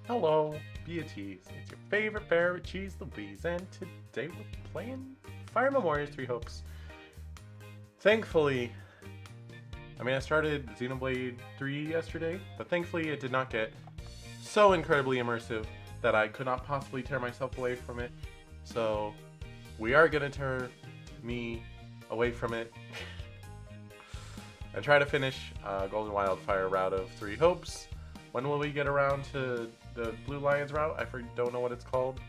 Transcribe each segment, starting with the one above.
Hello, Beaties. It's your favorite favorite cheese, Louise, and today we're playing Fire Emblem Warriors 3 Hopes. Thankfully, I started Xenoblade 3 yesterday, but thankfully it did not get so incredibly immersive that I could not possibly tear myself away from it. So, we are gonna tear me away from it and try to finish Golden Wildfire route of 3 Hopes. When will we get around to the Blue Lions route? I don't know what it's called.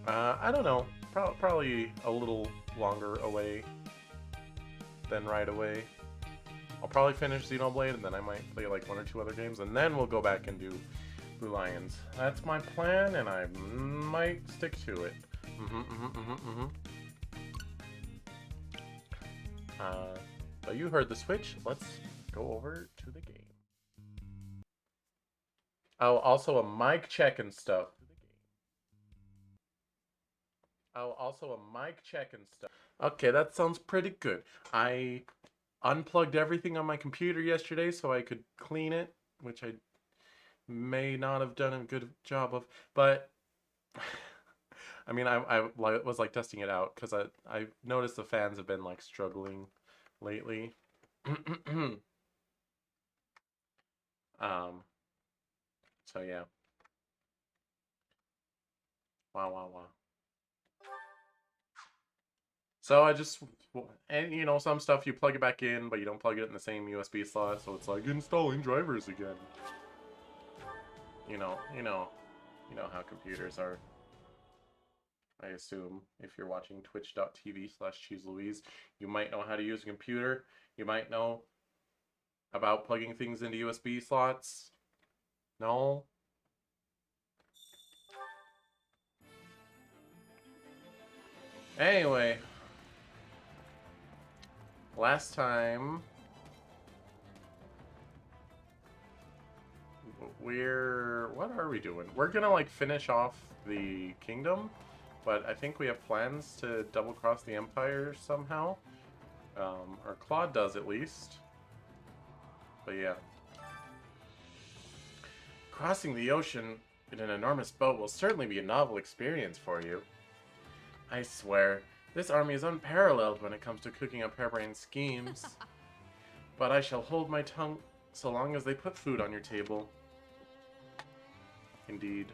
I don't know. Probably a little longer away than right away. I'll probably finish Xenoblade and then I might play like 1 or 2 other games and then we'll go back and do Blue Lions. That's my plan and I might stick to it. But you heard the switch. Let's go over to the game. Oh, also a mic check and stuff. Okay, that sounds pretty good. I unplugged everything on my computer yesterday so I could clean it, which I may not have done a good job of, but I was like testing it out because I noticed the fans have been like struggling lately. So yeah. Wow. So I just, and you know, some stuff you plug it back in, but you don't plug it in the same USB slot, so it's like installing drivers again. You know how computers are. I assume if you're watching twitch.tv/CheeseLouise, you might know how to use a computer. You might know about plugging things into USB slots. No? Anyway, last time what are we doing? We're gonna like finish off the kingdom, but I think we have plans to double cross the Empire somehow. Or Claude does at least. But yeah. Crossing the ocean in an enormous boat will certainly be a novel experience for you. I swear, this army is unparalleled when it comes to cooking up harebrained schemes. But I shall hold my tongue so long as they put food on your table. Indeed.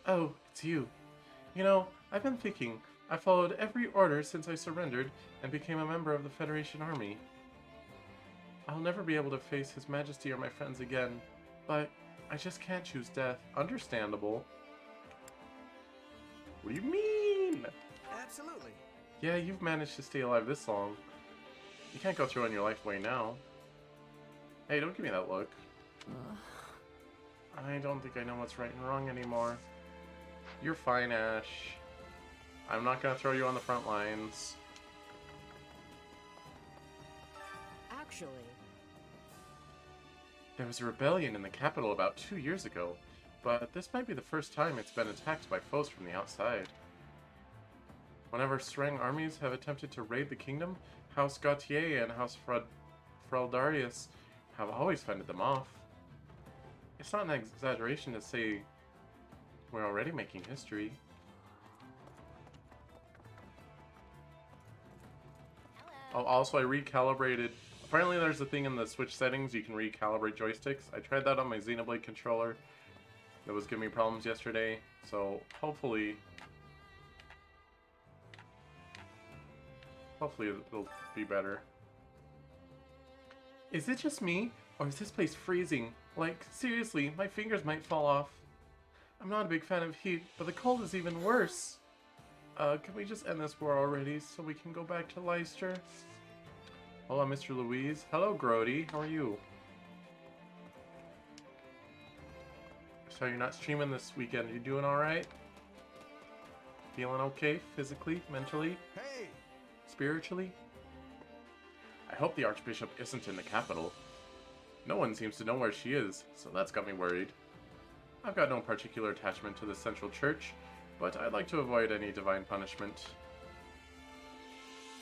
Oh, it's you. You know, I've been thinking. I followed every order since I surrendered and became a member of the Federation Army. I'll never be able to face His Majesty or my friends again, but I just can't choose death. Understandable. What do you mean? Absolutely. Yeah, you've managed to stay alive this long. You can't go through on your life way now. Hey, don't give me that look. I don't think I know what's right and wrong anymore. You're fine, Ash. I'm not gonna throw you on the front lines. Actually, There was a rebellion in the capital about 2 years ago, but this might be the first time it's been attacked by foes from the outside. Whenever Serang armies have attempted to raid the kingdom, House Gautier and House Fraldarius have always fended them off. It's not an exaggeration to say we're already making history. Oh, also I recalibrated. Apparently there's a thing in the Switch settings you can recalibrate joysticks. I tried that on my Xenoblade controller. That was giving me problems yesterday, so hopefully it'll be better. Is it just me, or is this place freezing? Like, seriously, my fingers might fall off. I'm not a big fan of heat, but the cold is even worse. Can we just end this war already so we can go back to Leicester? Hello, Mr. Louise. Hello, Grody. How are you? So you're not streaming this weekend. Are you doing alright? Feeling okay? Physically? Mentally? Hey! Spiritually? I hope the Archbishop isn't in the capital. No one seems to know where she is, so that's got me worried. I've got no particular attachment to the Central Church, but I'd like to avoid any divine punishment.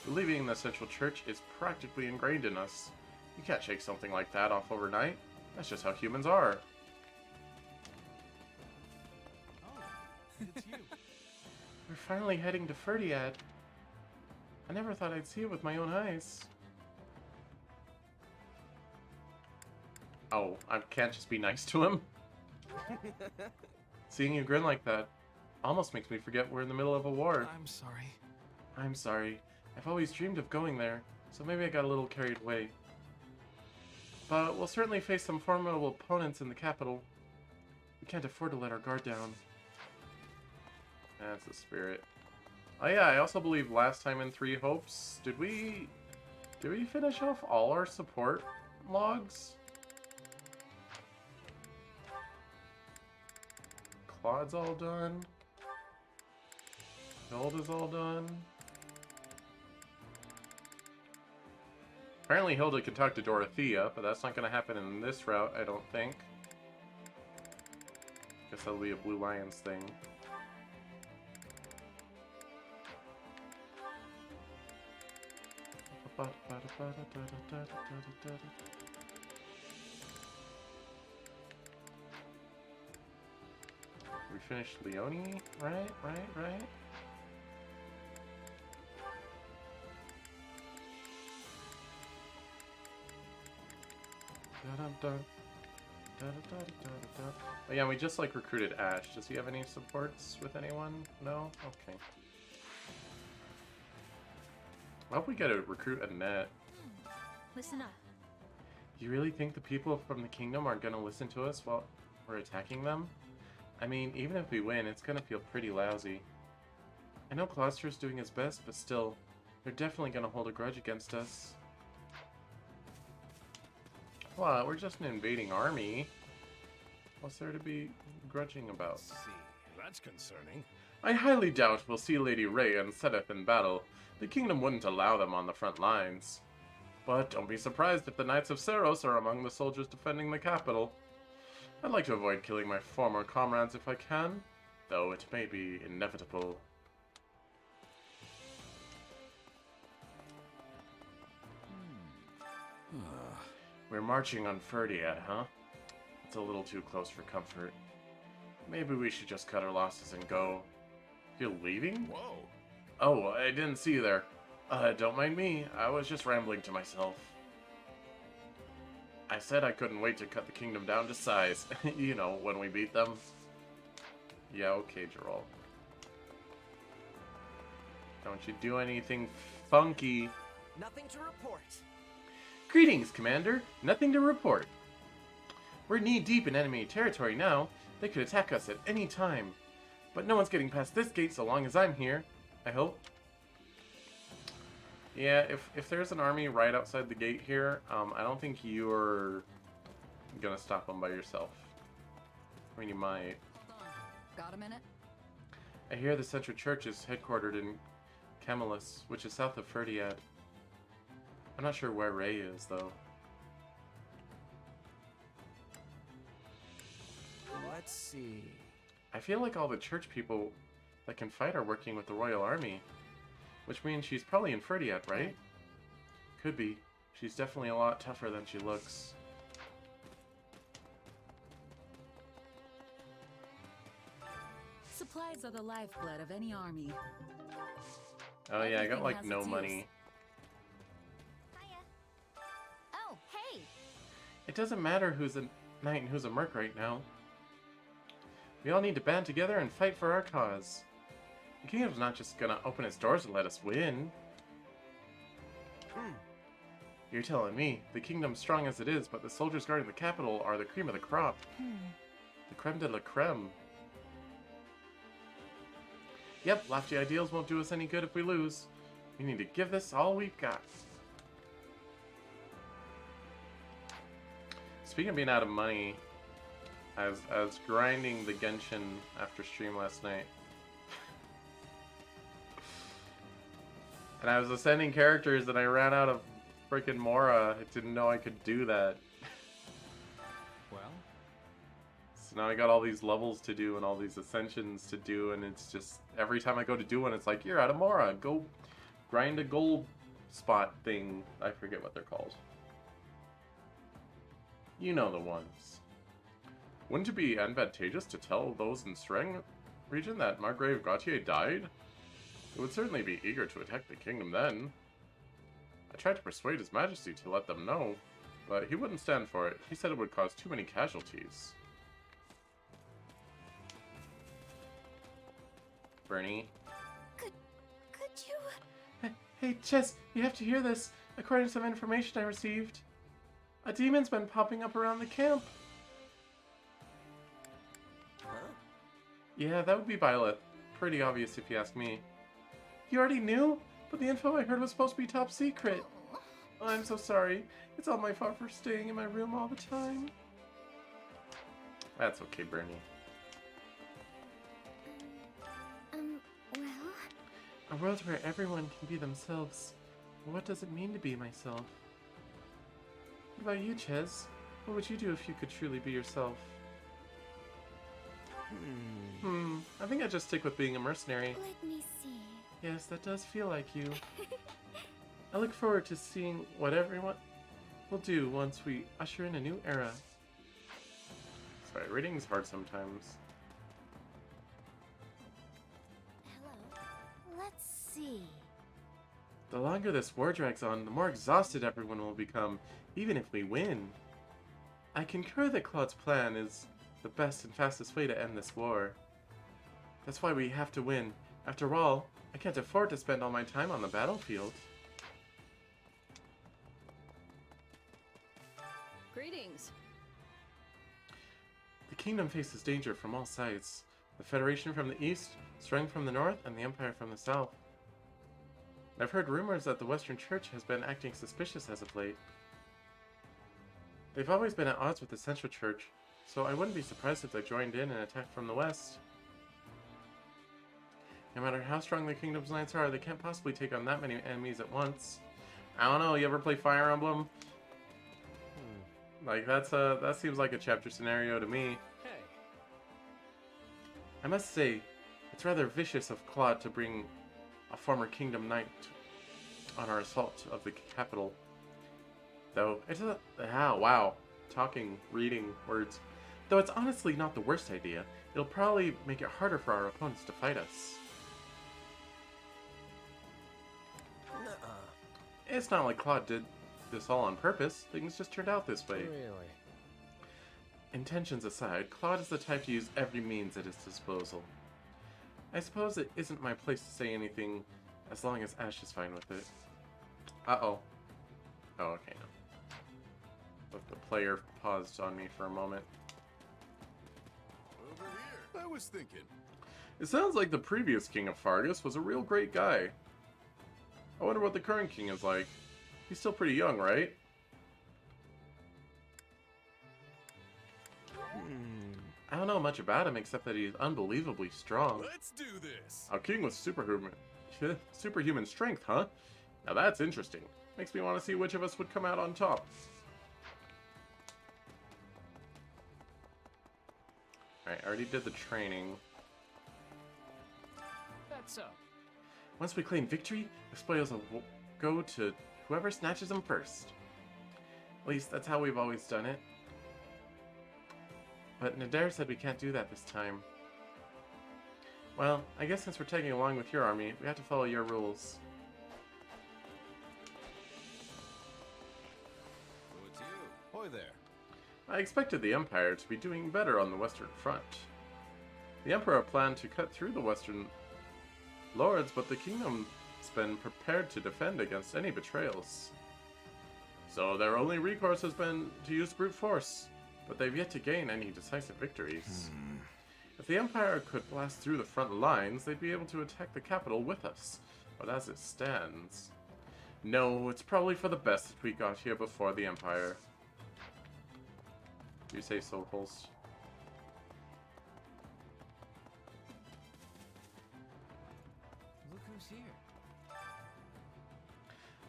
Believing in the Central Church is practically ingrained in us. You can't shake something like that off overnight. That's just how humans are. Oh, it's you. We're finally heading to Ferdiad. I never thought I'd see it with my own eyes. Oh, I can't just be nice to him? Seeing you grin like that almost makes me forget we're in the middle of a war. I'm sorry. I'm sorry. I've always dreamed of going there, so maybe I got a little carried away. But we'll certainly face some formidable opponents in the capital. We can't afford to let our guard down. That's the spirit. Oh yeah, I also believe last time in Three Hopes, did we finish off all our support logs? Claude's all done. Hilda's all done. Apparently Hilda can talk to Dorothea, but that's not going to happen in this route, I don't think. Guess that'll be a Blue Lions thing. We finished Leone, right? Oh yeah, we just like recruited Ash. Does he have any supports with anyone? No? Okay. I hope we get to recruit Annette. Listen up. You really think the people from the kingdom are gonna listen to us while we're attacking them? I mean, even if we win, it's gonna feel pretty lousy. I know Gloucester's doing his best, but still, they're definitely gonna hold a grudge against us. Well, we're just an invading army. What's there to be grudging about? See, that's concerning. I highly doubt we'll see Lady Ray and Sedith in battle. The kingdom wouldn't allow them on the front lines. But don't be surprised if the Knights of Seros are among the soldiers defending the capital. I'd like to avoid killing my former comrades if I can, though it may be inevitable. We're marching on Ferdiad, huh? It's a little too close for comfort. Maybe we should just cut our losses and go. You're leaving? Whoa. Oh, I didn't see you there. Don't mind me. I was just rambling to myself. I said I couldn't wait to cut the kingdom down to size. You know, when we beat them. Yeah, okay, Gerald. Don't you do anything funky. Nothing to report. Greetings, Commander. Nothing to report. We're knee-deep in enemy territory now. They could attack us at any time. But no one's getting past this gate so long as I'm here. I hope. Yeah, if there's an army right outside the gate here, I don't think you're gonna stop them by yourself. I mean, you might. Hold on. Got a minute? I hear the Central Church is headquartered in Camelus, which is south of Ferdiad. I'm not sure where Ray is, though. Let's see. I feel like all the church people that can fight are working with the Royal Army. Which means she's probably in Ferdiad, right? Could be. She's definitely a lot tougher than she looks. Supplies are the lifeblood of any army. Oh yeah, I got Everything like has no its money. use. Oh, hey! It doesn't matter who's a knight and who's a merc right now. We all need to band together and fight for our cause. The kingdom's not just gonna open its doors and let us win. You're telling me, the kingdom's strong as it is, but the soldiers guarding the capital are the cream of the crop. The creme de la creme. Yep, lofty ideals won't do us any good if we lose. We need to give this all we've got. Speaking of being out of money, I was grinding the Genshin after stream last night. And I was ascending characters and I ran out of freaking Mora. I didn't know I could do that. Well, So now I got all these levels to do and all these ascensions to do, and it's just every time I go to do one, it's like, you're out of Mora. Go grind a gold spot thing. I forget what they're called. You know the ones. Wouldn't it be advantageous to tell those in Streng region that Margrave Gautier died? They would certainly be eager to attack the kingdom then. I tried to persuade His Majesty to let them know, but he wouldn't stand for it. He said it would cause too many casualties. Bernie. Could you? Hey, Chess, you have to hear this. According to some information I received, a demon's been popping up around the camp. Huh? Yeah, that would be Violet. Pretty obvious if you ask me. You already knew? But the info I heard was supposed to be top secret. Oh, I'm so sorry. It's all my fault for staying in my room all the time. That's okay, Bernie. Well? A world where everyone can be themselves. What does it mean to be myself? What about you, Ches? What would you do if you could truly be yourself? I think I'd just stick with being a mercenary. Let me see. Yes, that does feel like you. I look forward to seeing what everyone will do once we usher in a new era. Sorry, reading's hard sometimes. Hello. Let's see. The longer this war drags on, the more exhausted everyone will become, even if we win. I concur that Claude's plan is the best and fastest way to end this war. That's why we have to win. After all, I can't afford to spend all my time on the battlefield. Greetings. The kingdom faces danger from all sides. The Federation from the east, Streng from the north, and the Empire from the south. I've heard rumors that the Western Church has been acting suspicious as of late. They've always been at odds with the Central Church, so I wouldn't be surprised if they joined in and attacked from the west. No matter how strong the kingdom's knights are, they can't possibly take on that many enemies at once. I don't know, you ever play Fire Emblem? Like, that seems like a chapter scenario to me. Hey, I must say, it's rather vicious of Claude to bring a former kingdom knight on our assault of the capital. Though, it's a... wow. Talking, reading, words. Though it's honestly not the worst idea. It'll probably make it harder for our opponents to fight us. Nuh-uh. It's not like Claude did this all on purpose. Things just turned out this way. really? Intentions aside, Claude is the type to use every means at his disposal. I suppose it isn't my place to say anything as long as Ash is fine with it. Uh-oh. Oh, okay, no. But the player paused on me for a moment. Over here. I was thinking. It sounds like the previous king of Fargus was a real great guy. I wonder what the current king is like. He's still pretty young, right? I don't know much about him except that he's unbelievably strong. Let's do this. A king with superhuman strength, huh? Now that's interesting. Makes me want to see which of us would come out on top. Alright, I already did the training. That's so. Once we claim victory, the spoils will go to whoever snatches them first. At least that's how we've always done it. But Nadir said we can't do that this time. Well, I guess since we're tagging along with your army, we have to follow your rules. So it's you. Hoy there. I expected the Empire to be doing better on the Western Front. The Emperor planned to cut through the Western Lords, but the kingdom's been prepared to defend against any betrayals. So their only recourse has been to use brute force, but they've yet to gain any decisive victories. If the Empire could blast through the front lines, they'd be able to attack the capital with us. But as it stands... No, it's probably for the best that we got here before the Empire. You say so, Holst. Look who's here.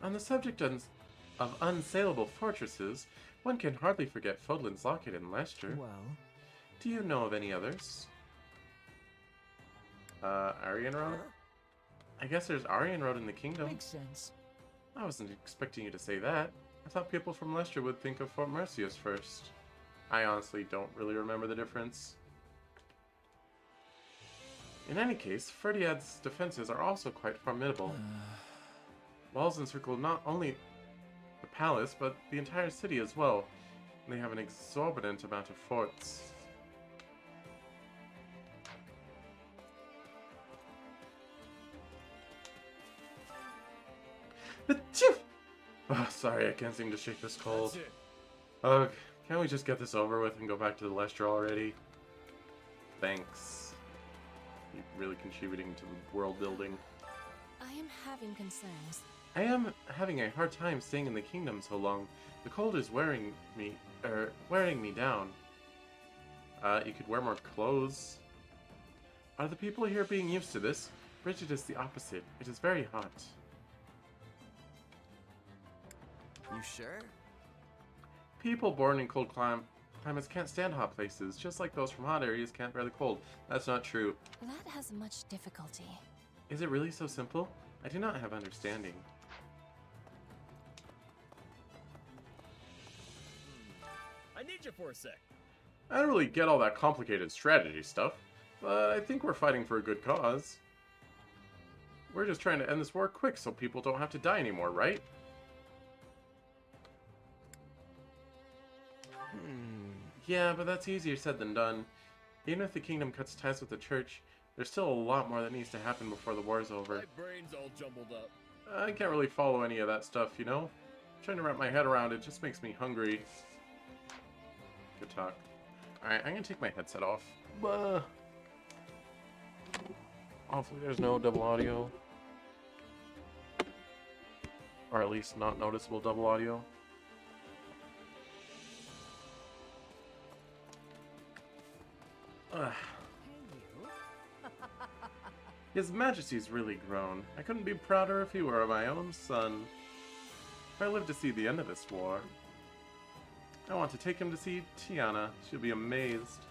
On the subject of unsaleable fortresses, one can hardly forget Fodlan's Locket in Leicester. Well, Do you know of any others? Aryan Road? huh? I guess there's Aryan Road in the kingdom. Makes sense. I wasn't expecting you to say that. I thought people from Leicester would think of Fort Mercius first. I honestly don't really remember the difference. In any case, Ferdiad's defenses are also quite formidable. Walls encircle not only the palace, but the entire city as well. They have an exorbitant amount of forts. Achoo! Oh, sorry, I can't seem to shake this cold. That's it. Ugh, can't we just get this over with and go back to the Leicester already? Thanks. You're really contributing to the world building. I am having concerns. I am having a hard time staying in the kingdom so long. The cold is wearing me down. You could wear more clothes. Are the people here being used to this? Bridget is the opposite. It is very hot. You sure? People born in cold climates can't stand hot places, just like those from hot areas can't bear the cold. That's not true. That has much difficulty. Is it really so simple? I do not have understanding. I need you for a sec. I don't really get all that complicated strategy stuff, but I think we're fighting for a good cause. We're just trying to end this war quick so people don't have to die anymore, right? Yeah, but that's easier said than done. Even if the kingdom cuts ties with the church, there's still a lot more that needs to happen before the war's over. My brain's all jumbled up. I can't really follow any of that stuff, you know? Trying to wrap my head around it just makes me hungry. Good talk. Alright, I'm gonna take my headset off. Hopefully there's no double audio. Or at least not noticeable double audio. Ugh. His Majesty's really grown. I couldn't be prouder if he were my own son. If I live to see the end of this war, I want to take him to see Tiana. She'll be amazed.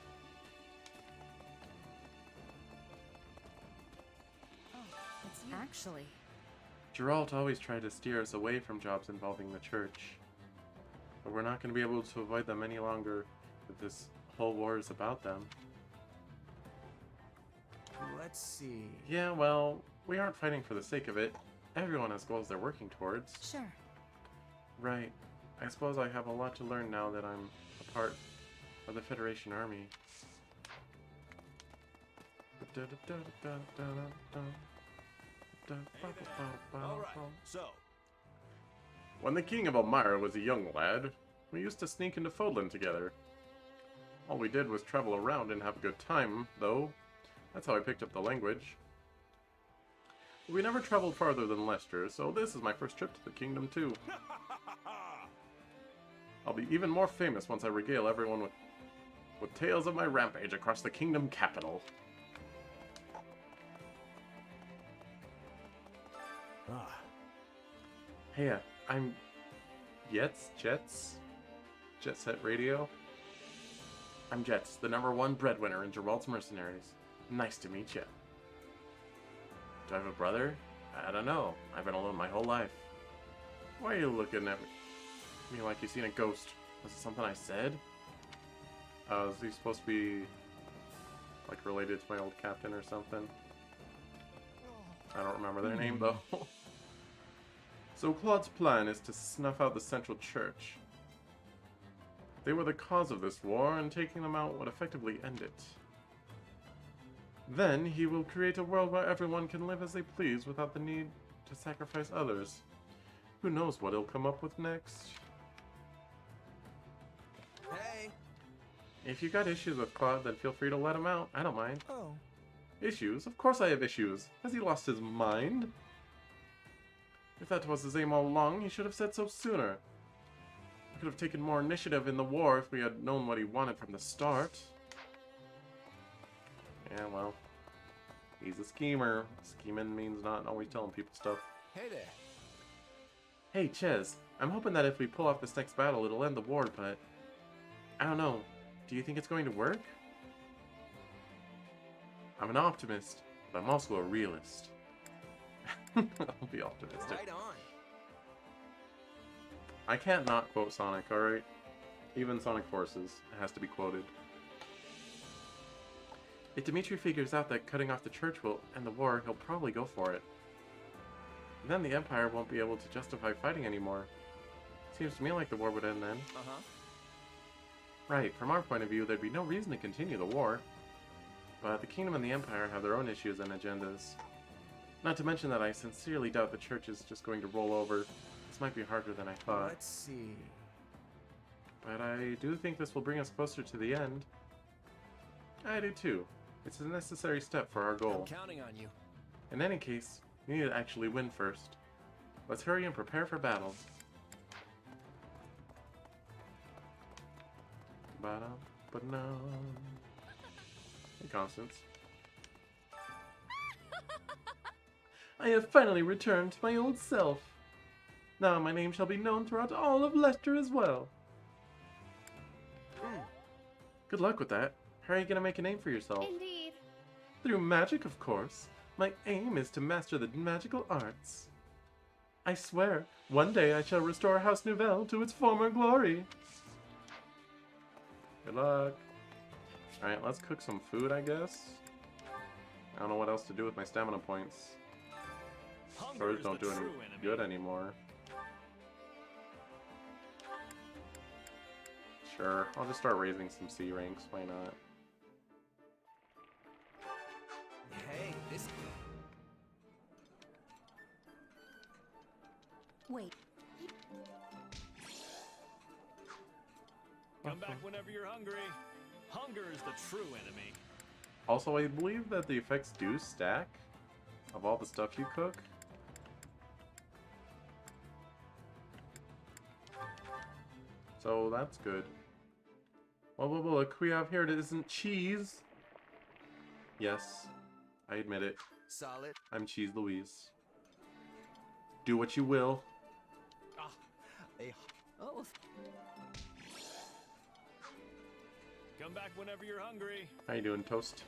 It's you. Actually, Geralt always tried to steer us away from jobs involving the church. But we're not going to be able to avoid them any longer if this whole war is about them. Let's see. Yeah, well, we aren't fighting for the sake of it. Everyone has goals they're working towards. sure. Right. I suppose I have a lot to learn now that I'm a part of the Federation Army. Alright, so, When the King of Elmira was a young lad, we used to sneak into Fodlan together. All we did was travel around and have a good time, though. That's how I picked up the language. We never traveled farther than Leicester, so this is my first trip to the kingdom too. I'll be even more famous once I regale everyone with tales of my rampage across the kingdom capital. Hey, I'm Jets? Jet Set Radio? I'm Jets, the #1 breadwinner in Geralt's Mercenaries. Nice to meet you. Do I have a brother? I don't know. I've been alone my whole life. Why are you looking at me like you've seen a ghost? Was it something I said? Is he supposed to be like related to my old captain or something? I don't remember their name though. So Claude's plan is to snuff out the Central Church. They were the cause of this war, and taking them out would effectively end it. Then he will create a world where everyone can live as they please without the need to sacrifice others. Who knows what he'll come up with next? Hey. If you got issues with Claude, then feel free to let him out. I don't mind. Oh. Issues? Of course I have issues. Has he lost his mind? If that was his aim all along, he should have said so sooner. We could have taken more initiative in the war if we had known what he wanted from the start. Yeah, well, he's a schemer. Scheming means not always telling people stuff. Hey there. Hey, Ches, I'm hoping that if we pull off this next battle, it'll end the war, but I don't know. Do you think it's going to work? I'm an optimist, but I'm also a realist. I'll be optimistic. Right on. I can't not quote Sonic, alright? Even Sonic Forces, it has to be quoted. If Dimitri figures out that cutting off the church will end the war, he'll probably go for it. And then the Empire won't be able to justify fighting anymore. Seems to me like the war would end then. Uh-huh. Right, from our point of view, there'd be no reason to continue the war. But the Kingdom and the Empire have their own issues and agendas. Not to mention that I sincerely doubt the church is just going to roll over. This might be harder than I thought. Let's see. But I do think this will bring us closer to the end. I do too. It's a necessary step for our goal. I'm counting on you. In any case, we need to actually win first. Let's hurry and prepare for battle. Ba-dum-ba-dum. Hey, Constance. I have finally returned to my old self. Now my name shall be known throughout all of Leicester as well. Good luck with that. How are you gonna make a name for yourself? Indeed. Through magic, of course. My aim is to master the magical arts. I swear, one day I shall restore House Nouvelle to its former glory. Good luck. Alright, let's cook some food, I guess. I don't know what else to do with my stamina points. Swords don't do any good anymore. Sure, I'll just start raising some C ranks, why not? Hey, this... Wait. Come back whenever you're hungry. Hunger is the true enemy. Also, I believe that the effects do stack of all the stuff you cook. So that's good. Well, look, we have here, it isn't cheese. Yes, I admit it. Solid. I'm Cheese Louise. Do what you will. Oh. Come back whenever you're hungry. How you doing, Toast?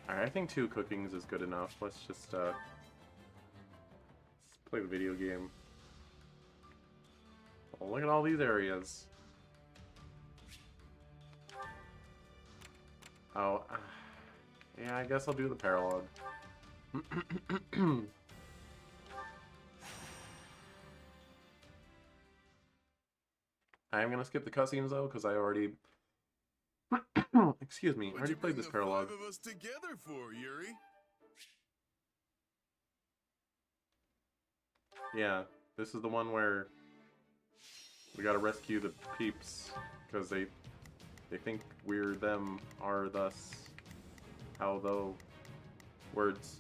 Alright, I think 2 cookings is good enough. Let's just, let's play the video game. Oh, look at all these areas. Oh, yeah, I guess I'll do the paralogue. I am gonna skip the cutscenes though, because I already... Excuse me, I already played this paralogue. What you bring the 5 of us together for, Yuri? Yeah, this is the one where we gotta rescue the peeps, because they think we're them, are thus, how though, words.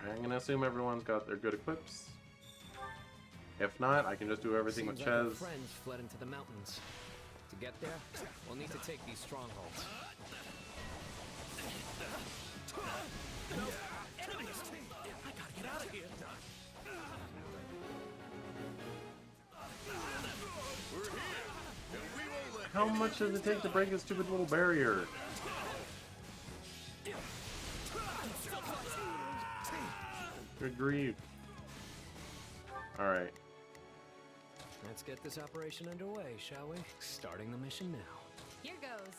I'm gonna assume everyone's got their good equips. If not, I can just do everything with Seems like our Ches. friends fled into the mountains. To get there, we'll need to take these strongholds. How much does it take to break this stupid little barrier? Good grief. Alright. Let's get this operation underway, shall we? Starting the mission now. Here goes.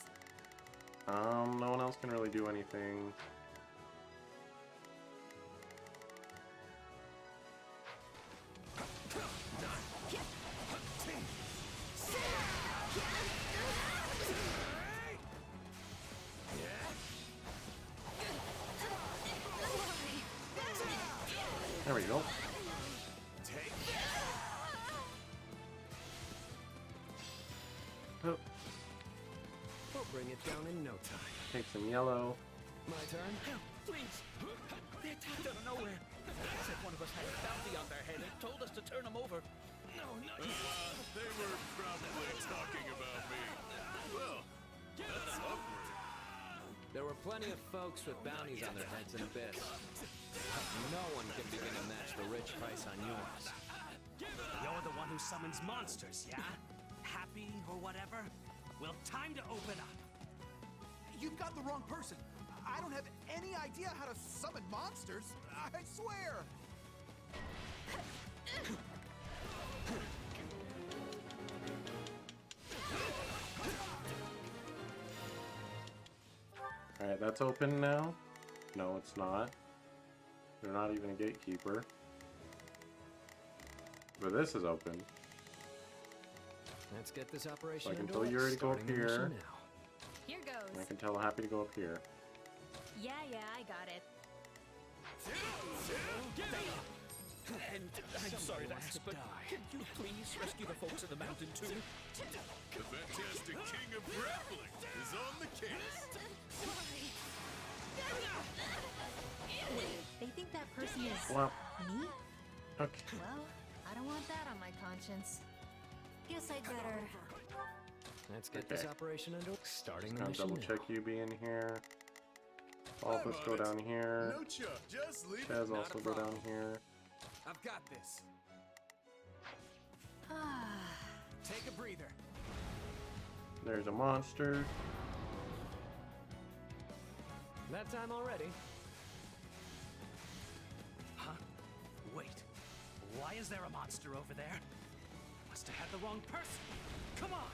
No one else can really do anything. There we go. Oh, We'll bring it down in no time. take some yellow. My turn? Please! They attacked out of nowhere. Said one of us had a bounty on their head and told us to turn them over. No, no. They were probably talking about me. Well, that's awkward. There were plenty of folks with bounties on their heads in Abyss. But no one can begin to match the rich price on yours. You're the one who summons monsters, yeah? Happy or whatever? Well, time to open up. You've got the wrong person. I don't have any idea how to summon monsters. I swear. Alright, that's open now. No, it's not. They're not even a gatekeeper. But this is open. Let's get this operation So I can underway. tell Yuri to go up Starting the mission here. now. Here And I goes. can tell Happy to go up here. Yeah, I got it. And I'm sorry to ask, but can you please rescue the folks in the mountain too? The fantastic king of grappling is on the case. Wait, they think that person is Well, me? okay. Well, I don't want that on my conscience. Guess I'd better. Let's get this Okay. operation underway. Starting the Gonna mission double now. check you being here. All of I'm us on go it. down here. No chuck, just leave Chaz it. Not also a go down problem. here. I've got this. Ah, Take a breather. There's a monster. That time already. Huh? Wait. Why is there a monster over there? Must have had the wrong person. Come on.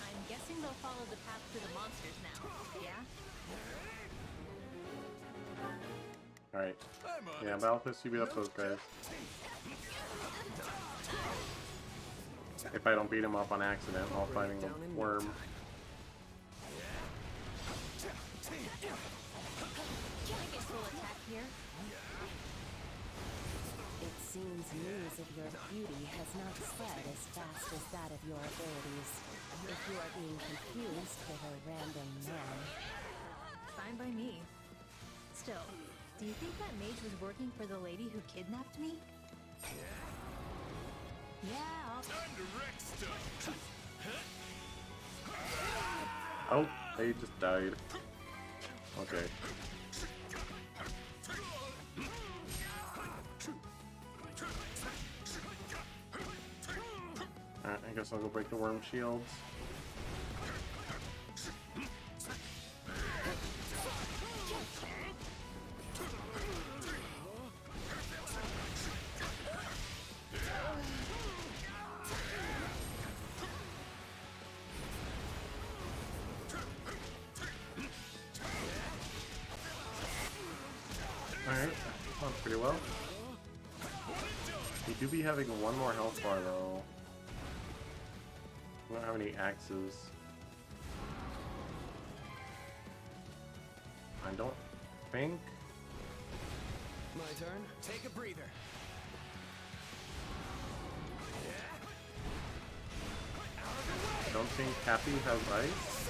I'm guessing they'll follow the path to the monsters now. Yeah? Alright. I'm on Yeah, it. Balthus, you beat up those guys. If I don't beat him up on accident while fighting the worm. Can I get full attack here? It seems news of your beauty has not spread as fast as that of your abilities. If you are being confused with a random man, Fine by me. Still, do you think that mage was working for the lady who kidnapped me? Yeah, I'll... Time to wreck stuff. Oh, they just died. Okay. Alright, I guess I'll go break the worm shields. Alright, sounds pretty well. We do be having one more health bar though. We don't have any axes. I don't think. My turn. Take a breather. I don't think Happy has ice.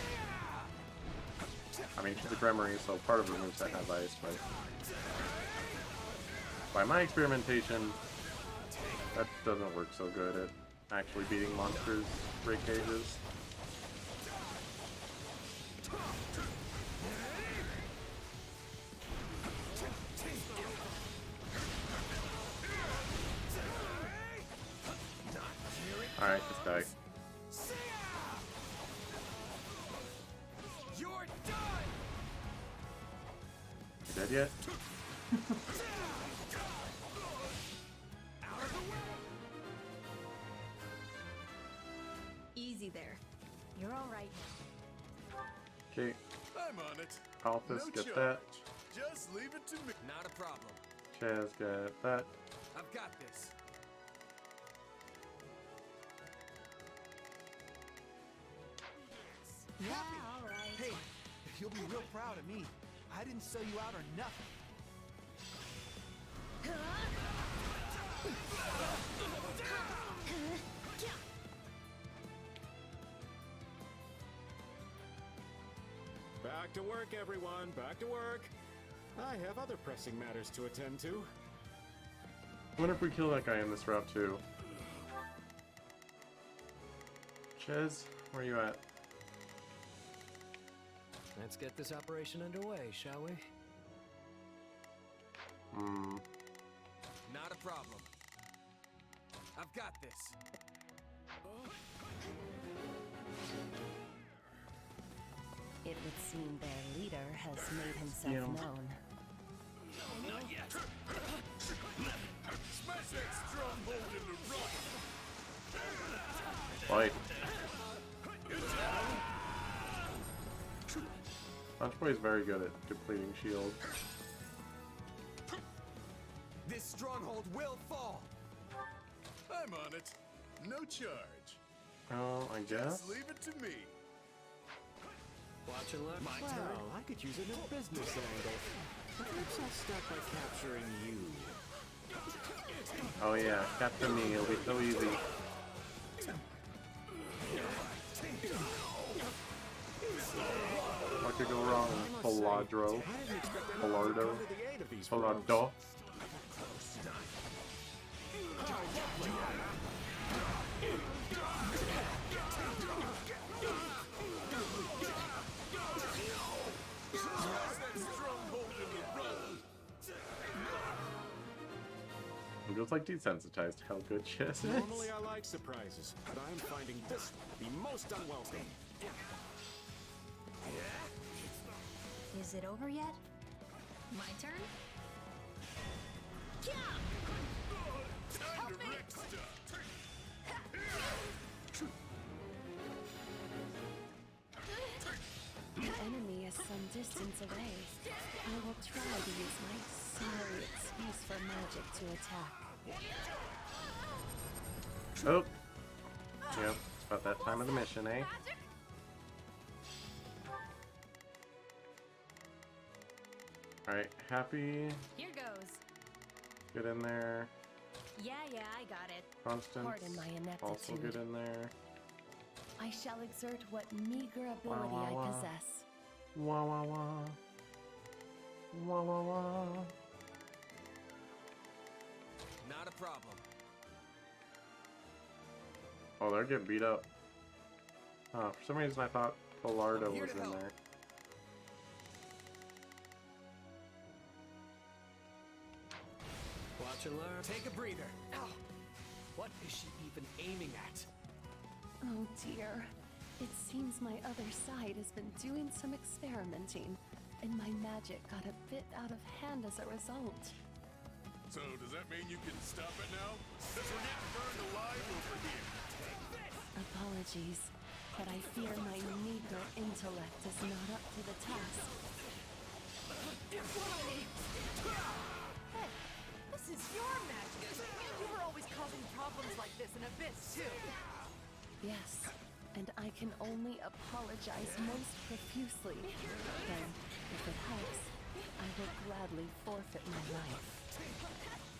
I mean, she's a Gremory, so part of her moveset has ice, but by my experimentation, that doesn't work so good at actually beating monsters' break cages. Alright, just die. You're done. You dead yet? Easy there. You're all right now. Okay, I'm on it. Alphys, No get chuck. that. Just leave it to me. Not a problem. Chaz, get that. I've got this. Yeah, all right. Hey, you'll be real proud of me. I didn't sell you out or nothing. Back to work, everyone. Back to work. I have other pressing matters to attend to. I wonder if we kill that guy in this route too. Chaz, where you at? Let's get this operation underway, shall we? Hmm. Not a problem. I've got this. would seem their leader has made himself Yeah. known. Not yet. Smash that stronghold into rubble. Fight. Punch Boy is very good at depleting shields. This stronghold will fall. I'm on it. No charge. Oh, I guess. Just leave it to me. Watch and learn. Well, I could use a new business angle. Perhaps I'll start by capturing you. Oh yeah, capture me. It'll be so easy. What could go wrong? Poladro. I didn't expect anyone to Polardo. come to the aid of these Polado. I'm just like desensitized to how good chess is. Normally I like surprises, but I'm finding this the most unwelcome. Is it over yet? My turn? Time to wreck stuff. The enemy is some distance away. I will try to use my sorry excuse for magic to attack. Oh. Yep, it's about that time of the mission, eh? Alright, happy. Here goes. Get in there. Yeah, I got it. Constance. Pardon my Also ineptitude. get in there. I shall exert what meager ability Wah, wah, I wah. possess. Wah wah wah. Wah wah wah. Not a problem. Oh, they're getting beat up. Oh, for some reason I thought Polardo here was to in help. there. Watch and learn. Take a breather. Ow. What is she even aiming at? Oh dear. It seems my other side has been doing some experimenting, and my magic got a bit out of hand as a result. So does that mean you can stop it now? Since we're getting burned alive over here. Apologies, but I fear my meager intellect is not up to the task. Hey, this is your magic. You were always causing problems like this in Abyss, too. Yes, and I can only apologize most profusely. Then, if it helps, I will gladly forfeit my life.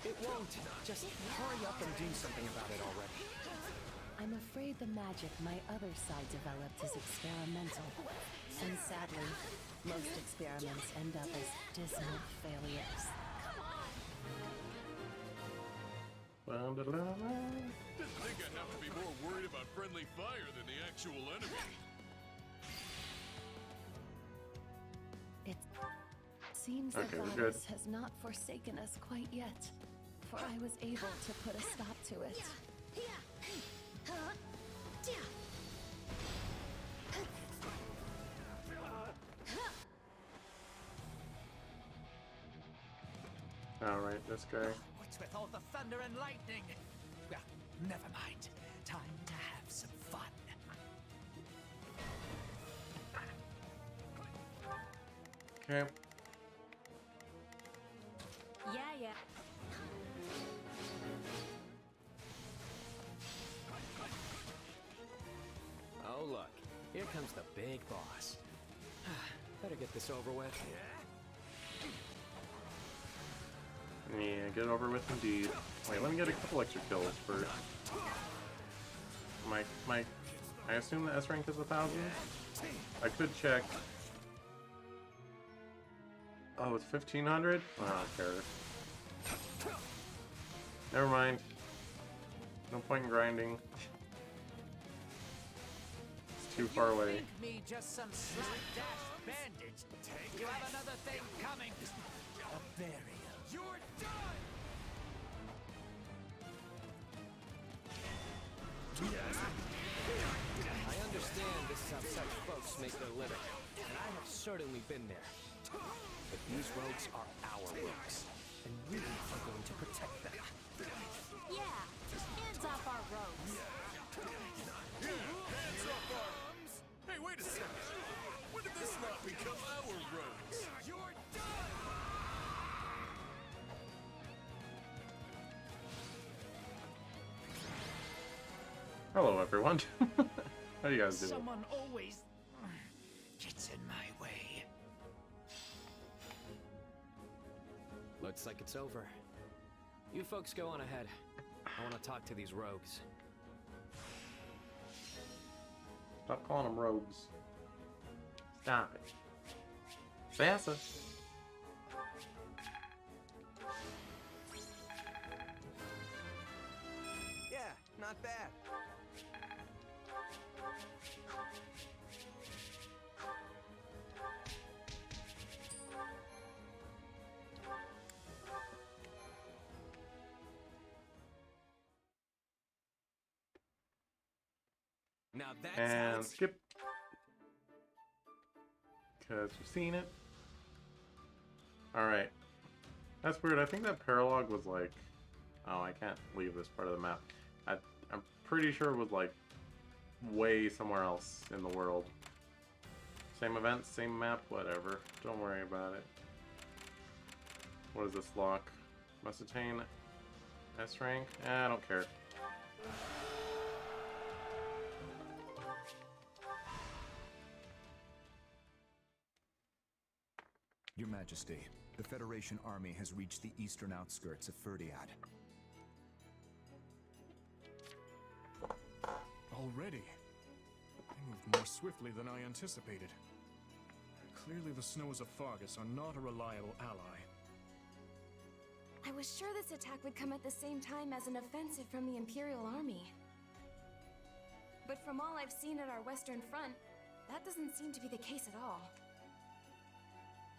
It won't. Just hurry up and do something about it already. I'm afraid the magic my other side developed is experimental. And sadly, most experiments end up as dismal failures. Didn't think I'd have to be more worried about friendly fire than the actual enemy. It seems Okay, the we're good. goddess has not forsaken us quite yet, for I was able to put a stop to it. Alright, this guy. What's with all the thunder and lightning? Well, never mind. Time to have some fun. Okay. Yeah. Oh, look. Here comes the big boss. Better get this over with. Yeah, get over with indeed. Wait, let me get a couple extra kills first. I assume the S rank is 1,000? I could check. Oh, it's 1,500? I don't care. Never mind. No point in grinding. It's too far away. Think me just some slapdash bandage. You have another thing coming. A burial. You're done! I understand. understand this is how such folks make their living, and I have certainly been there. But these rogues are our rogues, and we are going to protect them. Yeah, hands off our rogues. Hands up, arms! Hey, wait a second. When did this lot become our rogues? You're done! Hello, everyone. How you guys doing? Someone always gets in my way. Looks like it's over. You folks go on ahead. I want to talk to these rogues. Stop calling them rogues. Stop it. Sassa. Yeah, not bad. Now that's how And it's... skip. Because we've seen it. Alright. That's weird. I think that paralog was like... Oh, I can't leave this part of the map. I'm pretty sure it was like way somewhere else in the world. Same event, same map, whatever. Don't worry about it. What is this lock? Must attain S rank? I don't care. Your Majesty, the Federation army has reached the eastern outskirts of Ferdiad. Already? They moved more swiftly than I anticipated. Clearly the snows of Fargus are not a reliable ally. I was sure this attack would come at the same time as an offensive from the Imperial Army. But from all I've seen at our western front, that doesn't seem to be the case at all.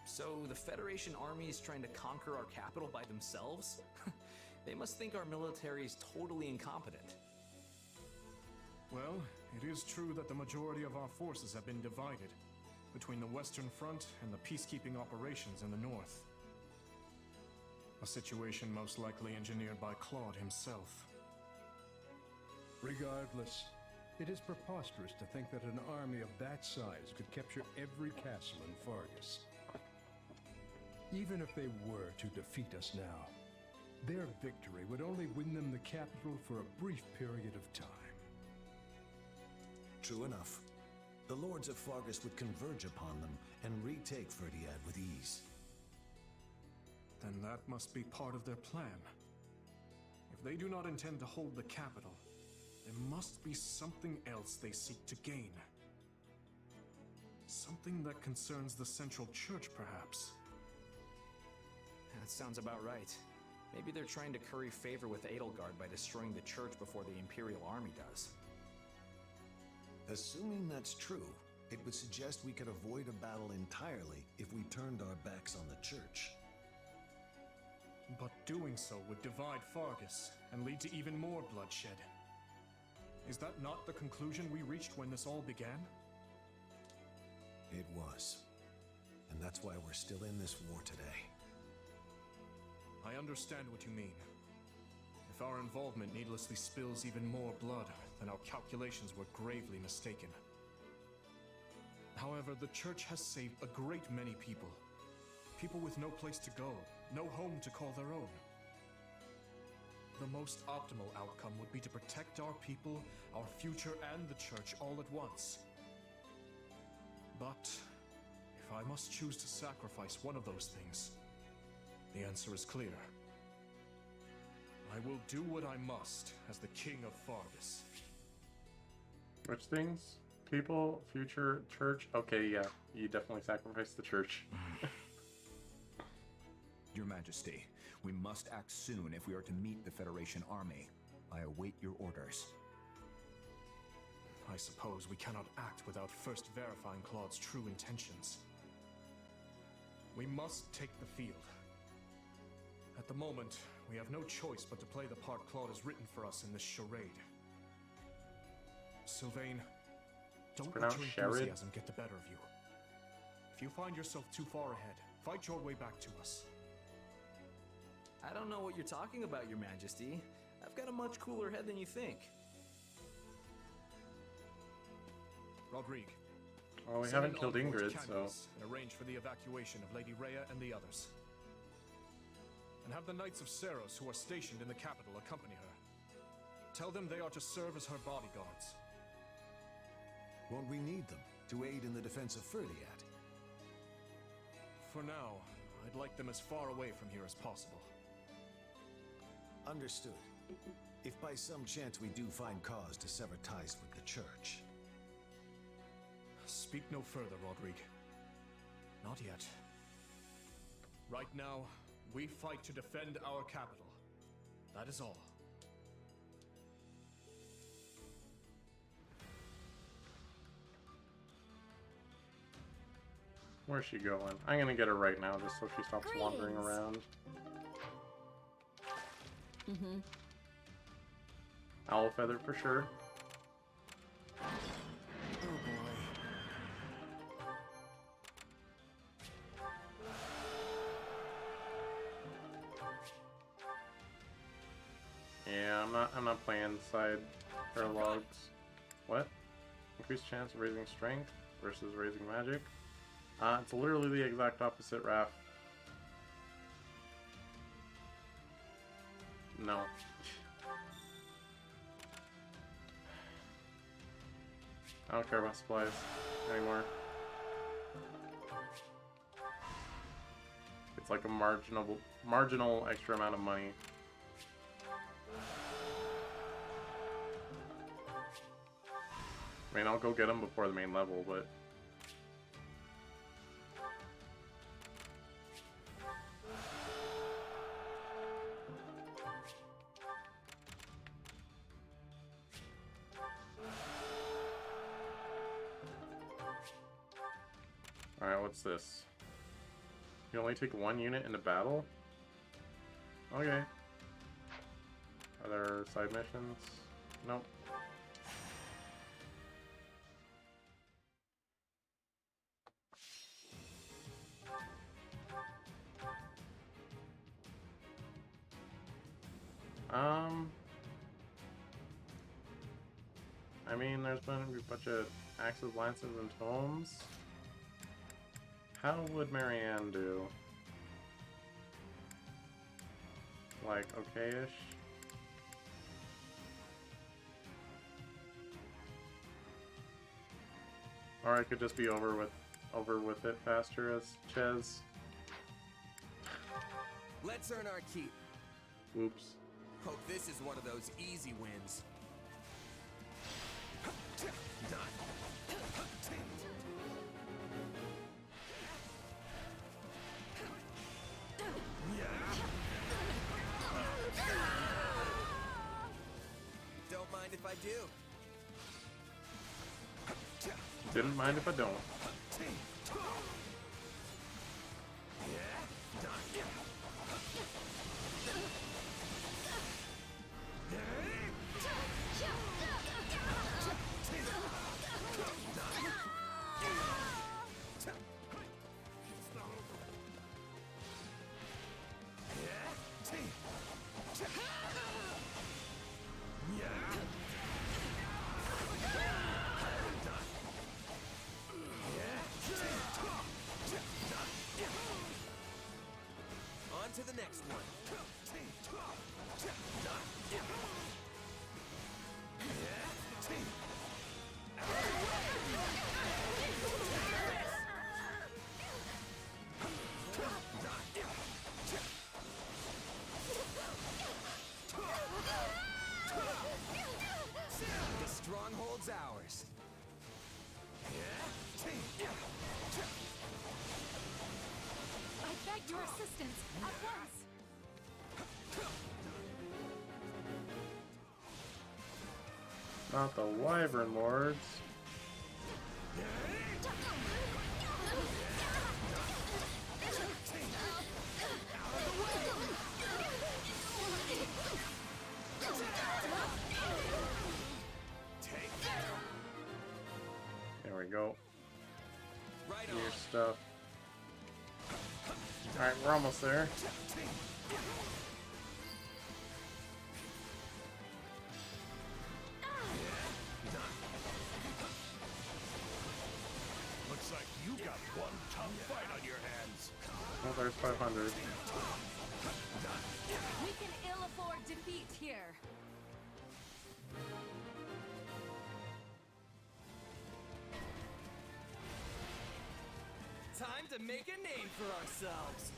So the Federation army is trying to conquer our capital by themselves? They must think our military is totally incompetent. Well, it is true that the majority of our forces have been divided between the Western Front and the peacekeeping operations in the north. A situation most likely engineered by Claude himself. Regardless, it is preposterous to think that an army of that size could capture every castle in Fargus. Even if they were to defeat us now, their victory would only win them the capital for a brief period of time. True enough. The lords of Fargus would converge upon them and retake Ferdiad with ease. Then that must be part of their plan. If they do not intend to hold the capital, there must be something else they seek to gain. Something that concerns the Central Church, perhaps. That sounds about right. Maybe they're trying to curry favor with Edelgard by destroying the church before the Imperial Army does. Assuming that's true, it would suggest we could avoid a battle entirely if we turned our backs on the church. But doing so would divide Fargus and lead to even more bloodshed. Is that not the conclusion we reached when this all began? It was. And that's why we're still in this war today. I understand what you mean. If our involvement needlessly spills even more blood, then our calculations were gravely mistaken. However, the Church has saved a great many people. People with no place to go, no home to call their own. The most optimal outcome would be to protect our people, our future, and the Church all at once. But if I must choose to sacrifice one of those things, the answer is clear. I will do what I must as the King of Fargus. Which things? People, future, church? Okay, yeah. You definitely sacrificed the church. Your Majesty, we must act soon if we are to meet the Federation army. I await your orders. I suppose we cannot act without first verifying Claude's true intentions. We must take the field. At the moment, we have no choice but to play the part Claude has written for us in this charade. Sylvain, Don't let pronounced your Sherrod? enthusiasm get the better of you. If you find yourself too far ahead, fight your way back to us. I don't know what you're talking about, Your Majesty. I've got a much cooler head than you think. Rodrigue. Well, we send haven't an killed envoy to Ingrid, so... Candace and arrange for the evacuation of Lady Rhea and the others. And have the Knights of Seros who are stationed in the capital accompany her. Tell them they are to serve as her bodyguards. Won't we need them to aid in the defense of Ferdiad? For now, I'd like them as far away from here as possible. Understood. If by some chance we do find cause to sever ties with the Church. Speak no further, Rodrigue. Not yet. Right now, we fight to defend our capital. That is all. Where's she going? I'm gonna get her right now, just so she stops wandering Greetings. around. Mm-hmm. Owl feather for sure. Oh boy. Yeah, I'm not playing side paralogs. What? Increased chance of raising strength versus raising magic. It's literally the exact opposite, Raph. No. I don't care about supplies anymore. It's like a marginal extra amount of money. I mean, I'll go get them before the main level, but... Alright, what's this? You only take one unit into battle? Okay. Are there side missions? Nope. I mean, there's been a bunch of axes, lances, and tomes. How would Marianne do? Like, okay-ish? Or I could just be over with it faster as Ches. Let's earn our keep. Oops. Hope this is one of those easy wins. Don't mind if I do. Didn't mind if I don't. On to the next one. The stronghold's ours. I beg your assistance at once. Not the Wyvern Lords. Right your on. stuff. Alright, we're almost there. Looks like you got one tough fight on your hands. Oh, there's 500. We can ill afford defeat here. Time to make a name for ourselves.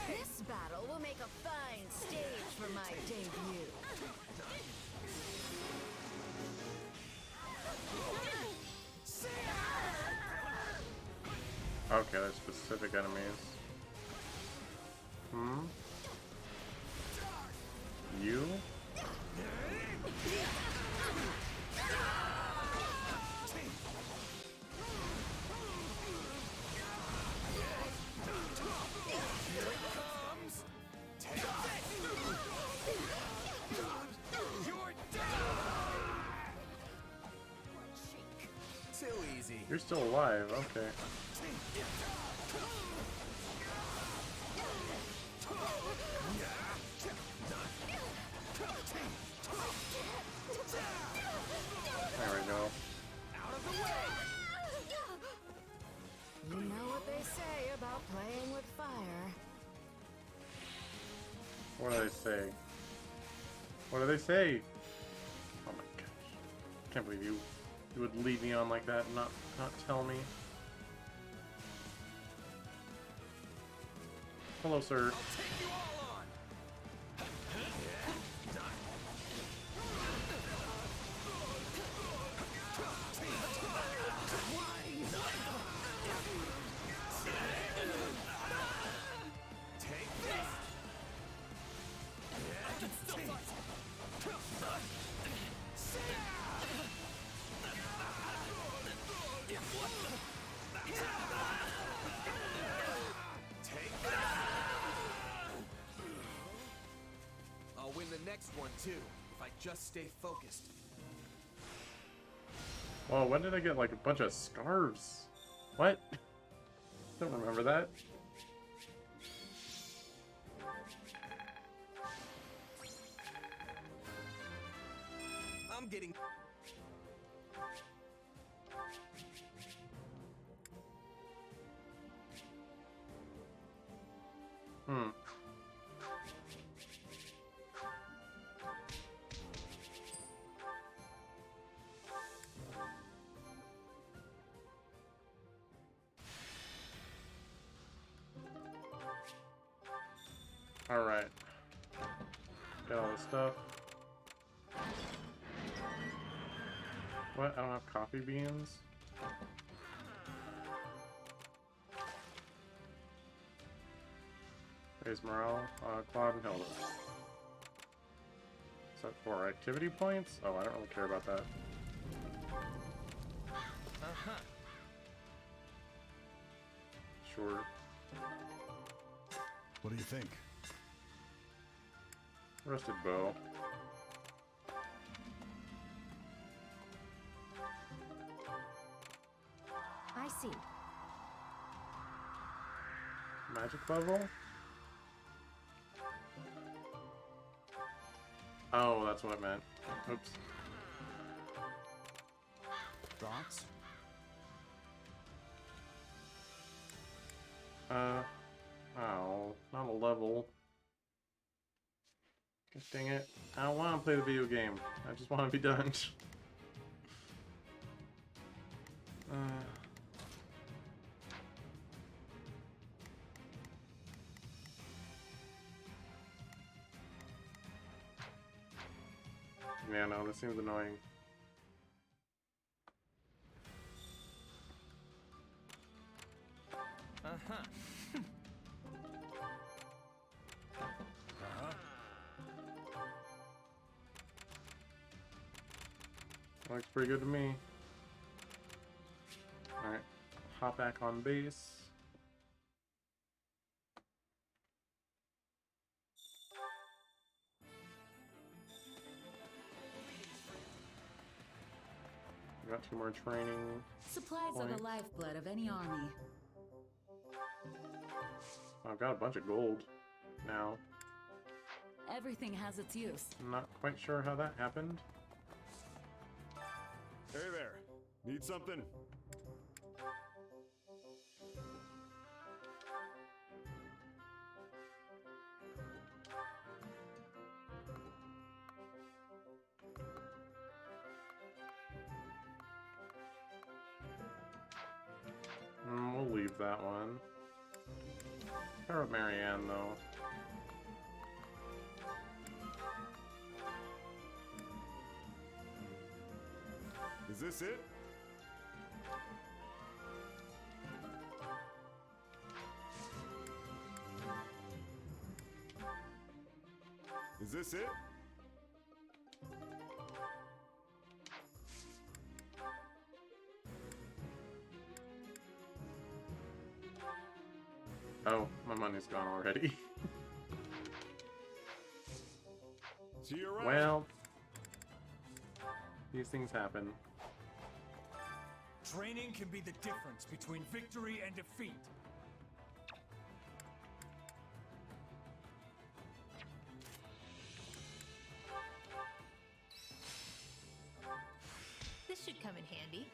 This battle will make a fine stage for my debut. Okay, there's specific enemies. Hmm? You? Too easy. You're still alive, okay. There we go. You know what they say about playing with fire. What do they say? What do they say? Oh my gosh. Can't believe you would lead me on like that and not tell me. Hello, sir. I'll win the next one too, if I just stay focused. Whoa, when did I get like a bunch of scarves? What? Don't remember that. I'm getting... Hmm. Alright. Got all this stuff. What? I don't have coffee beans? Raise morale, Claude and Hilda. Is that for activity points? Oh, I don't really care about that. Sure. What do you think? Rusted bow. I see. Magic level? Oh, that's what it meant. Oops. Thoughts? Oh, not a level. Gosh dang it. I don't want to play the video game. I just want to be done. Yeah, no, this seems annoying. Looks pretty good to me. Alright, hop back on base. got 2 more training. Supplies are the points. lifeblood of any army. I've got a bunch of gold now. Everything has its use. I'm not quite sure how that happened. Hey there. Need something? We'll leave that one. Pair up Marianne, though. Is this it? Is this it? Oh, my money's gone already. See you around. Well, these things happen. Training can be the difference between victory and defeat. This should come in handy.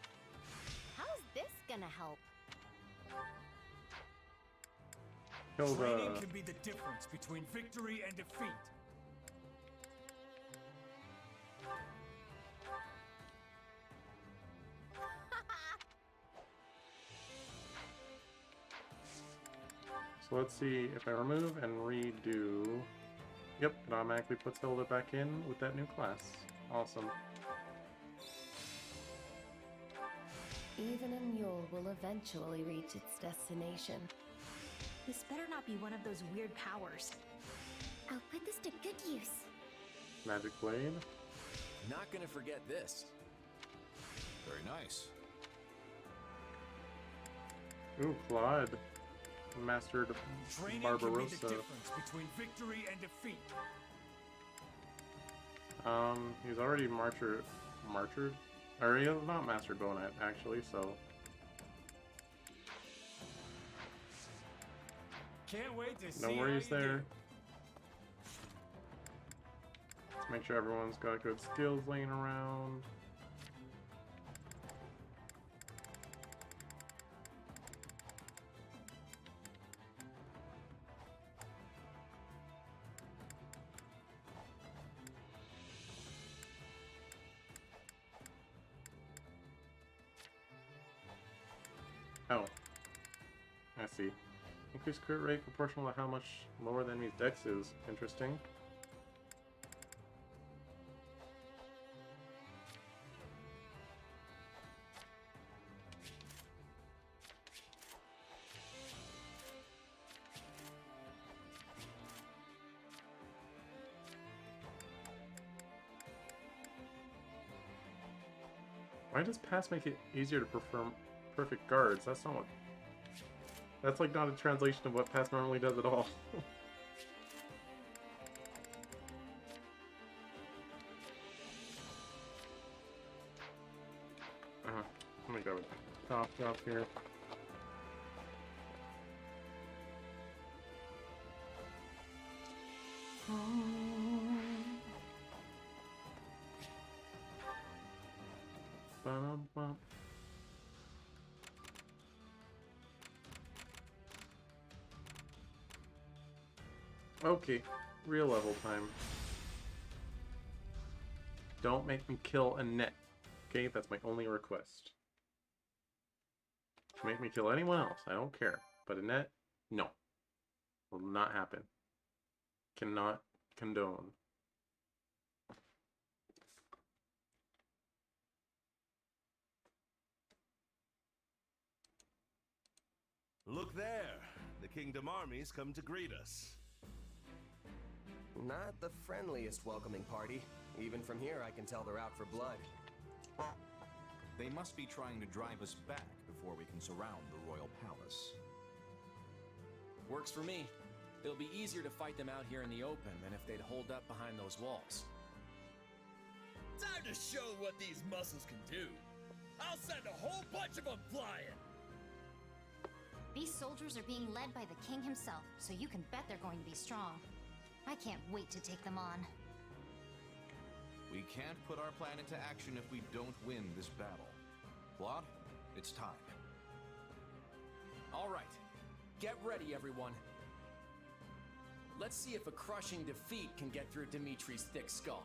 How's this gonna help? Kill Training the... can be the difference between victory and defeat. So let's see if I remove and redo. Yep, it automatically puts Hilda back in with that new class. Awesome. Even a mule will eventually reach its destination. This better not be one of those weird powers. I'll put this to good use. Magic Blade. Not gonna forget this. Very nice. Ooh, Claude. Mastered Training can be the Barbarossa. difference between victory and defeat. He's already marchered. Or he has not mastered Bonet, actually, so... Can't wait to see No how worries you do. there. Let's make sure everyone's got good skills laying around. Oh. I see. Increased crit rate proportional to how much lower the enemy's dex is. Interesting. Why does pass make it easier to perform perfect guards? That's not what... That's like not a translation of what pass normally does at all. Let me go with top here. Ba-dum-bum. Okay, real level time. Don't make me kill Annette. Okay, that's my only request. Make me kill anyone else, I don't care. But Annette, no. Will not happen. Cannot condone. Look there! The Kingdom armies come to greet us. Not the friendliest welcoming party. Even from here, I can tell they're out for blood. They must be trying to drive us back before we can surround the royal palace. Works for me. It'll be easier to fight them out here in the open than if they'd hold up behind those walls. Time to show what these muscles can do. I'll send a whole bunch of them flying. These soldiers are being led by the king himself, so you can bet they're going to be strong. I can't wait to take them on. We can't put our plan into action if we don't win this battle. Blot, it's time. All right. Get ready, everyone. Let's see if a crushing defeat can get through Dimitri's thick skull.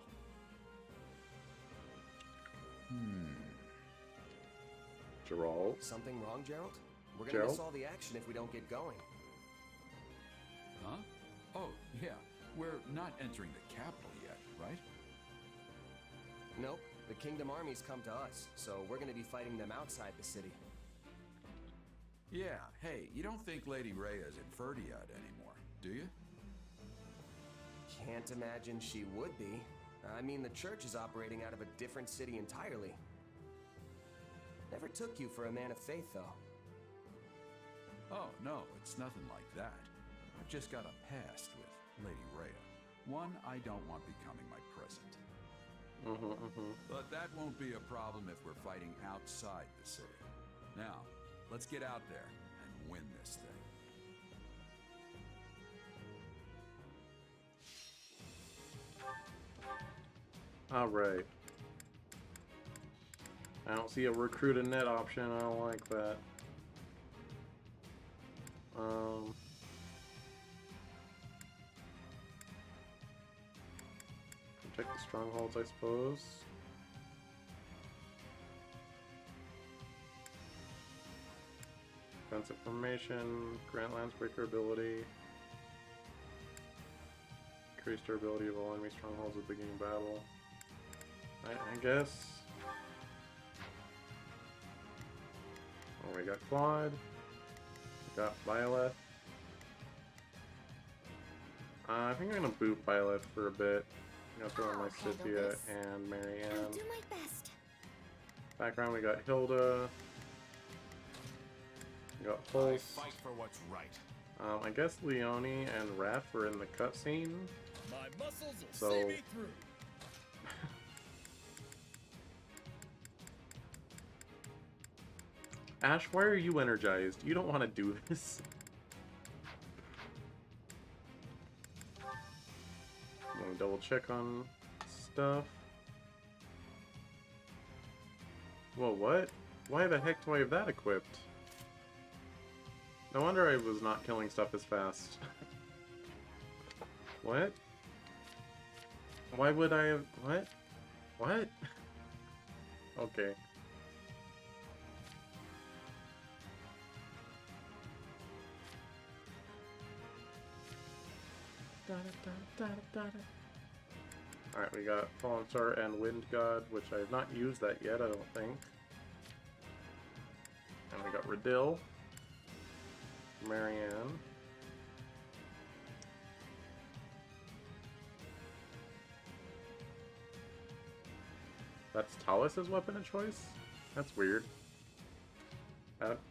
Gerald? Something wrong, Gerald? We're gonna Gerald? miss all the action if we don't get going. Huh? Oh, yeah. We're not entering the capital yet, right? Nope. The Kingdom armies come to us, so we're gonna be fighting them outside the city. Yeah, hey, you don't think Lady Rhea's in Ferdiad anymore, do you? Can't imagine she would be. I mean, the church is operating out of a different city entirely. Never took you for a man of faith, though. Oh, no, it's nothing like that. I've just got a past with Lady Rhea. One I don't want becoming my present. But that won't be a problem if we're fighting outside the city. Now, let's get out there and win this thing. Alright. I don't see a recruit a net option. I don't like that. Protect the strongholds, I suppose. Defensive formation, grant Landsbreaker ability. Increase durability of all enemy strongholds at the beginning of battle. I guess. Oh, we got Claude. We got Violet. I think I'm gonna boot Violet for a bit. I'm gonna throw in my Cynthia and Marianne. Do my best. Background, we got Hilda. We got Pulse. Fight for what's right. I guess Leone and Raph were in the cutscene. My muscles will see me through. Ash, why are you energized? You don't want to do this. I'm gonna double check on stuff. Whoa, what? Why the heck do I have that equipped? No wonder I was not killing stuff as fast. What? Why would I have... What? What? Okay. Alright, we got Fallen Star and Wind God, which I have not used that yet, I don't think. And we got Radill. Marianne. That's Talis' weapon of choice? That's weird.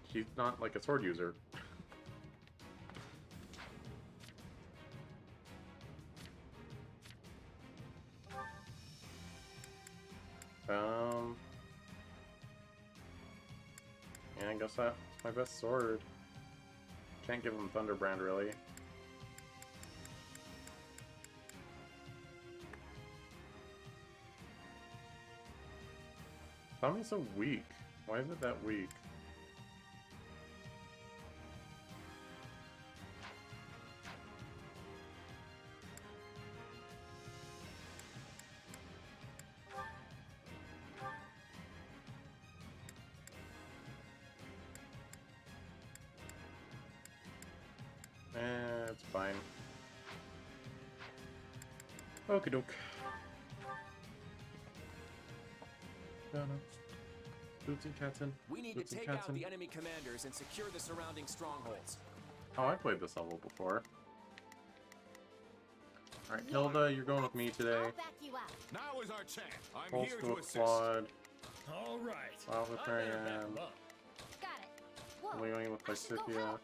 He's not like a sword user. Yeah, I guess that's my best sword. Can't give him Thunderbrand, really. Tommy's so weak. Why is it that weak? It's fine. Okie doke. Boots and Katzen. We need to take out the enemy commanders and secure the surrounding strongholds. Oh, I played this level before. Alright, Hilda, you're going with me today. I'll back you up. Now is our chance. I'm Pulse here to with assist. Claude. All right. Wild with I better Marianne. back 'em up. Got it. Whoa. Leonie with Lysithia.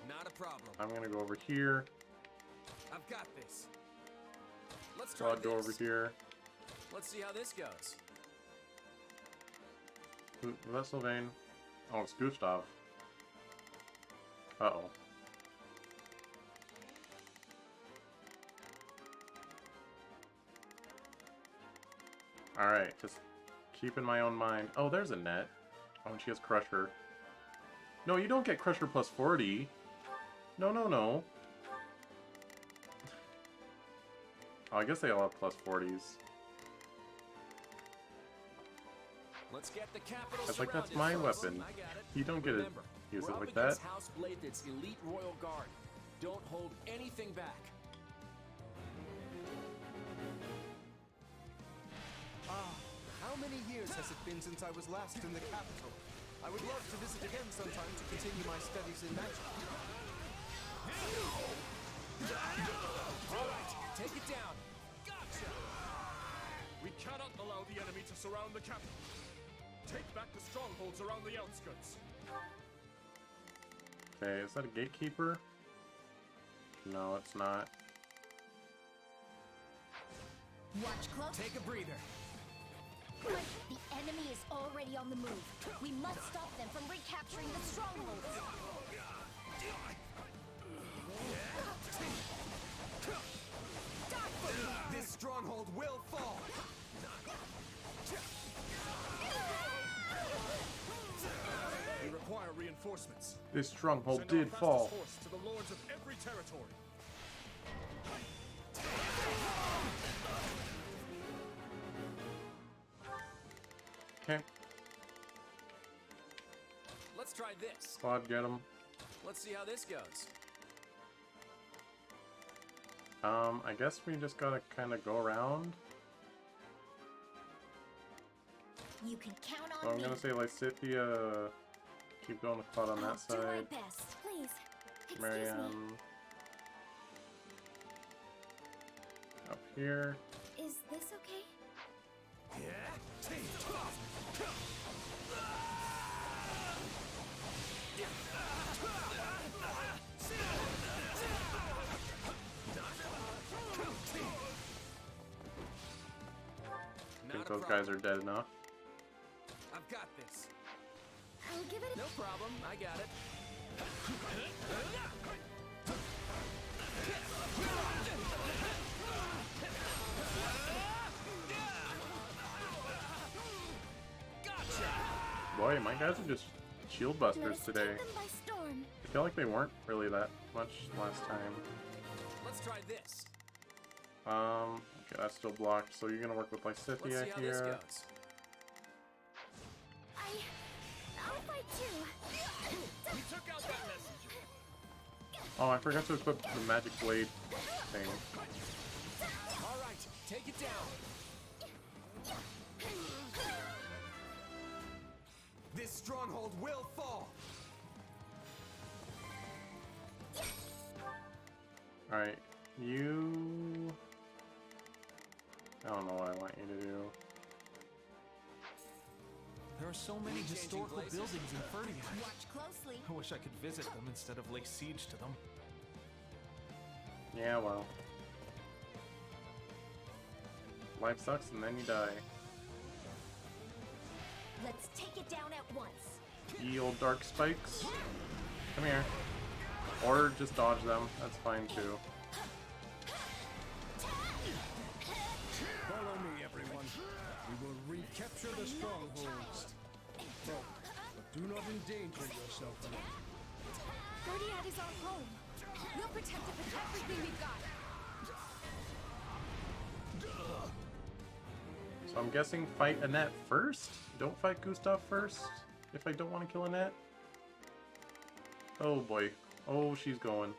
Not a problem. I'm gonna go over here. I've got this. Let's try Claude, go this. over here. Let's see how this goes. That's Sylvain. Oh, it's Gustav. Uh-oh. Alright, just keep in my own mind. Oh, there's a net. Oh, and she has Crusher. No, you don't get Crusher plus 40. No, no, no. Oh, I guess they all have plus 40s. Let's get the capital That's like, that's surrounded my first. weapon. I got it. You don't get to Remember, use we're it up like that. against House Blade's elite royal guard. Don't hold anything back. How many years has it been since I was last in the capital? I would love to visit again sometime to continue my studies in magic. All right, take it down. Gotcha! We cannot allow the enemy to surround the capital. Take back the strongholds around the outskirts. Okay, is that a gatekeeper? No, it's not. Watch close. Take a breather. The enemy is already on the move. We must stop them from recapturing the strongholds. This stronghold will fall! We require reinforcements. This stronghold Send our did fastest fall. horse to the lords of every territory. Okay, Let's try this. squad, get him. Let's see how this goes. I guess we just gotta kind of go around. You can count So on I'm me. gonna say Lysithia, keep going with Cloud on I'll that do my side. best. Please, excuse me. Marianne up here. Is this okay? I think those guys are dead enough. I've got this. I'll give it No problem. I got it. Boy, my guys are just shield busters today. them by storm. I feel like they weren't really that much last time. Let's try this. Okay, that's still blocked, so you're gonna work with Let's see Lysithia how this here. goes. I'll fight too. We took out that messenger. Oh, I forgot to equip the magic blade thing. All right, take it down. This stronghold will fall! Alright, you... I don't know what I want you to do. There are so many Changing historical places. buildings in Ferdian. Watch closely. I wish I could visit them instead of lay siege to them. Yeah, well. Life sucks and then you die. Let's take it down at once. Ye old dark spikes. Come here. Or just dodge them. That's fine too. Follow me, everyone. We will recapture the strongholds. Oh, but do not endanger yourself alone. Ferdiad is our home. We'll protect it with everything we've got. So I'm guessing fight Annette first? Don't fight Gustav first? If I don't want to kill Annette? Oh boy. Oh, she's going.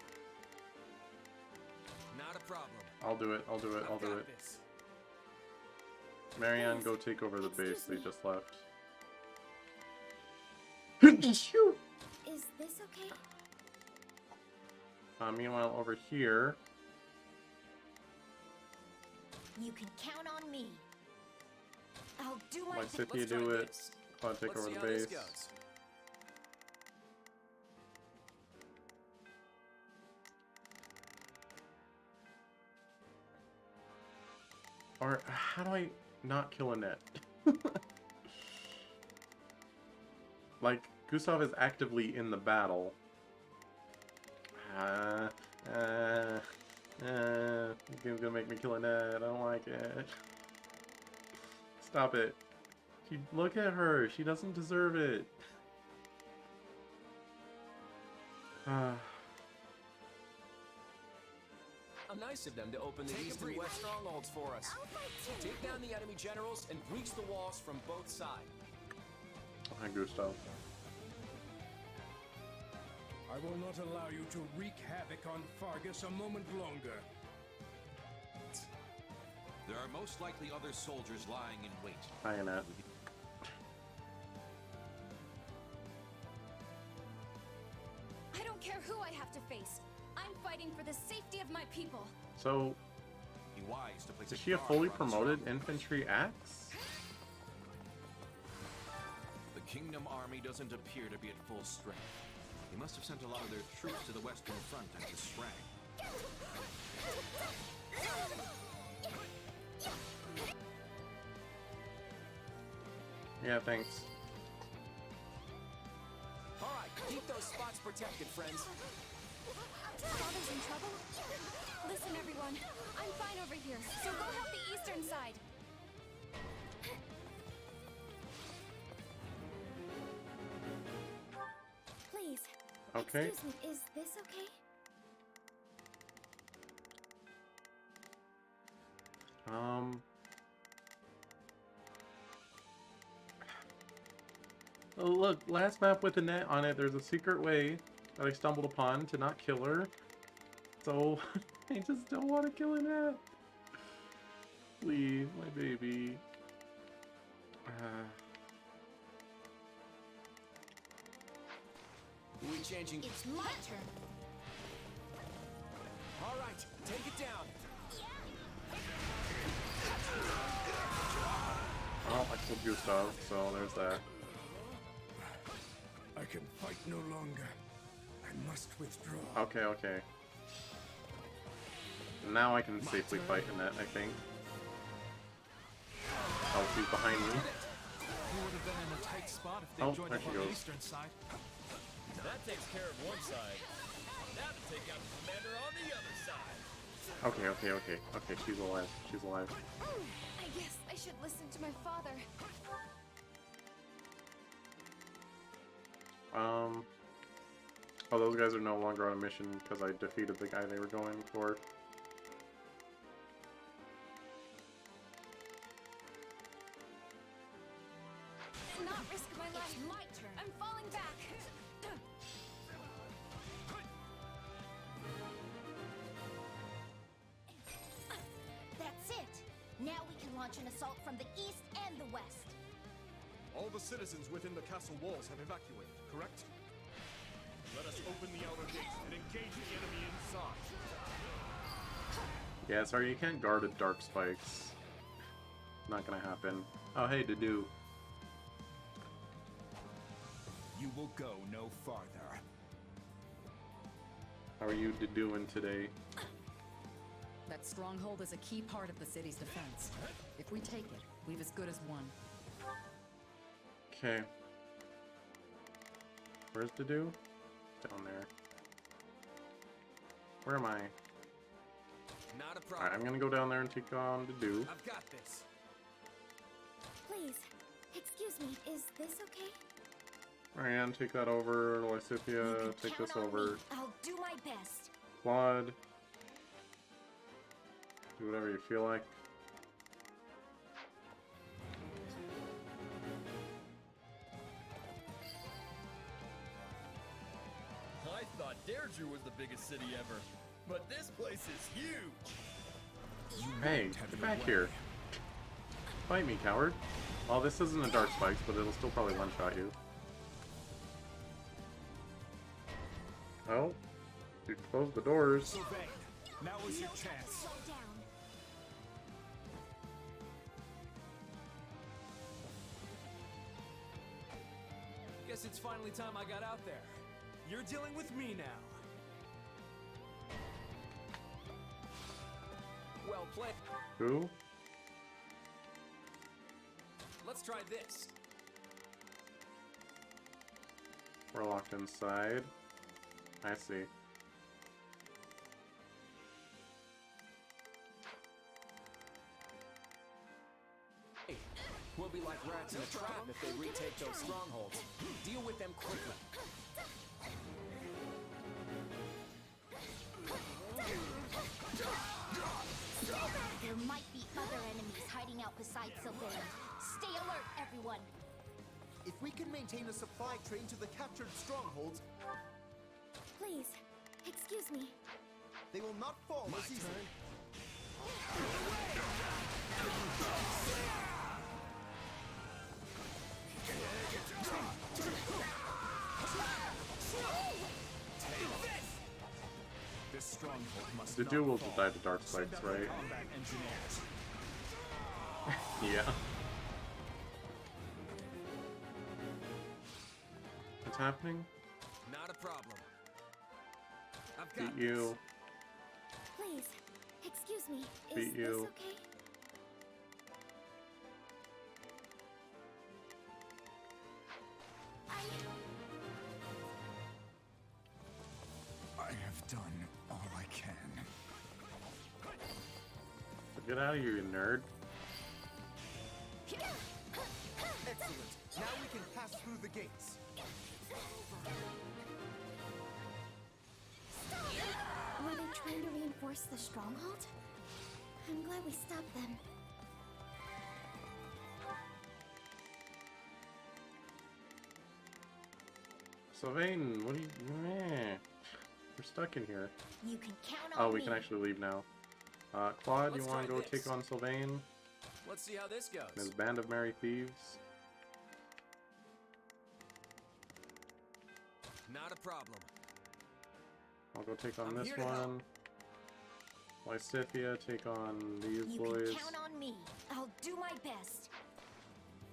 Not a problem. I'll do it, I'll do it, I'll I've do got it. this. Marianne, go take over the base they just left. Is this okay? Meanwhile, over here, You can count on me. I'll do my Lysithia Let's do try it. this. Cloud take Let's over see the how this base. goes. Or how do I not kill Annette? Like, Gustav is actively in the battle. This game's gonna make me kill Annette. I don't like it. Stop it. Look at her. She doesn't deserve it. How nice of them to open the east and west strongholds for us. Take down the enemy generals and breach the walls from both sides. Hi, Gustav. I will not allow you to wreak havoc on Fargus a moment longer. There are most likely other soldiers lying in wait. Hi, Annette. I don't care who I have to face. I'm fighting for the safety of my people. So, Be wise to place is she a guard fully around the promoted stronghold. infantry axe? The Kingdom Army doesn't appear to be at full strength. They must have sent a lot of their troops to the Western Front and to Srang. Yeah, thanks. Alright, keep those spots protected, friends. Father's in trouble? Listen, everyone. I'm fine over here, so go help the eastern side. Please. Okay. Excuse me, is this okay? Oh, look, last map with Annette on it, there's a secret way that I stumbled upon to not kill her. So, I just don't want to kill Annette. Please, my baby. We changing? It's my turn. Alright, take it down. Oh, I killed Gustav, so there's that. I can fight no longer. I must withdraw. Okay, okay. Now I can safely fight Annette, I think. Oh, she's behind me. We would have been in a tight spot if they Oh, joined there up she on the goes. eastern side. That takes care of one side. Now to take out the commander on the other side. Okay, okay, okay. Okay, she's alive. She's alive. I guess I should listen to my father. Oh, those guys are no longer on a mission because I defeated the guy they were going for. Not risk my life. My turn. I'm falling back. That's it. Now we can launch an assault from the east and the west. All the citizens within the castle walls have evacuated, correct? Let us open the outer gates and engage the enemy inside. Yeah, sorry, you can't guard at dark spikes. Not gonna happen. Oh, hey, Dedu. You will go no farther. How are you Deduing today? That stronghold is a key part of the city's defense. If we take it, we've as good as won. Okay. Where's Dedu? Down there. Where am I? Not a problem. Alright, I'm gonna go down there and take on Dedu. I've got this. Please. Excuse me, is this okay? Marianne, take that over. Lysithia, take this over. I'll do my best. Claude. Do whatever you feel like. I thought Deirdre was the biggest city ever, but this place is huge. Hey, get back here. Fight me, coward. Well, this isn't a dark spikes, but it'll still probably one-shot you. Oh, you closed the doors. Sylvain, now is your chance. Slow down. Guess it's finally time I got out there. You're dealing with me now. Well played. Who? Let's try this. We're locked inside. I see. Hey, we'll be like rats in a trap if they retake those strongholds. Deal with them quickly. There might be other enemies hiding out besides Sylvain. Stay alert, everyone. If we can maintain a supply train to the captured strongholds, Please, excuse me. they will not fall as easily. This stronghold must The not duel will fall. die to dark Send spikes, out the right? combat engineers. Yeah. What's happening? Not a problem. I've Beat got you. Please, excuse me. Is Beat this you. okay? I have done all I can. Get out of here, you nerd. Excellent. Now we can pass through the gates. Were they trying to reinforce the stronghold? I'm glad we stopped them. Sylvain, what are you... Meh. We're stuck in here. You can count Oh, on we me. can actually leave now. Claude, you Let's want to try go this. take on Sylvain Let's see how this goes. and his band of merry thieves? Not a problem. I'll go take on I'm this here to help. one. Lysithia, take on these You boys. can count on me. I'll do my best.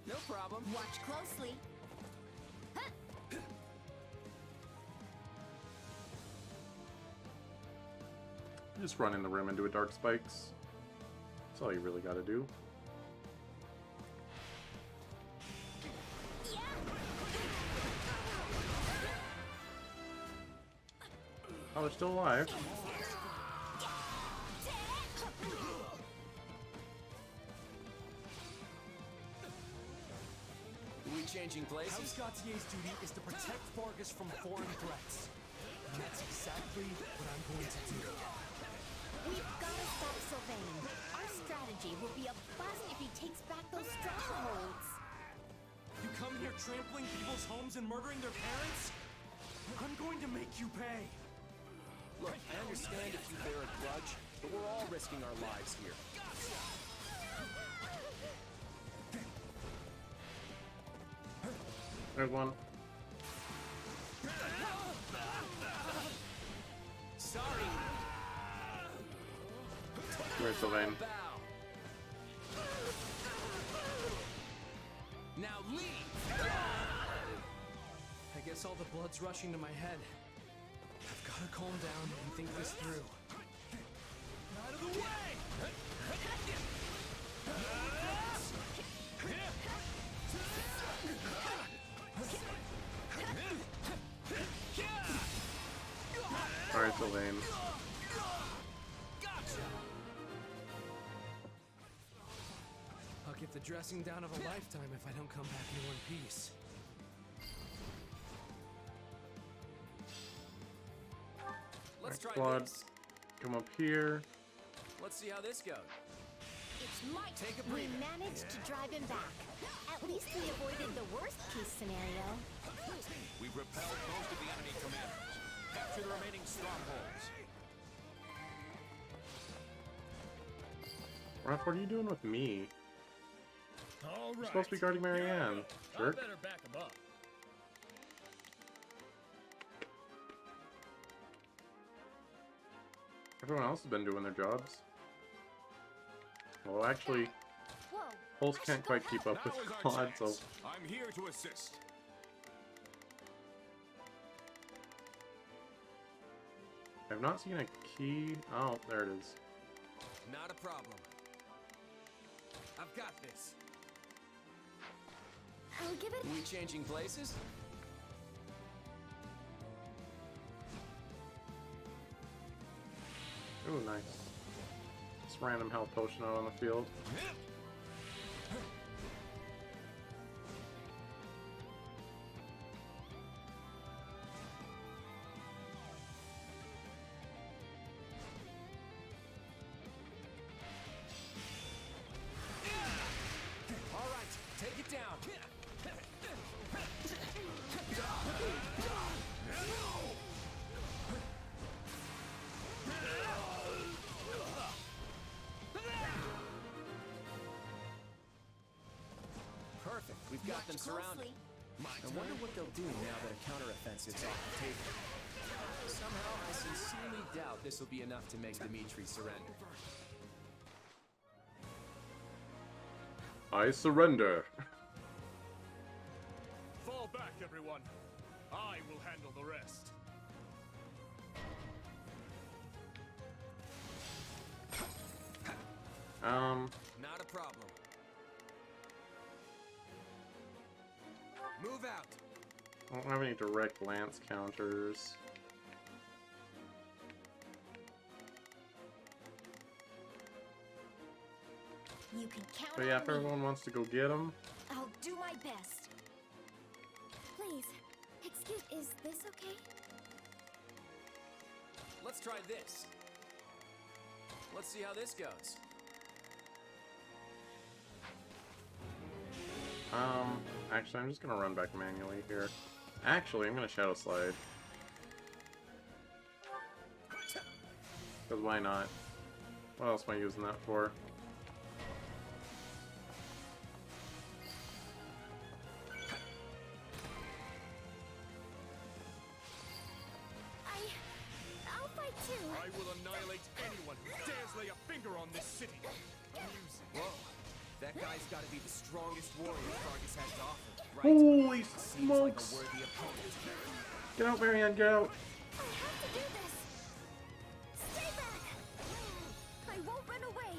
No problem. Watch closely. Just run in the rim and do a dark spikes. That's all you really gotta do. Oh, they're still alive. Are we changing places? House Gautier's duty is to protect Fargus from foreign threats. And that's exactly what I'm going to do. We've got to stop Sylvain. Our strategy will be a bust if he takes back those strongholds. You come here trampling people's homes and murdering their parents? I'm going to make you pay. Look, I understand if you bear a grudge, but we're all risking our lives here. There's one. Sorry. Where's Sylvain? Now leave. I guess all the blood's rushing to my head. I've got to calm down and think this through. Out of the way! Alright, Sylvain. I'll get the dressing down of a lifetime if I don't come back in one piece. Let's try Claude, this. come up here. Let's see how this goes. It's my Take a We breather. managed to drive him back. At least we avoided the worst case scenario. We've repelled most of the enemy commanders. Capture the remaining strongholds. Raph, what are you doing with me? All You're right. supposed to be guarding Marianne, I jerk. better back him up. Everyone else has been doing their jobs. Well, actually, Whoa. Pulse can't quite keep up with Now is our Claude, so... chance. I'm here to assist. I've not seen a key... Oh, there it is. Not a problem. I've got this. I'll give it. Are we changing places? Ooh, nice. Just random health potion out on the field. All right, take it down. Perfect. We've got them surrounded. I wonder what they'll do now that a counteroffensive's off the table. Somehow, I sincerely doubt this will be enough to make Dimitri surrender. I surrender. Fall back, everyone. I will handle the rest. Not a problem. Move out. I don't have any direct lance counters. You can count But yeah, on if me. everyone wants to go get them, I'll do my best. Please, excuse, is this okay? Let's try this. Let's see how this goes. actually, I'm just gonna run back manually here. Actually, I'm gonna Shadow Slide. Because why not? What else am I using that for? I'll fight too. I will annihilate anyone who dares lay a finger on this city. Amusing. Whoa. That guy's got to be the strongest warrior Fargus has to offer, right? Holy Seems like a smokes! worthy opponent. Get out, Marianne, get out! I have to do this. Stay back. I won't run away.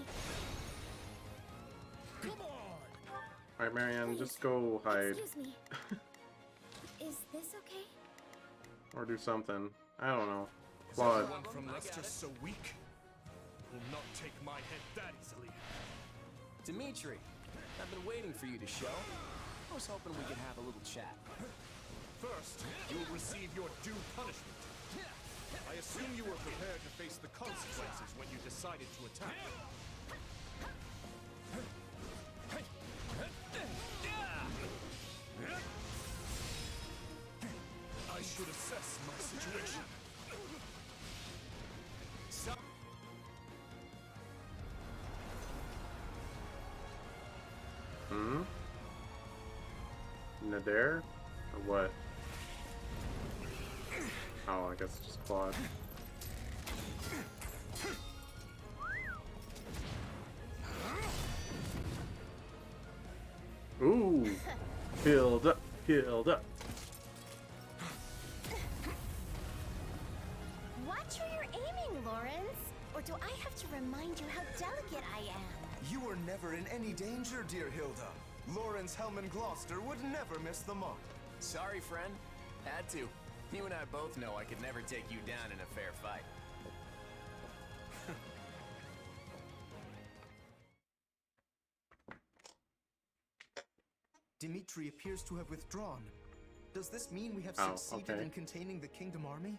Come on! Alright, Marianne, just go hide. Excuse me. Is this okay? Or do something. I don't know. Is Claude. everyone from Leicester so weak? Will not take my head that easily. Dimitri, I've been waiting for you to show. I was hoping we could have a little chat. First, you will receive your due punishment. I assume you were prepared to face the consequences when you decided to attack. I should assess my situation. Hmm? Nadir? Or what? Oh, I guess it's just Claude. Ooh! Healed up, healed up. Watch where you're aiming, Lawrence. Or do I have to remind you how delicate I am? You were never in any danger, dear Hilda. Lawrence Hellman Gloucester would never miss the mark. Sorry, friend. Had to. You and I both know I could never take you down in a fair fight. Dimitri appears to have withdrawn. Does this mean we have Oh, succeeded okay. in containing the Kingdom Army?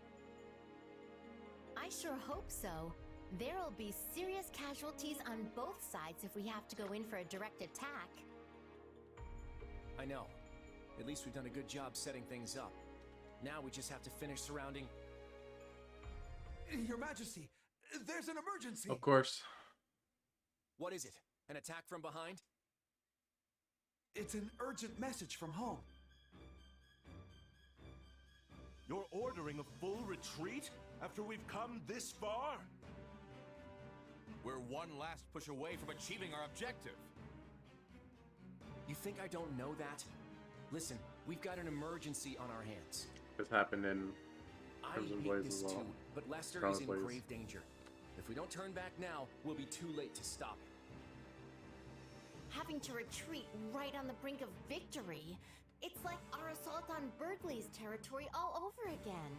I sure hope so. There'll be serious casualties on both sides if we have to go in for a direct attack. I know. At least we've done a good job setting things up. Now we just have to finish surrounding... Your Majesty, there's an emergency! Of course. What is it? An attack from behind? It's an urgent message from home. You're ordering a full retreat after we've come this far? We're one last push away from achieving our objective. You think I don't know that? Listen, we've got an emergency on our hands. This happened in I Crimson hate Blaze this as well. too, but Lester Scarlet is in Blaze. grave danger. If we don't turn back now, we'll be too late to stop it. Having to retreat right on the brink of victory. It's like our assault on Berkeley's territory all over again.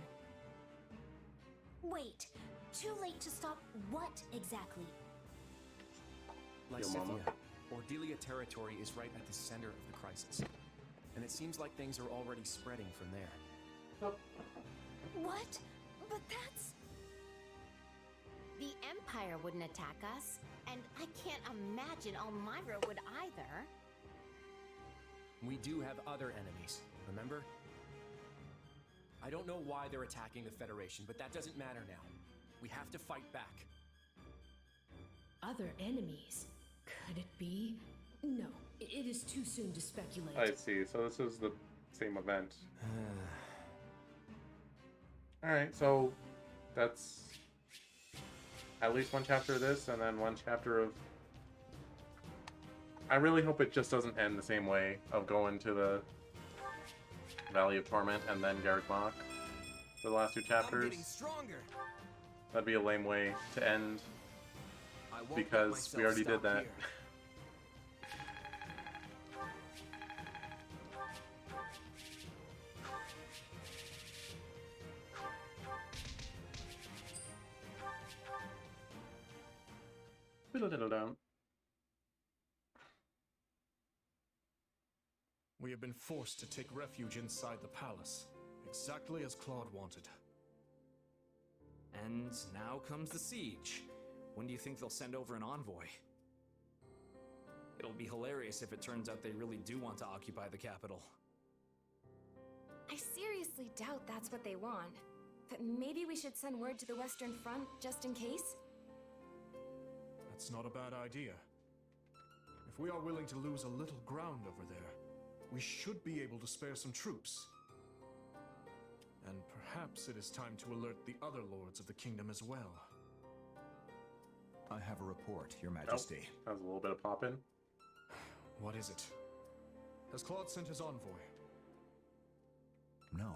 Wait, too late to stop what exactly? Lysithia, Ordelia territory is right at the center of the crisis. And it seems like things are already spreading from there. What? But that's... The Empire wouldn't attack us, and I can't imagine Elmyra would either. We do have other enemies, remember? I don't know why they're attacking the Federation, but that doesn't matter now. We have to fight back. Other enemies? Could it be? No, it is too soon to speculate. I see. So this is the same event. Alright, so that's at least one chapter of this, and then one chapter of... I really hope it just doesn't end the same way of going to the Valley of Torment and then Garreg Mach for the last two chapters. That'd be a lame way to end, because we already did that. Down. We have been forced to take refuge inside the palace, exactly as Claude wanted. And now comes the siege. When do you think they'll send over an envoy? It'll be hilarious if it turns out they really do want to occupy the capital. I seriously doubt that's what they want. But maybe we should send word to the Western Front, just in case? That's not a bad idea. If we are willing to lose a little ground over there, we should be able to spare some troops. And perhaps it is time to alert the other lords of the kingdom as well. I have a report, Your Majesty. Oh, that was a little bit of pop-in. What is it? Has Claude sent his envoy? No.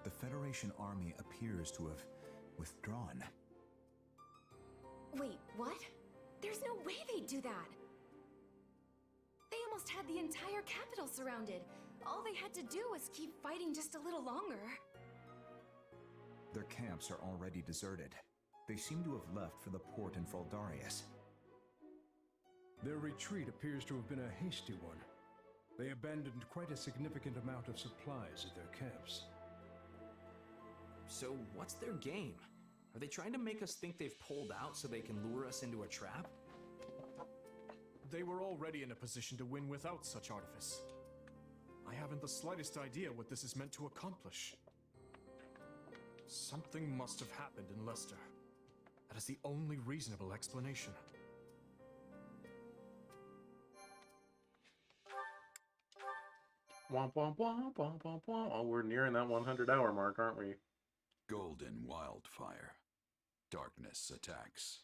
The Federation army appears to have withdrawn. Wait, what? There's no way they'd do that! They almost had the entire capital surrounded. All they had to do was keep fighting just a little longer. Their camps are already deserted. They seem to have left for the port in Fraldarius. Their retreat appears to have been a hasty one. They abandoned quite a significant amount of supplies at their camps. So what's their game? Are they trying to make us think they've pulled out so they can lure us into a trap? They were already in a position to win without such artifice. I haven't the slightest idea what this is meant to accomplish. Something must have happened in Leicester. That is the only reasonable explanation. Womp womp womp womp womp womp. Oh, we're nearing that 100-hour mark, aren't we? Golden Wildfire. Darkness attacks.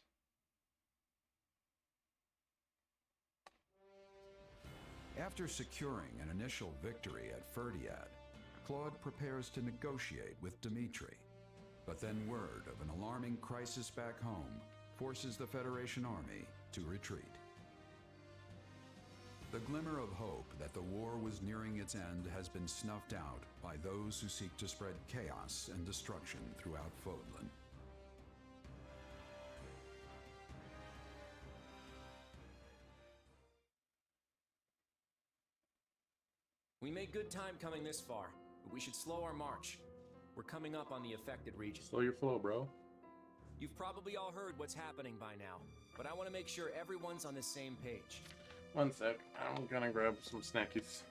After securing an initial victory at Ferdiad, Claude prepares to negotiate with Dimitri. But then word of an alarming crisis back home forces the Federation army to retreat. The glimmer of hope that the war was nearing its end has been snuffed out by those who seek to spread chaos and destruction throughout Fodlan. We made good time coming this far, but we should slow our march. We're coming up on the affected region. Slow your flow, bro. You've probably all heard what's happening by now, but I want to make sure everyone's on the same page. One sec. I'm gonna grab some snackies.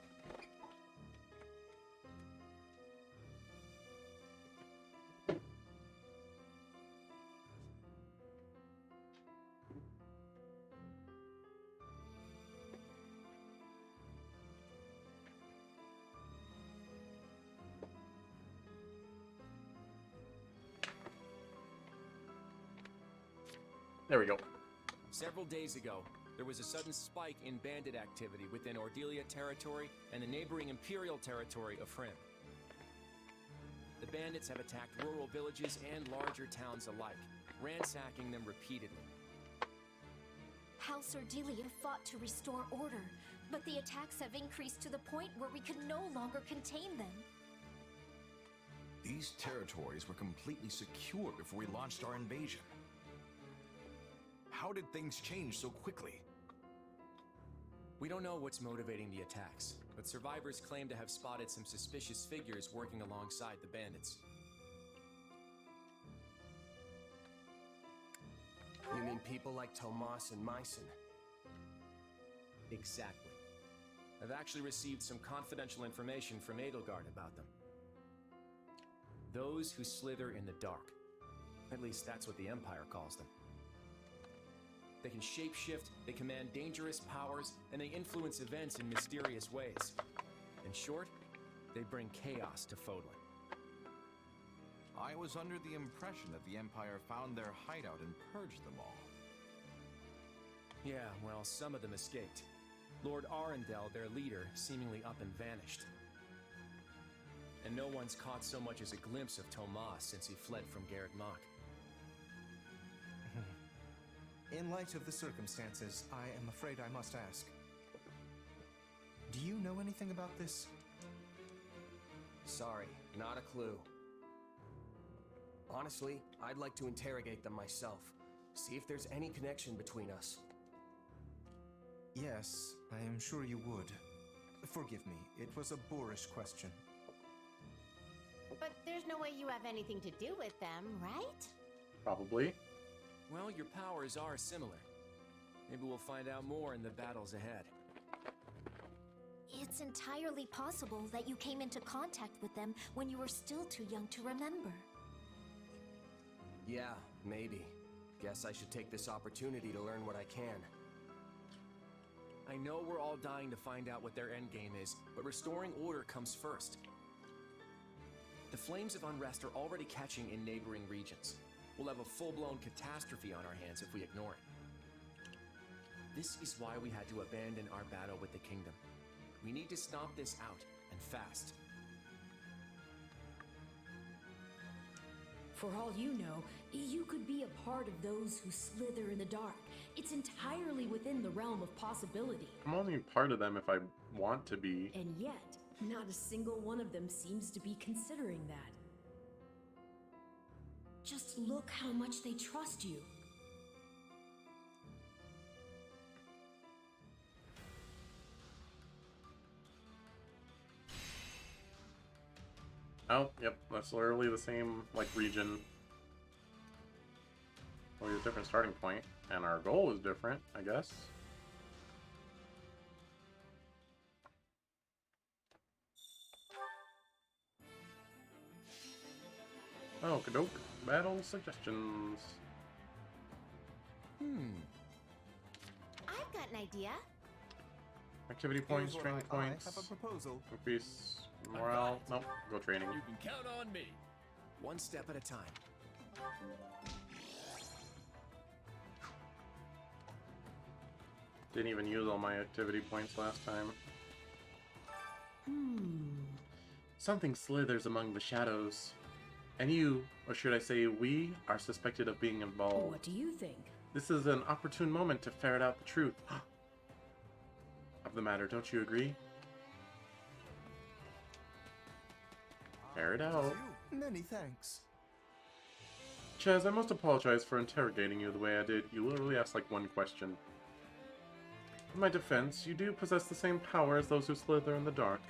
There we go. Several days ago, there was a sudden spike in bandit activity within Ordelia territory and the neighboring Imperial territory of Frim. The bandits have attacked rural villages and larger towns alike, ransacking them repeatedly. House Ordelia fought to restore order, but the attacks have increased to the point where we could no longer contain them. These territories were completely secure before we launched our invasion. How did things change so quickly? We don't know what's motivating the attacks, but survivors claim to have spotted some suspicious figures working alongside the bandits. You mean people like Tomas and Myson? Exactly. I've actually received some confidential information from Edelgard about them. Those who slither in the dark. At least that's what the Empire calls them. They can shapeshift, they command dangerous powers, and they influence events in mysterious ways. In short, they bring chaos to Fodlan. I was under the impression that the Empire found their hideout and purged them all. Yeah, well, some of them escaped. Lord Arundel, their leader, seemingly up and vanished. And no one's caught so much as a glimpse of Tomas since he fled from Garrett Mach. In light of the circumstances, I am afraid I must ask. Do you know anything about this? Sorry, not a clue. Honestly, I'd like to interrogate them myself. See if there's any connection between us. Yes, I am sure you would. Forgive me, it was a boorish question. But there's no way you have anything to do with them, right? Probably. Well, your powers are similar. Maybe we'll find out more in the battles ahead. It's entirely possible that you came into contact with them when you were still too young to remember. Yeah, maybe. Guess I should take this opportunity to learn what I can. I know we're all dying to find out what their endgame is, but restoring order comes first. The flames of unrest are already catching in neighboring regions. We'll have a full-blown catastrophe on our hands if we ignore it. This is why we had to abandon our battle with the kingdom. We need to stomp this out, and fast. For all you know, you could be a part of those who slither in the dark. It's entirely within the realm of possibility. I'm only part of them if I want to be. And yet, not a single one of them seems to be considering that. Just look how much they trust you. Oh, yep, that's literally the same, like, region. Only a different starting point, and our goal is different, I guess. Oh, Kadoke. Battle suggestions. I've got an idea. Activity points, Here's training what points. I have a proposal. Increase morale. Nope, go training. You can count on me. One step at a time. Didn't even use all my activity points last time. Something slithers among the shadows. And you, or should I say we, are suspected of being involved. What do you think? This is an opportune moment to ferret out the truth of the matter, don't you agree? Ferret out. Many thanks. Chaz, I must apologize for interrogating you the way I did. You literally asked like one question. In my defense, you do possess the same power as those who slither in the dark.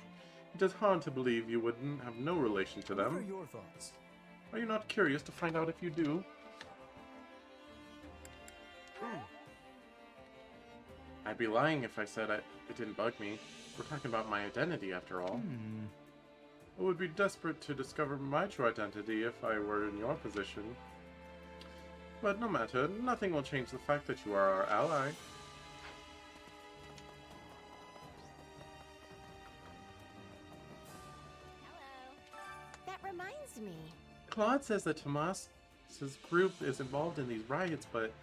It is hard to believe you wouldn't have no relation to them. What are your thoughts? Are you not curious to find out if you do? I'd be lying if I said it didn't bug me. We're talking about my identity, after all. I would be desperate to discover my true identity if I were in your position. But no matter, nothing will change the fact that you are our ally. That reminds me. Claude says that Tomas's group is involved in these riots, but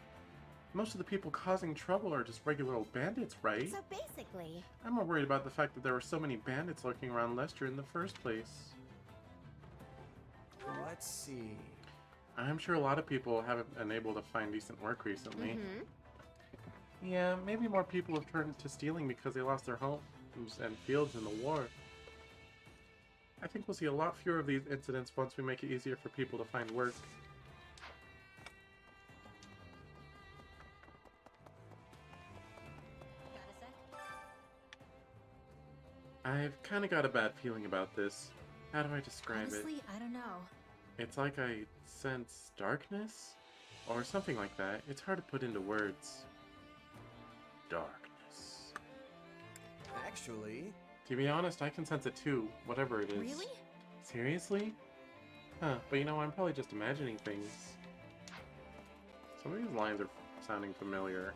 most of the people causing trouble are just regular old bandits, right? So basically... I'm more worried about the fact that there were so many bandits lurking around Lester in the first place. Let's see. I'm sure a lot of people haven't been able to find decent work recently. Yeah, maybe more people have turned to stealing because they lost their homes and fields in the war. I think we'll see a lot fewer of these incidents once we make it easier for people to find work. I've kind of got a bad feeling about this. How do I describe Honestly, it? I don't know. It's like I sense darkness? Or something like that. It's hard to put into words. Darkness. Actually... To be honest, I can sense it too, whatever it is. Really? Seriously? Huh, but you know, I'm probably just imagining things. Some of these lines are sounding familiar.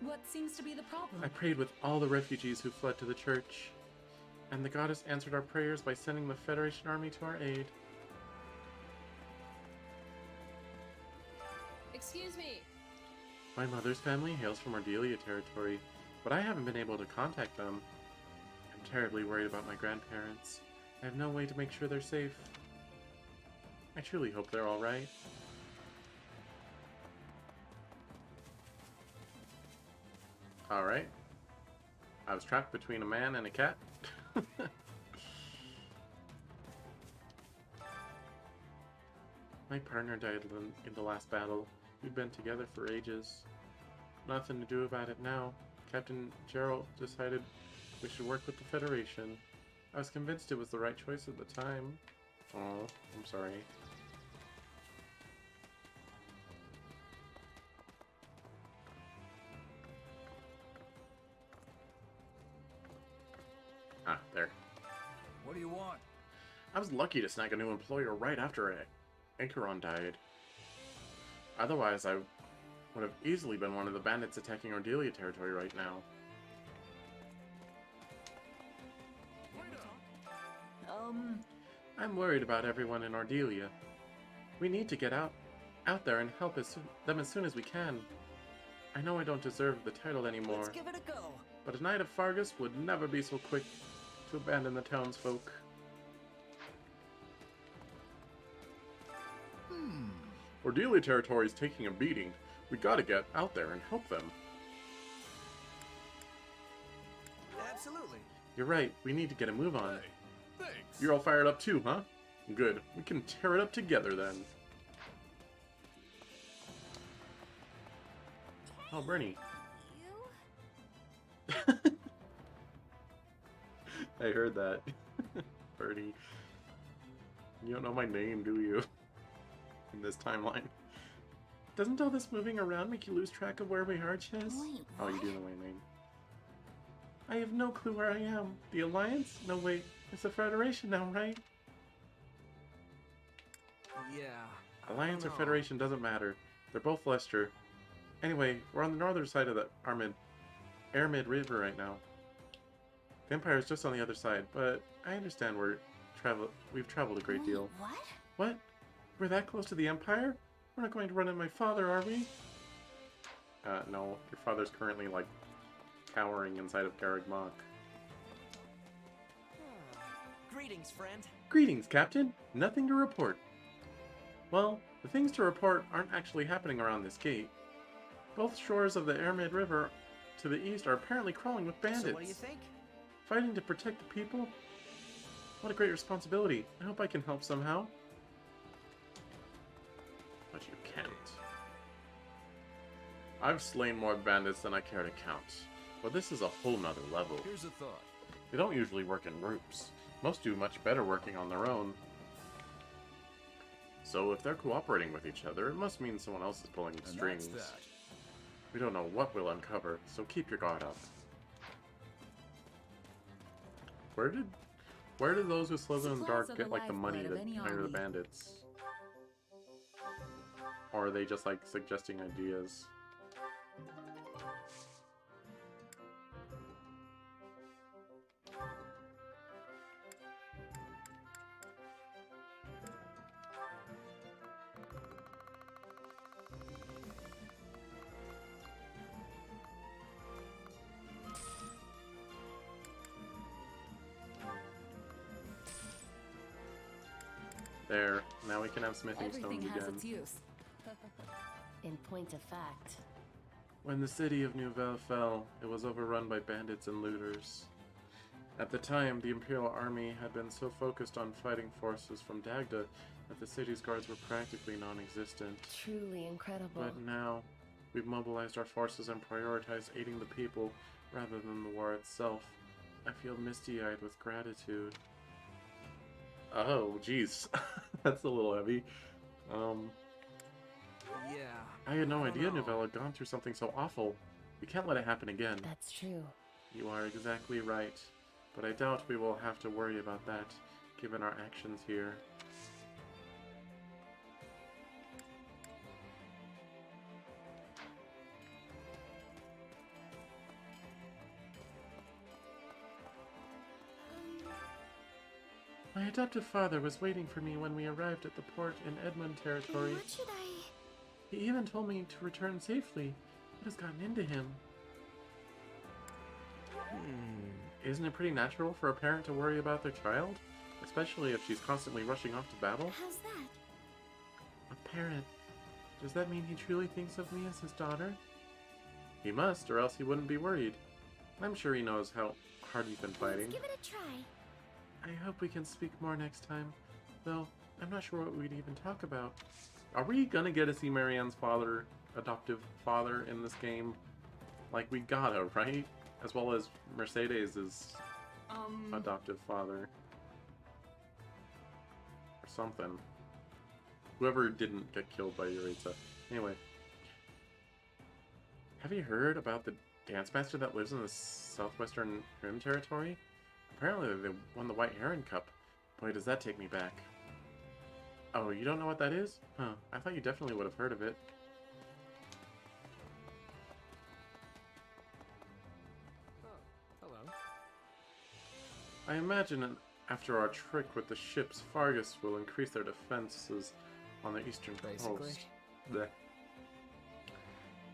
What seems to be the problem? I prayed with all the refugees who fled to the church, and the goddess answered our prayers by sending the Federation army to our aid. Excuse me. My mother's family hails from Ardelia territory, but I haven't been able to contact them. I'm terribly worried about my grandparents. I have no way to make sure they're safe. I truly hope they're alright. Alright. I was trapped between a man and a cat. My partner died in the last battle. We've been together for ages. Nothing to do about it now. Captain Gerald decided we should work with the Federation. I was convinced it was the right choice at the time. Oh, I'm sorry. Ah, there. What do you want? I was lucky to snag a new employer right after Acheron died. Otherwise, I would have easily been one of the bandits attacking Ardelia territory right now. I'm worried about everyone in Ardelia. We need to get out there and help them as soon as we can. I know I don't deserve the title anymore. Let's give it a go. But a knight of Fargus would never be so quick to abandon the townsfolk. Ardelia territory is taking a beating. We gotta get out there and help them. Absolutely. You're right, we need to get a move on. Hey, thanks. You're all fired up too, huh? Good. We can tear it up together then. Oh, Bernie. I heard that. Bernie. You don't know my name, do you? In this timeline. Doesn't all this moving around make you lose track of where we are, Chess? Wait, oh, you do know my name. I have no clue where I am. The Alliance? No, wait. It's the Federation now, right? Yeah. Alliance or Federation doesn't matter. They're both Lester. Anyway, we're on the northern side of the Airmid River right now. The Empire is just on the other side, but I understand we've traveled a great deal. What? What? We're that close to the Empire? We're not going to run into my father, are we? No. Your father's currently, like, cowering inside of Garreg Mach. Greetings, friend. Greetings, Captain. Nothing to report. Well, the things to report aren't actually happening around this gate. Both shores of the Airmid River to the east are apparently crawling with bandits. So what do you think? Fighting to protect the people? What a great responsibility. I hope I can help somehow. But you can't. I've slain more bandits than I care to count. But this is a whole nother level. Here's a thought. They don't usually work in groups. Most do much better working on their own. So if they're cooperating with each other, it must mean someone else is pulling the strings. That's that. We don't know what we'll uncover, so keep your guard up. Where did those who slither in the dark get like the money to hire the bandits? Or are they just like suggesting ideas? There. Now we can have smithing stones Everything has again. its use. In point of fact, When the city of Nouvelle fell, it was overrun by bandits and looters. At the time, the Imperial Army had been so focused on fighting forces from Dagda that the city's guards were practically non-existent. Truly incredible. But now, we've mobilized our forces and prioritized aiding the people rather than the war itself. I feel misty-eyed with gratitude. Oh, jeez. That's a little heavy. Yeah. I had no idea know. Novella had gone through something so awful. We can't let it happen again. That's true. You are exactly right. But I doubt we will have to worry about that, given our actions here. My adoptive father was waiting for me when we arrived at the port in Edmund territory. What should I... He even told me to return safely. What has gotten into him? Isn't it pretty natural for a parent to worry about their child? Especially if she's constantly rushing off to battle? How's that? A parent. Does that mean he truly thinks of me as his daughter? He must, or else he wouldn't be worried. I'm sure he knows how hard you've been fighting. Let's give it a try. I hope we can speak more next time. Though, I'm not sure what we'd even talk about. Are we gonna get to see Marianne's father, adoptive father, in this game? Like, we gotta, right? As well as Mercedes' adoptive father. Or something. Whoever didn't get killed by Yuritsa. Anyway. Have you heard about the dance master that lives in the southwestern Rim territory? Apparently they won the White Heron Cup. Boy, does that take me back. Oh, you don't know what that is? Huh, I thought you definitely would have heard of it. Hello. I imagine after our trick with the ships, Fargus will increase their defenses on the eastern coast. Blech.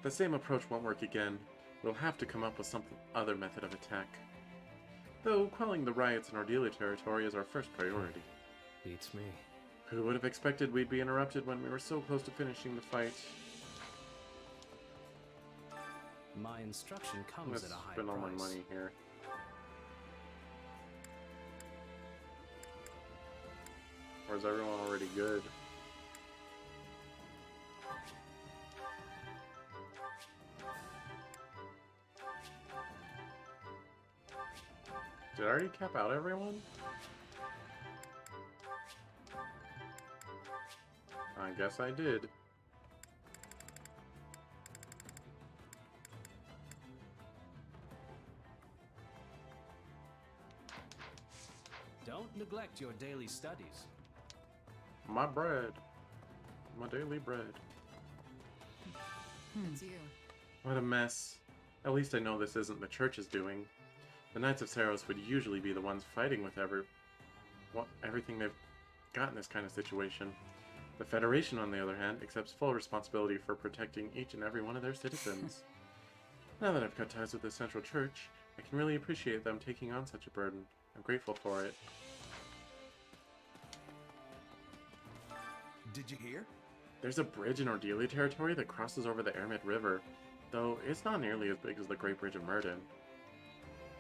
The same approach won't work again. We'll have to come up with some other method of attack. Though quelling the riots in Ordelia territory is our first priority. Beats me. Who would have expected we'd be interrupted when we were so close to finishing the fight? My instruction comes Let's at a high spend all my price. money here. Or is everyone already good? Did I already cap out everyone? I guess I did. Don't neglect your daily studies. My bread. My daily bread. It's you. What a mess. At least I know this isn't the church's doing. The Knights of Saros would usually be the ones fighting with everything they've got in this kind of situation. The Federation, on the other hand, accepts full responsibility for protecting each and every one of their citizens. Now that I've cut ties with the Central Church, I can really appreciate them taking on such a burden. I'm grateful for it. Did you hear? There's a bridge in Ordelia territory that crosses over the Ermit River, though it's not nearly as big as the Great Bridge of Murden.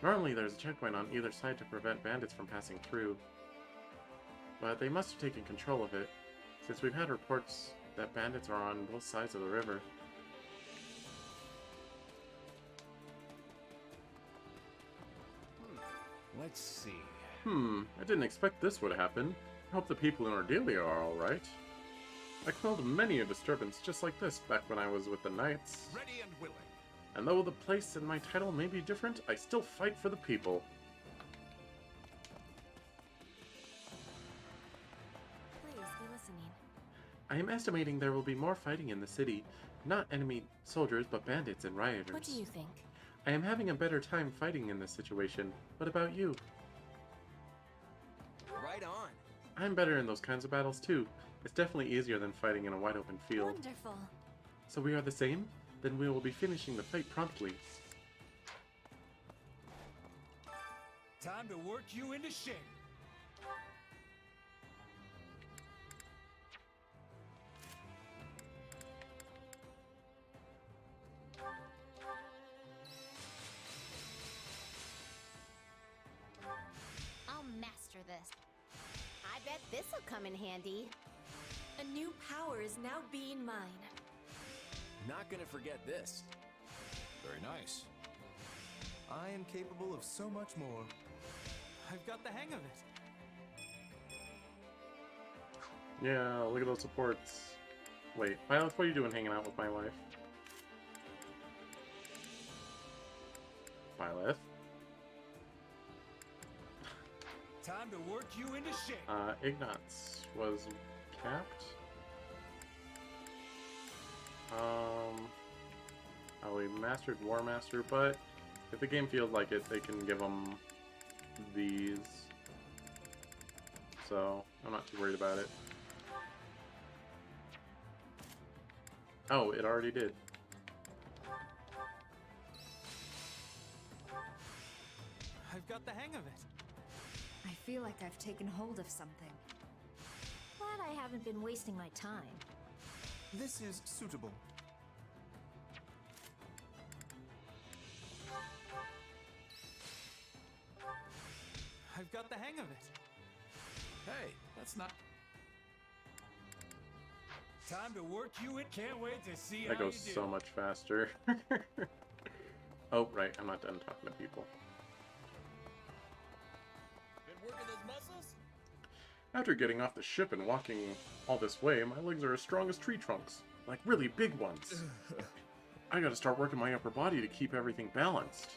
Normally there's a checkpoint on either side to prevent bandits from passing through, but they must have taken control of it, since we've had reports that bandits are on both sides of the river. Let's see. I didn't expect this would happen. I hope the people in Ordelia are alright. I quelled many a disturbance just like this back when I was with the Knights. Ready and willing. And though the place and my title may be different, I still fight for the people. Please be listening. I am estimating there will be more fighting in the city. Not enemy soldiers, but bandits and rioters. What do you think? I am having a better time fighting in this situation. What about you? Right on. I'm better in those kinds of battles too. It's definitely easier than fighting in a wide open field. Wonderful. So we are the same? Then we will be finishing the fight promptly. Time to work you into shape. interest. I bet this'll come in handy. A new power is now being mine. Not gonna forget this. Very nice. I am capable of so much more. I've got the hang of it. Yeah, look at those supports. Wait, Violet, what are you doing hanging out with my wife? Violet? Time to work you into shape. Ignatz was capped. Oh, we mastered War Master, but if the game feels like it, they can give them these. So, I'm not too worried about it. Oh, it already did. I've got the hang of it. I feel like I've taken hold of something. Glad I haven't been wasting my time. This is suitable. I've got the hang of it. Hey, that's not... Time to work you in. Can't wait to see That how goes you do. so much faster. Oh, right, I'm not done talking to people. Been working those muscles? After getting off the ship and walking all this way, my legs are as strong as tree trunks. Like really big ones. I gotta start working my upper body to keep everything balanced.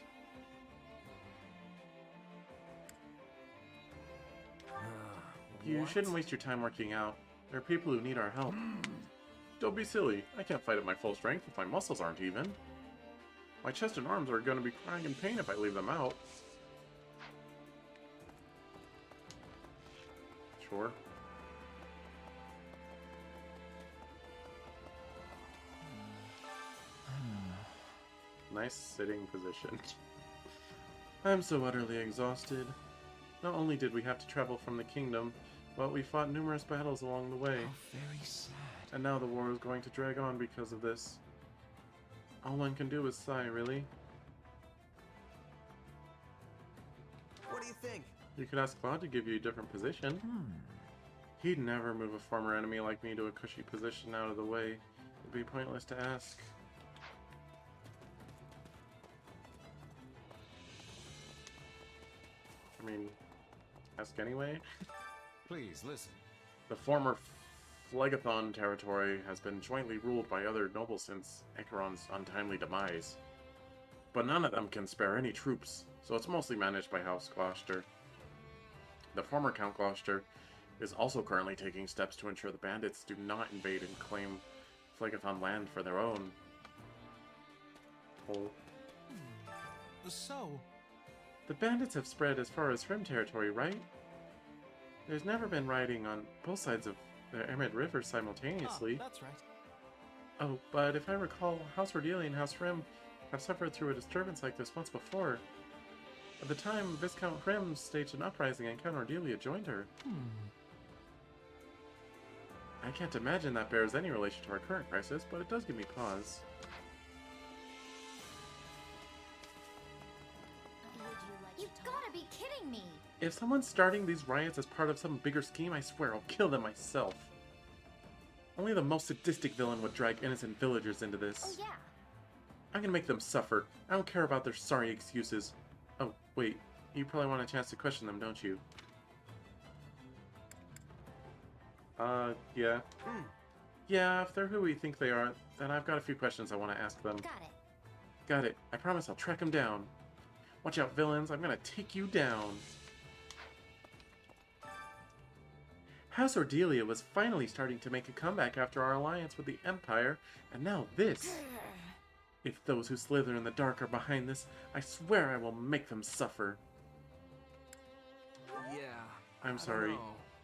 You shouldn't waste your time working out. There are people who need our help. Don't be silly. I can't fight at my full strength if my muscles aren't even. My chest and arms are gonna be crying in pain if I leave them out. Sure. Nice sitting position. I'm so utterly exhausted. Not only did we have to travel from the kingdom, but we fought numerous battles along the way. Very sad. And now the war is going to drag on because of this. All one can do is sigh, really. What do you think? You could ask Claude to give you a different position. He'd never move a former enemy like me to a cushy position out of the way. It'd be pointless to ask. I mean, ask anyway? Please, listen. The former Phlegathon territory has been jointly ruled by other nobles since Acheron's untimely demise. But none of them can spare any troops, so it's mostly managed by House Gloucester. The former Count Gloucester is also currently taking steps to ensure the bandits do not invade and claim Phlegathon land for their own. Oh. So? The bandits have spread as far as Rim territory, right? There's never been rioting on both sides of the Emerald River simultaneously. Oh, that's right. Oh, but if I recall, House Ordelia and House Rim have suffered through a disturbance like this once before. At the time, Viscount Rim staged an uprising and Count Ordelia joined her. I can't imagine that bears any relation to our current crisis, but it does give me pause. You've gotta be kidding me! If someone's starting these riots as part of some bigger scheme, I swear I'll kill them myself. Only the most sadistic villain would drag innocent villagers into this. Oh yeah. I'm gonna make them suffer. I don't care about their sorry excuses. Oh, wait. You probably want a chance to question them, don't you? Yeah. Yeah, if they're who we think they are, then I've got a few questions I want to ask them. Got it. Got it. I promise I'll track them down. Watch out, villains. I'm gonna take you down. House Ordelia was finally starting to make a comeback after our alliance with the Empire, and now this. If those who slither in the dark are behind this, I swear I will make them suffer. Yeah. I'm sorry.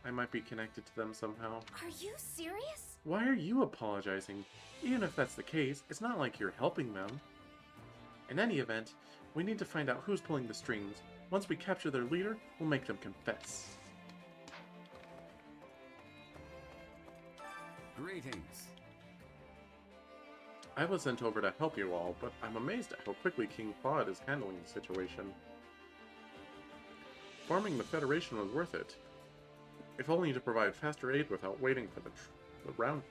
I might be connected to them somehow. Are you serious? Why are you apologizing? Even if that's the case, it's not like you're helping them. In any event, we need to find out who's pulling the strings. Once we capture their leader, we'll make them confess. Greetings. I was sent over to help you all, but I'm amazed at how quickly King Claude is handling the situation. Forming the Federation was worth it. if only to provide faster aid without waiting for the round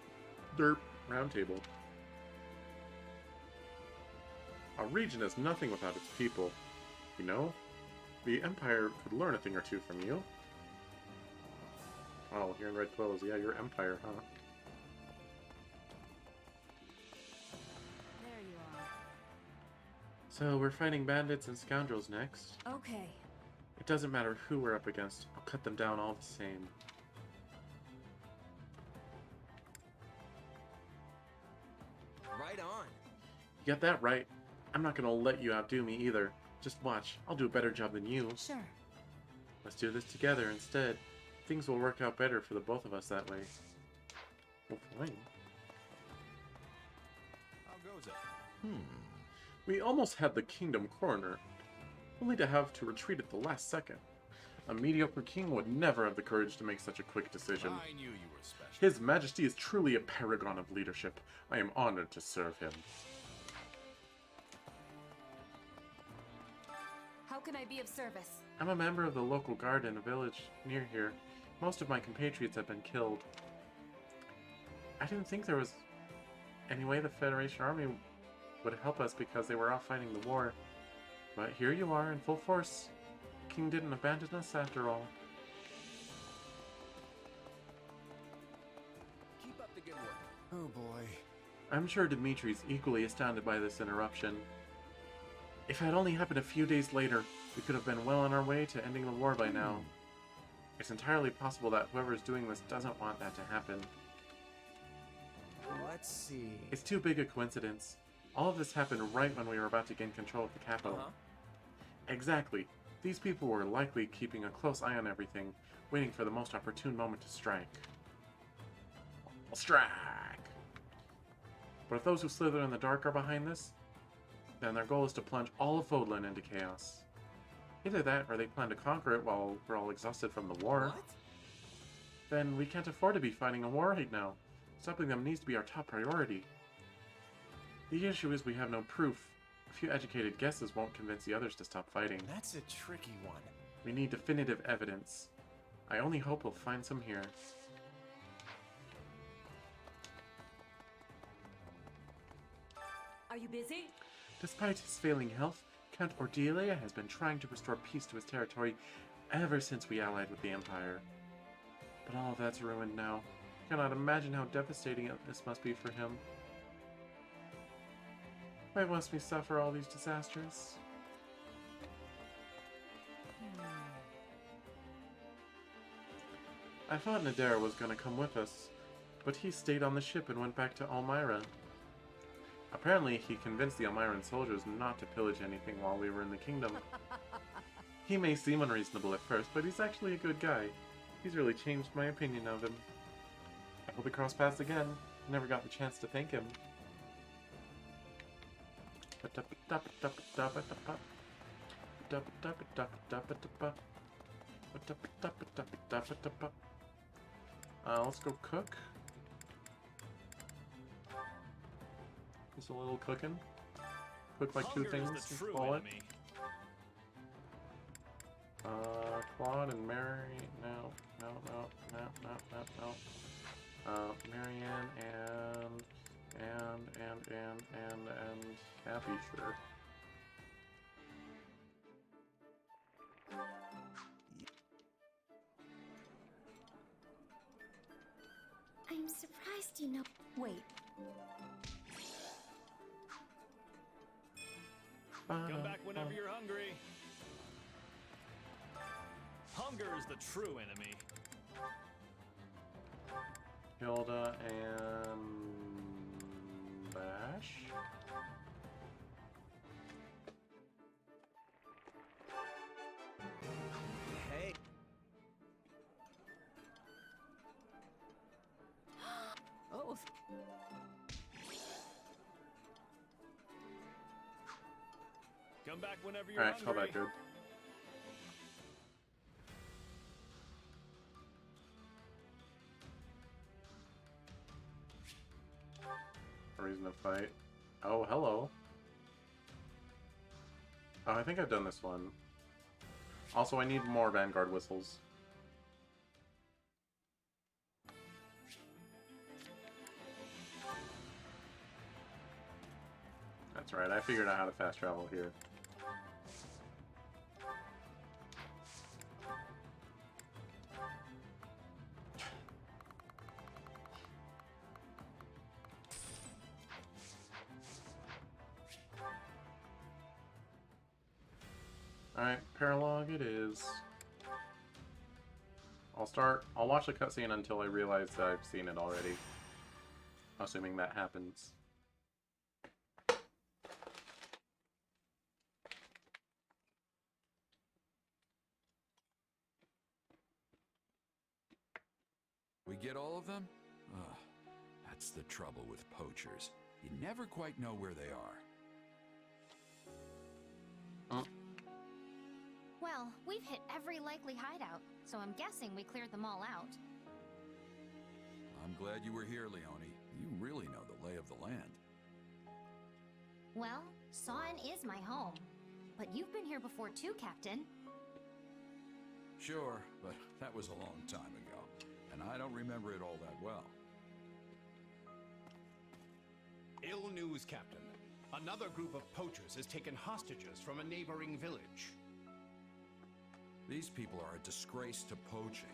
table. Our region is nothing without its people. You know, the Empire could learn a thing or two from you. Oh, you're in red clothes. Yeah, you're Empire, huh? There you are. So, we're fighting bandits and scoundrels next. Okay. It doesn't matter who we're up against. I'll cut them down all the same. Right on. You got that right. I'm not gonna let you outdo me either. Just watch. I'll do a better job than you. Sure. Let's do this together instead. Things will work out better for the both of us that way. Well, fine. How goes it? We almost had the kingdom cornered, only to have to retreat at the last second. A mediocre king would never have the courage to make such a quick decision. I knew you were special. His Majesty is truly a paragon of leadership. I am honored to serve him. How can I be of service? I'm a member of the local guard in a village near here. Most of my compatriots have been killed. I didn't think there was any way the Federation Army would help us because they were off fighting the war. But here you are in full force. The king didn't abandon us after all. Keep up the good work. Oh boy. I'm sure Dimitri's equally astounded by this interruption. If it had only happened a few days later, we could have been well on our way to ending the war by now. It's entirely possible that whoever's doing this doesn't want that to happen. Let's see. It's too big a coincidence. All of this happened right when we were about to gain control of the capital. Exactly. These people were likely keeping a close eye on everything, waiting for the most opportune moment to strike. Strike! But if those who slither in the dark are behind this, then their goal is to plunge all of Fodlan into chaos. Either that, or they plan to conquer it while we're all exhausted from the war. What? Then we can't afford to be fighting a war right now. Stopping them needs to be our top priority. The issue is we have no proof. A few educated guesses won't convince the others to stop fighting. That's a tricky one. We need definitive evidence. I only hope we'll find some here. Are you busy? Despite his failing health, Count Ordelia has been trying to restore peace to his territory ever since we allied with the Empire. But all of that's ruined now. I cannot imagine how devastating this must be for him. Why must we suffer all these disasters? I thought Nadera was going to come with us, but he stayed on the ship and went back to Almyra. Apparently, he convinced the Almyran soldiers not to pillage anything while we were in the kingdom. He may seem unreasonable at first, but he's actually a good guy. He's really changed my opinion of him. I hope we cross paths again. Never got the chance to thank him. Let's go cook. Just a little cooking. Cook like two things and call it. Claude and Mary. No. Marianne and Happy, sure. I'm surprised you know. Wait. Come back whenever you're hungry. Hunger is the true enemy. Hilda and Bash. Hey. Oh. Come back whenever you're Alright, hungry. call that good. A reason to fight. Oh, hello. Oh, I think I've done this one. Also, I need more Vanguard whistles. That's right, I figured out how to fast travel here. Alright, Paralog it is. I'll watch the cutscene until I realize that I've seen it already. Assuming that happens. We get all of them? Ugh, that's the trouble with poachers. You never quite know where they are. Well, we've hit every likely hideout, so I'm guessing we cleared them all out. I'm glad you were here, Leone. You really know the lay of the land. Well, Sawn is my home. But you've been here before too, Captain. Sure, but that was a long time ago, and I don't remember it all that well. Ill news, Captain. Another group of poachers has taken hostages from a neighboring village. These people are a disgrace to poaching.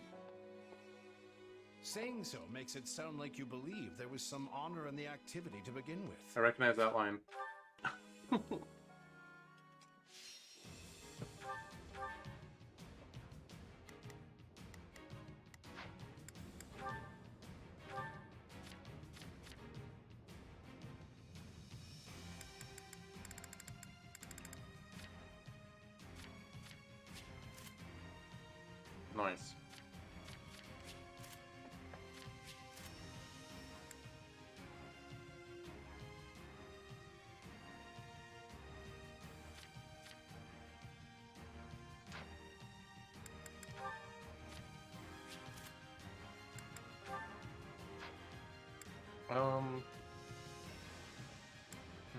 Saying so makes it sound like you believe there was some honor in the activity to begin with. I recognize that line. Nice.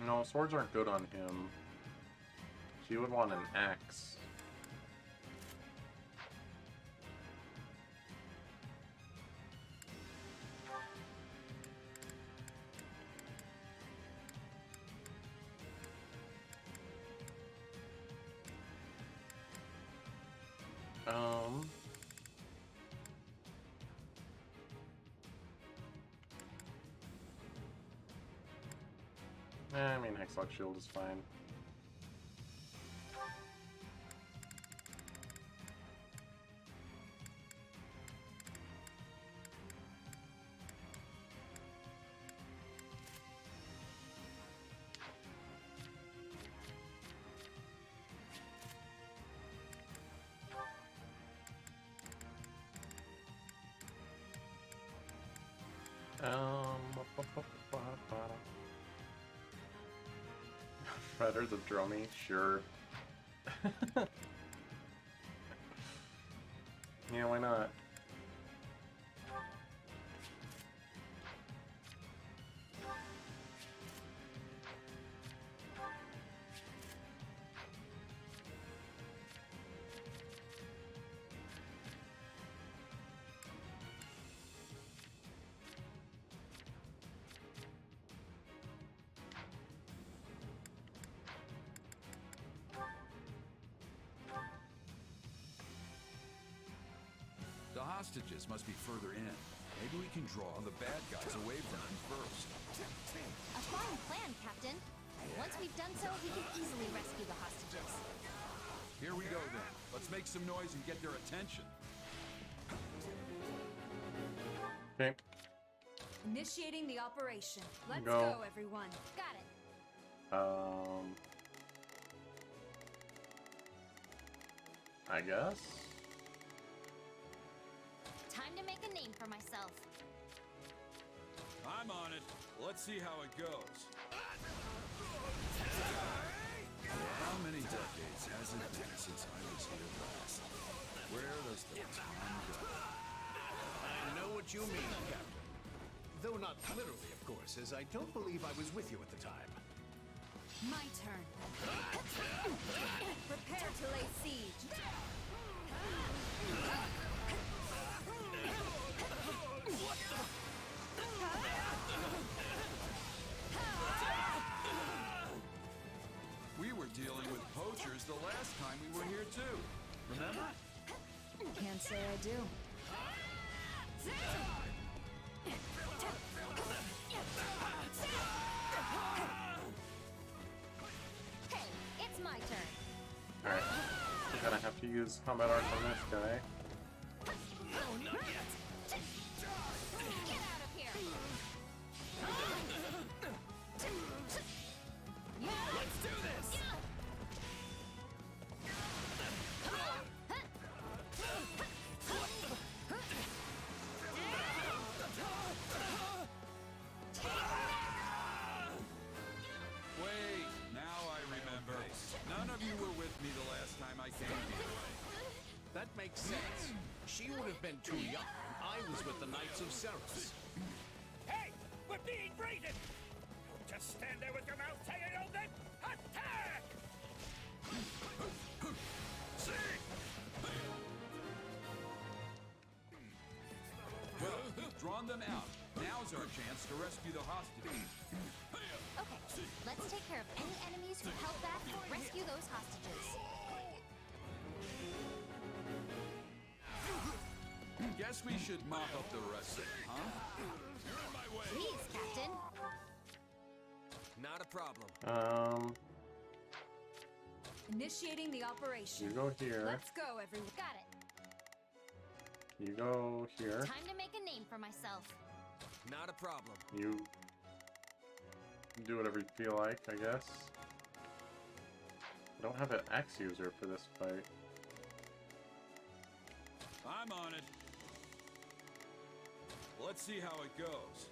No, swords aren't good on him. She would want an axe. I mean, Hexlock Shield is fine. Predators of Dromy, sure. Yeah, why not? The hostages must be further in. Maybe we can draw the bad guys away from them first. A fine plan, Captain. Once we've done so, we can easily rescue the hostages. Here we go then. Let's make some noise and get their attention. Okay. Initiating the operation. Let's Go. go, everyone. Got it. I guess. Time to make a name for myself. I'm on it. Let's see how it goes. How many decades has it been since I was here last? Where does the time go? I know what you mean, Captain. Though not literally, of course, as I don't believe I was with you at the time. My turn. Prepare to lay siege. say I do. Hey, it's my turn. Alright. We're gonna have to use combat arts on this guy. No, not yet. Get out of here. Let's do this. Wait, now I remember. None of you were with me the last time I came here. That makes sense. She would have been too young. I was with the Knights of Ceres. Hey, we're being raided! Don't just stand there with your mouth hanging open! Attack! Well, we've drawn them out. Now's our chance to rescue the hostages. Okay, let's take care of any enemies who held back and rescue those hostages. Guess we should mop up the rest of it, huh? You're in my way. Please, Captain. Not a problem. Initiating the operation. You go here. Let's go, everyone. Got it. You go here. Time to make a name for myself. Not a problem. You do whatever you feel like, I guess. I don't have an axe user for this fight. I'm on it. Let's see how it goes.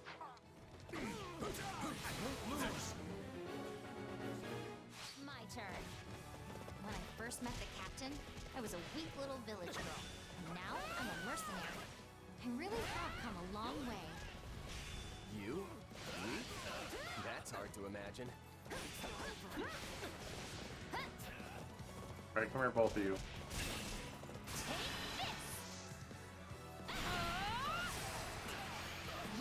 My turn. When I first met the captain, I was a weak little village girl. And now I'm a mercenary. I really have come a long way. You? Weak? That's hard to imagine. Alright, come here, both of you.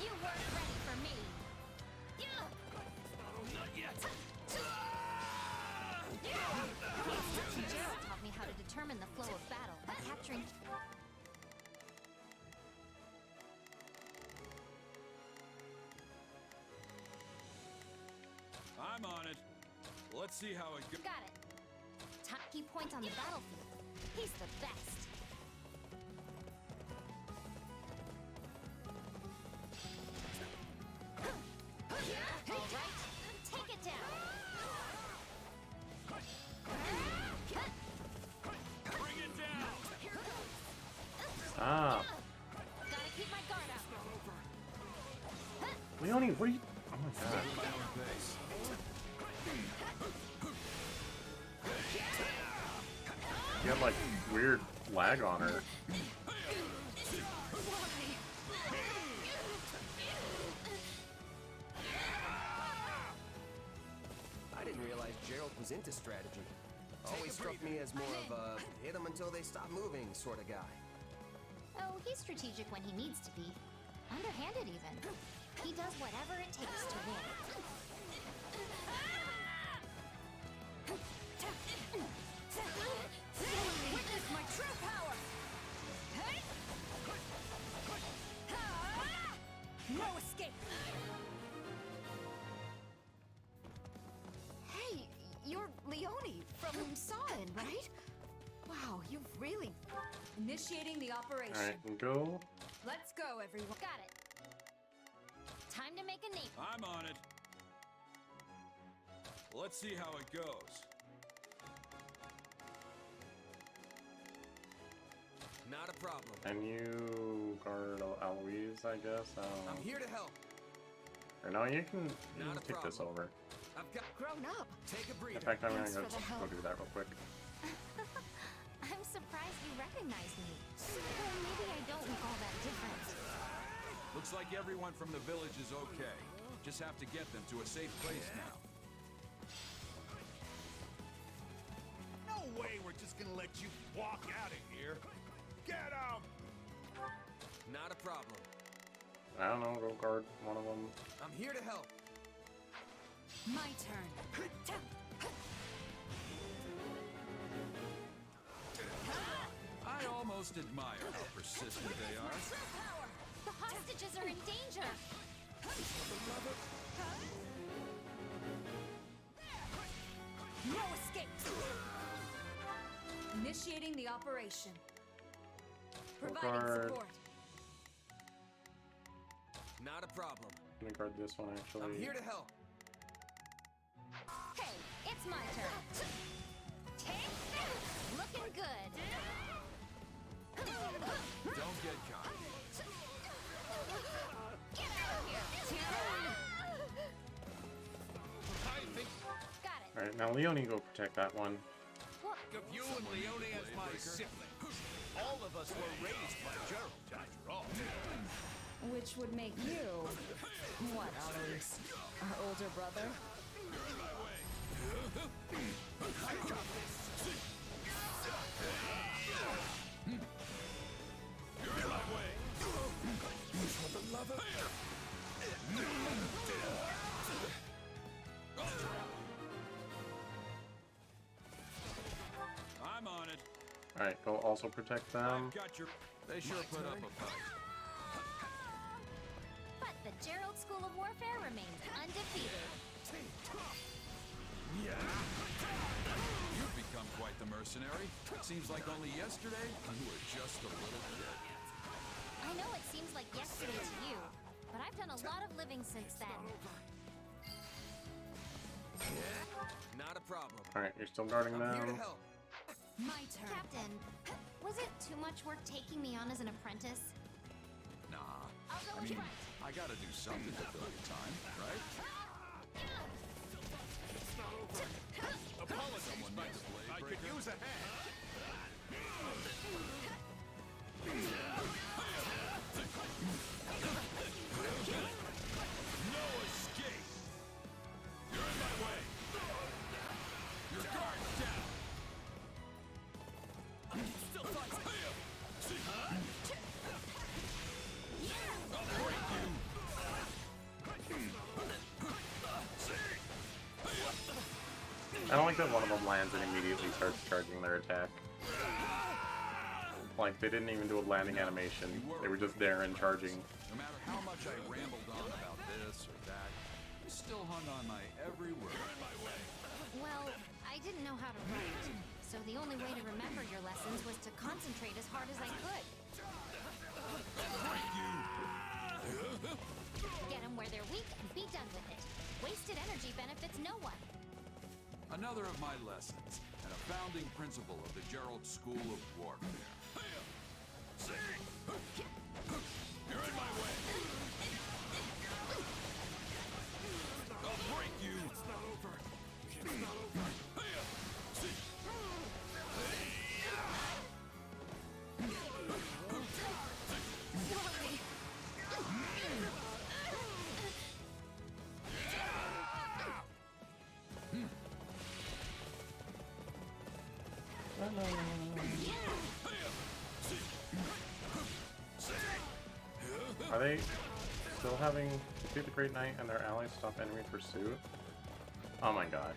You weren't ready for me. Not yet. Gerald taught me how to determine the flow of battle by capturing... I'm on it. Let's see how it goes. Got it. Key point on the battlefield. He's the best. All right, take it down. Bring it down. Stop. Gotta keep my guard up. Leonie, what are you... Oh my god. You have like weird lag on her. I didn't realize Gerald was into strategy. Always struck me as more of a hit them until they stop moving sort of guy. Oh, he's strategic when he needs to be. Underhanded, even. He does whatever it takes to win. Witness my true power! No escape! Hey, you're Leonie from Sawin, right? Wow, you've really... Initiating the operation. Alright, go. Let's go, everyone. Got it. Time to make a name. I'm on it. Let's see how it goes. Not a problem. And you guard Eloise, I guess. I'm here to help. Or no, you can Not a take this over. I've got grown up. Take a breather. In fact, I'm gonna Thanks go for the help. do that real quick. I'm surprised you recognize me. Well, maybe I don't look all that different. Looks like everyone from the village is okay. Just have to get them to a safe place now. No way we're just gonna let you walk out of here. Get him! Not a problem. I don't know, go guard one of them. I'm here to help. My turn. I almost most admire how persistent they are. The hostages are in danger! No escape! Initiating the operation. Providing Guard. support. Not a problem. I'm gonna guard this one actually. I'm here to help. Hey, it's my turn. Take that! Looking good. Don't get cocky. Get out of here! I think Got it. Alright, now Leone go protect that one. of you and Leone as my sibling. All of us were raised by Gerald, after all. Which would make you, what, Alois? Our older brother? I got this. You're in my way. For the love of... I'm on it. Alright, go also protect them. Got your. They sure put up a fight. But the Gerald School of Warfare remains undefeated. You've become quite the mercenary. It seems like only yesterday you were just a little kid. I know it seems like yesterday to you, but I've done a lot of living since then. Not a problem. Alright, you're still guarding I'm here to them. help. My turn. Captain, was it too much work taking me on as an apprentice? Nah. I'll go I with mean, Trent. I gotta do something to fill your time, right? Apologies, Someone my needs a blade I could breaker. use a hand. No escape. You're in my way. Your guard's down. Still fighting. I'll break you. I don't like that one of them lands and immediately starts charging their attack. Like, they didn't even do a landing animation. They were just there and charging. No matter how much I rambled on about this or that, I still hung on my every word. Well, I didn't know how to write, so the only way to remember your lessons was to concentrate as hard as I could. Get them where they're weak and be done with it. Wasted energy benefits no one. Another of my lessons, and a founding principle of the Gerald School of Warfare. You're in my way. I'll break you. It's not over. It's not over. Are they still having defeat the Great Knight and their allies stop enemy pursuit? Oh my gosh.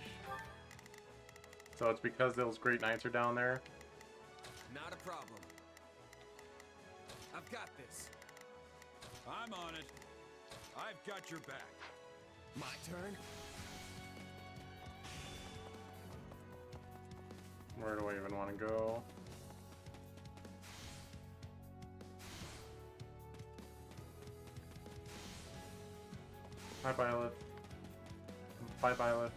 So it's because those Great Knights are down there? Not a problem. I've got this. I'm on it. I've got your back. My turn. Where do I even want to go? Hi, Violet. Bye, Violet.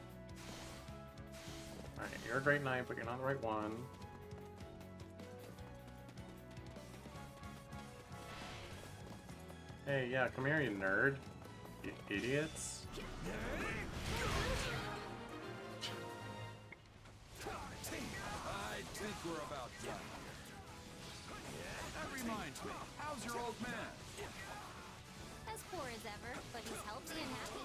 Alright, you're a Great Knight, but you're not the right one. Hey, yeah, come here, you nerd. You idiots. I think we're about done. That reminds me, how's your old man? As poor as ever, but he's healthy and happy.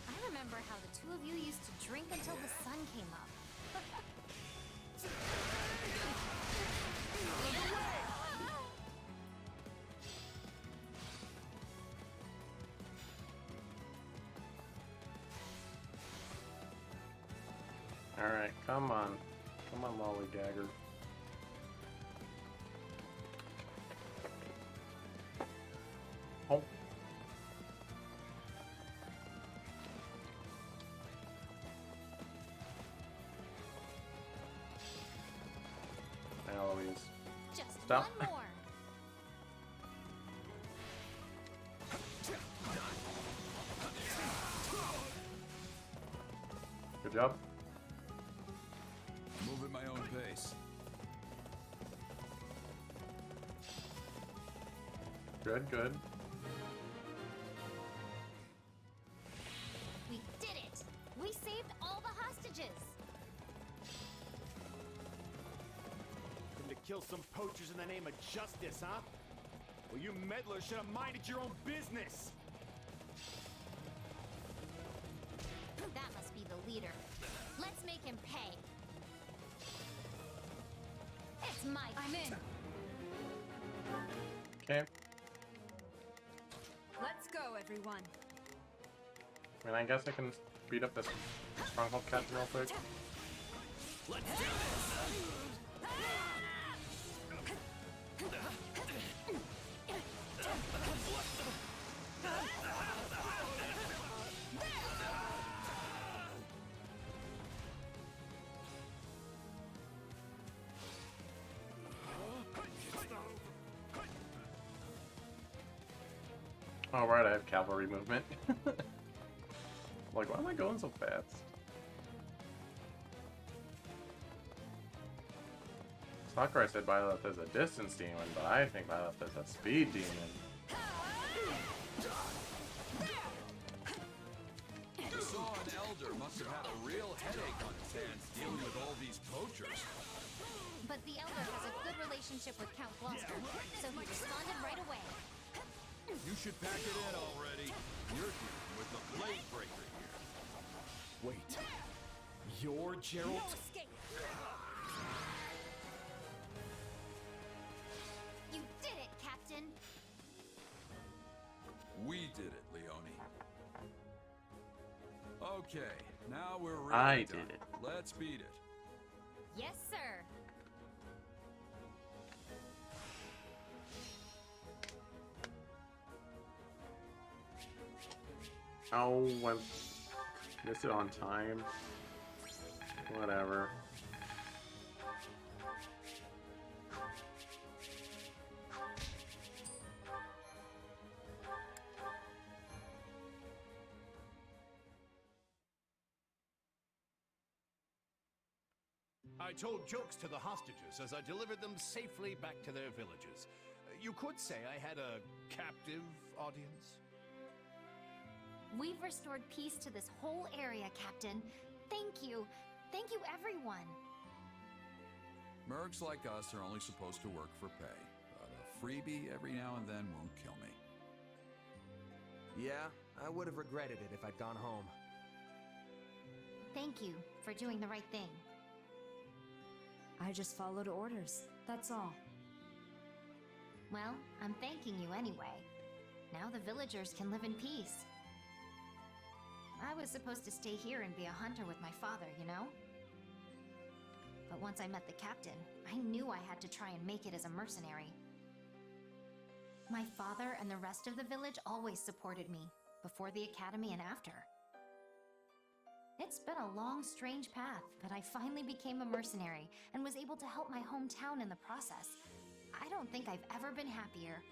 I remember how the two of you used to drink until the sun came up. Alright, come on. Come on, lollygagger. stuff. One more. Good job. Move at my own pace. Good, good. We did it! We saved all the hostages! Come to kill some poachers in the name of justice, huh? Well, you meddlers should have minded your own business! That must be the leader. Let's make him pay. It's my I'm in. Okay. Let's go, everyone. I mean, I guess I can beat up this stronghold captain real quick. Let's do this! Oh, right, I have cavalry movement. Like, why am I going so fast? Sakurai said Byleth is a distance demon, but I think Byleth is a speed demon. The Saw Elder must have had a real headache on his hands dealing with all these poachers. But the Elder has a good relationship with Count Gloucester, so he responded right away. You should pack it in already. You're dealing with the Blade Breaker here. Wait. You're Gerald? No escape! You did it, Captain! We did it, Leone. Okay, now we're really I done. did it. Let's beat it. Yes, sir! Oh, I missed it on time. Whatever. I told jokes to the hostages as I delivered them safely back to their villages. You could say I had a captive audience. We've restored peace to this whole area, Captain. Thank you. Thank you, everyone. Mercs like us are only supposed to work for pay, but a freebie every now and then won't kill me. Yeah, I would have regretted it if I'd gone home. Thank you for doing the right thing. I just followed orders. That's all. Well, I'm thanking you anyway. Now the villagers can live in peace. I was supposed to stay here and be a hunter with my father, you know? But once I met the captain, I knew I had to try and make it as a mercenary. My father and the rest of the village always supported me, before the academy and after. It's been a long, strange path, but I finally became a mercenary and was able to help my hometown in the process. I don't think I've ever been happier.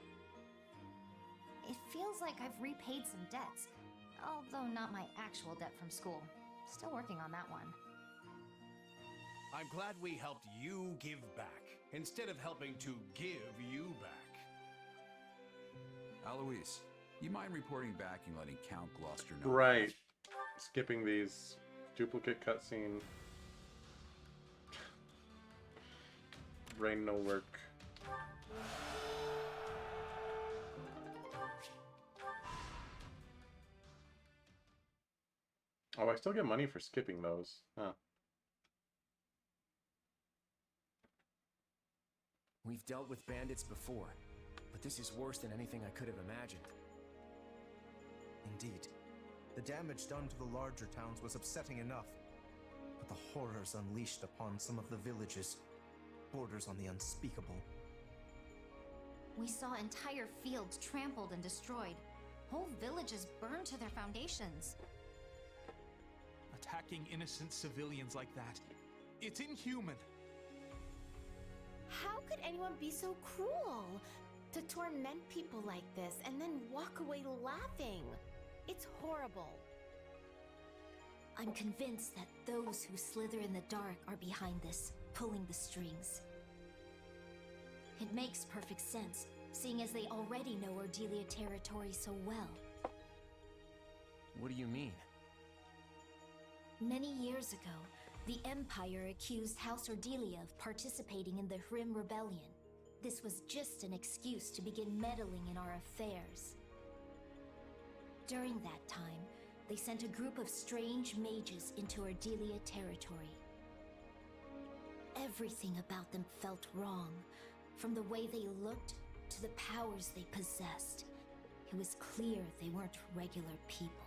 It feels like I've repaid some debts, although not my actual debt from school. Still working on that one. I'm glad we helped you give back, instead of helping to give you back. Alois, you mind reporting back and letting Count Gloucester know? Right. Skipping these duplicate cutscene. Rain no work. Oh, I still get money for skipping those. Huh. We've dealt with bandits before, but this is worse than anything I could have imagined. Indeed. The damage done to the larger towns was upsetting enough, but the horrors unleashed upon some of the villages borders on the unspeakable. We saw entire fields trampled and destroyed. Whole villages burned to their foundations. Attacking innocent civilians like that, it's inhuman. How could anyone be so cruel? To torment people like this and then walk away laughing. It's horrible. I'm convinced that those who slither in the dark are behind this, pulling the strings. It makes perfect sense, seeing as they already know Ordelia territory so well. What do you mean? Many years ago, the Empire accused House Ordelia of participating in the Hrim Rebellion. This was just an excuse to begin meddling in our affairs. During that time, they sent a group of strange mages into Ordelia territory. Everything about them felt wrong, from the way they looked to the powers they possessed. It was clear they weren't regular people.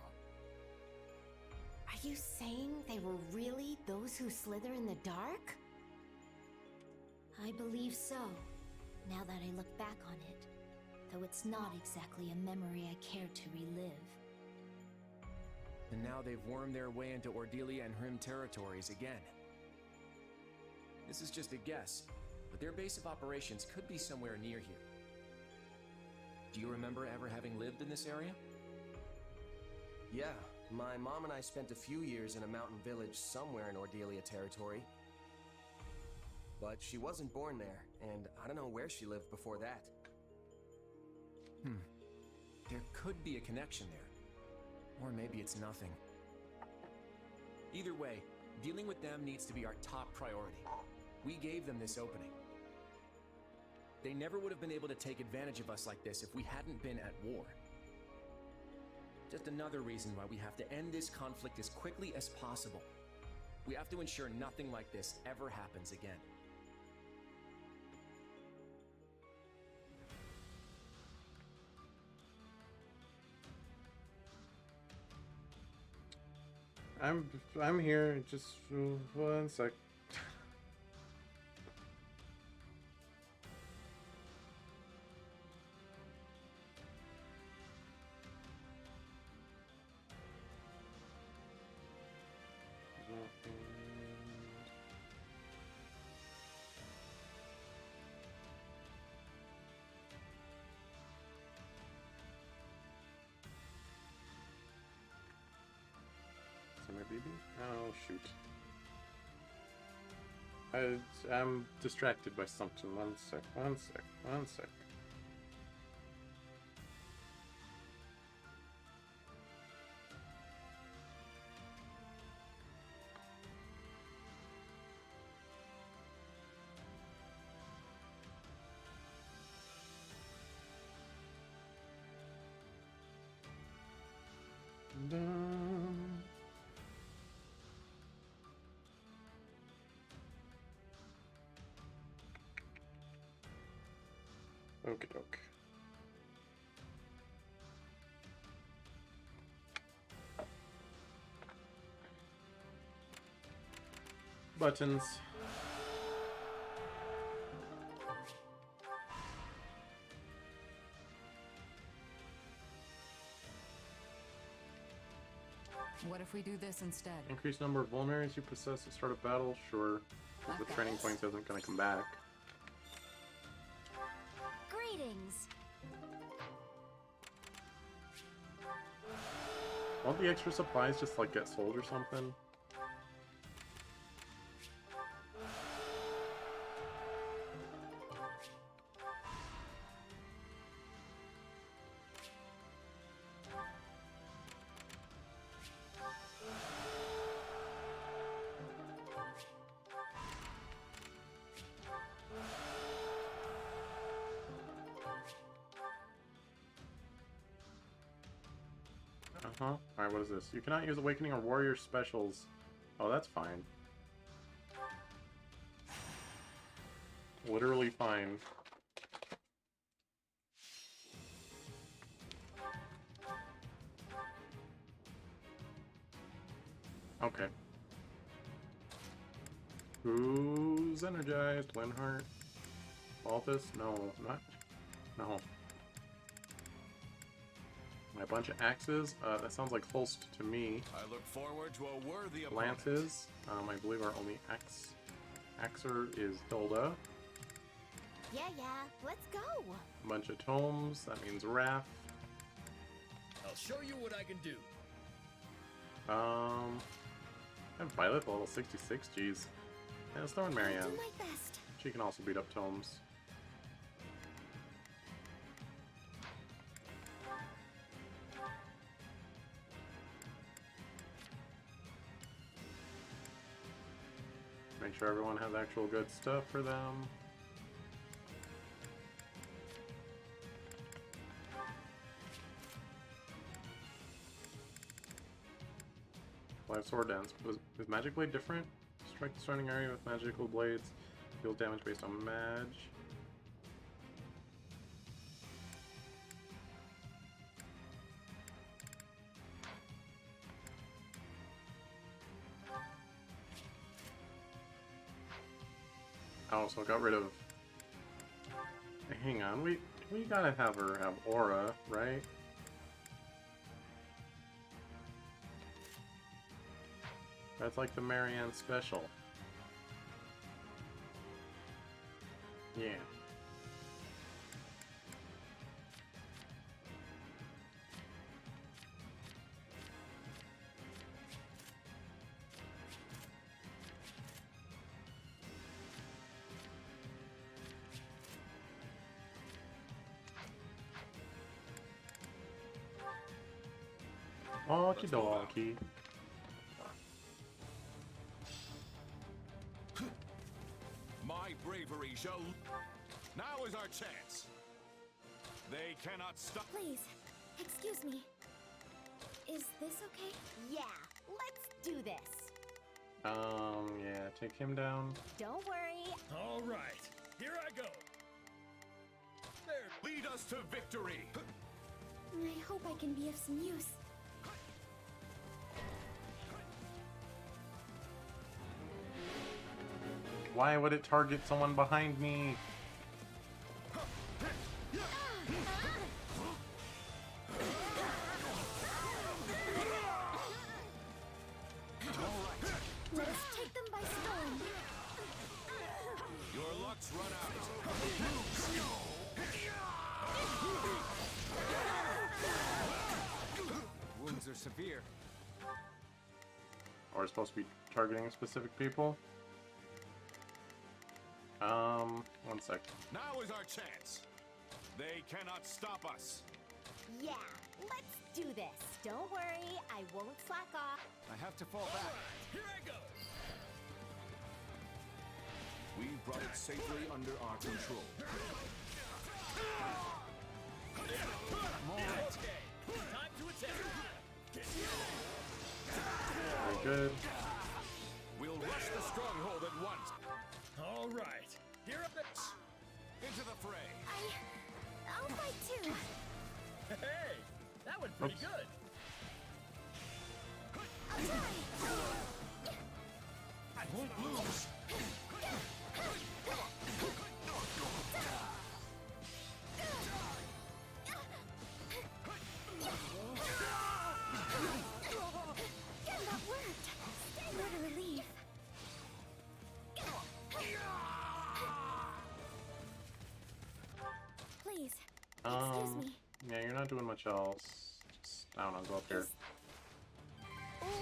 Are you saying they were really those who slither in the dark? I believe so, now that I look back on it, though it's not exactly a memory I care to relive. And now they've wormed their way into Ordelia and Hrim territories again. This is just a guess, but their base of operations could be somewhere near here. Do you remember ever having lived in this area? Yeah, my mom and I spent a few years in a mountain village somewhere in Ordelia territory. But she wasn't born there, and I don't know where she lived before that. There could be a connection there. Or maybe it's nothing. Either way, dealing with them needs to be our top priority. We gave them this opening. They never would have been able to take advantage of us like this if we hadn't been at war. Just another reason why we have to end this conflict as quickly as possible. We have to ensure nothing like this ever happens again. I'm here. Just 1 sec. My baby? Oh, shoot. I'm distracted by something. 1 sec, 1 sec, 1 sec. Okie doke. Buttons. What if we do this instead? Increased number of vulneraries you possess at the start of battle? Sure. The training points isn't going to come back. Greetings! Won't the extra supplies just like get sold or something? Alright, what is this? You cannot use Awakening or Warrior specials. Oh, that's fine. Literally fine. Okay. Who's energized? Linhart? Baltus? No, not. No. A bunch of axes. That sounds like Holst to me. I look forward to a worthy opponent. Lances. I believe our only axer is Hilda. Yeah, let's go. A bunch of tomes. That means Wrath. I'll show you what I can do. I have Violet level 66. Jeez. Yeah, let's throw in Marianne. I'll do my best. She can also beat up tomes. Make sure everyone has actual good stuff for them. Live Sword Dance. Is Magic Blade different? Strike the surrounding area with magical blades. Deals damage based on Mage. Oh, so got rid of... Hang on, we gotta have her have Aura, right? That's like the Marianne special. Yeah. Okie dokie. My bravery shall... Now is our chance. They cannot stop... Please, excuse me. Is this okay? Yeah, let's do this. Yeah, take him down. Don't worry. All right, here I go. There, lead us to victory. I hope I can be of some use. Why would it target someone behind me? Let us take them by storm. Your luck's run out. Wounds are severe. Or supposed to be targeting specific people? One sec. Now is our chance. They cannot stop us. Yeah, let's do this. Don't worry, I won't slack off. I have to fall back. Here I go. We brought it safely under our control. Okay, time to attack. Very good. We'll rush the stronghold at once. All right, here I go. Into the fray. I'll fight too. Hey, that went pretty Oops. good. I'll try. I won't lose. That worked. What a relief. Please, excuse me. Yeah, you're not doing much else. Just, I don't know, go up here.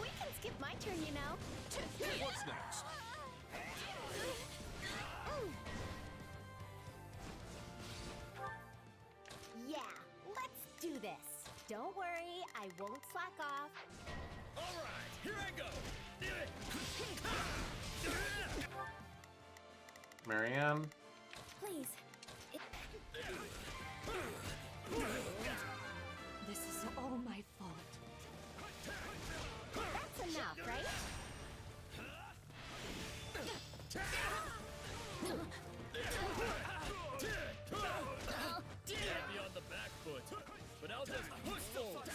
We can skip my turn, you know. What's next? Yeah, let's do this. Don't worry, I won't slack off. All right, here I go. Marianne? Please. This is all my fault. That's enough, right? Get me on the back foot, but I'll just push forward.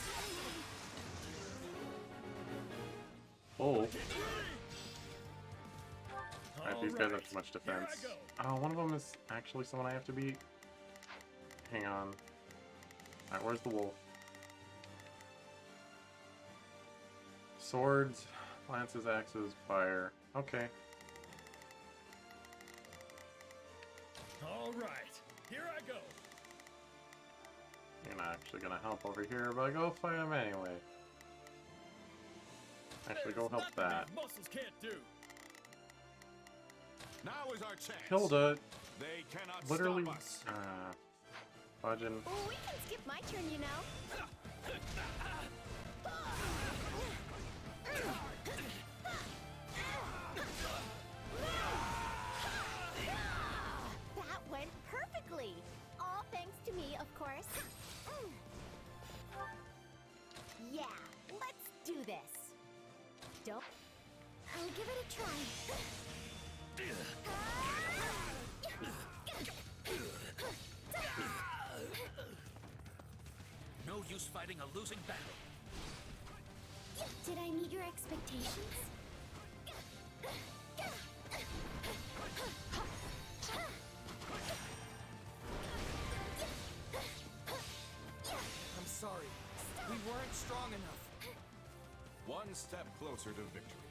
Oh. Alright, these guys Alright, have too much defense. here I go. Oh, one of them is actually someone I have to beat. Hang on. Alright, where's the wolf? Swords, lances, axes, fire. Okay. All right, here I go. You're not actually gonna help over here, but go fight him anyway. Actually, go help that. Muscles can't do. Now is our chance. Hilda, They cannot literally, stop us. fudging. Oh, we can skip my turn, you know. That went perfectly. All thanks to me, of course. Yeah, let's do this. Don't. I'll give it a try. No use fighting a losing battle. Did I meet your expectations? I'm sorry. We weren't strong enough. One step closer to victory.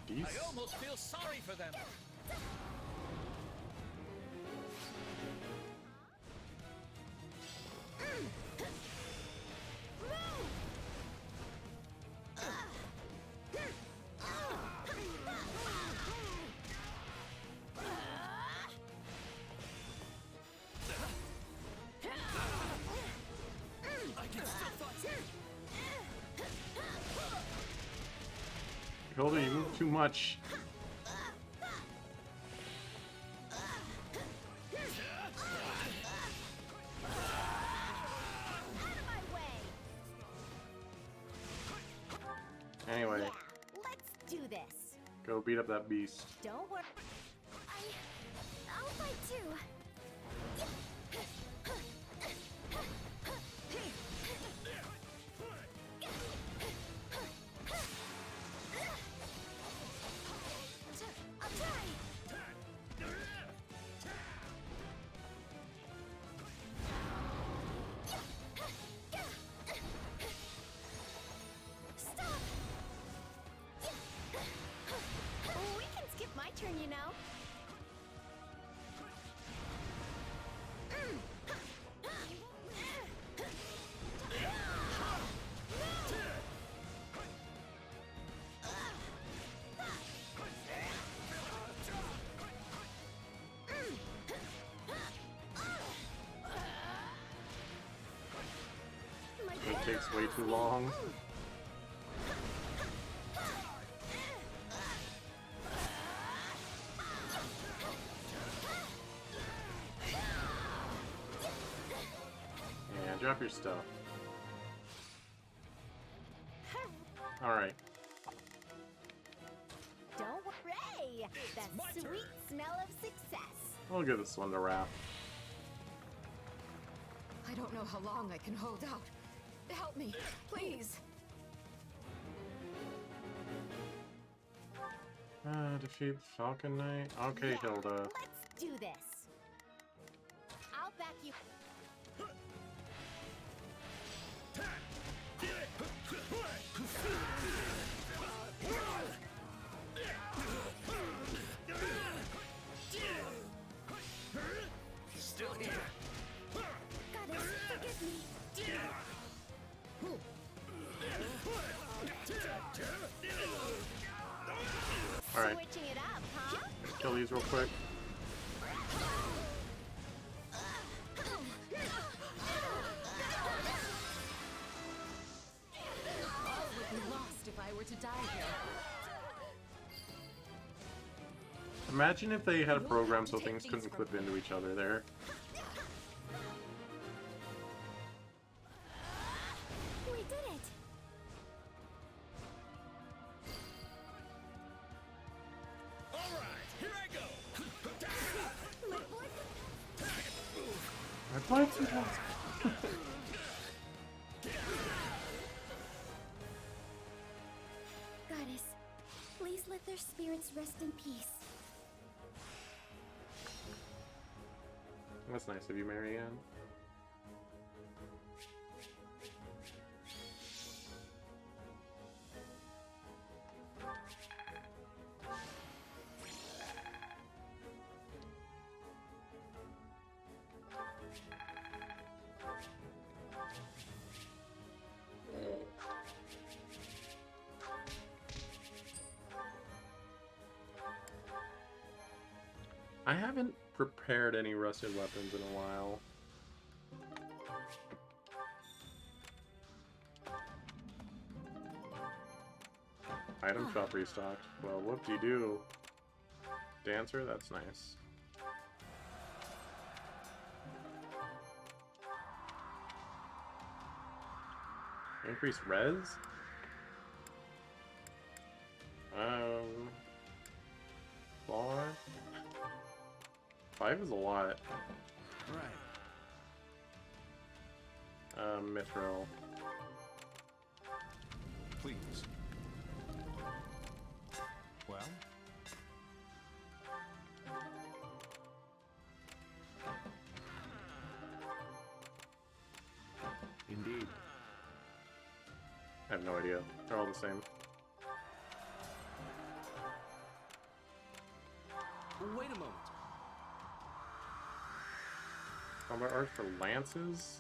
I almost feel sorry for them. Hilda, you move too much. Anyway, Let's do this. go beat up that beast. Don't worry. I'll fight too. I'll try. Stop. We can skip my turn, you know. It takes way too long. Yeah, drop your stuff. Alright. Don't worry. That sweet smell of success. I'll give this one to Raph. I don't know how long I can hold out. Help me, please. Defeat the Falcon Knight. Okay, Hilda. Let's do this. I'll back you. Still here. Goddess, forgive me. Alright. Switching it up, huh? Kill these real quick. All would be lost if I were to die here. Imagine if they had a program so things couldn't clip into each other there. We did it. All right, here I go. I thought it was. Goddess, please let their spirits rest in peace. That's nice of you, Marianne. I haven't prepared any rusted weapons in a while. Item shop restocked. Well, whoop-de-doo. Dancer, that's nice. Increase res? 5 is a lot. Right. Mithril. Please. Well? Indeed. I have no idea. They're all the same. Wait a moment. Combat art for lances?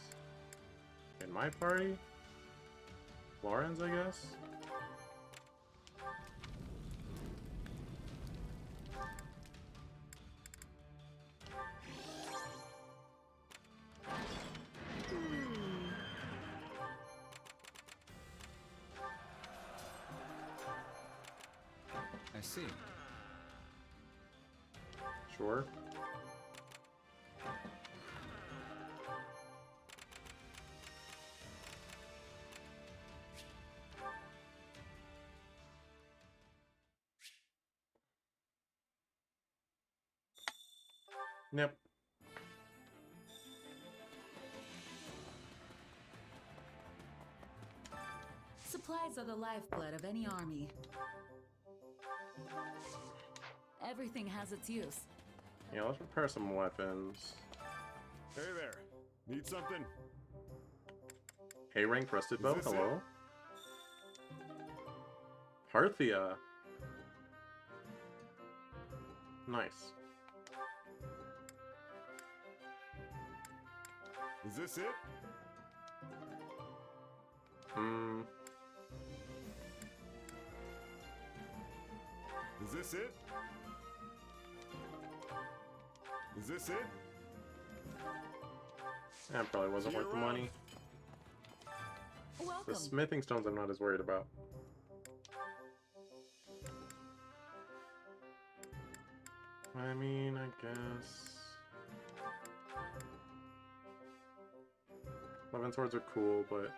In my party? Florens, I guess? I see. Sure. Yep. Supplies are the lifeblood of any army. Everything has its use. Yeah, let's repair some weapons. Hey there. Need something? Hey, rank rusted bow. this Hello. Parthia. Nice. Is this it? Hmm. Is this it? Is this it? That probably wasn't worth the money. Welcome. The smithing stones I'm not as worried about. I mean, I guess... 11 swords are cool, but...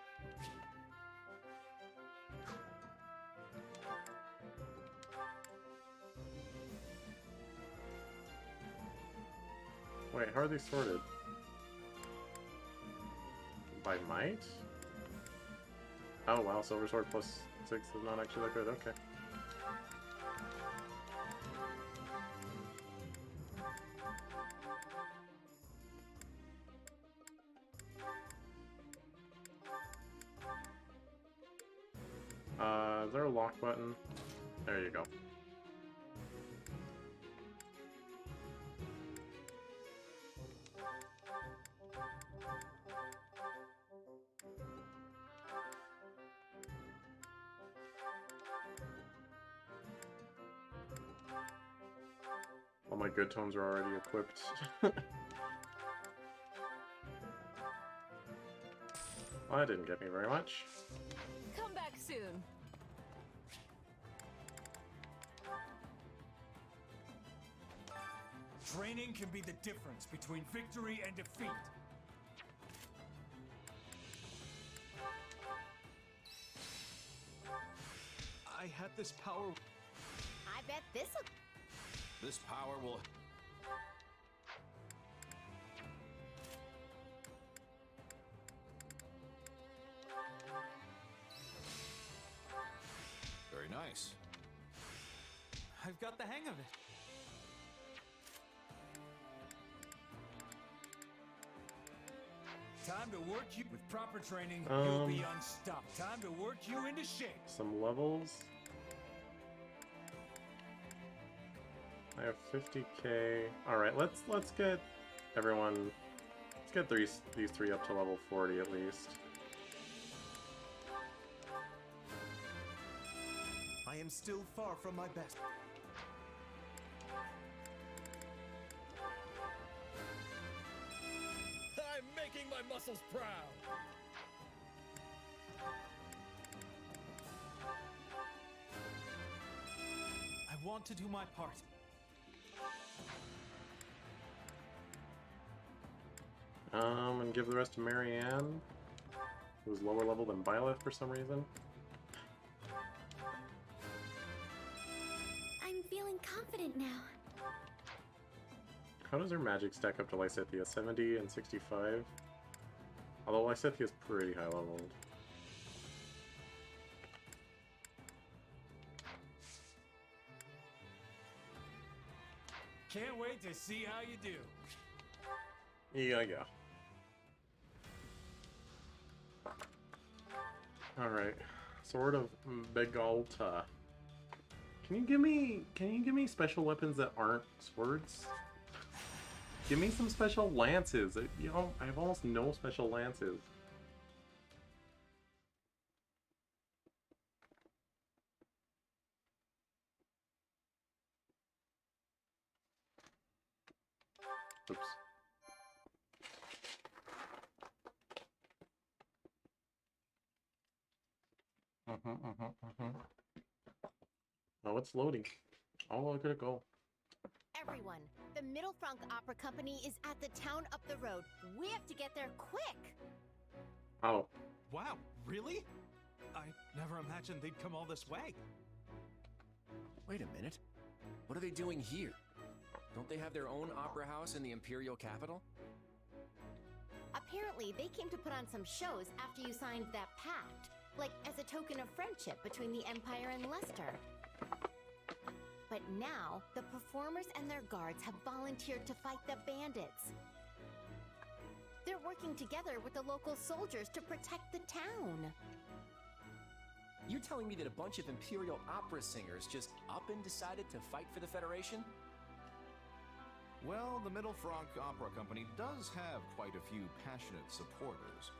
Wait, how are they sorted? By might? Oh wow, silver sword plus 6 is not actually that good, okay. Is there a lock button? There you go. All my good tones are already equipped. Well, that didn't get me very much. Come back soon. Training can be the difference between victory and defeat. I had this power. I bet this'll. This power will... Very nice. I've got the hang of it. Time to work you with proper training. You'll be unstoppable. Time to work you into shape. Some levels. I have 50k. All right, let's get everyone. Let's get these three up to level 40 at least. I am still far from my best. I'm making my muscles proud. I want to do my part. And give the rest to Marianne, who's lower level than Byleth for some reason. I'm feeling confident now. How does her magic stack up to Lysithea? 70 and 65? Although Lysithea's pretty high leveled. Can't wait to see how you do. Yeah. Alright. Sword of Begalta. Can you give me special weapons that aren't swords? Give me some special lances. You know, I have almost no special lances. Oops. Oh, it's loading. Oh, look at it go. Everyone, the Middle Frank Opera Company is at the town up the road. We have to get there quick. Oh. Wow, really? I never imagined they'd come all this way. Wait a minute. What are they doing here? Don't they have their own opera house in the Imperial capital? Apparently, they came to put on some shows after you signed that pact, like as a token of friendship between the Empire and Leicester. But now, the performers and their guards have volunteered to fight the bandits. They're working together with the local soldiers to protect the town. You're telling me that a bunch of Imperial opera singers just up and decided to fight for the Federation? Well, the Middle Frank Opera Company does have quite a few passionate supporters.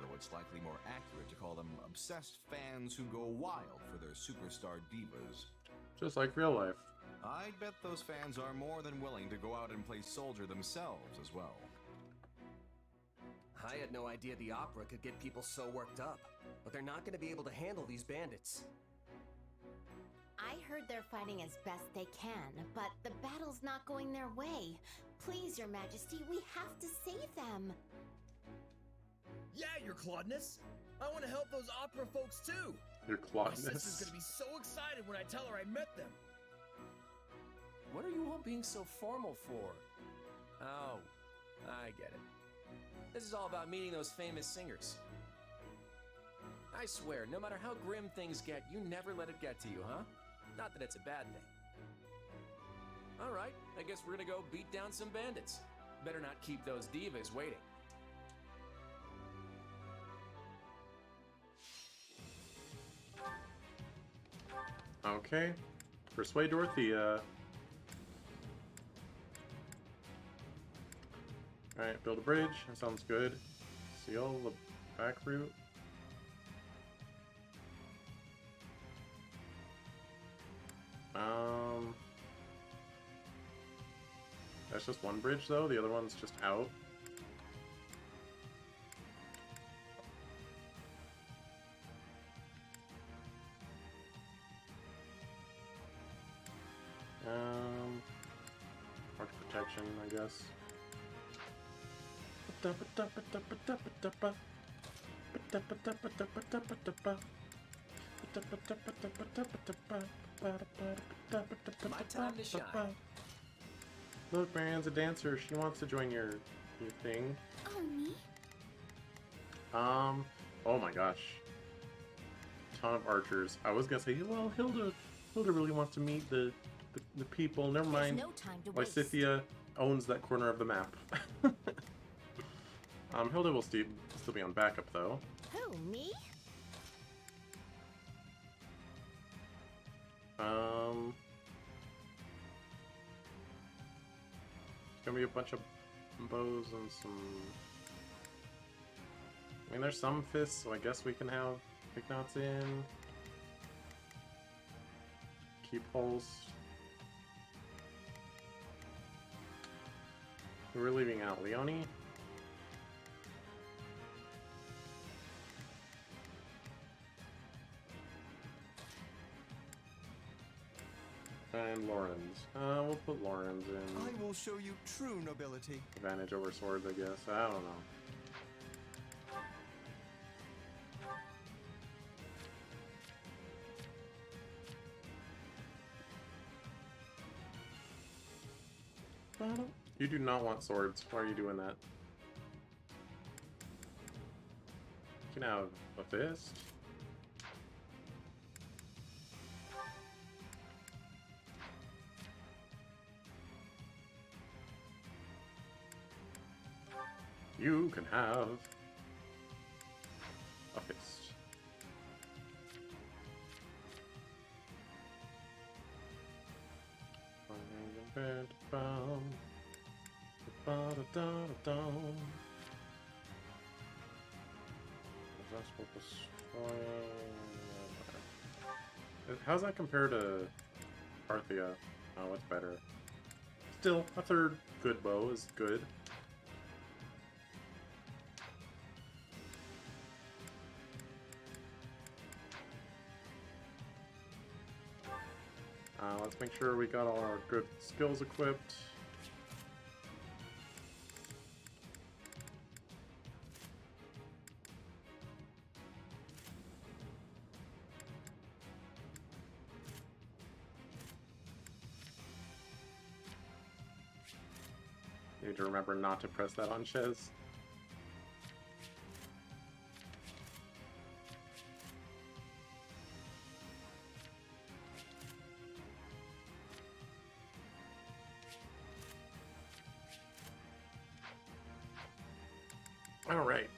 Though it's likely more accurate to call them obsessed fans who go wild for their superstar divas. Just like real life. I bet those fans are more than willing to go out and play soldier themselves as well. I had no idea the opera could get people so worked up, but they're not going to be able to handle these bandits. I heard they're fighting as best they can, but the battle's not going their way. Please, Your Majesty, we have to save them. Yeah, Your Claudeness. I want to help those opera folks too. Your My sister's Claudeness. gonna be so excited when I tell her I met them. What are you all being so formal for? Oh, I get it. This is all about meeting those famous singers. I swear, no matter how grim things get, you never let it get to you, huh? Not that it's a bad thing. All right, I guess we're gonna go beat down some bandits. Better not keep those divas waiting. Okay. Persuade Dorothea. Alright, build a bridge. That sounds good. Seal the back route. That's just one bridge though, the other one's just out. Arch protection, I guess. My time to shine. Look, Marianne's a dancer. She wants to join your thing. Oh, me? Oh my gosh. Ton of archers. I was gonna say, well, Hilda really wants to meet the people. Never mind. There's no time to waste. Lysithea owns that corner of the map. Hilda will still be on backup though. Who, me? It's gonna be a bunch of bows and some. I mean, there's some fists, so I guess we can have Ignatz in. Keep holes. Who we're leaving out? Leone? And Lorenz. We'll put Lorenz in. I will show you true nobility. Advantage over swords, I guess. I don't know. You do not want swords. Why are you doing that? You can have a fist. You can have a fist. How's that compare to Parthia? Oh, what's better? Still, a third good bow is good. Let's make sure we got all our good skills equipped. Need to remember not to press that on Chez. All right.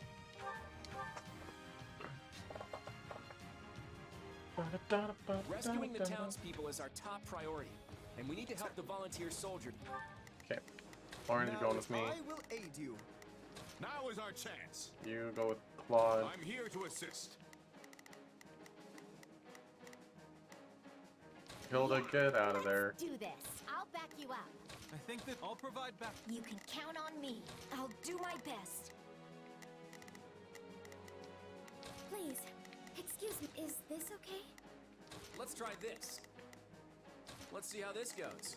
Rescuing the townspeople is our top priority, and we need to help the volunteer soldier. Okay. Lauren, you're going with me. I will aid you. Now is our chance. You go with Claude. I'm here to assist. Hilda, get out of there. Do this. I'll back you up. I think that I'll provide back. You can count on me. I'll do my best. Please, excuse me, is this okay? Let's try this. Let's see how this goes.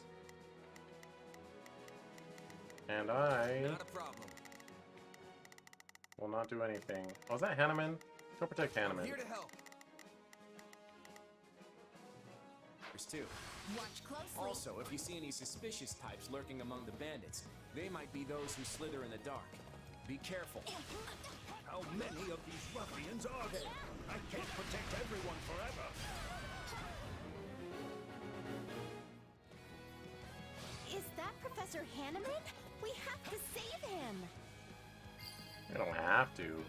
And I Not a problem. will not do anything. Oh, is that Hanneman? Go protect Hanneman. Here to help. There's two. Watch closely. Also, if you see any suspicious types lurking among the bandits, they might be those who slither in the dark. Be careful. How many of these ruffians are there? I can't protect everyone forever. Is that Professor Hanneman? We have to save him. You don't have to.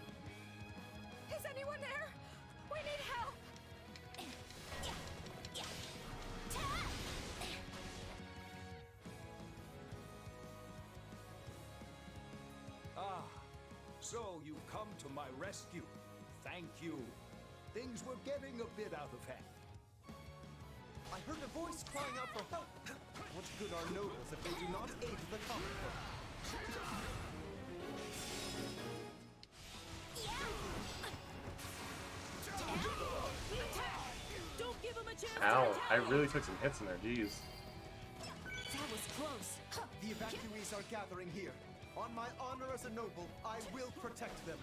Is anyone there? We need help. Ah, so you come to my rescue. Thank you. Things were getting a bit out of hand. I heard a voice crying out for help. What good are nobles if they do not aid the common folk? Don't give him a chance. Ow, I really took some hits in there, jeez. That was close. The evacuees are gathering here. On my honor as a noble, I will protect them.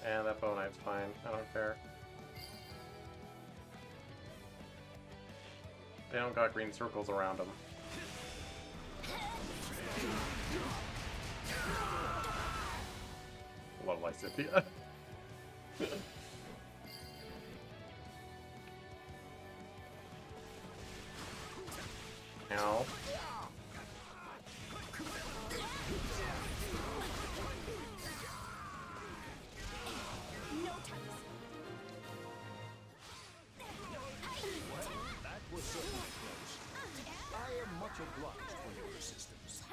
And that bow knife's fine, I don't care. They don't got green circles around them. Love Lysithia. Ow. That was certainly close. I am much obliged for your assistance.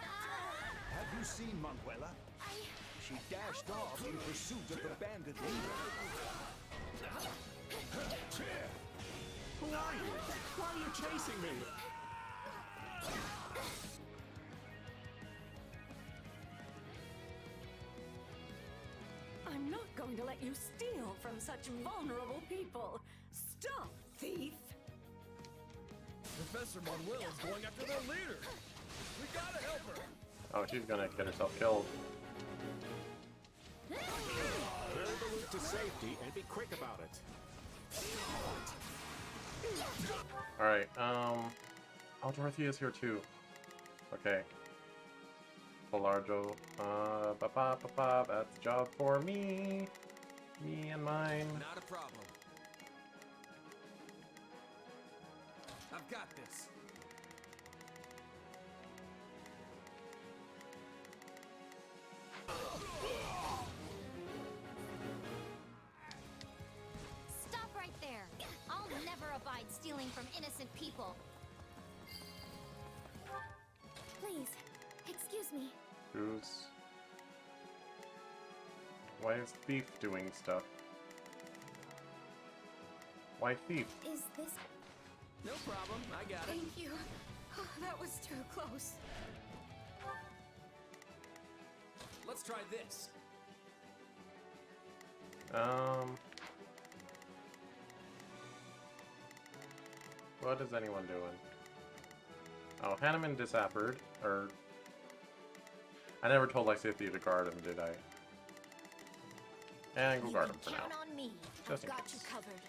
Have you seen Manuela? She dashed off in pursuit of the bandit leader. Who are you? Why are you chasing me? going to let you steal from such vulnerable people. Stop, thief! Professor Manuel is going after their leader. We gotta help her. Oh, she's gonna get herself killed. Carry the loot to safety and be quick about it. Alright, oh, Dorothea's here too. Okay. Polarjo. That's a job for me. Me and mine. Not a problem. I've got this. Stop right there. I'll never abide stealing from innocent people. Please, excuse me. Who's... Why is Thief doing stuff? Why Thief? Is this... No problem, I got it. Thank you. Oh, that was too close. Let's try this. What is anyone doing? Oh, Hanneman disappeared, or... I never told Lysithea to guard him, did I? And go guard him for now. Count on me. Just I've in got case. you covered.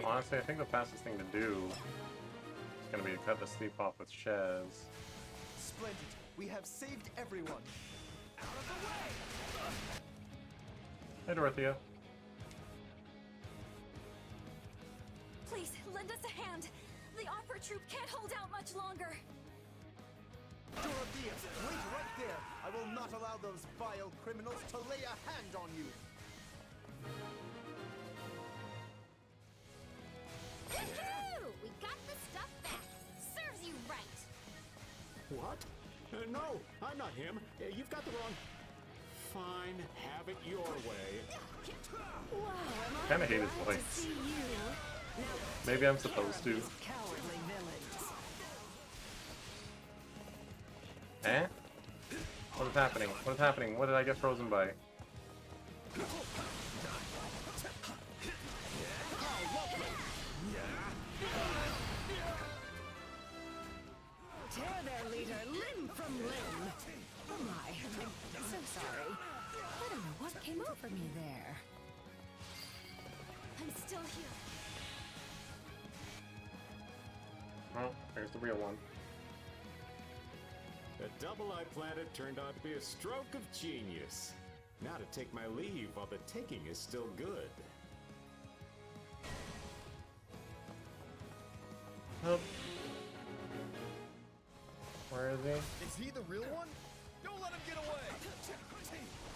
Honestly, I think the fastest thing to do is gonna be to cut the sleep off with Shez. Splendid. We have saved everyone. Out of the way! Hey, Dorothea. Please, lend us a hand. The opera troupe can't hold out much longer. Dorothea, wait right there. I will not allow those vile criminals to lay a hand on you. Woohoo! We got the stuff back. Serves you right. What? No, I'm not him. You've got the wrong... Fine, have it your way. Wow, Kinda hate his voice. Maybe I'm supposed to. Cowardly villains. Eh? What is happening? What is happening? What did I get frozen by? Tear their leader limb from limb. Oh my, I'm so sorry. I don't know what came over me there. I'm still here. Well, there's the real one. The double I planted turned out to be a stroke of genius. Now to take my leave while the taking is still good. Oh. Where is he? Is he the real one? Don't let him get away!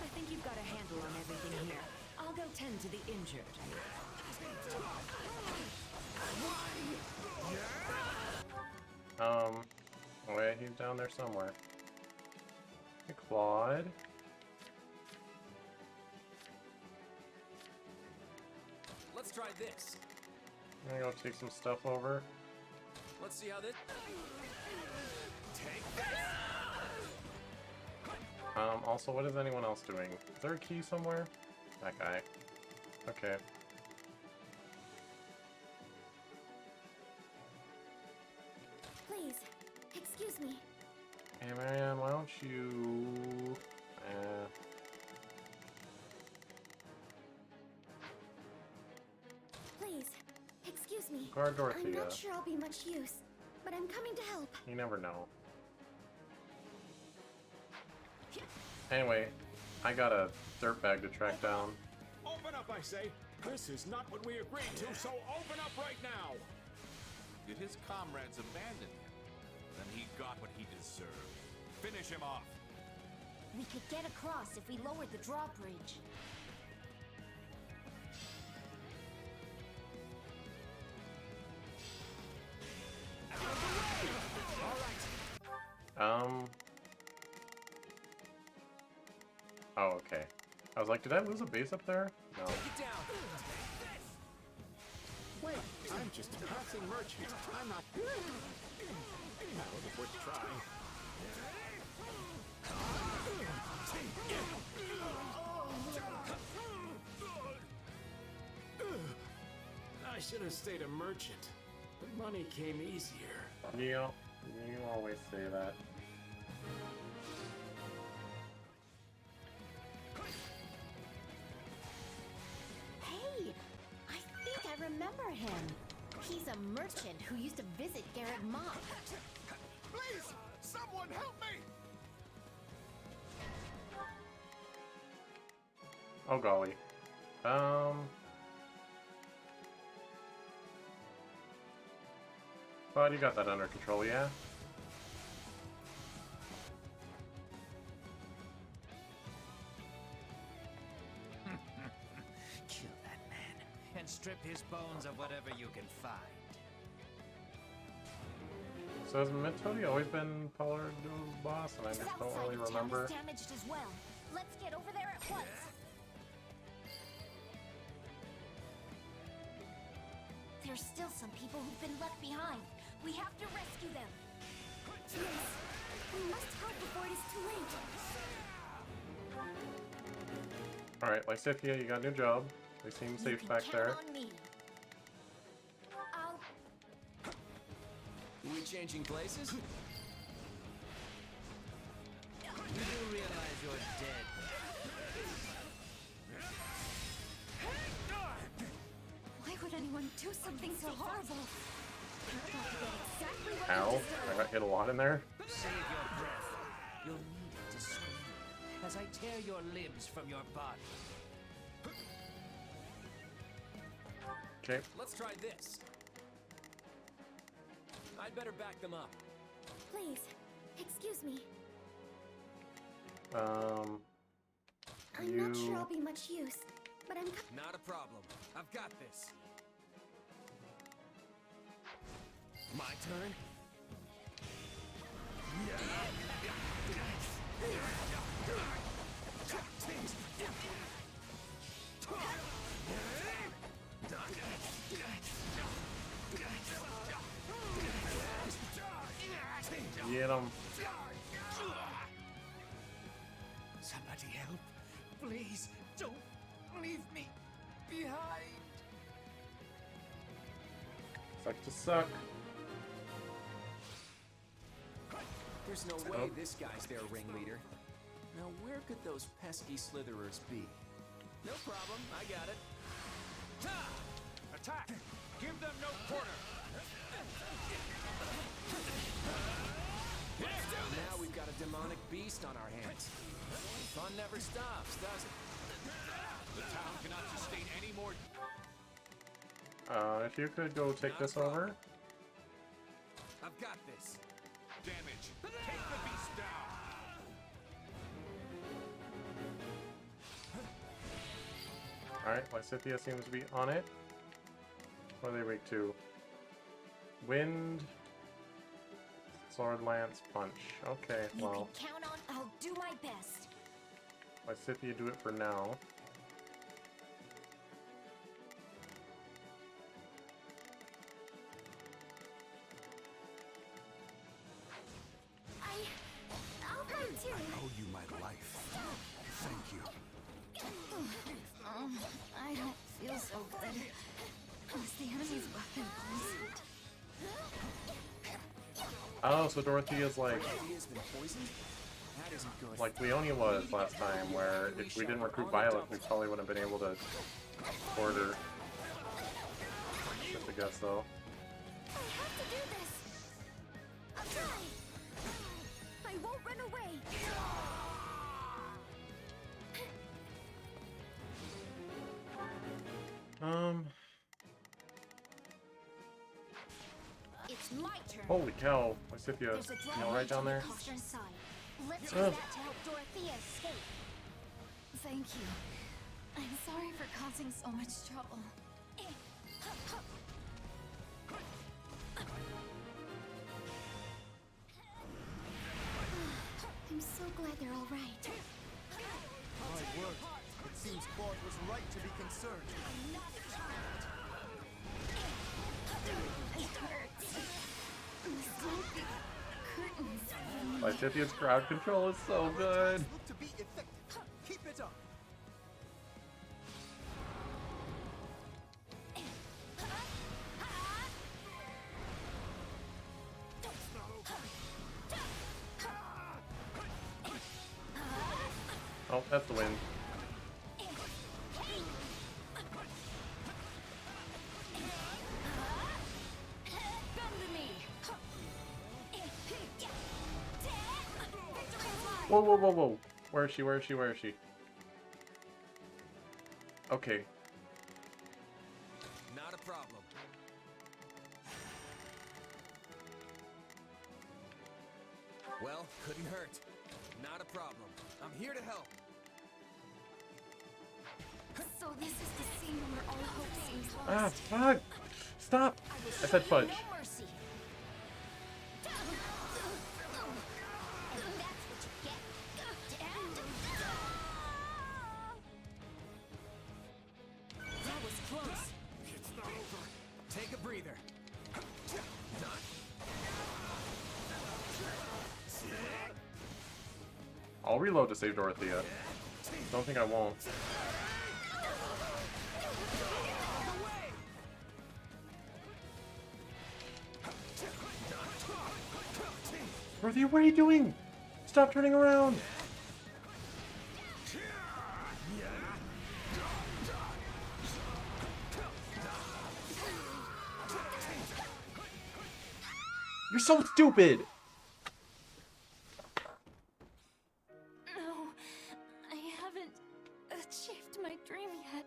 I think you've got a handle on everything here. I'll go tend to the injured. Oh yeah, he's down there somewhere. Hey, Claude. Let's try this. I'm gonna go take some stuff over. Let's see how this... Take this! Also, what is anyone else doing? Is there a key somewhere? That guy. Okay. Please, excuse me. Hey, Marianne, why don't you... Please, excuse me. Guard Dorothea. I'm not sure I'll be much use, but I'm coming to help. You never know. Anyway, I got a dirtbag to track down. Open up, I say! This is not what we agreed to, so open up right now! Did his comrades abandon him? Then he got what he deserved. Finish him off. We could get across if we lowered the drawbridge. Oh, okay. I was like, did I lose a base up there? No. Wait, I'm just a passing merchant. I'm not... Now, it's worth trying. should have stayed a merchant. The money came easier. Yeah, you always say that. Hey, I think I remember him. He's a merchant who used to visit Garrett Mock. Please, someone help me! Oh golly. But you got that under control, yeah? Kill that man and strip his bones of whatever you can find. So has Mitodi always been Pollard's boss, and I just don't really remember? Damaged as well. Let's get over there at once. There's still some people who've been left behind. We have to rescue them. Yes, we must help before it is too late. Alright, Lysithea, you got a new job. They seem safe back there. On me. I'll... We changing places? You do realize you're dead. Why would anyone do something so horrible? Exactly what Ow, I got hit a lot in there. Save your breath. You'll need it to swim as I tear your limbs from your body. Okay. Let's try this. I'd better back them up. Please, excuse me. I'm not sure I'll be much use, but I'm... Not a problem. I've got this. My turn? Get him. Somebody help. Please, don't leave me behind. Suck to suck. There's no way this guy's their ringleader. Now where could those pesky slitherers be? No problem, I got it. Ta! Attack! Give them no quarter! Now we've got a demonic beast on our hands. Fun never stops, does it? The town cannot sustain any more... If you could go take this over. I've got this. Damage. Take the beast down! Alright, Lysithea seems to be on it. What are they weak to? Wind, sword, lance, punch. Okay, well. You can count on... I'll do my best. Lysithea do it for now. I'll fight too. I owe you my life. Thank you. I don't feel so good. Was the enemy's weapon poisoned? Oh, so Dorothea's like... Dorothea's been poisoned? That isn't good. Like Leonie was last time, where if we didn't recruit Violet, we probably wouldn't have been able to board her. Just a guess, though. I have to do this. I'll try. I won't run away. It's my turn. Holy cow, Lysithea, There's a you know, right down there. Inside. Let's Ugh. use that to help Dorothea escape. Thank you. I'm sorry for causing so much trouble. I'm so glad they're all right. My word, it seems Claude was right to be concerned. It hurts. The smoke, curtains. Lysithea's crowd control is so good. Look to be effective. Keep it up. Nope, that's the wind. Whoa, whoa, whoa, whoa. Where is she? Where is she? Where is she? Okay. Not a problem. Well, couldn't hurt. Not a problem. I'm here to help. So this is the scene where all hope seems lost. Ah, fuck! Stop! I said fudge. No mercy. That was close. It's not over. Take a breather. I'll reload to save Dorothea. Don't think I won't. Dorothea, what are you doing? Stop turning around! You're so stupid! No, I haven't achieved my dream yet.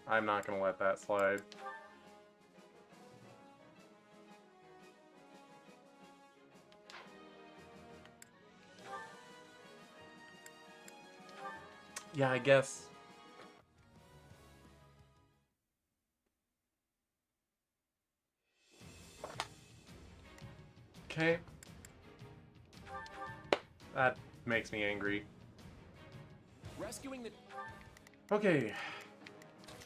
I'm not gonna let that slide. Yeah, I guess. Okay. That makes me angry. Rescuing the... Okay.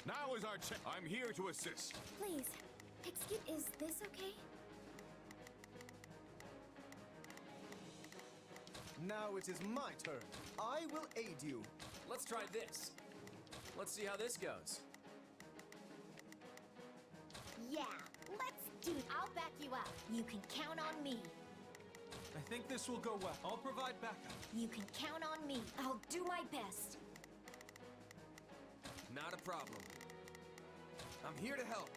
Now is our chance. I'm here to assist. Please, is this okay? Now it is my turn. I will aid you. Let's try this. Let's see how this goes. Yeah, let's do it. I'll back you up. You can count on me. I think this will go well. I'll provide backup. You can count on me. I'll do my best. Not a problem. I'm here to help.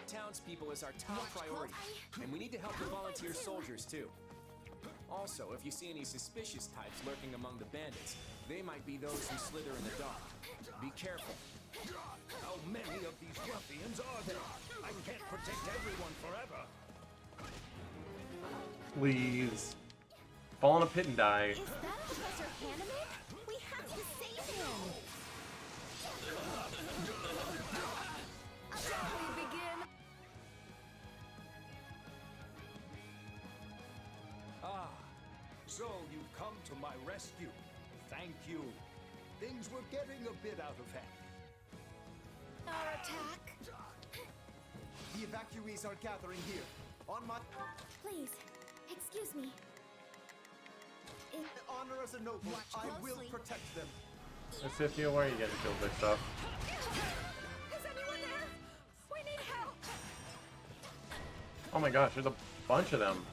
Townspeople is our top priority, and we need to help the volunteer soldiers too. Also, if you see any suspicious types lurking among the bandits, they might be those who slither in the dark. Be careful. How many of these ruffians are there? I can't protect everyone forever. Please. Fall in a pit and die. Is that Professor Hanneman? We have to save him. Shall we begin? Ah, so you've come to my rescue. Thank you. Things were getting a bit out of hand. Our attack. The evacuees are gathering here. On my... Please, excuse me. honor as a noble, I will protect them. Cynthia, why are you getting killed by stuff? Is anyone there? We need help. Oh my gosh, there's a bunch of them.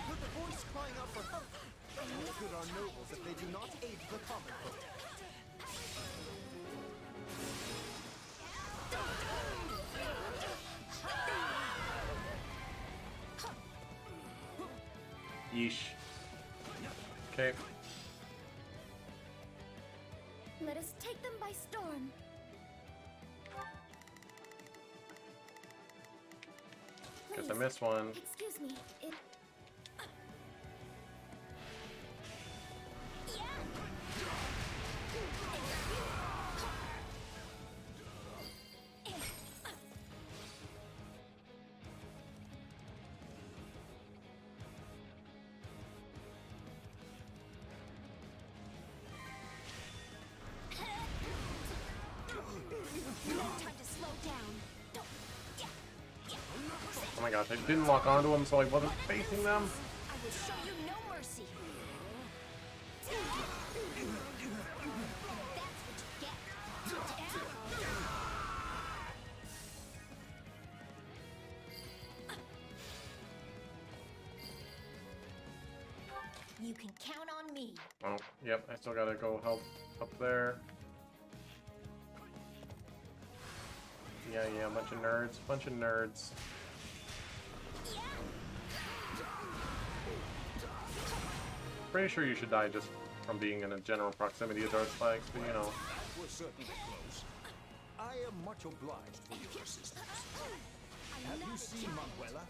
With the voice crying out for help. What good are nobles if they do not aid the common folk? Yeesh. Okay. Let us take them by storm. Guess I missed one. Excuse me. Oh my gosh, I didn't lock onto them, so I wasn't facing them. I will show you no mercy. You can count on me. Oh, yep, I still gotta go help up there. Yeah, bunch of nerds. Pretty sure you should die just from being in a general proximity of Darth Spikes, but you know. We're certainly close. I am much obliged for your assistance. Have you seen Manuela?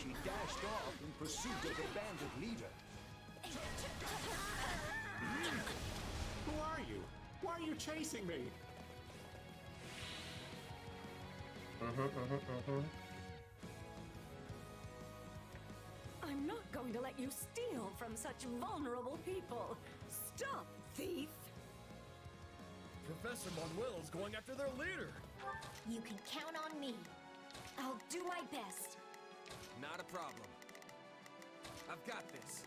She dashed off in pursuit of the bandit leader. Who are you? Why are you chasing me? I'm not going to let you steal from such vulnerable people. Stop, thief! Professor Manuel's going after their leader. You can count on me. I'll do my best. Not a problem. I've got this.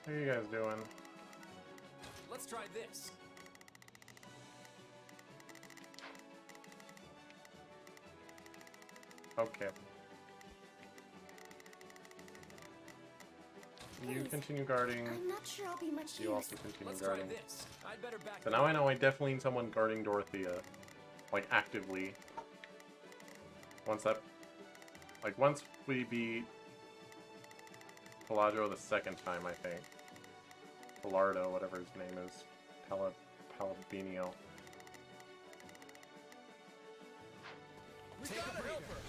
How are you guys doing? Let's try this. Okay. You continue guarding. I'm not sure I'll be much You use. also continue Let's guarding. try this. I'd better back So now I know I definitely need someone guarding Dorothea. Like, actively. Once we beat Peladro the second time, I think. Pelardo, whatever his name is. Palabinio. We gotta help her.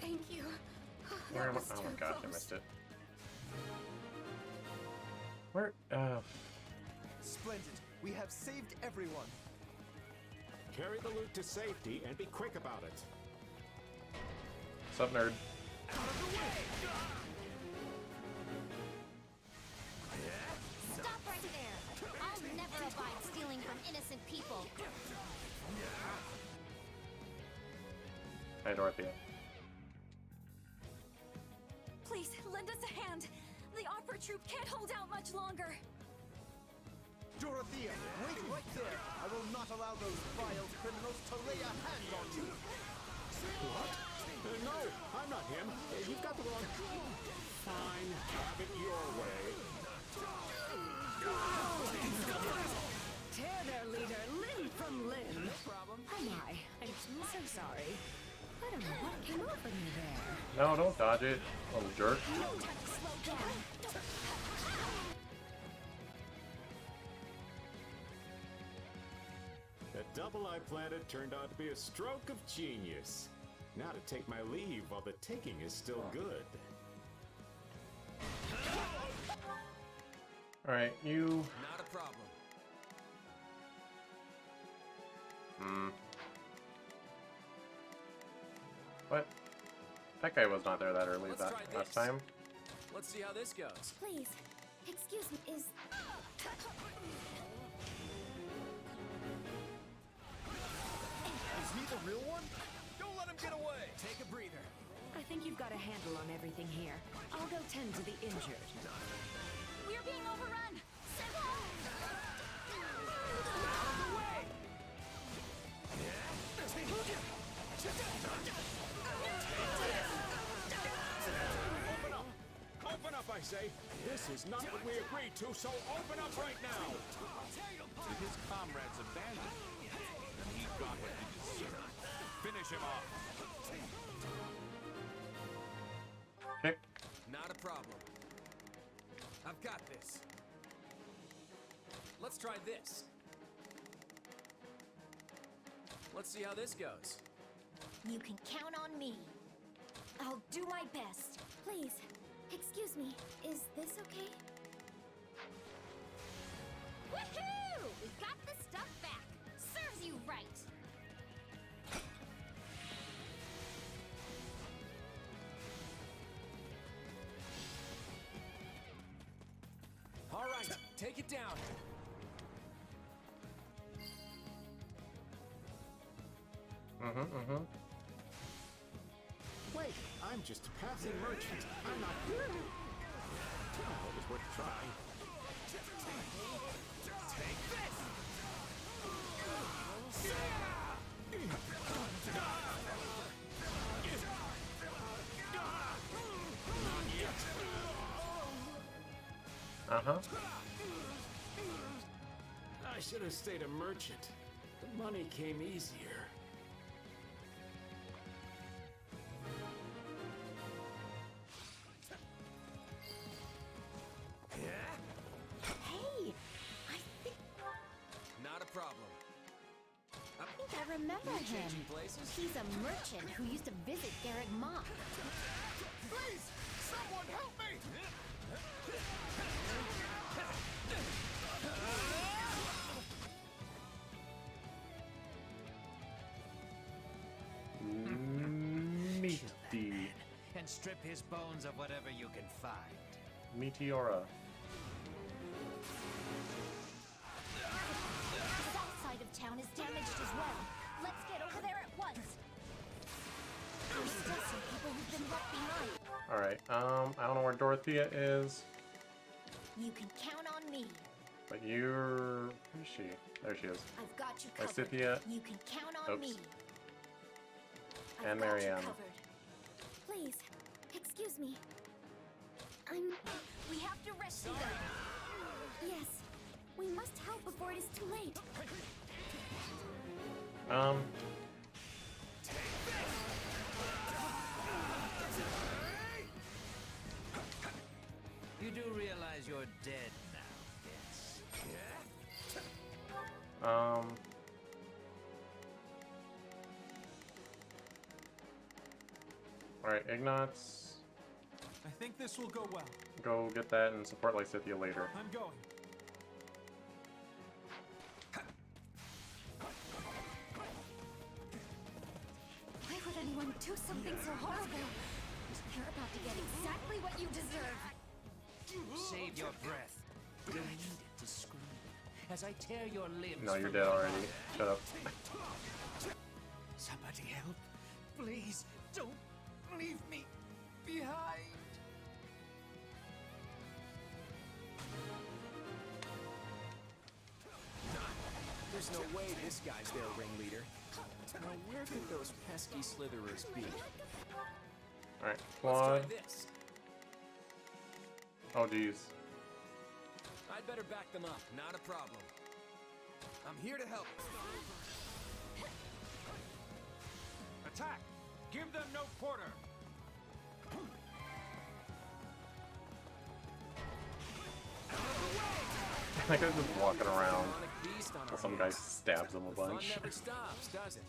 Thank you. Where am I? Oh my gosh, I missed it. Where? Splendid. We have saved everyone. Carry the loot to safety and be quick about it. Sup, nerd? Stop right there! I'll never abide stealing from innocent people. Hi, Dorothea. Please, lend us a hand. The opera troupe can't hold out much longer. Dorothea, wait right there. I will not allow those vile criminals to lay a hand on you. What? No, I'm not him. You've got the wrong... Fine, have it your way. Tear their leader limb from limb. No problem. Oh my, I'm so sorry. I don't know what came over me there. No, don't dodge it, little jerk. No time to slow down. The double I planted turned out to be a stroke of genius. Now to take my leave while the taking is still good. Alright, you... Not a problem. What? That guy was not there that early Let's that try last this. time. Let's see how this goes. Please, excuse me, is... Is he the real one? Don't let him get away. Take a breather. I think you've got a handle on everything here. I'll go tend to the injured. We're being overrun. Open up, I say! This is not what we agreed to, so open up right now! Did his comrades abandon him? And he got what he deserved. Finish him off. Okay. Not a problem. I've got this. Let's try this. Let's see how this goes. You can count on me. I'll do my best. Please, excuse me, is this okay? Woohoo! We got the stuff back. Serves you right. All right, take it down. Wait, I'm just a passing merchant. I'm not... Oh, it was worth trying. Take this! Uh-huh. I should have stayed a merchant. The money came easier. Hey! Not a problem. I think I remember You him. changing places? He's a merchant who used to visit Garreg Mach. Please! Someone help me! Meaty. And strip his bones of whatever you can find. Meteora. The south side of town is damaged as well. Let's get over there at once. There's still some people who've been left behind. Alright, I don't know where Dorothea is, You can count on me. but you're... Who is she? There she is. I've got you covered. Lysithea. You can count on Oops. me. And I've got you Marianne. covered. Please, excuse me. We have to rescue them. Yes, we must help before it is too late. You do realize you're dead now, yes? Alright, Ignatz. I think this will go well. Go get that and support Lysithea later. I'm going. Why would anyone do something so horrible? You're about to get exactly what you deserve. Save your breath. I need it to scream. As I tear your limbs. No, you're from dead your already. body. Shut up. Somebody help. Please, don't leave me behind. There's no way this guy's their ringleader. Now, where could those pesky slitherers be? Alright, Let's Claude. try this. Oh, jeez. I'd better back them up. Not a problem. I'm here to help. Attack! Give them no quarter! That guy's just walking around while some guy stabs him a The fun bunch. never stops, does it?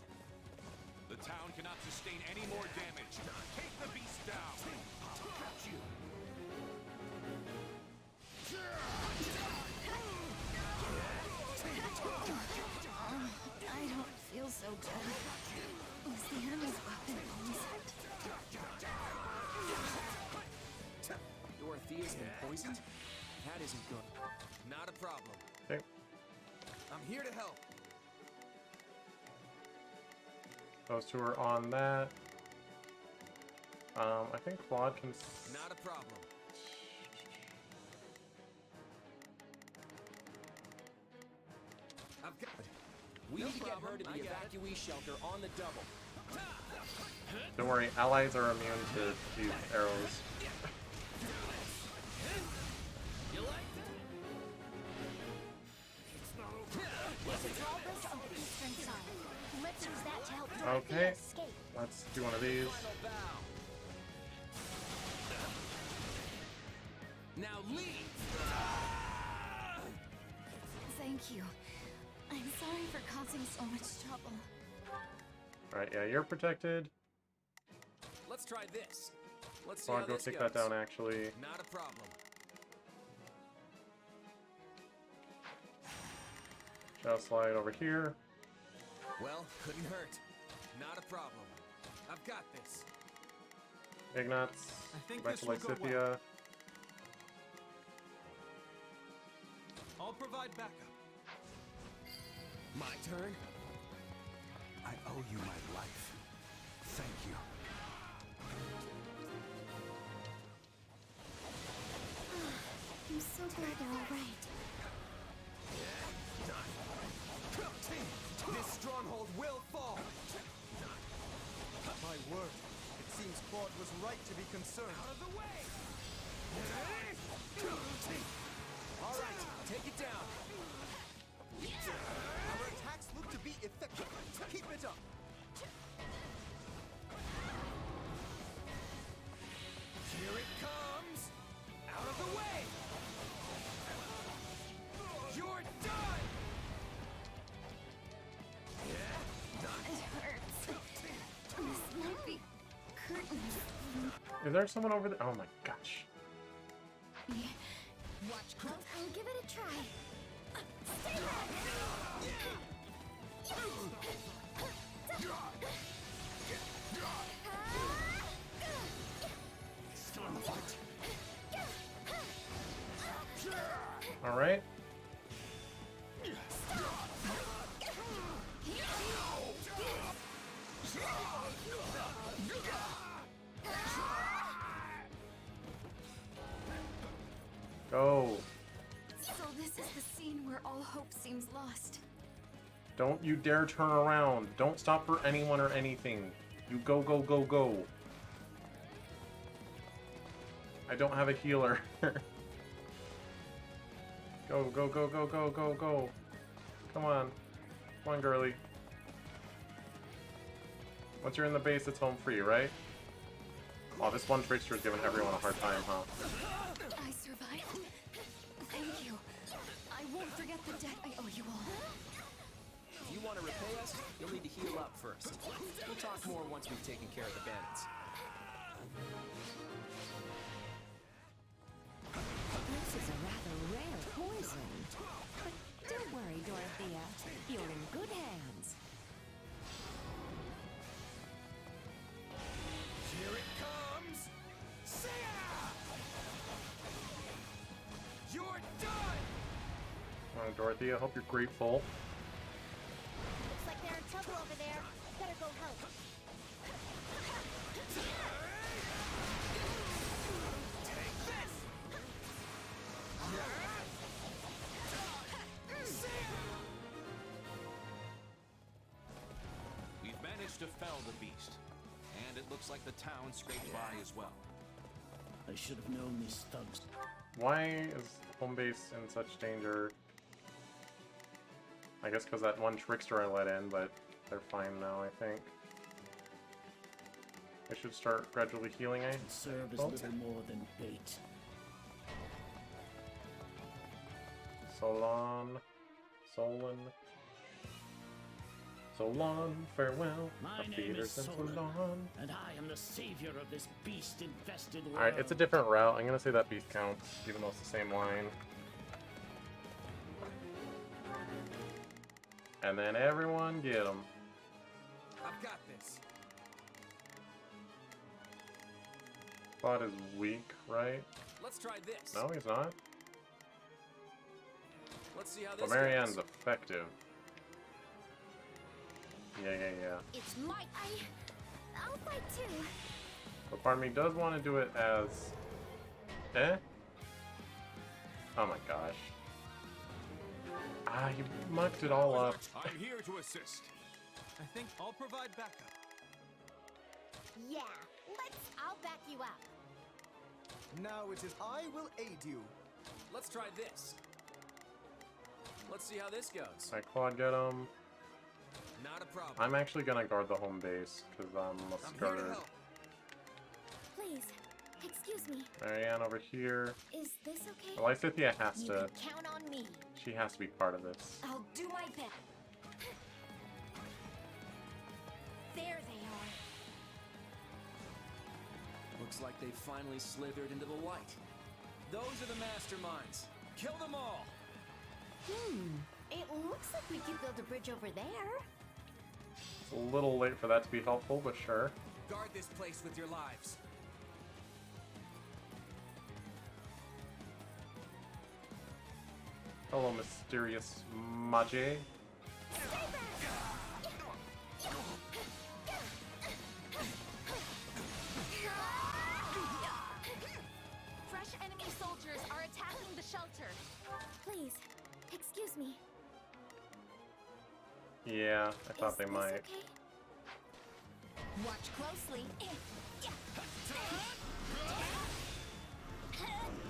The town cannot sustain any more damage. Take the beast down. Got you. I don't feel so good. Was the animal's weapon poisoned? Dorothea's been poisoned? That isn't good. Not a problem. Okay. I'm here to help. Those two are on that. I think Claude can... Not a problem. I've got... We need to get her to the evacuee shelter on the double. Don't worry, allies are immune to these arrows. You like There's a drawbridge on the eastern side. Let's use that to help Dorothea Okay, escape. let's do one of these. Now leave! Thank you. I'm sorry for causing so much trouble. Alright, yeah, you're protected. Let's try this. Let's see how Claude, go this take goes. that down, actually. Not a problem. Shall slide over here. Well, couldn't hurt. Not a problem. I've got this. Ignatz, I think back this to will go Lysithea. well. I'll provide backup. My turn? I owe you my life. Thank you. I'm so glad they're all right. This stronghold will fall! My word, it seems Claude was right to be concerned. Out of the way! Is there someone over there? Oh my gosh. Watch close. I'll give it a try. Stay back. Still in the fight. All right. Go. So this is the scene where all hope seems lost. Don't you dare turn around. Don't stop for anyone or anything. You go, go, go, go. I don't have a healer. Go, go, go, go, go, go, go. Come on. Come on, girly. Once you're in the base, it's home free, right? Oh, this one trickster is giving everyone a hard time, huh? I survived. Thank you. I won't forget the debt I owe you all. If you want to repay us, you'll need to heal up first. We'll talk more once we've taken care of the bandits. This is a rather rare poison. But don't worry, Dorothea. You're in good hands. Here it comes! See ya! You're done! Oh, Dorothy, I hope you're grateful. Looks like they're in trouble over there. Better go help. Take this! We've managed to fell the beast, and it looks like the town scraped by as well. I should have known these thugs. Why is home base in such danger? I guess because that one trickster I let in, but they're fine now, I think. I should start gradually healing, eh? Serve as little more than bait. Solon. Solon. Solon, farewell. My A name feeder is since Solon, and I am the savior of this beast-infested world. Alright, it's a different route. I'm gonna say that beast counts, even though it's the same line. And then everyone get them. I've got this. Bot is weak, right? Let's try this. No, he's not. Let's see how this But Marianne's goes. effective. Yeah. It's my... I'll fight too. But part of me does want to do it as... Eh? Oh my gosh. Ah, you mucked it all up. I'm here to assist. I think I'll provide backup. Yeah, I'll back you up. Now it is I will aid you. Let's try this. Let's see how this goes. I quad get him. Not a problem. I'm actually gonna guard the home base, because I'm scared. Please, excuse me. Marianne over here. Is this okay? Well, Lysithia has You to... can count on me. She has to be part of this. I'll do my best. There they are. Looks like they've finally slithered into the light. Those are the masterminds. Kill them all. It looks like we could build a bridge over there. It's a little late for that to be helpful, but sure. Guard this place with your lives. Hello, mysterious Mage. Fresh enemy soldiers are attacking the shelter. Please, excuse me. Yeah, I thought they might. Okay? Watch closely.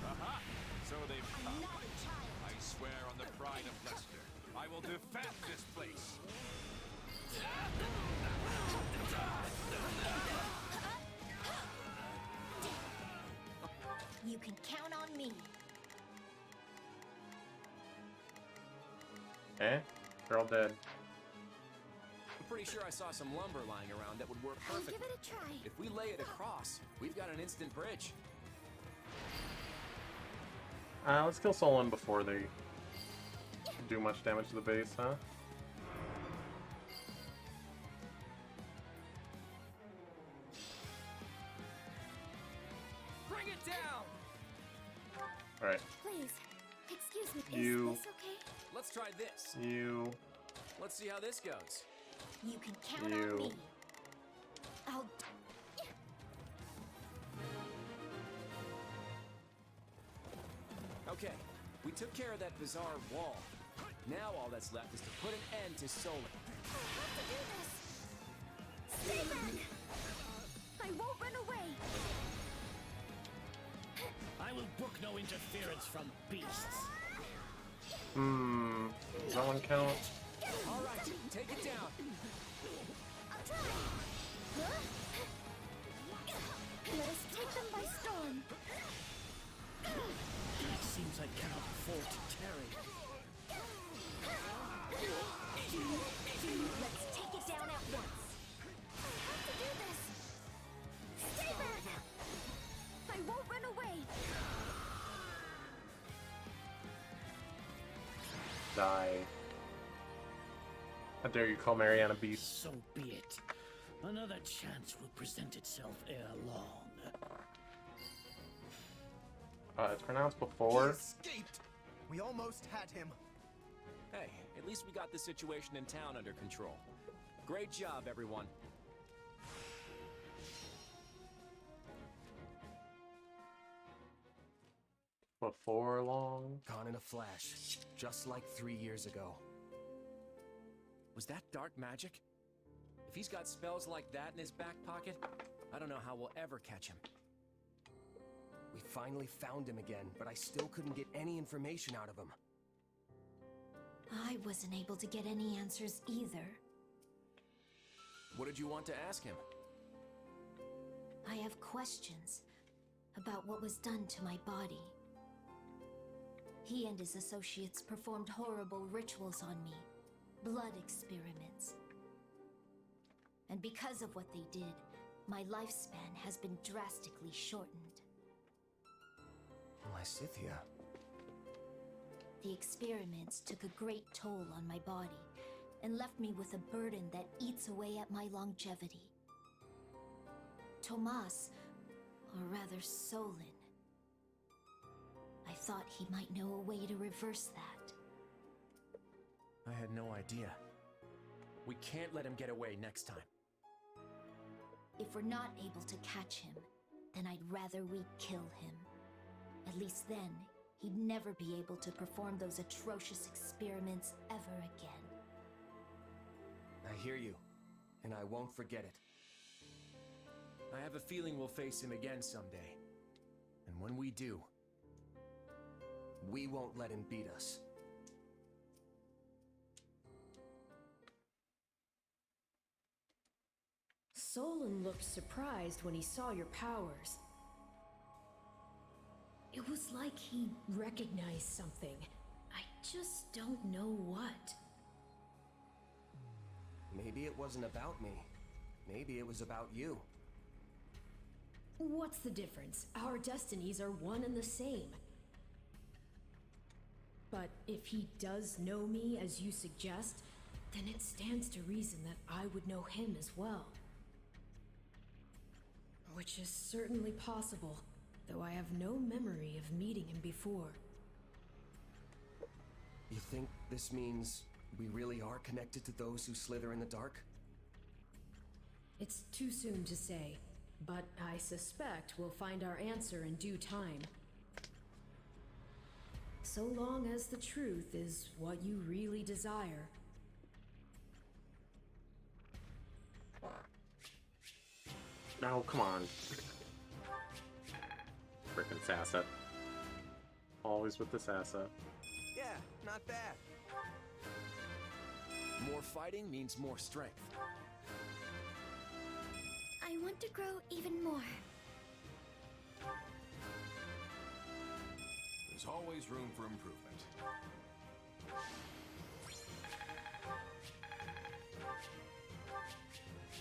Aha! So they've come. I swear on the pride of Leicester, I will defend this place. You can count on me. Eh? They're all dead. Pretty sure I saw some lumber lying around that would work perfectly. Give it a try. If we lay it across, we've got an instant bridge. Let's kill Solon before they do much damage to the base, huh? Bring it down! Alright. Please, excuse me. You. Is this okay? Let's try this. You. Let's see how this goes. You can count You. on me. I'll... Okay, we took care of that bizarre wall. Now all that's left is to put an end to Solon. Stay back! I won't run away! I will book no interference from beasts. Does that one count? All right, take it down. I'll try! Huh? Let us take them by storm! It seems I cannot afford to tarry. Let's take it down at once. I have to do this! Stay back! I won't run away! Die. How dare you call Mariana beast? So be it. Another chance will present itself ere long. It's pronounced before. Escaped! We almost had him. Hey, at least we got the situation in town under control. Great job, everyone. Before long. Gone in a flash, just like 3 years ago. Was that dark magic? If he's got spells like that in his back pocket, I don't know how we'll ever catch him. We finally found him again, but I still couldn't get any information out of him. I wasn't able to get any answers either. What did you want to ask him? I have questions about what was done to my body. He and his associates performed horrible rituals on me, blood experiments. And because of what they did, my lifespan has been drastically shortened. Lysithia. The experiments took a great toll on my body and left me with a burden that eats away at my longevity. Tomas, or rather Solon, I thought he might know a way to reverse that. I had no idea. We can't let him get away next time. If we're not able to catch him, then I'd rather we kill him. At least then, he'd never be able to perform those atrocious experiments ever again. I hear you, and I won't forget it. I have a feeling we'll face him again someday. And when we do, we won't let him beat us. Solon looked surprised when he saw your powers. It was like he recognized something. I just don't know what. Maybe it wasn't about me. Maybe it was about you. What's the difference? Our destinies are one and the same. But if he does know me as you suggest, then it stands to reason that I would know him as well. Which is certainly possible, though I have no memory of meeting him before. You think this means we really are connected to those who slither in the dark? It's too soon to say, but I suspect we'll find our answer in due time. So long as the truth is what you really desire. No, come on. Frickin' Sassa. Always with the Sassa. Yeah, not bad. more fighting means more strength. I want to grow even more. There's always room for improvement.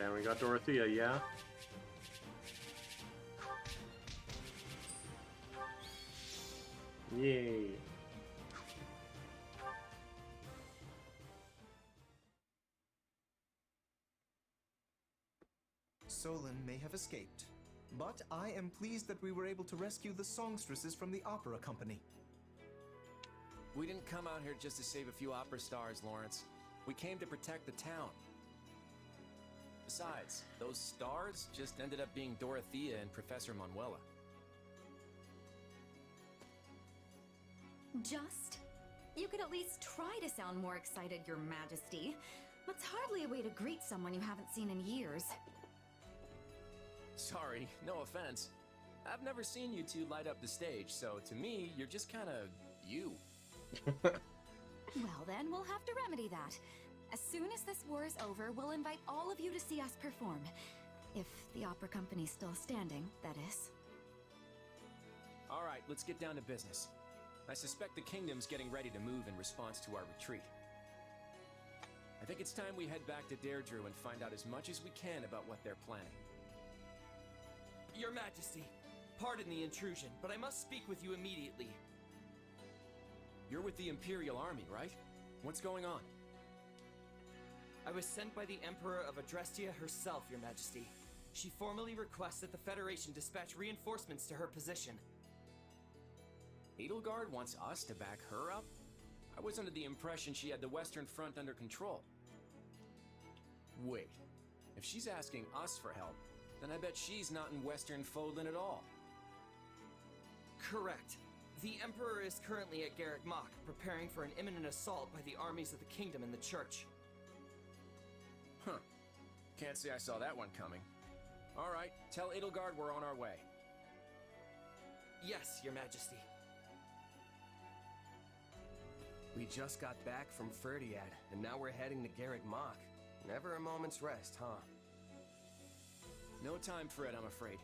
And we got Dorothea, yeah? Yay. Solon may have escaped, but I am pleased that we were able to rescue the songstresses from the opera company. We didn't come out here just to save a few opera stars, Lawrence. We came to protect the town. Besides, those stars just ended up being Dorothea and Professor Manuela. Just? You could at least try to sound more excited, Your Majesty. That's hardly a way to greet someone you haven't seen in years. Sorry, no offense. I've never seen you two light up the stage, so to me, you're just kind of you. Well then, we'll have to remedy that. As soon as this war is over, we'll invite all of you to see us perform. If the opera company's still standing, that is. All right, let's get down to business. I suspect the kingdom's getting ready to move in response to our retreat. I think it's time we head back to Deirdre and find out as much as we can about what they're planning. Your Majesty, pardon the intrusion, but I must speak with you immediately. You're with the Imperial Army, right? What's going on? I was sent by the Emperor of Adrestia herself, Your Majesty. She formally requests that the Federation dispatch reinforcements to her position. Edelgard wants us to back her up? I was under the impression she had the Western Front under control. Wait, if she's asking us for help, then I bet she's not in Western Fodlan at all. Correct. The Emperor is currently at Garrick Mach, preparing for an imminent assault by the armies of the Kingdom and the Church. Huh. Can't say I saw that one coming. All right, tell Edelgard we're on our way. Yes, Your Majesty. We just got back from Ferdiad, and now we're heading to Garrick Mach. Never a moment's rest, huh? No time for it, I'm afraid.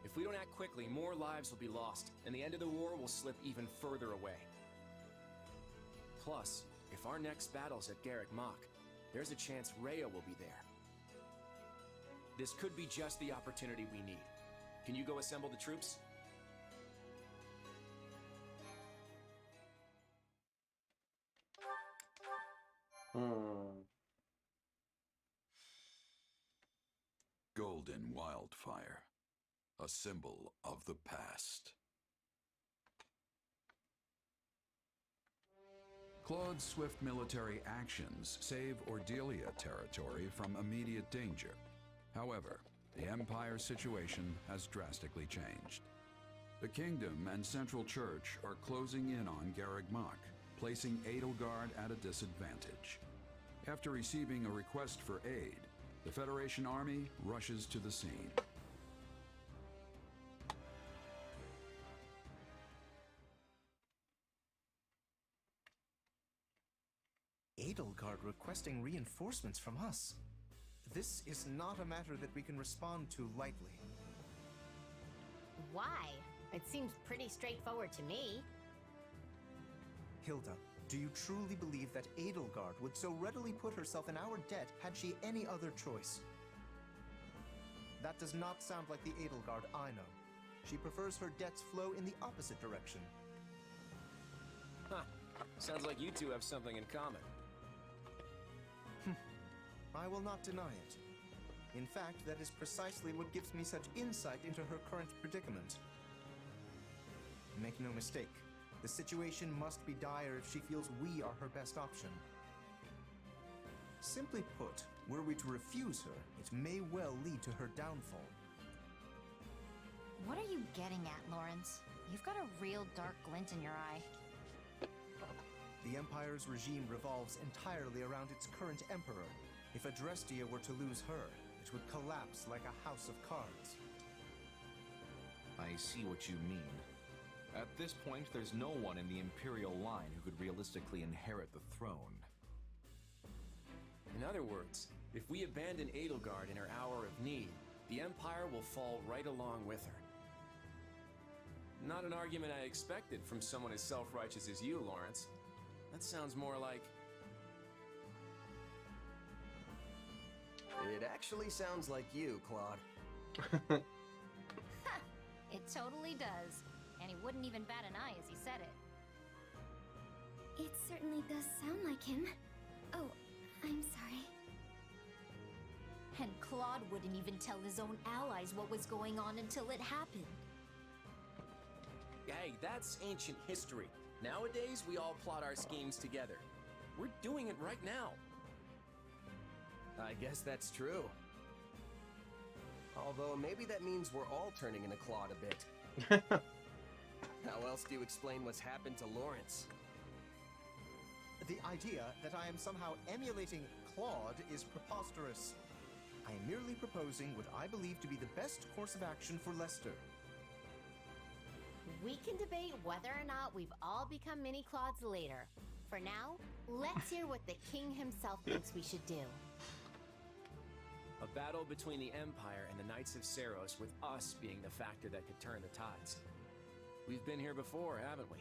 If we don't act quickly, more lives will be lost, and the end of the war will slip even further away. Plus, if our next battle's at Garrick Mach, there's a chance Rhea will be there. This could be just the opportunity we need. Can you go assemble the troops? Golden Wildfire, a symbol of the past. Claude's swift military actions save Ordelia territory from immediate danger. However, the Empire's situation has drastically changed. The Kingdom and Central Church are closing in on Garrick Mach, placing Edelgard at a disadvantage. After receiving a request for aid, the Federation Army rushes to the scene. Edelgard requesting reinforcements from us. This is not a matter that we can respond to lightly. Why? It seems pretty straightforward to me. Hilda, do you truly believe that Edelgard would so readily put herself in our debt had she any other choice? That does not sound like the Edelgard I know. She prefers her debts flow in the opposite direction. Huh. Sounds like you two have something in common. I will not deny it. In fact, that is precisely what gives me such insight into her current predicament. Make no mistake, the situation must be dire if she feels we are her best option. Simply put, were we to refuse her, it may well lead to her downfall. What are you getting at, Lawrence? You've got a real dark glint in your eye. The Empire's regime revolves entirely around its current emperor. If Adrestia were to lose her, it would collapse like a house of cards. I see what you mean. At this point, there's no one in the Imperial line who could realistically inherit the throne. In other words, if we abandon Edelgard in her hour of need, the Empire will fall right along with her. Not an argument I expected from someone as self-righteous as you, Lawrence. That sounds more like... It actually sounds like you, Claude. It totally does. And he wouldn't even bat an eye as he said it. It certainly does sound like him. Oh, I'm sorry. And Claude wouldn't even tell his own allies what was going on until it happened. Hey, that's ancient history. Nowadays, we all plot our schemes together. We're doing it right now. I guess that's true. Although maybe that means we're all turning into Claude a bit. How else do you explain what's happened to Lawrence? The idea that I am somehow emulating Claude is preposterous. I am merely proposing what I believe to be the best course of action for Lester. We can debate whether or not we've all become mini Claudes later. For now, let's hear what the king himself thinks we should do. A battle between the Empire and the Knights of Saros, with us being the factor that could turn the tides. We've been here before, haven't we?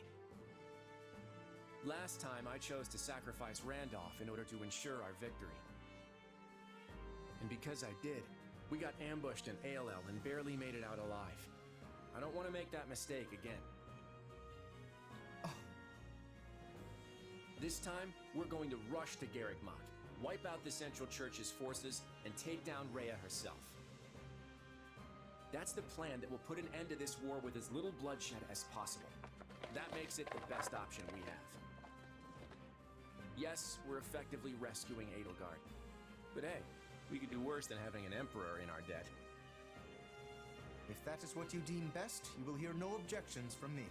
Last time I chose to sacrifice Randolph in order to ensure our victory. And because I did, we got ambushed in ALL and barely made it out alive. I don't want to make that mistake again. This time, we're going to rush to Garrigmont, wipe out the Central Church's forces, and take down Rhea herself. That's the plan that will put an end to this war with as little bloodshed as possible. That makes it the best option we have. Yes, we're effectively rescuing Edelgard. But hey, we could do worse than having an emperor in our debt. If that is what you deem best, you will hear no objections from me.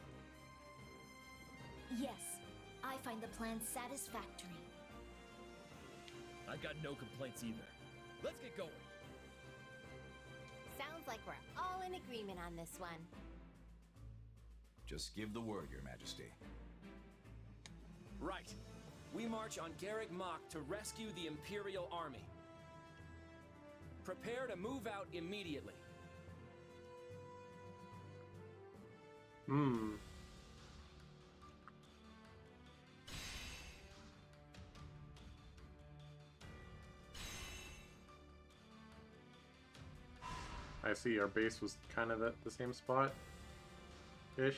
Yes, I find the plan satisfactory. I got no complaints either. Let's get going. Sounds like we're all in agreement on this one. Just give the word, Your Majesty. Right. We march on Garrigmont to rescue the Imperial Army. Prepare to move out immediately. I see our base was kind of at the same spot-ish.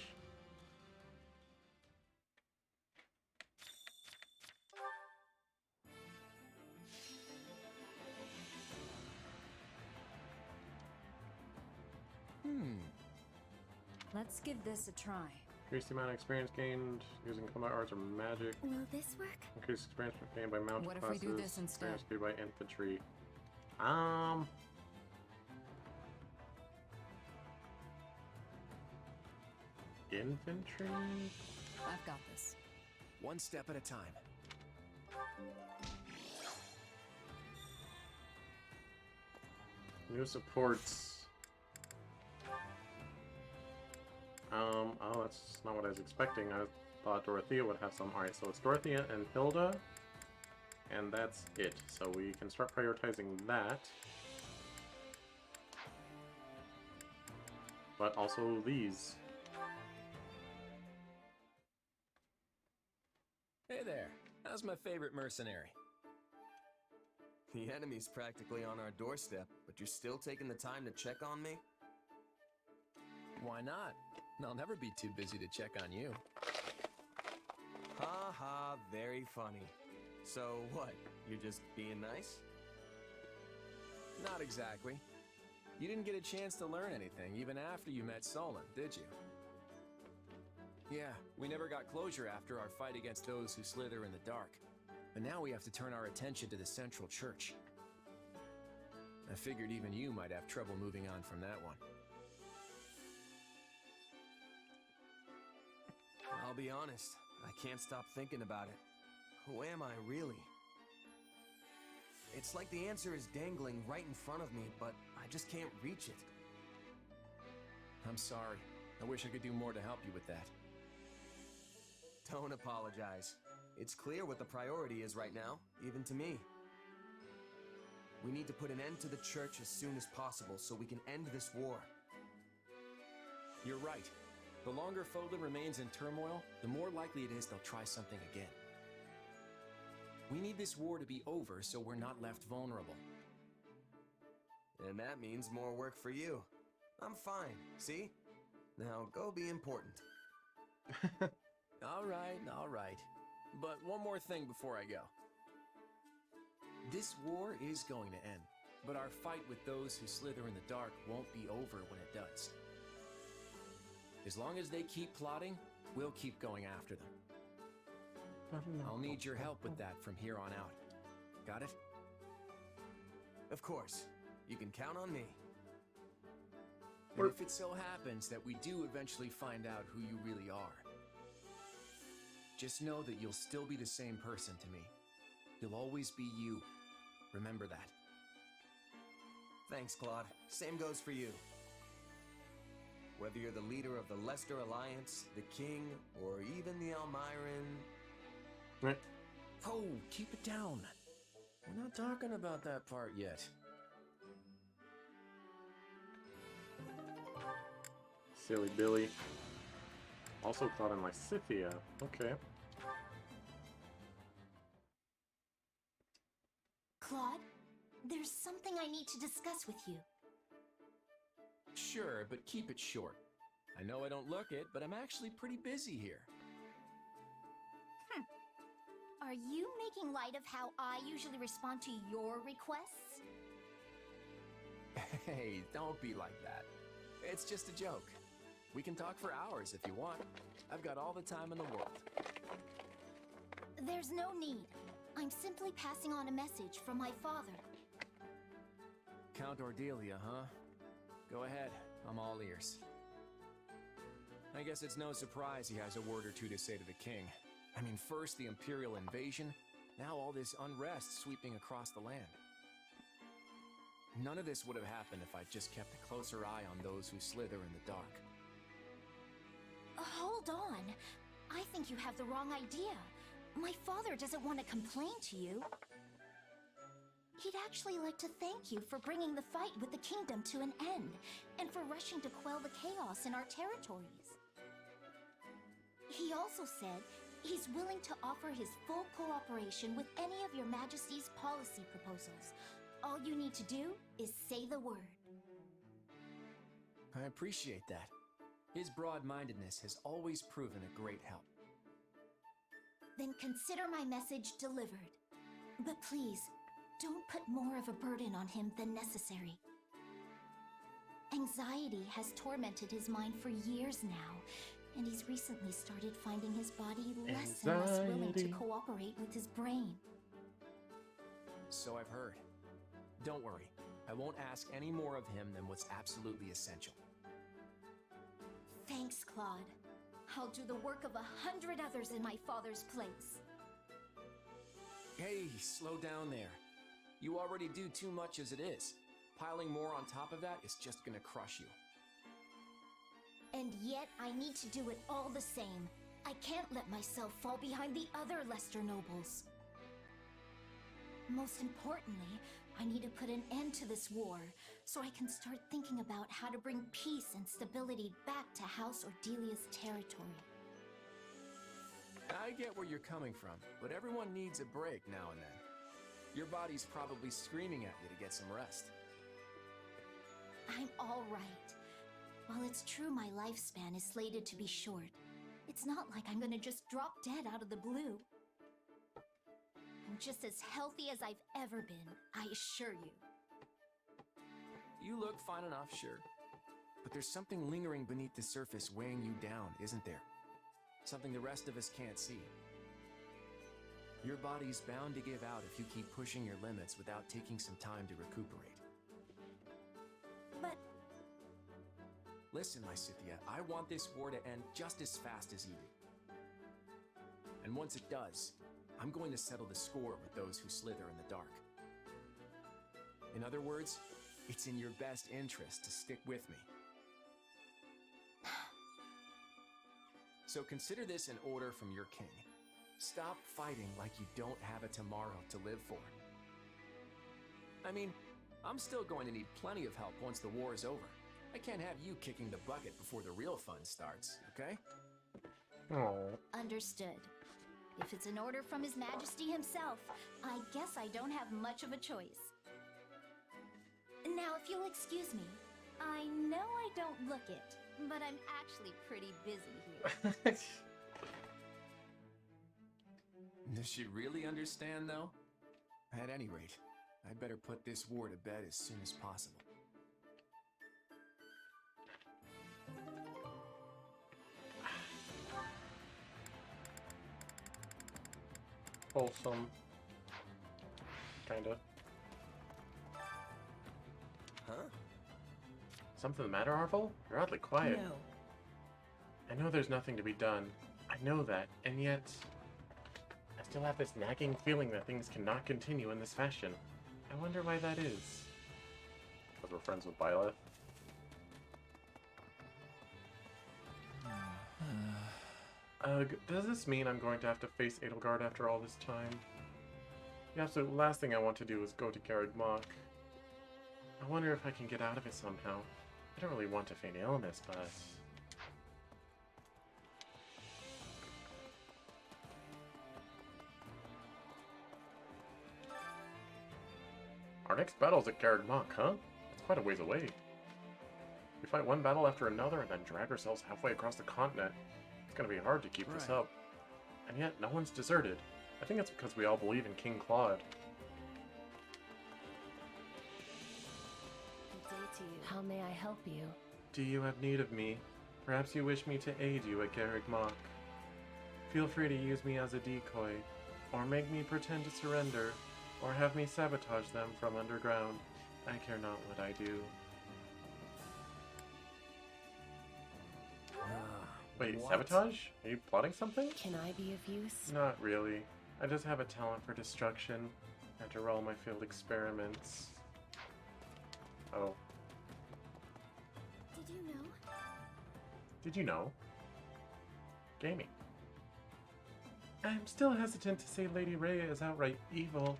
Let's give this a try. Increase the amount of experience gained using combat arts or magic. Will this work? Increase experience gained by mounted What if classes. we do this instead? Experience gained by infantry. Infantry? I've got this. One step at a time. New supports. Oh, that's not what I was expecting. I thought Dorothea would have some. Alright, so it's Dorothea and Hilda. And that's it. So we can start prioritizing that. But also these. Hey there. How's my favorite mercenary? The enemy's practically on our doorstep, but you're still taking the time to check on me? Why not? I'll never be too busy to check on you. Ha ha, very funny. So what, you're just being nice? Not exactly. You didn't get a chance to learn anything even after you met Solon, did you? Yeah, we never got closure after our fight against those who slither in the dark. But now we have to turn our attention to the Central Church. I figured even you might have trouble moving on from that one. I'll be honest, I can't stop thinking about it. Who am I, really? It's like the answer is dangling right in front of me, but I just can't reach it. I'm sorry. I wish I could do more to help you with that. Don't apologize. It's clear what the priority is right now, even to me. We need to put an end to the church as soon as possible so we can end this war. You're right. The longer Fodlan remains in turmoil, the more likely it is they'll try something again. We need this war to be over so we're not left vulnerable. And that means more work for you. I'm fine, see? Now go be important. All right. But one more thing before I go. This war is going to end, but our fight with those who slither in the dark won't be over when it does. As long as they keep plotting, we'll keep going after them. I'll need your help with that from here on out. Got it? Of course. You can count on me. And if it so happens that we do eventually find out who you really are, just know that you'll still be the same person to me. You'll always be you. Remember that. Thanks, Claude. Same goes for you. Whether you're the leader of the Lester Alliance, the King, or even the Elmiran... Oh, keep it down. We're not talking about that part yet. Silly Billy. Also caught in Lysithia. Okay. Claude, there's something I need to discuss with you. Sure, but keep it short. I know I don't look it, but I'm actually pretty busy here. Are you making light of how I usually respond to your requests? Hey, don't be like that. It's just a joke. We can talk for hours if you want. I've got all the time in the world. There's no need. I'm simply passing on a message from my father. Count Ordelia, huh? Go ahead. I'm all ears. I guess it's no surprise he has a word or two to say to the king. I mean, first the Imperial invasion, now all this unrest sweeping across the land. None of this would have happened if I'd just kept a closer eye on those who slither in the dark. Hold on. I think you have the wrong idea. My father doesn't want to complain to you. He'd actually like to thank you for bringing the fight with the kingdom to an end, and for rushing to quell the chaos in our territories. He also said he's willing to offer his full cooperation with any of your Majesty's policy proposals. All you need to do is say the word. I appreciate that. His broad-mindedness has always proven a great help. Then consider my message delivered. But please, don't put more of a burden on him than necessary. Anxiety has tormented his mind for years now, and he's recently started finding his body less and less willing to cooperate with his brain. So I've heard. Don't worry, I won't ask any more of him than what's absolutely essential. Thanks, Claude. I'll do the work of 100 others in my father's place. Hey, slow down there. You already do too much as it is. Piling more on top of that is just gonna crush you. And yet, I need to do it all the same. I can't let myself fall behind the other Lester nobles. Most importantly, I need to put an end to this war, so I can start thinking about how to bring peace and stability back to House Ordelia's territory. I get where you're coming from, but everyone needs a break now and then. Your body's probably screaming at you to get some rest. I'm all right. While it's true my lifespan is slated to be short, it's not like I'm gonna just drop dead out of the blue. I'm just as healthy as I've ever been, I assure you. You look fine enough, sure. But there's something lingering beneath the surface weighing you down, isn't there? Something the rest of us can't see. Your body's bound to give out if you keep pushing your limits without taking some time to recuperate. But... Listen, Lysithia, I want this war to end just as fast as you do. And once it does, I'm going to settle the score with those who slither in the dark. In other words, it's in your best interest to stick with me. So consider this an order from your king. Stop fighting like you don't have a tomorrow to live for. I mean, I'm still going to need plenty of help once the war is over. I can't have you kicking the bucket before the real fun starts, okay? Oh. Understood. If it's an order from His Majesty himself, I guess I don't have much of a choice. Now, if you'll excuse me, I know I don't look it, but I'm actually pretty busy here. Does she really understand, though? At any rate, I'd better put this war to bed as soon as possible. Wholesome. Kinda. Huh? Something the matter, Arvel? You're oddly quiet. No. I know there's nothing to be done. I know that, and yet... I still have this nagging feeling that things cannot continue in this fashion. I wonder why that is. Because we're friends with Byleth? Ugh, does this mean I'm going to have to face Edelgard after all this time? The absolute last thing I want to do is go to Garreg Mach. I wonder if I can get out of it somehow. I don't really want to feign illness, but... Our next battle's at Garreg Mach, huh? That's quite a ways away. We fight one battle after another and then drag ourselves halfway across the continent. It's gonna be hard to keep this up. And yet, no one's deserted. I think it's because we all believe in King Claude. Good day to you. How may I help you? Do you have need of me? Perhaps you wish me to aid you at Garreg Mach. Feel free to use me as a decoy, or make me pretend to surrender, or have me sabotage them from underground. I care not what I do. Wait, What? sabotage? Are you plotting something? Can I be of use? Not really. I just have a talent for destruction after all my failed experiments. Oh. Did you know? Did you know? Gaming. I'm still hesitant to say Lady Rhea is outright evil,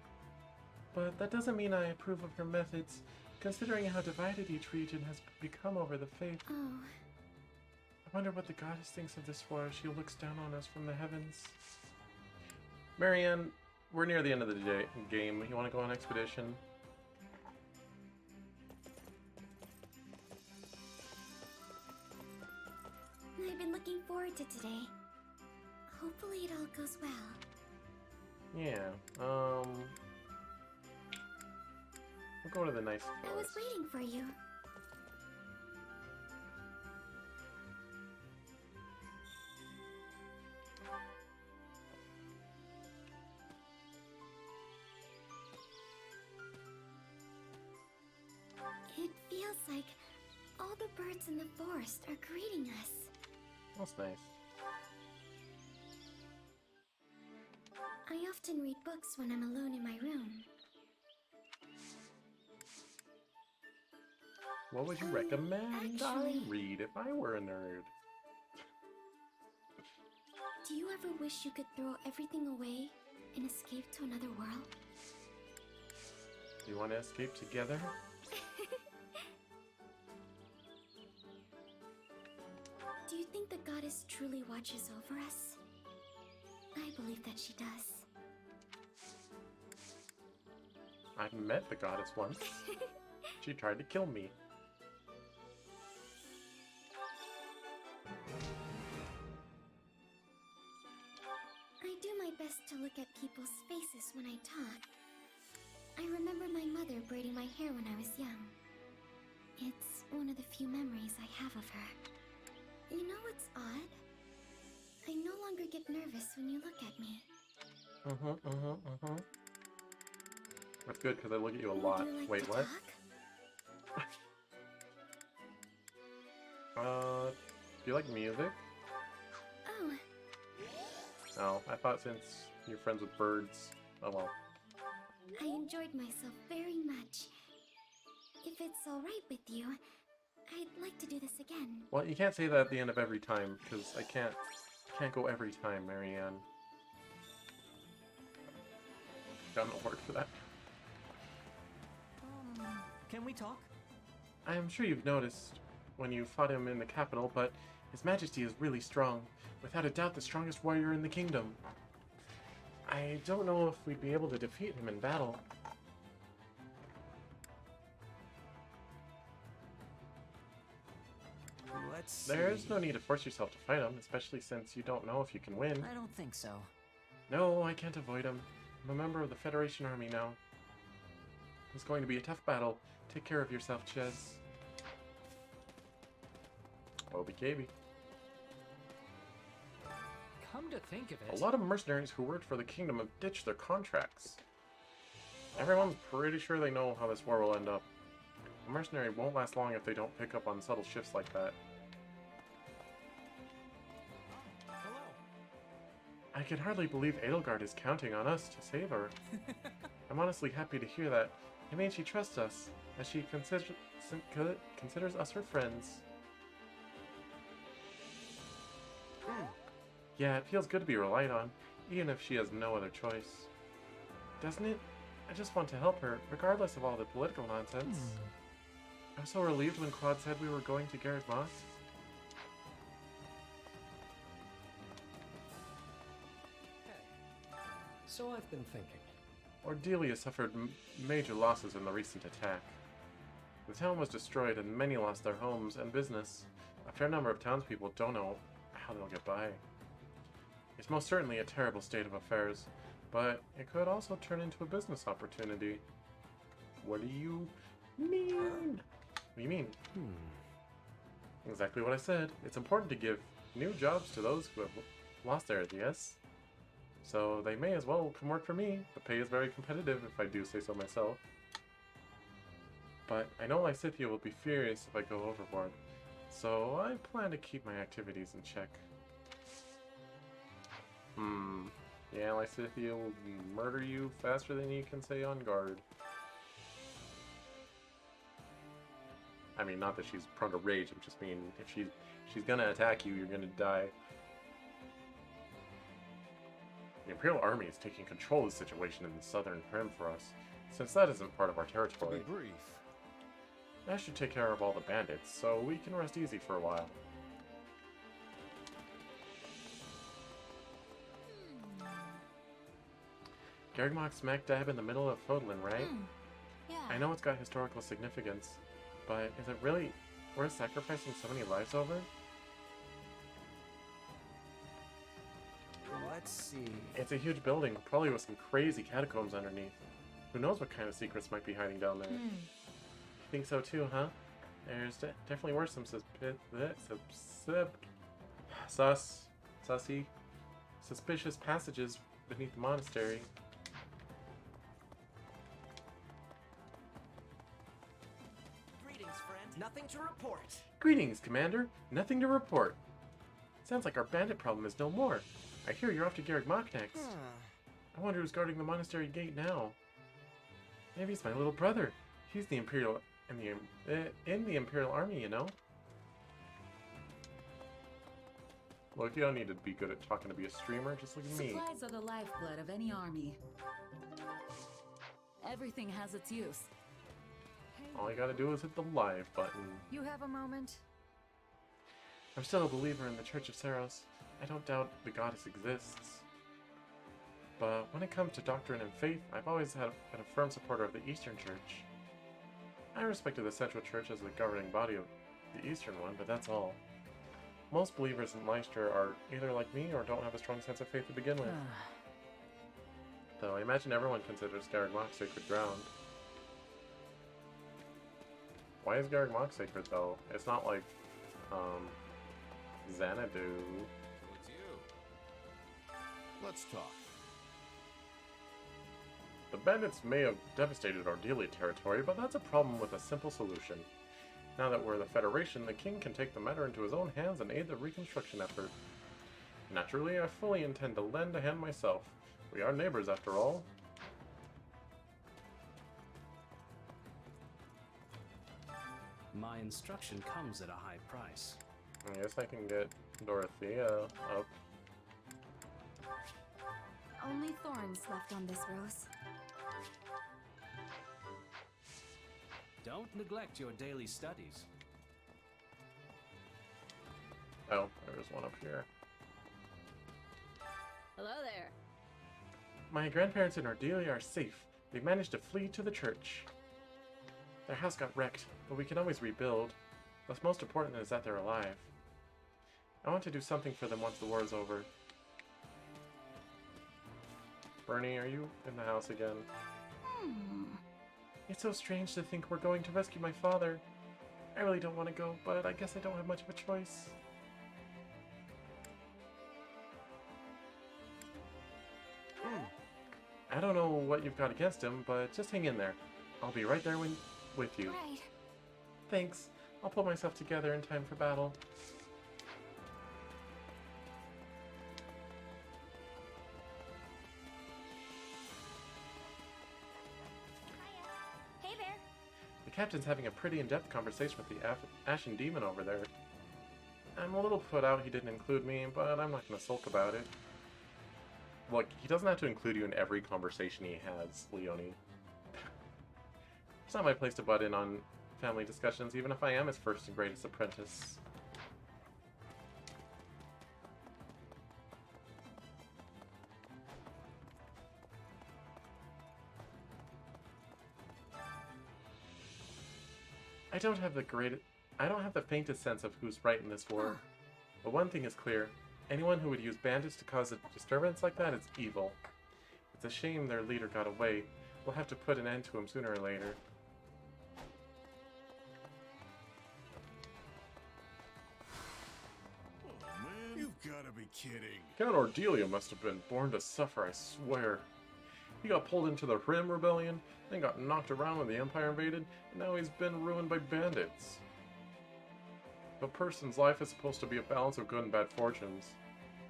but that doesn't mean I approve of her methods, considering how divided each region has become over the faith. Oh. I wonder what the goddess thinks of this war as she looks down on us from the heavens. Marianne, we're near the end of the game. You want to go on expedition? I've been looking forward to today. Hopefully it all goes well. Yeah, we'll go to the nice I was forest. waiting for you. It feels like all the birds in the forest are greeting us. That's nice. I often read books when I'm alone in my room. What would you recommend I actually- read if I were a nerd? Do you ever wish you could throw everything away and escape to another world? Do you want to escape together? Do you think the goddess truly watches over us? I believe that she does. I've met the goddess once. She tried to kill me. I do my best to look at people's faces when I talk. I remember my mother braiding my hair when I was young. It's one of the few memories I have of her. You know what's odd? I no longer get nervous when you look at me. That's good, because I look at you a Would lot. you like Wait, to what? talk? Do you like music? Oh, No, I thought since you're friends with birds. Oh well. I enjoyed myself very much. If it's alright with you, I'd like to do this again. Well, you can't say that at the end of every time, because I can't go every time, Marianne. Found a word for that. Can we talk? I am sure you've noticed when you fought him in the capital, but His Majesty is really strong. Without a doubt, the strongest warrior in the kingdom. I don't know if we'd be able to defeat him in battle. Let's see. There's no need to force yourself to fight him, especially since you don't know if you can win. I don't think so. No, I can't avoid him. I'm a member of the Federation Army now. It's going to be a tough battle. Take care of yourself, Ches. Obi KB. Come to think of A it, lot of mercenaries who worked for the kingdom have ditched their contracts. Everyone's pretty sure they know how this war will end up. A mercenary won't last long if they don't pick up on subtle shifts like that. I can hardly believe Edelgard is counting on us to save her. I'm honestly happy to hear that. It means she trusts us, as she considers us her friends. Yeah, it feels good to be relied on, even if she has no other choice. Doesn't it? I just want to help her, regardless of all the political nonsense. I was so relieved when Claude said we were going to Garreg Mach. so I've been thinking. Ordelia suffered major losses in the recent attack. The town was destroyed and many lost their homes and business. A fair number of townspeople don't know how they'll get by. It's most certainly a terrible state of affairs, but it could also turn into a business opportunity. What do you mean? What do you mean? Exactly what I said. It's important to give new jobs to those who have lost theirs, yes? So they may as well come work for me. The pay is very competitive, if I do say so myself. But I know Lysithea will be furious if I go overboard, so I plan to keep my activities in check. Yeah, Lysithea will murder you faster than you can say on guard. I mean, not that she's prone to rage, I just mean, if she's gonna attack you, you're gonna die. The Imperial Army is taking control of the situation in the southern Prim for us, since that isn't part of our territory. To be brief. That should take care of all the bandits, so we can rest easy for a while. Garreg Mach's smack dab in the middle of Fodlan, right? Yeah. I know it's got historical significance, but is it really worth sacrificing so many lives over? Let's see. It's a huge building, probably with some crazy catacombs underneath. Who knows what kind of secrets might be hiding down there? Think so too, huh? There's definitely were some suspicious passages beneath the monastery. Greetings, friend. Nothing to report. Greetings, Commander. Nothing to report. Sounds like our bandit problem is no more. I hear you're off to Garreg Mach next. I wonder who's guarding the monastery gate now. Maybe it's my little brother. He's the Imperial in the Imperial Army, you know. Look, you don't need to be good at talking to be a streamer. Just look at me. Supplies are the lifeblood of any army. Everything has its use. All you gotta do is hit the live button. You have a moment? I'm still a believer in the Church of Saros. I don't doubt the goddess exists. But when it comes to doctrine and faith, I've always been a firm supporter of the Eastern Church. I respected the Central Church as the governing body of the Eastern one, but that's all. Most believers in Leicester are either like me or don't have a strong sense of faith to begin with. Though I imagine everyone considers Garreg Mach sacred ground. Why is Garreg Mach sacred though? It's not like, Xanadu. Towards you. Let's talk. The bandits may have devastated Ordelia territory, but that's a problem with a simple solution. Now that we're the Federation, the king can take the matter into his own hands and aid the reconstruction effort. Naturally, I fully intend to lend a hand myself. We are neighbors after all. My instruction comes at a high price. I guess I can get Dorothea up. Only thorns left on this rose. Don't neglect your daily studies. Oh, there's one up here. Hello there. My grandparents in Ordelia are safe. They managed to flee to the church. Their house got wrecked, but we can always rebuild. What's most important is that they're alive. I want to do something for them once the war is over. Bernie, are you in the house again? It's so strange to think we're going to rescue my father. I really don't want to go, but I guess I don't have much of a choice. I don't know what you've got against him, but just hang in there. I'll be right there with you. Right. Thanks. I'll pull myself together in time for battle. Hey there. The captain's having a pretty in-depth conversation with the Ashen Demon over there. I'm a little put out he didn't include me, but I'm not going to sulk about it. Look, he doesn't have to include you in every conversation he has, Leonie. It's not my place to butt in on family discussions, even if I am his first and greatest apprentice. I don't have the faintest sense of who's right in this war. But one thing is clear. Anyone who would use bandits to cause a disturbance like that is evil. It's a shame their leader got away. We'll have to put an end to him sooner or later. Oh man, you've gotta be kidding. Count Ordelia must have been born to suffer, I swear. He got pulled into the Rim Rebellion, then got knocked around when the Empire invaded, and now he's been ruined by bandits. A person's life is supposed to be a balance of good and bad fortunes.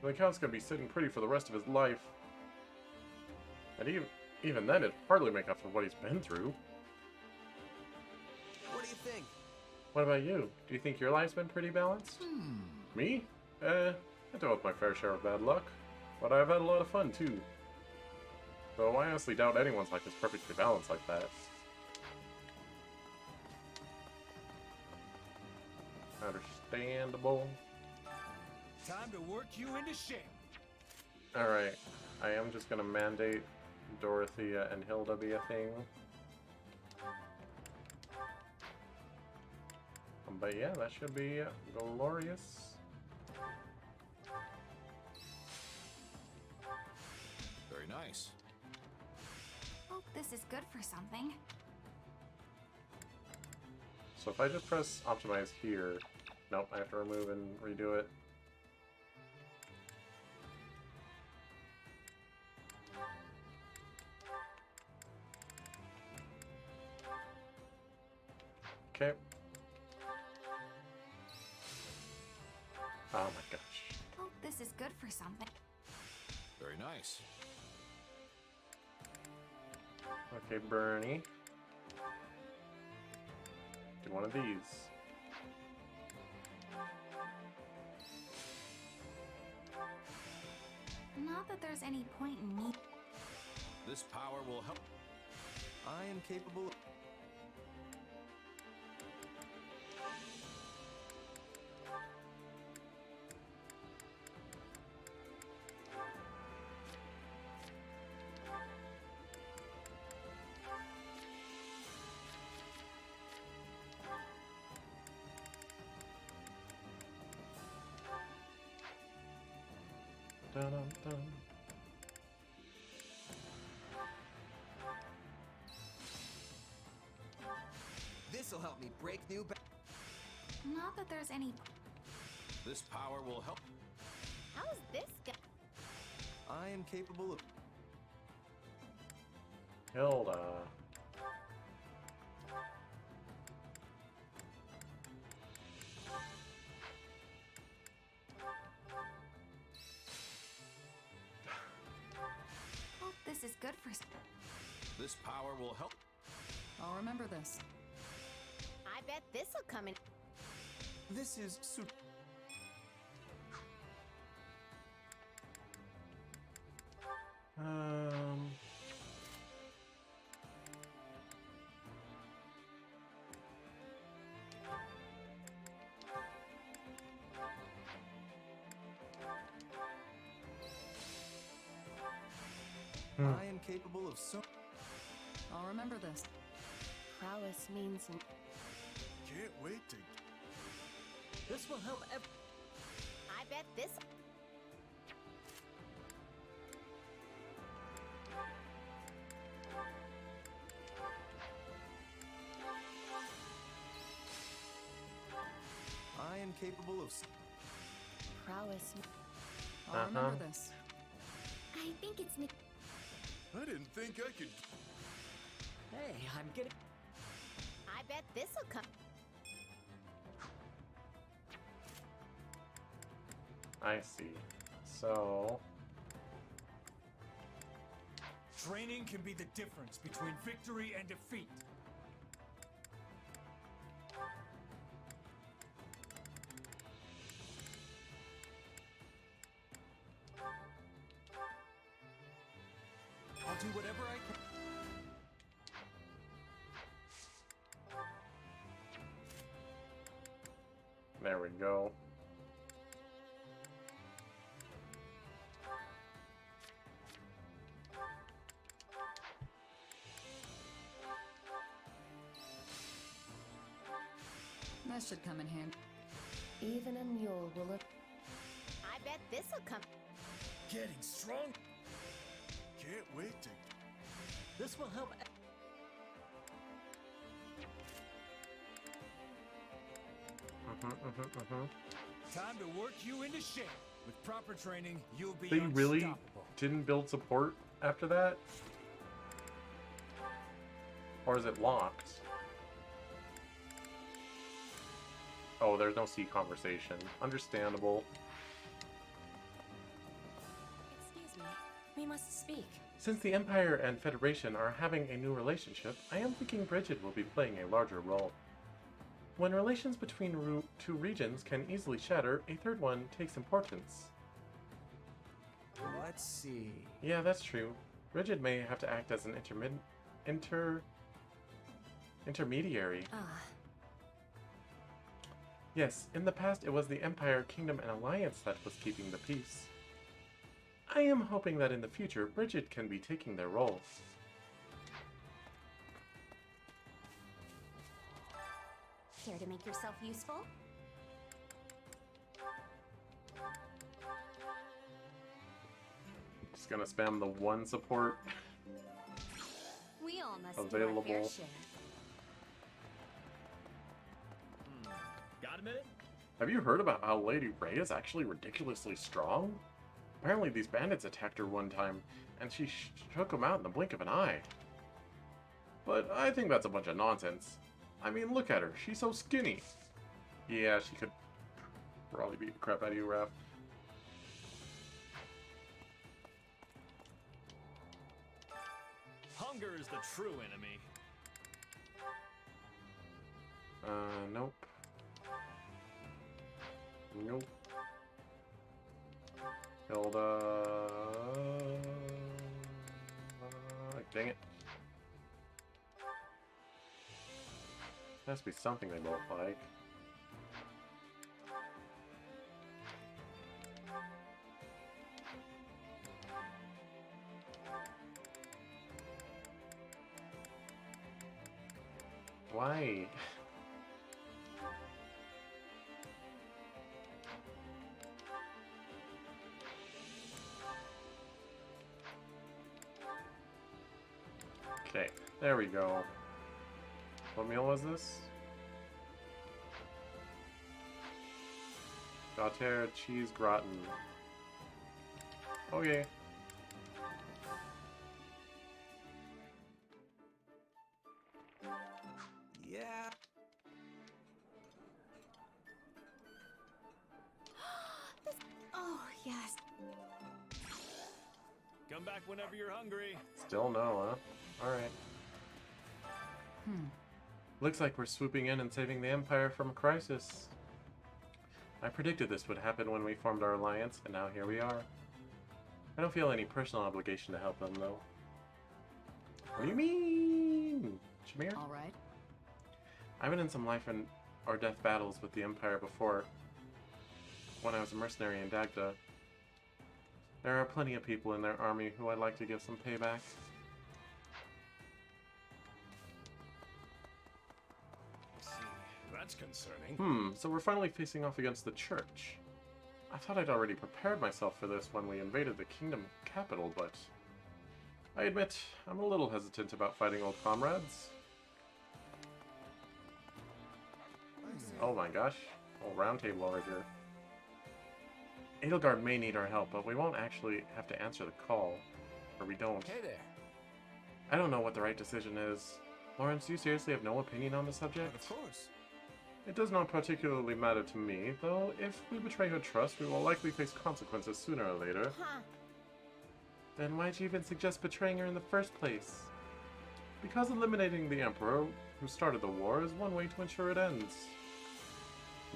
And the Count's gonna be sitting pretty for the rest of his life. And even then, it'd hardly make up for what he's been through. What do you think? What about you? Do you think your life's been pretty balanced? Me? I dealt with my fair share of bad luck. But I've had a lot of fun, too. Though I honestly doubt anyone's life is perfectly balanced like that. Understandable. Time to work you into shape. Alright, I am just gonna mandate Dorothea and Hilda be a thing. But yeah, that should be glorious. Very nice. Hope this is good for something. So if I just press optimize here, nope, I have to remove and redo it. Okay. Oh my gosh. Hope this is good for something. Very nice. Okay, Bernie. Do one of these. Not that there's any point in me. This power will help. I am capable. Dun, dun, dun. This'll help me break new Not that there's any. This power will help. How's this go? I am capable of. Hilda. Hope this is good for. This power will help. I'll remember this. I bet this'll come in. This is I am capable of so. I'll remember this. Prowess means Can't wait to. This will help I bet this. I am capable of Prowess. I'll remember this. I think it's me. I didn't think I could. Hey, I'm getting. I bet this'll come. I see. So... Training can be the difference between victory and defeat. I'll do whatever I can. There we go. That should come in handy. Even a mule will look. I bet this'll come. Getting strong. Can't wait to. This will help. Time to work you into shape. With proper training, you'll be They really unstoppable. didn't build support after that? Or is it locked? Oh, there's no C conversation. Understandable. Excuse me. We must speak. Since the Empire and Federation are having a new relationship, I am thinking Bridget will be playing a larger role. When relations between two regions can easily shatter, a third one takes importance. Let's see. Yeah, that's true. Bridget may have to act as an intermediary. Yes, in the past it was the Empire, Kingdom, and Alliance that was keeping the peace. I am hoping that in the future, Bridget can be taking their roles. Care to make yourself useful? Just gonna spam the one support We all must available. do our fair share. Got a minute? Have you heard about how Lady Ray is actually ridiculously strong? Apparently these bandits attacked her one time, and she shook them out in the blink of an eye. But I think that's a bunch of nonsense. I mean, look at her. She's so skinny. Yeah, she could probably beat the crap out of you, Raph. Hunger is the true enemy. Nope. Nope. Hilda... dang it. Has to be something they both like. Why? Okay, there we go. What meal was this? Gautier cheese gratin. Okay. Yeah. Oh, yes. Come back whenever you're hungry. Still no, huh? Alright. Looks like we're swooping in and saving the Empire from a crisis. I predicted this would happen when we formed our alliance, and now here we are. I don't feel any personal obligation to help them, though. What do you mean? Shamir? Alright. I've been in some life and or death battles with the Empire before, when I was a mercenary in Dagda. There are plenty of people in their army who I'd like to give some payback. See, that's concerning. So we're finally facing off against the Church. I thought I'd already prepared myself for this when we invaded the kingdom capital, but I admit I'm a little hesitant about fighting old comrades. Oh my gosh, whole round table over here. Edelgard may need our help, but we won't actually have to answer the call. Or we don't. Hey there. I don't know what the right decision is. Lawrence, do you seriously have no opinion on the subject? Of course. It does not particularly matter to me, though if we betray her trust, we will likely face consequences sooner or later. Huh. Then why'd you even suggest betraying her in the first place? Because eliminating the Emperor, who started the war, is one way to ensure it ends.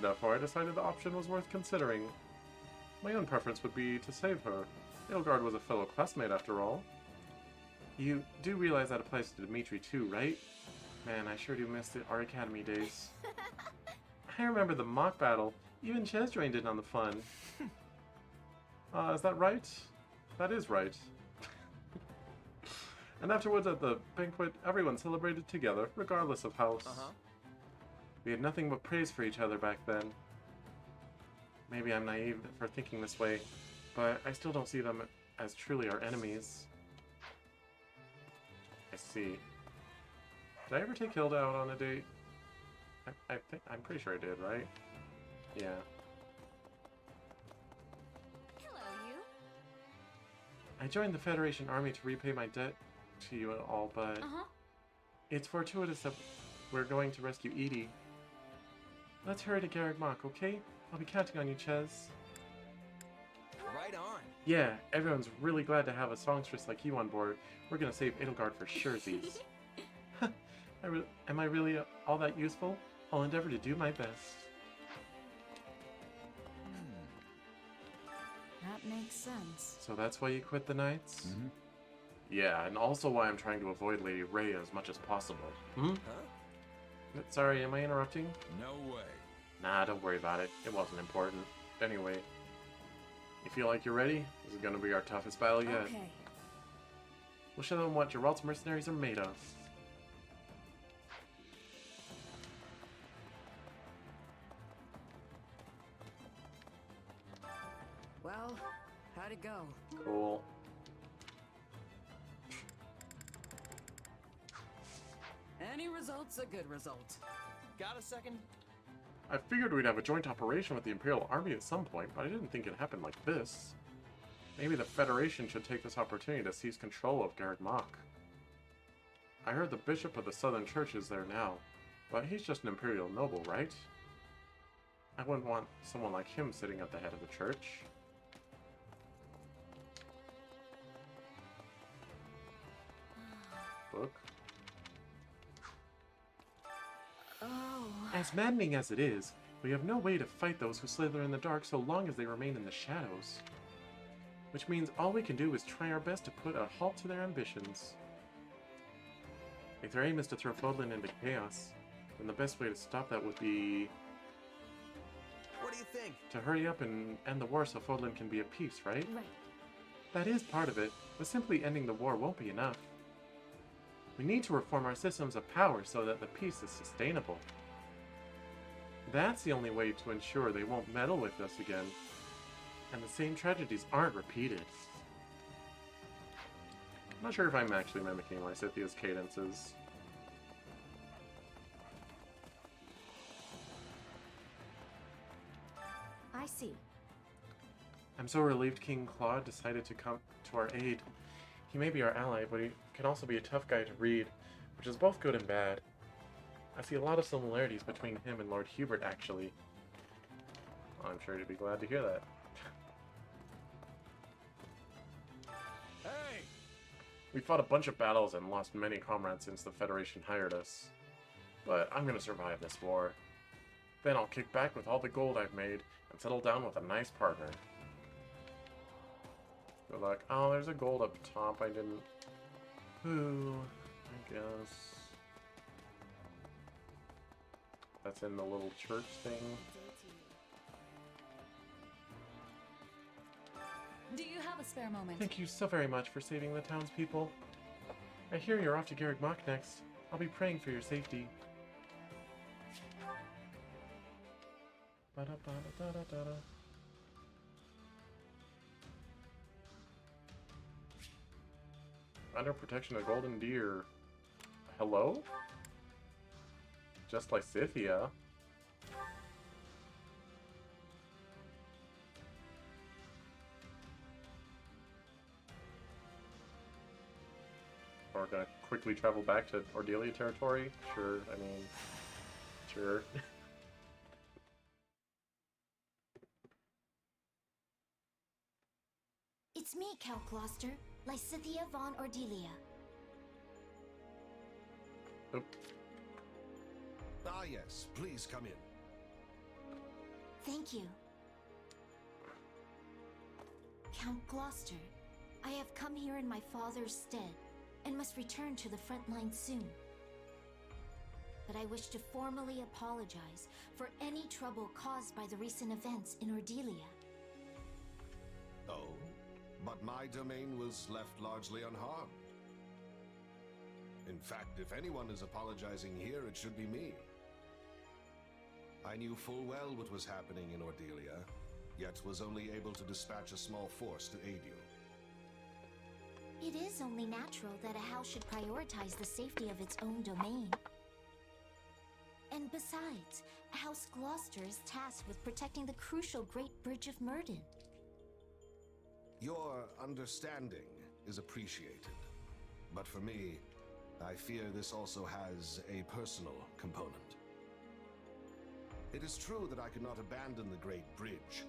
Therefore, I decided the option was worth considering. My own preference would be to save her. Edelgard was a fellow classmate after all. You do realize that applies to Dimitri too, right? Man, I sure do miss our academy days. I remember the mock battle. Even Ches joined in on the fun. Is that right? That is right. And afterwards at the banquet, everyone celebrated together, regardless of house. We had nothing but praise for each other back then. Maybe I'm naive for thinking this way, but I still don't see them as truly our enemies. I see. Did I ever take Hilda out on a date? I'm pretty sure I did, right? Yeah. Hello, you. I joined the Federation Army to repay my debt to you and all, but it's fortuitous that we're going to rescue Edie. Let's hurry to Garreg Mach, okay? I'll be counting on you, Ches. Right on. Yeah, everyone's really glad to have a songstress like you on board. We're gonna save Edelgard for surezies. Am I really all that useful? I'll endeavor to do my best. That makes sense. So that's why you quit the Knights? Yeah, and also why I'm trying to avoid Lady Rhea as much as possible. Sorry, am I interrupting? No way. Nah, don't worry about it. It wasn't important. Anyway, you feel like you're ready? This is gonna be our toughest battle yet. Okay. We'll show them what Geralt's mercenaries are made of. Well, how'd it go? Cool. Any result's a good result. Got a second? I figured we'd have a joint operation with the Imperial Army at some point, but I didn't think it'd happen like this. Maybe the Federation should take this opportunity to seize control of Garreg Mach. I heard the Bishop of the Southern Church is there now, but he's just an Imperial noble, right? I wouldn't want someone like him sitting at the head of the church. Book. Oh. As maddening as it is, we have no way to fight those who slither in the dark so long as they remain in the shadows. Which means all we can do is try our best to put a halt to their ambitions. If their aim is to throw Fodlan into chaos, then the best way to stop that would be... What do you think? to hurry up and end the war so Fodlan can be at peace, right? Right. That is part of it, but simply ending the war won't be enough. We need to reform our systems of power so that the peace is sustainable. That's the only way to ensure they won't meddle with us again, and the same tragedies aren't repeated. I'm not sure if I'm actually mimicking Lysithia's cadences. I see. I'm so relieved King Claude decided to come to our aid. He may be our ally, but he can also be a tough guy to read, which is both good and bad. I see a lot of similarities between him and Lord Hubert, actually. I'm sure you'd be glad to hear that. Hey! We fought a bunch of battles and lost many comrades since the Federation hired us. But I'm gonna survive this war. Then I'll kick back with all the gold I've made and settle down with a nice partner. Good luck. Oh, there's a gold up top. I didn't... Ooh, I guess... That's in the little church thing. Do you have a spare moment? Thank you so very much for saving the townspeople. I hear you're off to Garreg Mach next. I'll be praying for your safety. Under protection of Golden Deer. Hello? Just like Scythia. We're gonna quickly travel back to Ordelia territory? Sure, I mean, sure. It's me, Count Gloucester, Lysithea von Ordelia. Oh. Ah, yes. Please come in. Thank you. Count Gloucester, I have come here in my father's stead, and must return to the front line soon. But I wish to formally apologize for any trouble caused by the recent events in Ordelia. Oh, but my domain was left largely unharmed. In fact, if anyone is apologizing here, it should be me. I knew full well what was happening in Ordelia, yet was only able to dispatch a small force to aid you. It is only natural that a house should prioritize the safety of its own domain. And besides, House Gloucester is tasked with protecting the crucial Great Bridge of Myrden. Your understanding is appreciated. But for me, I fear this also has a personal component. It is true that I could not abandon the Great Bridge,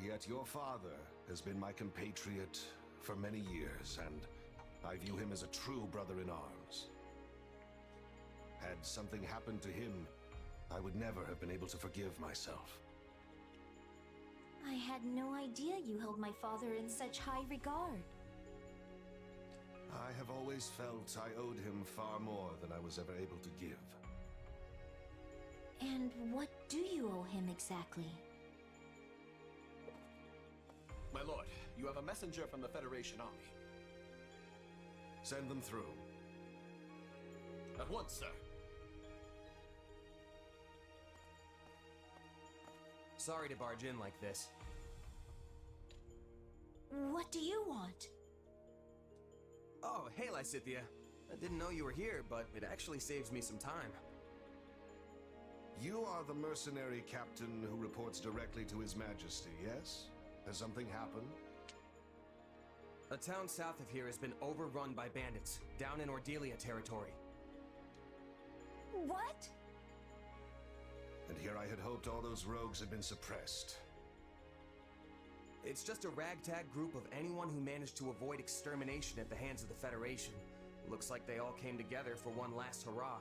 yet your father has been my compatriot for many years, and I view him as a true brother in arms. Had something happened to him, I would never have been able to forgive myself. I had no idea you held my father in such high regard. I have always felt I owed him far more than I was ever able to give. And what do you owe him exactly? My lord, you have a messenger from the Federation Army. Send them through. At once, sir. Sorry to barge in like this. What do you want? Oh, hey, Lysithea. I didn't know you were here, but it actually saves me some time. You are the mercenary captain who reports directly to His Majesty, yes? Has something happened? A town south of here has been overrun by bandits, down in Ordelia territory. What? And here I had hoped all those rogues had been suppressed. It's just a ragtag group of anyone who managed to avoid extermination at the hands of the Federation. Looks like they all came together for one last hurrah.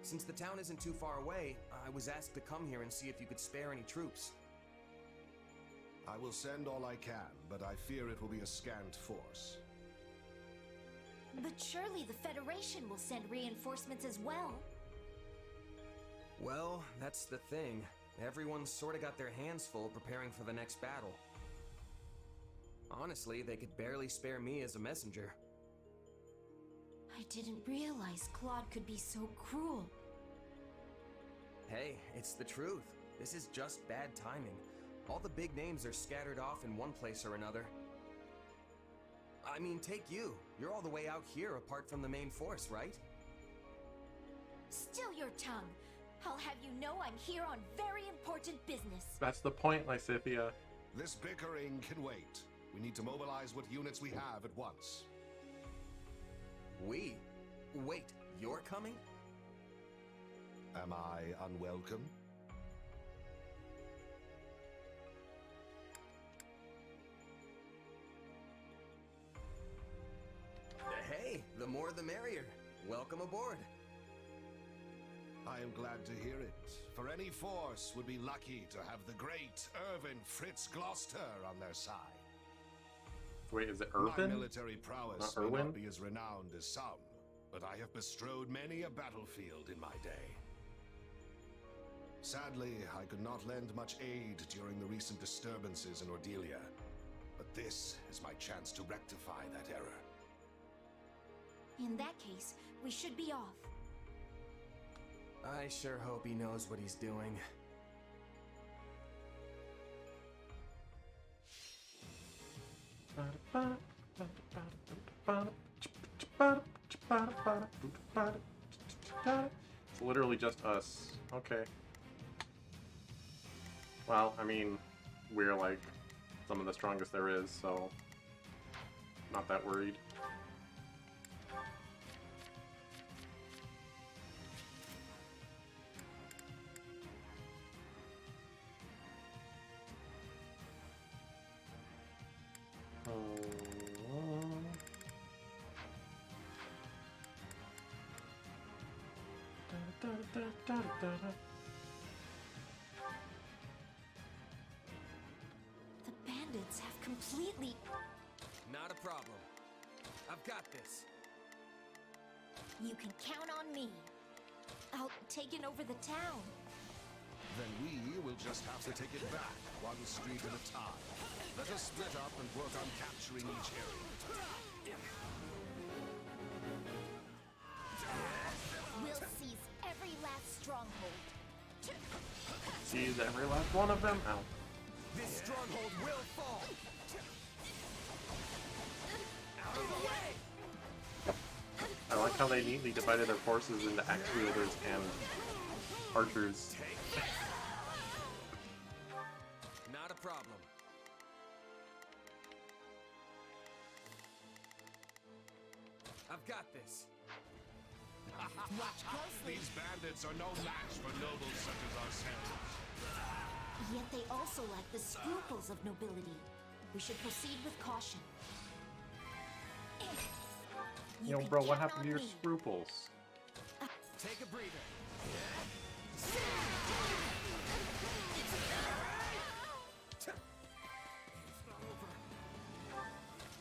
Since the town isn't too far away, I was asked to come here and see if you could spare any troops. I will send all I can, but I fear it will be a scant force. But surely the Federation will send reinforcements as well. Well, that's the thing. Everyone's sort of got their hands full preparing for the next battle. Honestly, they could barely spare me as a messenger. I didn't realize Claude could be so cruel. Hey, it's the truth. This is just bad timing. All the big names are scattered off in one place or another. I mean, take you. You're all the way out here apart from the main force, right? Still your tongue. I'll have you know I'm here on very important business. That's the point, Lysithea. This bickering can wait. We need to mobilize what units we have at once. We? Wait, you're coming? Am I unwelcome? Hey, the more the merrier. Welcome aboard. I am glad to hear it, for any force would be lucky to have the great Irvin Fritz Gloucester on their side. Wait, is it Irvin? My military prowess may not be as renowned as some, but I have bestrode many a battlefield in my day. Sadly, I could not lend much aid during the recent disturbances in Ordelia, but this is my chance to rectify that error. In that case, we should be off. I sure hope he knows what he's doing. It's literally just us. Okay. Well, I mean, we're like some of the strongest there is, so not that worried. The bandits have completely... Not a problem. I've got this. You can count on me. I'll take it over the town. Then we will just have to take it back, one street at a time. Let us split up and work on capturing each area. We'll seize every last stronghold. Seize every last one of them? Ow. This stronghold will fall. Out of the way! I like how they neatly divided their forces into axe wielders and archers. Not a problem. I've got this. Watch closely. These bandits are no match for nobles such as ourselves. Yet they also lack the scruples of nobility. We should proceed with caution. Yo, bro, what happened to your scruples? Take a breather.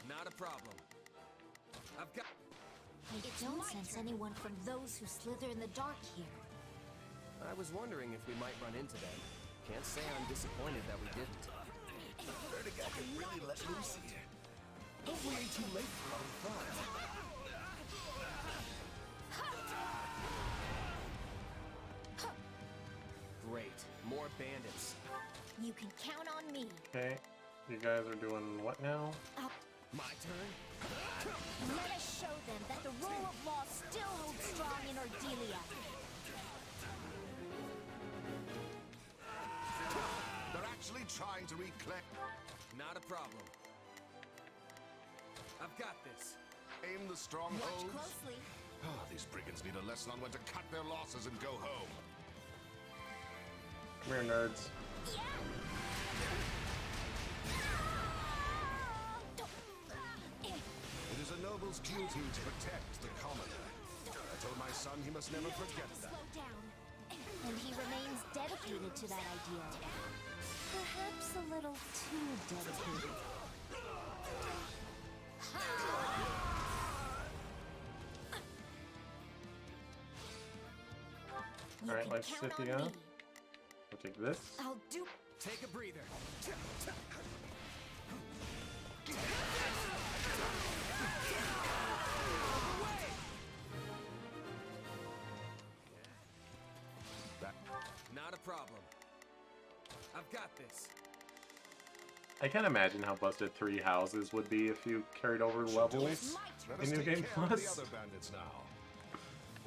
Not a problem. I've got... I don't sense anyone from those who slither in the dark here. I was wondering if we might run into them. Can't say I'm disappointed that we didn't. Vertigo can really let loose here. Way too late for our fun. Great. More bandits. You can count on me. Okay, you guys are doing what now? My turn? Let us show them that the rule of law still holds strong in Ordelia. They're actually trying to reclaim. Not a problem. I've got this. Aim the strongholds. Watch closely. Oh, these brigands need a lesson on when to cut their losses and go home. Come here, nerds. It is a noble's duty to protect the commoner. I told my son he must never forget that. Slow down. And he remains dedicated to that idea. Perhaps a little too dedicated. Alright, let's sit here. We'll take this. I'll do. Take a breather. Not a problem. I've got this. I can't imagine how busted 3 houses would be if you carried over levels in New Game Plus. The other bandits now.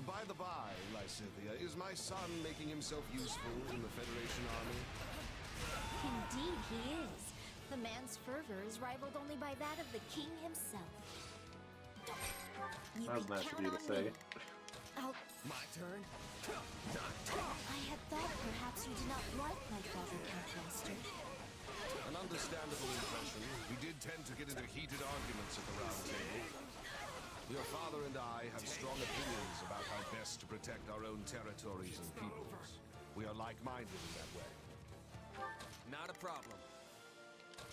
By the by, Lysithia, is my son making himself useful in the Federation army? Indeed, he is. The man's fervor is rivaled only by that of the king himself. You That was can nice of count you to on say. me. My turn. I had thought perhaps you did not like my father, Count Master. An understandable impression. We did tend to get into heated arguments at the Round Table. Your father and I have strong opinions about how best to protect our own territories and peoples. We are like-minded in that way. Not a problem.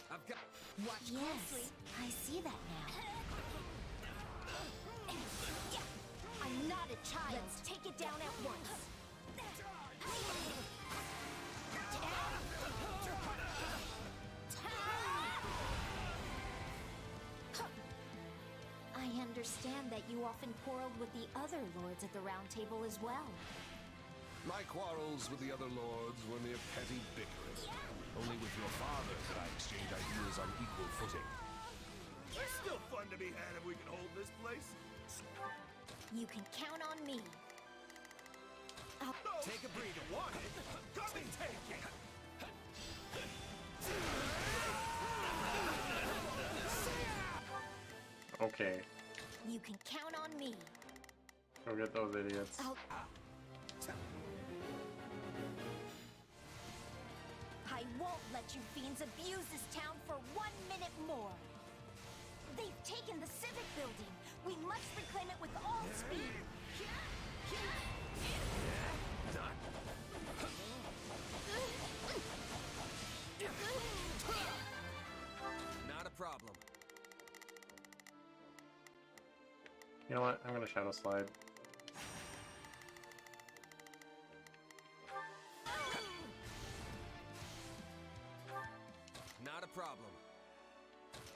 I've got... Watch closely. I see that now. I'm not a child. Let's take it down at once. I understand that you often quarreled with the other lords at the Round Table as well. My quarrels with the other lords were mere petty bickering. Only with your father could I exchange ideas on equal footing. There's still fun to be had if we can hold this place. You can count on me. Take a breather. Want it? Come and take it. Okay. You can count on me. Go get those idiots. I won't let you fiends abuse this town for 1 minute more. They've taken the civic building. We must reclaim it with all speed. Not a problem. You know what? I'm gonna shadow slide. Not a problem.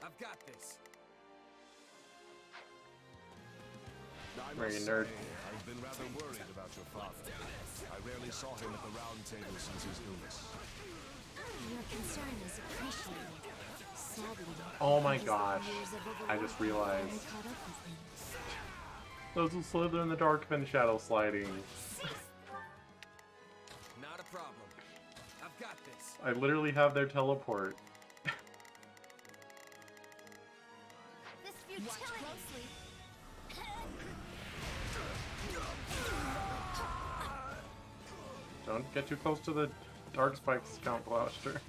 I've got this. I Very must nerd. say, I've been rather worried about your father. I rarely saw him at the round table since his illness. Your concern is appreciated. Sadly, Oh my his gosh. years of I just overwork realized. haven't caught up with him. Those who slither in the dark have been shadow sliding. Not a problem. I've got this. I literally have their teleport. This futility. Don't get too close to the dark spikes, Count Gloucester.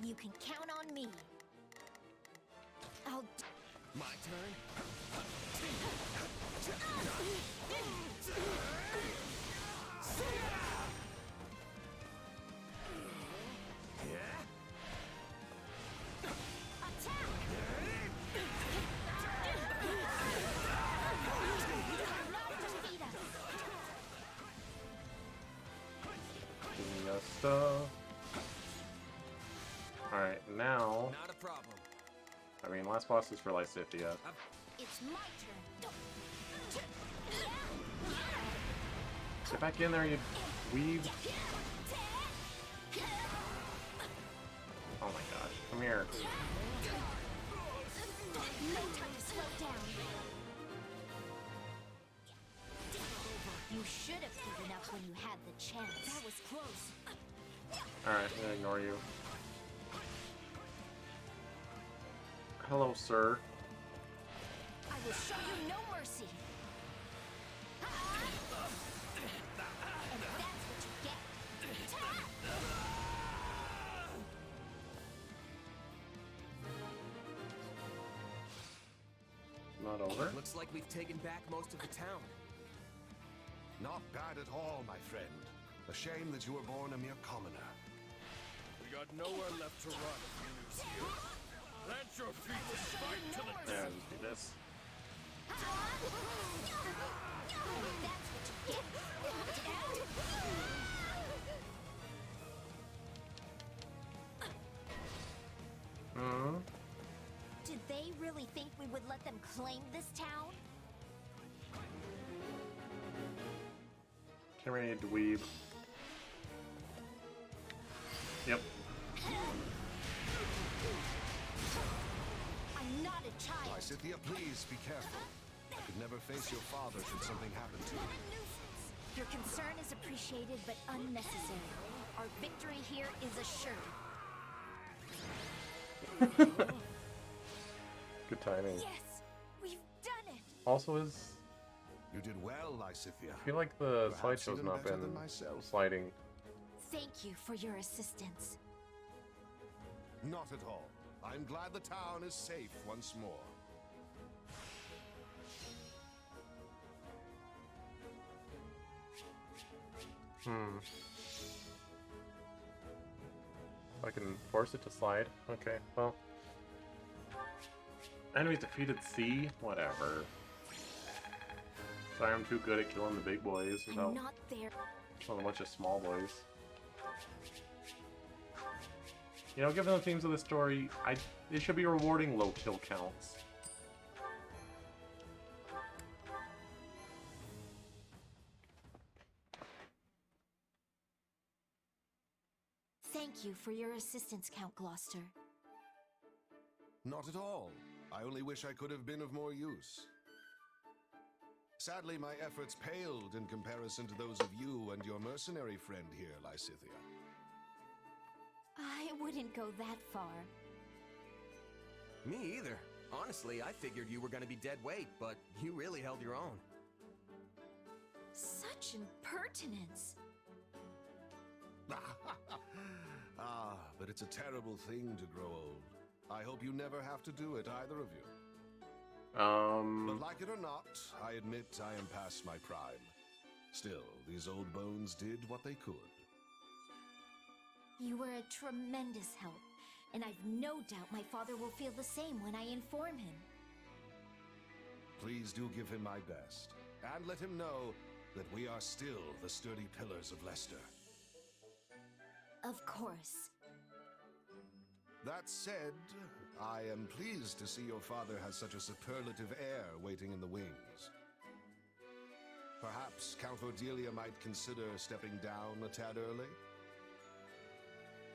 You can count on me. I'll. My turn. Alright, now... Not a problem. I mean, last boss is for Lysithia. It's my turn. Get back in there, you weeb. Oh my gosh, come here. No time to slow down. You should have given up when you had the chance. That was close. Alright, I'm gonna ignore you. Hello, sir. I will show you no mercy. And that's what you get. Not over? Looks like we've taken back most of the town. Not bad at all, my friend. A shame that you were born a mere commoner. We got nowhere left to run if you lose here. Plant your feet to fight to the Yeah, death. just do this. Hmm? Did they really think we would let them claim this town? Get ready, dweeb. Yep. I'm not a child. Lysithia, please be careful. I could never face your father should something happen to him. Your concern is appreciated but unnecessary. Our victory here is assured. Good timing. Yes, we've done it. Also, is... You did well, Lysithia. I feel like the Perhaps slideshow's even not better been than myself. sliding. Thank you for your assistance. Not at all. I'm glad the town is safe once more. Hmm. I can force it to slide. Okay, well. Enemies defeated C? Whatever. Sorry, I'm too good at killing the big boys I'm without not there. killing a bunch of small boys. You know, given the themes of the story, it should be rewarding low kill counts. Thank you for your assistance, Count Gloucester. Not at all. I only wish I could have been of more use. Sadly, my efforts paled in comparison to those of you and your mercenary friend here, Lysithia. I wouldn't go that far. Me either. Honestly, I figured you were gonna be dead weight, but you really held your own. Such impertinence. But it's a terrible thing to grow old. I hope you never have to do it, either of you. But like it or not, I admit I am past my prime. Still, these old bones did what they could. You were a tremendous help, and I've no doubt my father will feel the same when I inform him. Please do give him my best, and let him know that we are still the sturdy pillars of Leicester. Of course. That said, I am pleased to see your father has such a superlative heir waiting in the wings. Perhaps Count Cordelia might consider stepping down a tad early?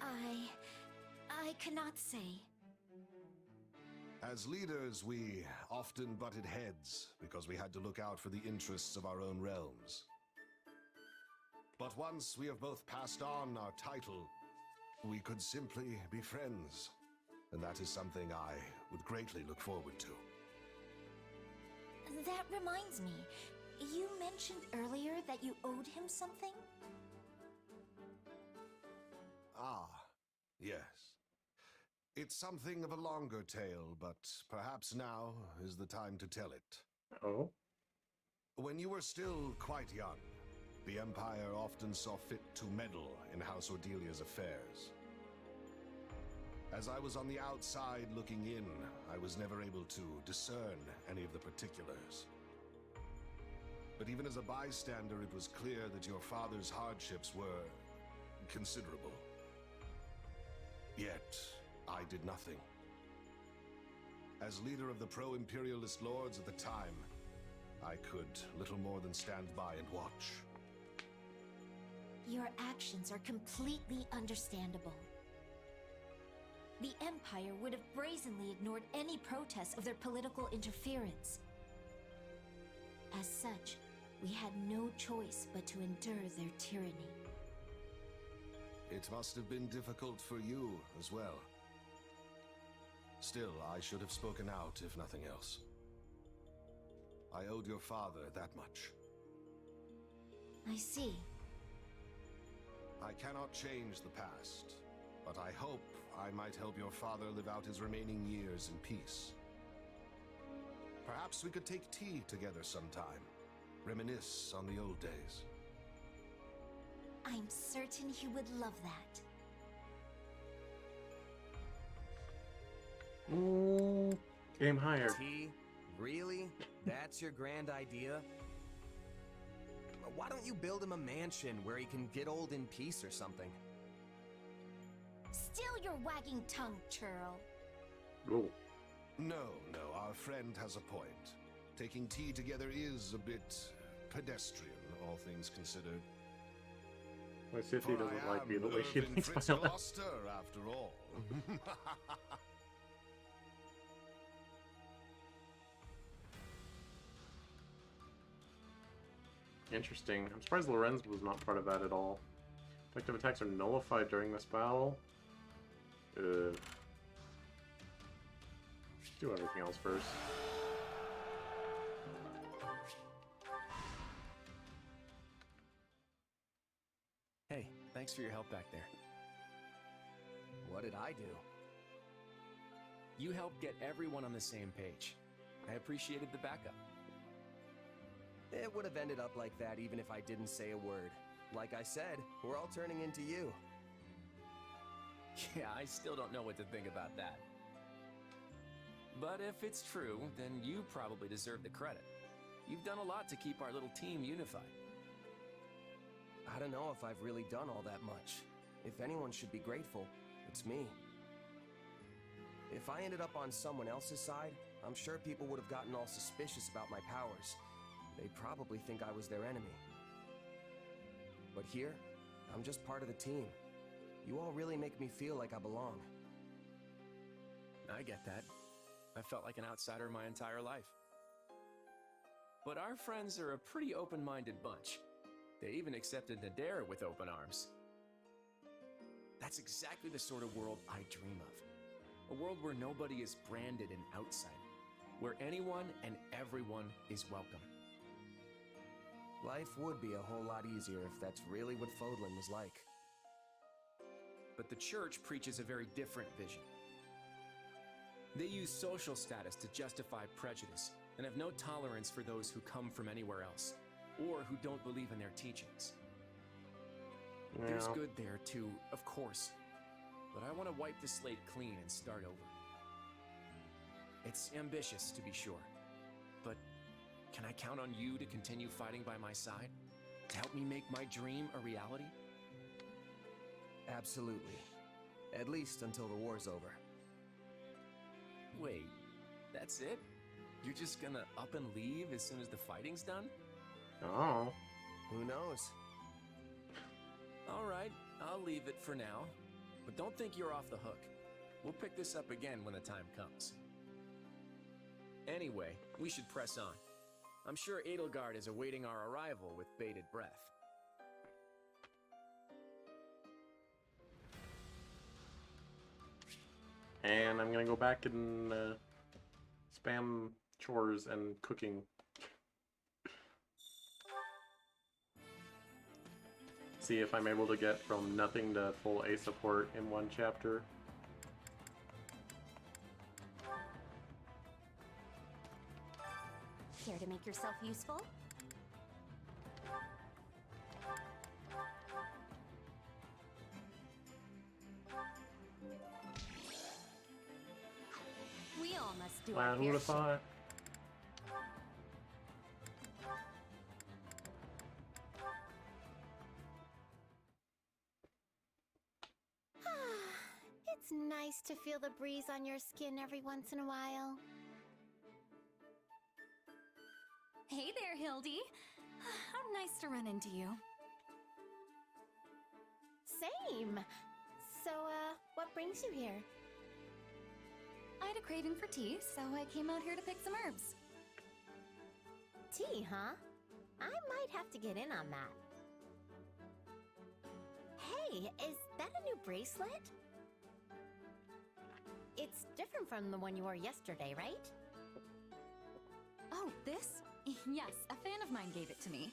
I cannot say. As leaders, we often butted heads because we had to look out for the interests of our own realms. But once we have both passed on our title, we could simply be friends. And that is something I would greatly look forward to. That reminds me, you mentioned earlier that you owed him something? Ah, yes. It's something of a longer tale, but perhaps now is the time to tell it. Oh? When you were still quite young, the Empire often saw fit to meddle in House Ordelia's affairs. As I was on the outside looking in, I was never able to discern any of the particulars. But even as a bystander, it was clear that your father's hardships were considerable. Yet, I did nothing. As leader of the pro-imperialist lords at the time, I could little more than stand by and watch. Your actions are completely understandable. The Empire would have brazenly ignored any protest of their political interference. As such, we had no choice but to endure their tyranny. It must have been difficult for you as well. Still, I should have spoken out, if nothing else. I owed your father that much. I see. I cannot change the past, but I hope I might help your father live out his remaining years in peace. Perhaps we could take tea together sometime, reminisce on the old days. I'm certain he would love that. Ooh, aim higher. Tea? Really? That's your grand idea? Why don't you build him a mansion where he can get old in peace or something? Still your wagging tongue, churl. Ooh. No, our friend has a point. Taking tea together is a bit pedestrian, all things considered. My Sissy doesn't like me the way she Irving thinks Fritz about it. Gloucester, after all. Interesting. I'm surprised Lorenz was not part of that at all. Effective attacks are nullified during this battle. Should do everything else first. Hey, thanks for your help back there. What did I do? You helped get everyone on the same page. I appreciated the backup. It would have ended up like that even if I didn't say a word. Like I said, we're all turning into you. Yeah, I still don't know what to think about that. But if it's true, then you probably deserve the credit. You've done a lot to keep our little team unified. I don't know if I've really done all that much. If anyone should be grateful, it's me. If I ended up on someone else's side, I'm sure people would have gotten all suspicious about my powers. They'd probably think I was their enemy. But here, I'm just part of the team. You all really make me feel like I belong. I get that. I felt like an outsider my entire life. But our friends are a pretty open-minded bunch. They even accepted Nadera with open arms. That's exactly the sort of world I dream of. A world where nobody is branded an outsider, where anyone and everyone is welcome. Life would be a whole lot easier if that's really what Fodlan was like. But the church preaches a very different vision. They use social status to justify prejudice and have no tolerance for those who come from anywhere else or who don't believe in their teachings. There's good there too, of course, but I want to wipe the slate clean and start over. It's ambitious, to be sure, but can I count on you to continue fighting by my side? To help me make my dream a reality? Absolutely. At least until the war's over. Wait, that's it? You're just gonna up and leave as soon as the fighting's done? Oh. Who knows? Alright, I'll leave it for now. But don't think you're off the hook. We'll pick this up again when the time comes. Anyway, we should press on. I'm sure Edelgard is awaiting our arrival with bated breath. And I'm gonna go back and spam chores and cooking. See if I'm able to get from nothing to full A support in one chapter. Care to make yourself useful? We all must do our Who would have thought? It's nice to feel the breeze on your skin every once in a while. Hey there, Hildy. How nice to run into you. Same. So, what brings you here? I had a craving for tea, so I came out here to pick some herbs. Tea, huh? I might have to get in on that. Hey, is that a new bracelet? It's different from the one you wore yesterday, right? Oh, this? Yes, a fan of mine gave it to me.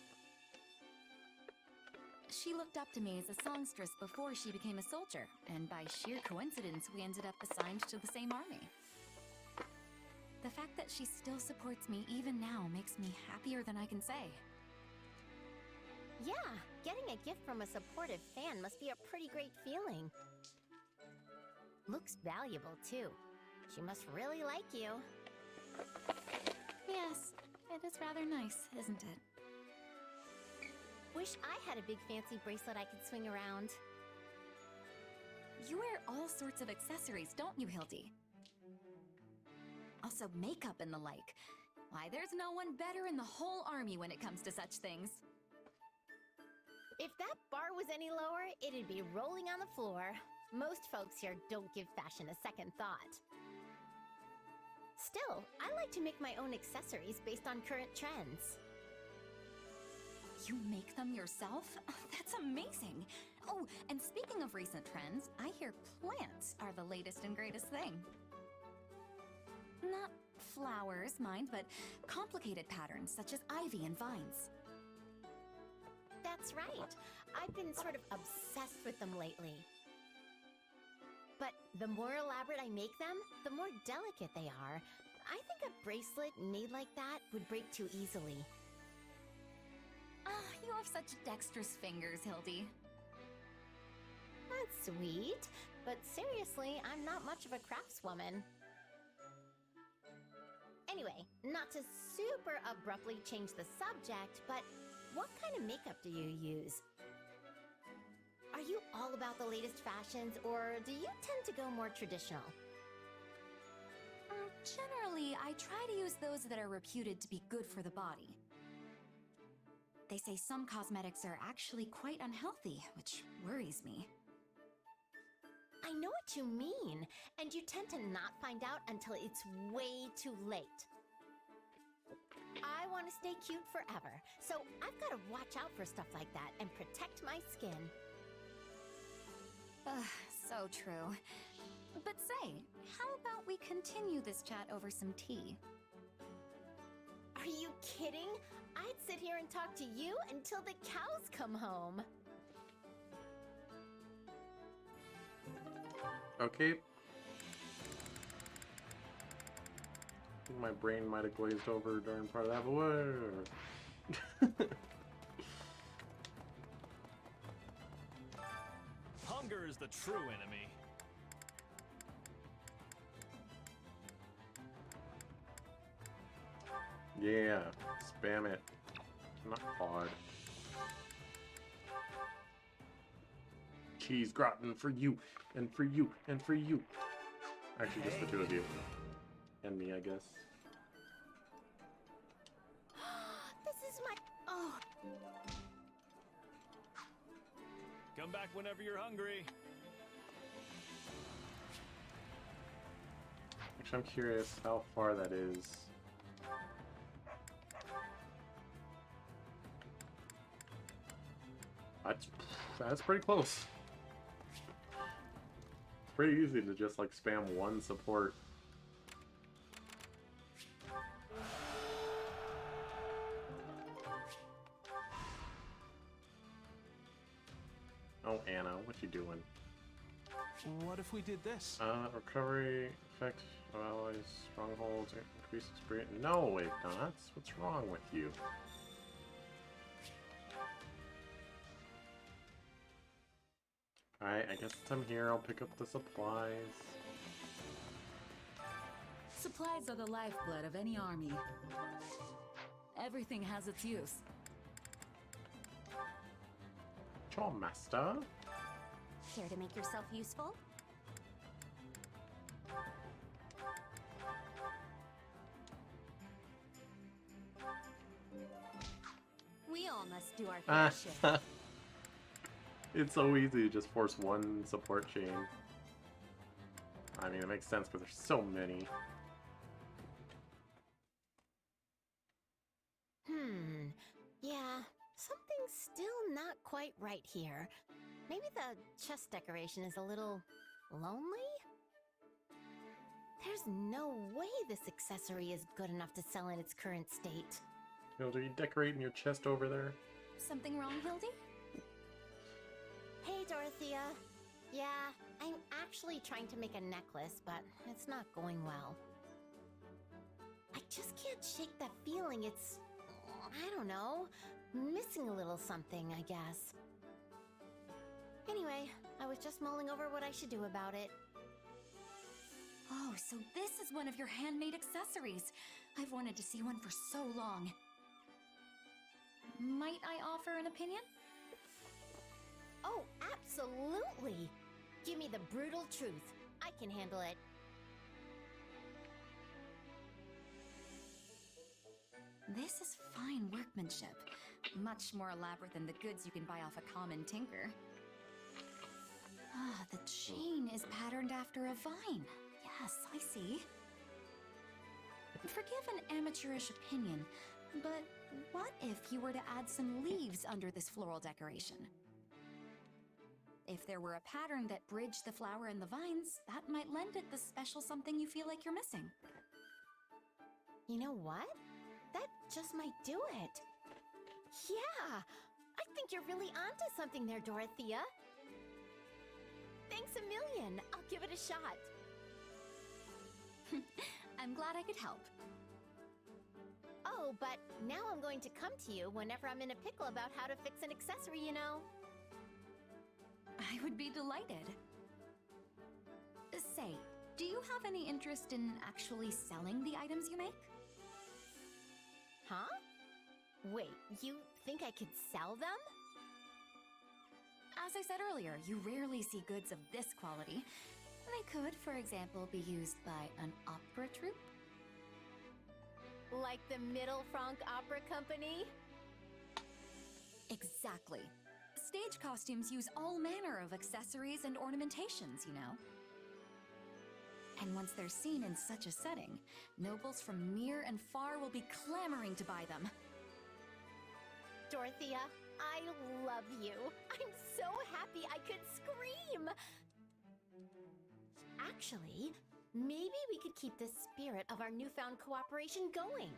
She looked up to me as a songstress before she became a soldier, and by sheer coincidence, we ended up assigned to the same army. The fact that she still supports me even now makes me happier than I can say. Yeah, getting a gift from a supportive fan must be a pretty great feeling. Looks valuable, too. She must really like you. Yes, it is rather nice, isn't it? Wish I had a big fancy bracelet I could swing around. You wear all sorts of accessories, don't you, Hildy? Also makeup and the like. Why, there's no one better in the whole army when it comes to such things. If that bar was any lower, it'd be rolling on the floor. Most folks here don't give fashion a second thought. Still, I like to make my own accessories based on current trends. You make them yourself? That's amazing! Oh, and speaking of recent trends, I hear plants are the latest and greatest thing. Not flowers, mind, but complicated patterns such as ivy and vines. That's right. I've been sort of obsessed with them lately. But the more elaborate I make them, the more delicate they are. I think a bracelet made like that would break too easily. Ah, you have such dexterous fingers, Hildy. That's sweet, but seriously, I'm not much of a craftswoman. Anyway, not to super abruptly change the subject, but what kind of makeup do you use? Are you all about the latest fashions, or do you tend to go more traditional? Generally, I try to use those that are reputed to be good for the body. They say some cosmetics are actually quite unhealthy, which worries me. I know what you mean, and you tend to not find out until it's way too late. I want to stay cute forever, so I've got to watch out for stuff like that and protect my skin. So true. But say, how about we continue this chat over some tea? Are you kidding? I'd sit here and talk to you until the cows come home. Okay. I think my brain might have glazed over during part of that, but whatever. Hunger is the true enemy. Yeah, spam it. Not hard. Cheese gratin for you, and for you, and for you. Actually, just the two of you. And me, I guess. This is my... Oh. Come back whenever you're hungry. Actually, I'm curious how far that is. That's pretty close. It's pretty easy to just like spam one support. Oh, Anna, what you doing? What if we did this? Recovery effect of allies, strongholds, increase experience. No, it not. What's wrong with you? Alright, I guess since I'm here, I'll pick up the supplies. Supplies are the lifeblood of any army. Everything has its use. Sure, master. Care to make yourself useful? We all must do our fair share. It's so easy to just force one support chain. I mean, it makes sense because there's so many. Yeah, something's still not quite right here. Maybe the chest decoration is a little lonely? There's no way this accessory is good enough to sell in its current state. Hildy, are you decorating your chest over there? Something wrong, Hildy? Hey, Dorothea. Yeah, I'm actually trying to make a necklace, but it's not going well. I just can't shake that feeling. It's, I don't know, missing a little something, I guess. Anyway, I was just mulling over what I should do about it. Oh, so this is one of your handmade accessories. I've wanted to see one for so long. Might I offer an opinion? Oh, absolutely! Give me the brutal truth. I can handle it. This is fine workmanship. Much more elaborate than the goods you can buy off a common tinker. Ah, the chain is patterned after a vine. Yes, I see. Forgive an amateurish opinion, but what if you were to add some leaves under this floral decoration? If there were a pattern that bridged the flower and the vines, that might lend it the special something you feel like you're missing. You know what? That just might do it. Yeah! I think you're really onto something there, Dorothea. Thanks a million. I'll give it a shot. I'm glad I could help. Oh, but now I'm going to come to you whenever I'm in a pickle about how to fix an accessory, you know. I would be delighted. Say, do you have any interest in actually selling the items you make? Huh? Wait, you think I could sell them? As I said earlier, you rarely see goods of this quality. They could, for example, be used by an opera troupe. Like the Middle Franc Opera Company? Exactly. stage costumes use all manner of accessories and ornamentations, you know. And once they're seen in such a setting, nobles from near and far will be clamoring to buy them. Dorothea, I love you. I'm so happy I could scream. Actually, maybe we could keep the spirit of our newfound cooperation going.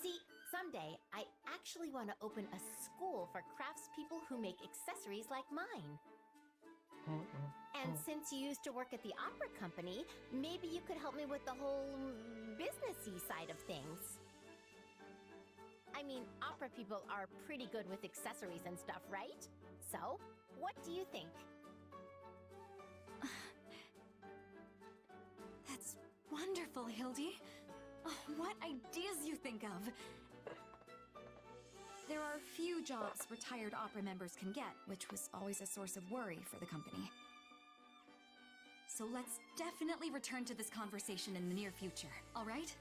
See, someday I actually want to open a school for craftspeople who make accessories like mine. And since you used to work at the opera company, maybe you could help me with the whole businessy side of things. I mean, opera people are pretty good with accessories and stuff, right? So, what do you think? That's wonderful, Hildy. Oh, what ideas you think of! There are few jobs retired opera members can get, which was always a source of worry for the company. So let's definitely return to this conversation in the near future, all right?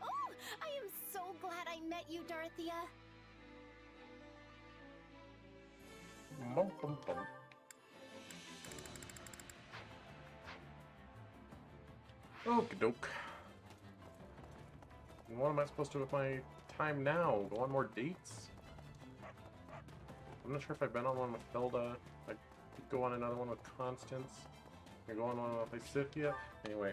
Oh, I am so glad I met you, Dorothea. Bum, bum, bum. Okie doke. And what am I supposed to do with my time now? Go on more dates? I'm not sure if I've been on one with Hilda. I could go on another one with Constance. I go on one with Lysithia. Anyway.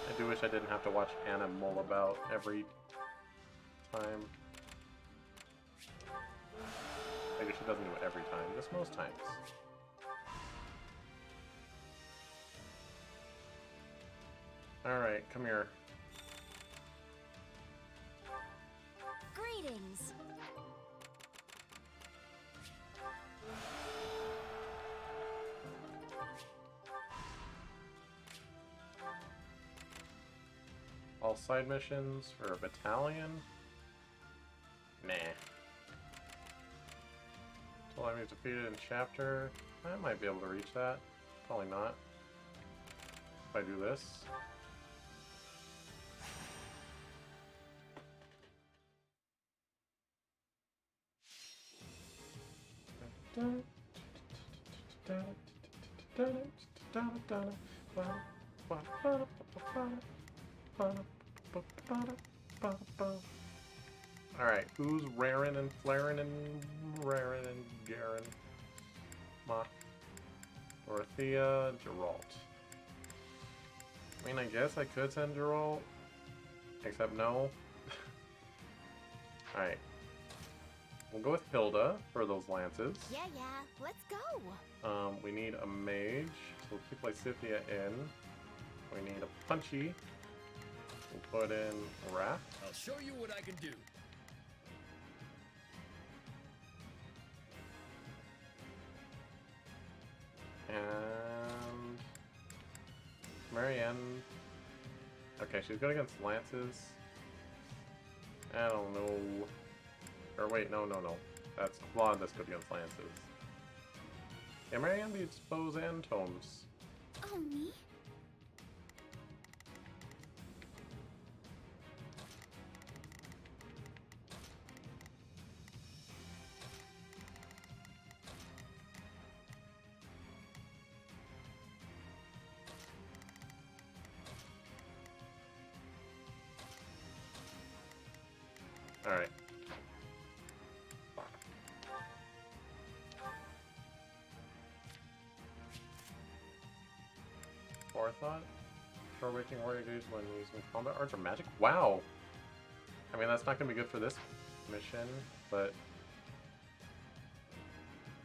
I do wish I didn't have to watch Anna mull about every time. I guess she doesn't do it every time, just most times. Alright, come here. Greetings. All side missions for a battalion? Nah. Until enemies defeated in chapter. I might be able to reach that. Probably not. If I do this. Alright, who's rarin' and flarin' and rarin' and garin'? Ma. Dorothea, Geralt. I mean, I guess I could send Geralt. Except no. Alright. We'll go with Hilda for those lances. Yeah, let's go. We need a mage, so we'll keep Lysithia in. We need a punchy. We'll put in Wrath. I'll show you what I can do. And Marianne. Okay, she's good against lances. I don't know. Or wait, no. That's Claude that's good against lances. Yeah, Marianne beats bows and tomes. Oh, me? Alright. Forethought? Short waking warrior days when using combat arts or magic? Wow! I mean, that's not gonna be good for this mission, but...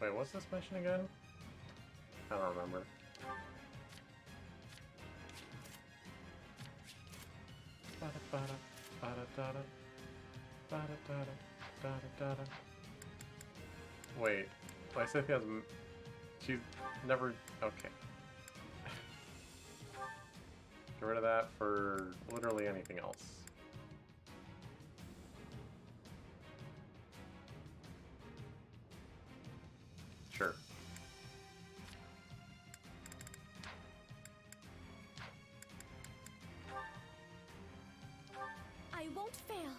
Wait, what's this mission again? I don't remember. Wait, Lysithia has... She's never... Okay. Get rid of that for literally anything else. Sure. I won't fail.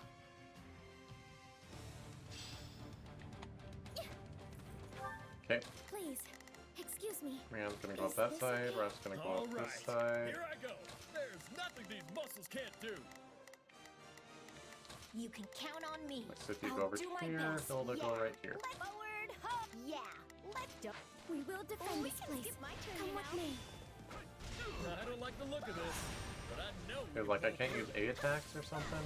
Okay. Please, excuse me. Rand's gonna go up that side, Rest's gonna go up this side. Here I go. There's nothing these muscles can't do. You can count on me. City I'll go over do my here, best. Hilda go right here. Let's forward, hop. Yeah, let's do. We will defend this place. Skip my turn, Come you with know. me. I don't like the look of this, but I know. It's like I can't use A attacks or something.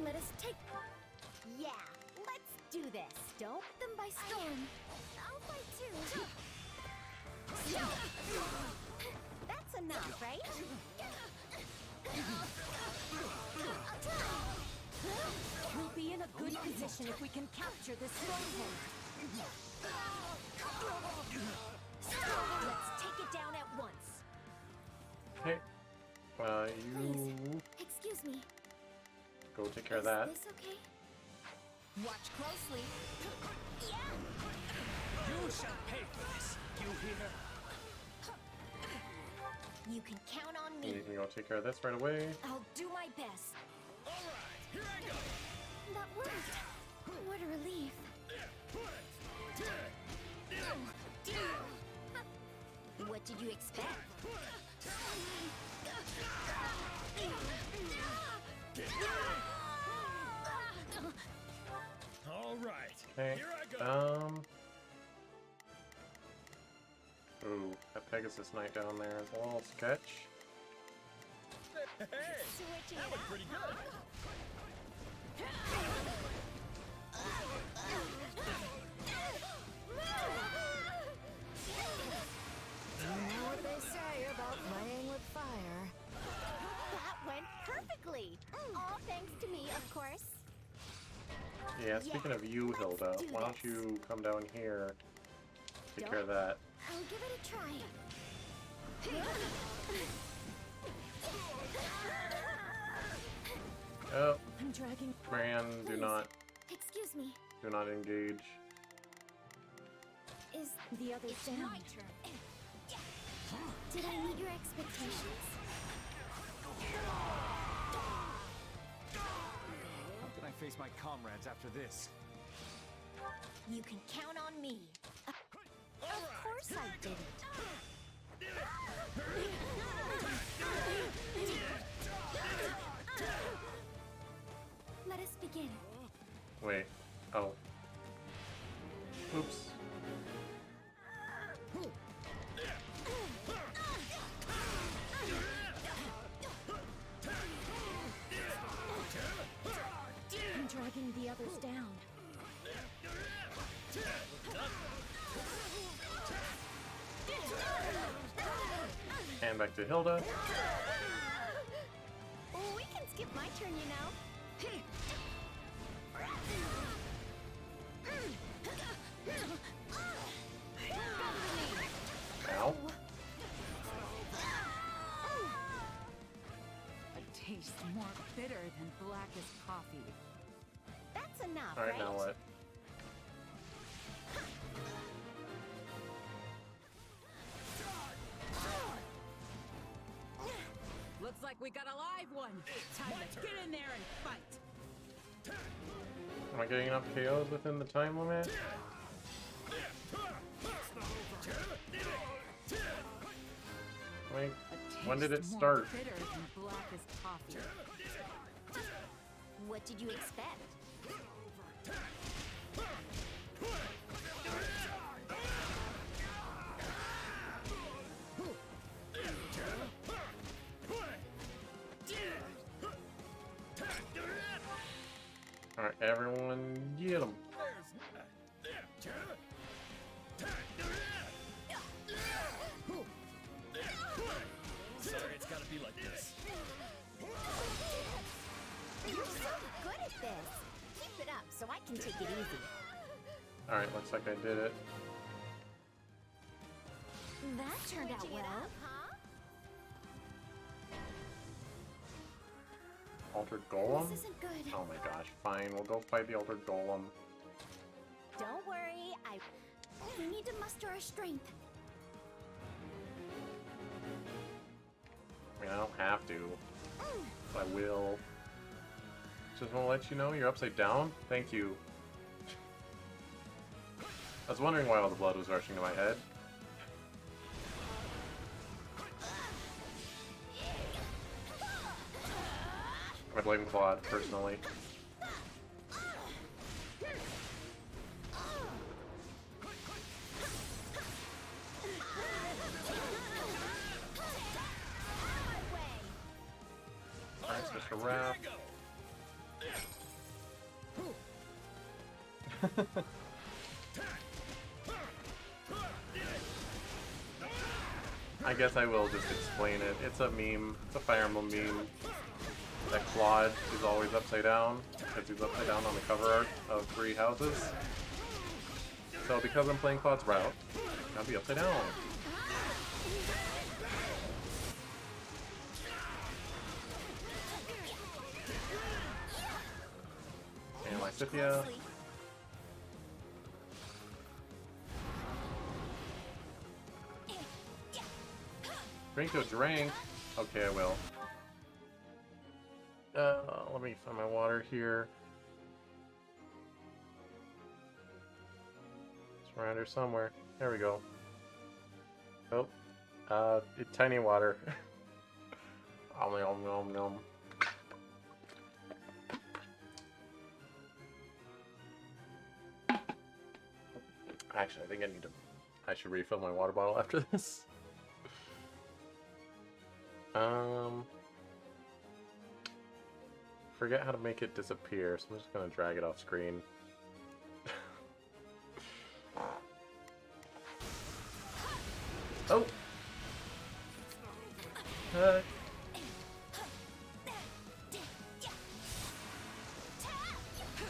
Let us take. Yeah, let's do this. Don't Them by storm. I'll fight too. That's enough, right? We'll be in a good position if we can capture this stronghold. Let's take it down at once. Okay. You Excuse me. go take care of that. Is this okay? Watch closely. You shall pay for this. You hear? You can count on And me. you can go take care of this right away. I'll do my best. All right, here I go. That worked. What a relief. What did you expect? All right. Okay. Here I go. Ooh, that Pegasus Knight down there is a little sketch. Hey, Switching that it was up, pretty huh? You know what they say about playing with fire. That went perfectly. All thanks to me, of course. Yeah, speaking of you, Hilda, let's do why don't this. you come down here, take care of Don't- that. I'll give it a try. Oh, I'm dragging. Rand, do not Excuse me. engage. Is the others It's down? my turn. Did I meet your expectations? How can I face my comrades after this? You can count on me. Of course I didn't. Let us begin. Wait. Oh. Oops. I'm dragging the others down. And back to Hilda. We can skip my turn, you know. Ow. A taste more bitter than blackest coffee. That's enough, Alright, right? now what? Looks like we got a live one. Time to get in there and fight. Am I getting enough KOs within the time limit? Wait, A when did it taste more start? bitter than blackest coffee. What did you expect? Alright, everyone get him. Sorry, it's gotta be like this. You're so good at this. Keep it up so I can take it easy. Alright, looks like I did it. That turned out well. Huh? Altered Golem? This isn't good. Oh my gosh, fine, we'll go fight the Altered Golem. Don't worry, we need to muster our strength. I mean, I don't have to, but I will. Just want to let you know you're upside down. Thank you. I was wondering why all the blood was rushing to my head. I blame Claude, personally. Alright, Mr. Raph. I guess I will just explain it. It's a meme. It's a Fire Emblem meme. That Claude is always upside down, because he's upside down on the cover art of 3 Houses. So because I'm playing Claude's route, I'll be upside down. And Lysithia. Drink a drink. Okay, I will. Let me find my water here. It's around here somewhere. There we go. Oh, tiny water. Om nom nom nom. Actually, I think I should refill my water bottle after this. Forget how to make it disappear, so I'm just gonna drag it off screen. Oh!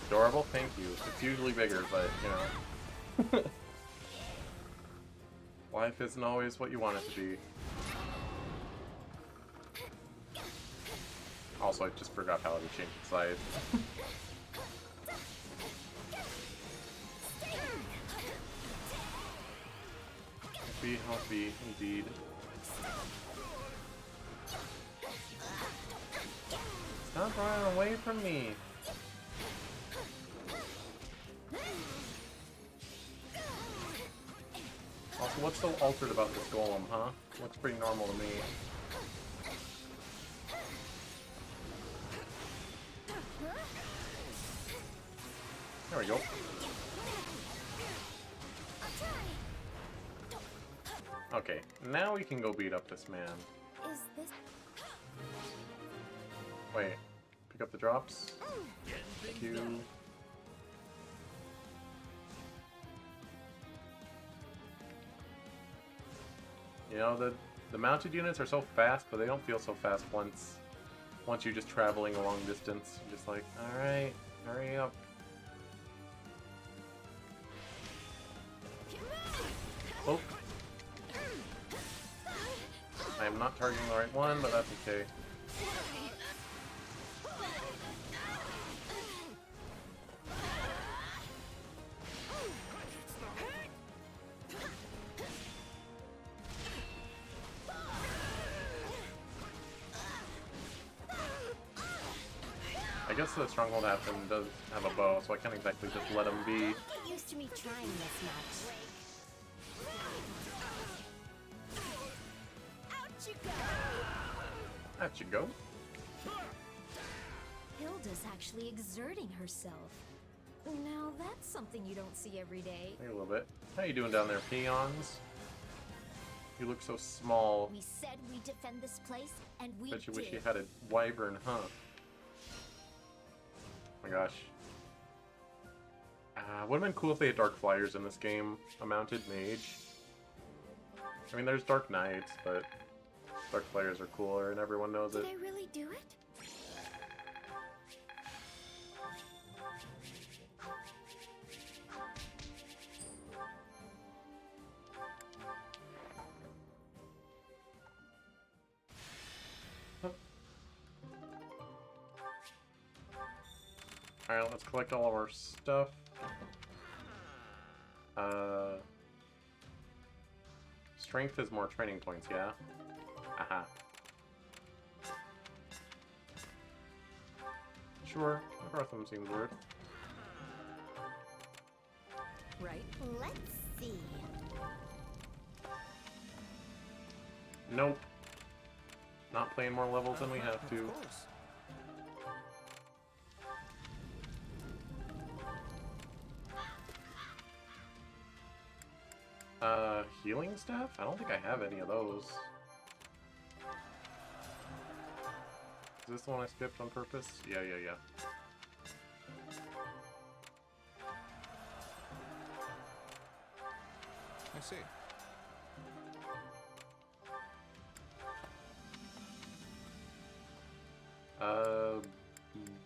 Adorable, thank you. It's usually bigger, but, you know. Life isn't always what you want it to be. Also, I just forgot how to change the size. Be healthy, indeed. Stop running away from me! Also, what's so altered about this golem, huh? Looks pretty normal to me. There we go. Okay, now we can go beat up this man. Is this... Wait, pick up the drops. Thank you. You know, the mounted units are so fast, but they don't feel so fast once you're just traveling a long distance. You're just like, alright, hurry up. Oh. I am not targeting the right one, but that's okay. I guess the Stronghold Admin does have a bow, so I can't exactly just let him be. Get used to me trying this much. Out you go! Out you go. Hilda's actually exerting herself. Now that's something you don't see every day. Maybe a little bit. How you doing down there, peons? You look so small. We said we'd defend this place, and we Bet you did. wish you had a wyvern, huh? Oh my gosh. Would have been cool if they had Dark Flyers in this game. A mounted mage. I mean, there's Dark Knights, but Dark Flyers are cooler and everyone knows it. Did I really do it? Alright, let's collect all of our stuff. Strength is more training points, yeah? Aha. Sure, Grotham seems weird. Right? Let's see. Nope. Not playing more levels than we have to. Of course. Healing staff? I don't think I have any of those. Is this the one I skipped on purpose? Yeah. I see.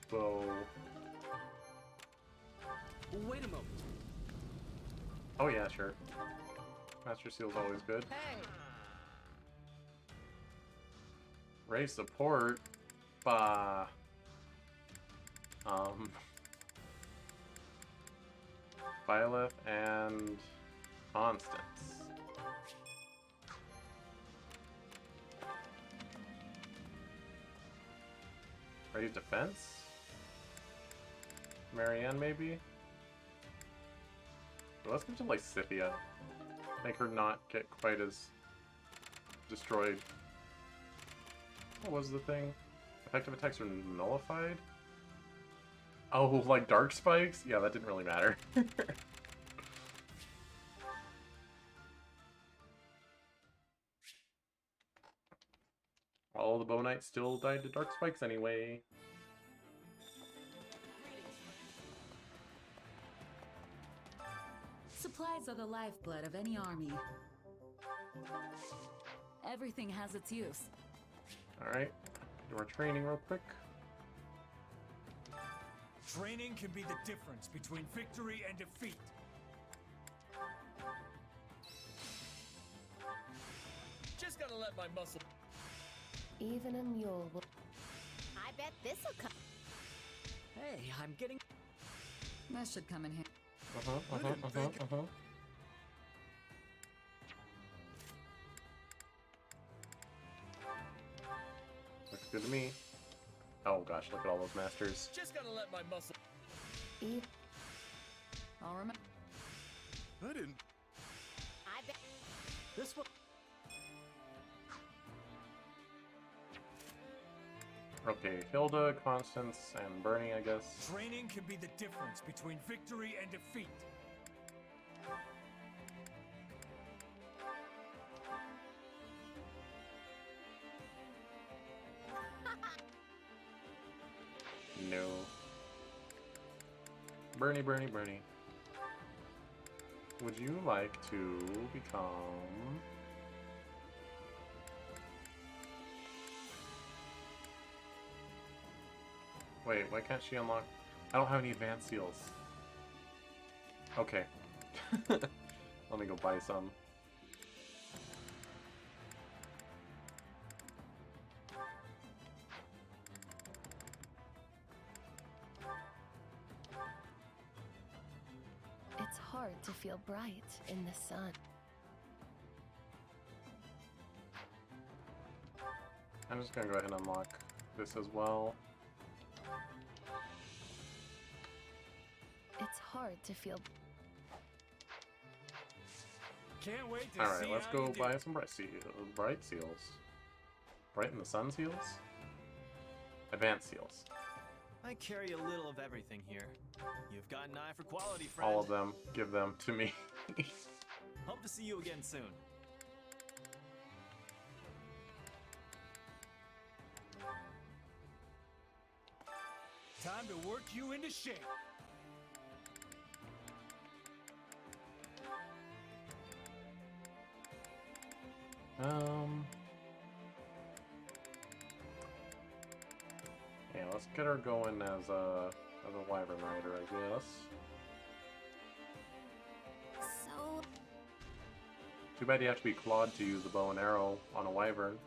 Bow. Wait a moment. Oh yeah, sure. Master Seal's always good. Hey! Ray support. Bah. Byleth and Constance. Ray's defense? Marianne, maybe? Well, let's give it to, like, Scythia. Make her not get quite as destroyed. What was the thing? Effective attacks are nullified? Oh, like dark spikes? Yeah, that didn't really matter. All the Bow Knights still died to dark spikes anyway. Supplies are the lifeblood of any army. Everything has its use. Alright, do our training real quick. Training can be the difference between victory and defeat. Just gotta let my muscle. Even a mule will. I bet this'll come. Hey, I'm getting. That should come in here. Looks good to me. Oh gosh, look at all those masters. Just gotta let my muscle. I'll remember. I didn't. I bet. This will. Okay, Hilda, Constance, and Bernie, I guess. Training can be the difference between victory and defeat. No. Bernie. Would you like to become... Wait, why can't she unlock... I don't have any advanced seals. Okay. Let me go buy some. It's hard to feel bright in the sun. I'm just gonna go ahead and unlock this as well. It's hard to feel. Can't wait to Alright, see let's how go you do. buy some bright seals. Bright in the sun seals? Advanced seals. I carry a little of everything here. You've got an eye for quality, friend. All of them. Give them to me. Hope to see you again soon. Time to work you into shape. Yeah, let's get her going as a wyvern rider, I guess. So. Too bad you have to be clawed to use a bow and arrow on a wyvern.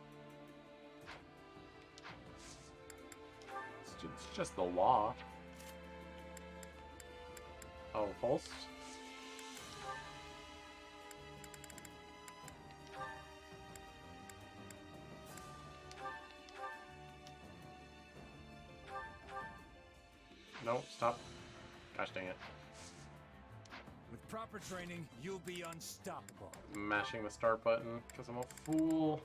It's just the law. Oh, Holst? No, stop. Gosh dang it. With proper training, you'll be unstoppable. Mashing the start button because I'm a fool.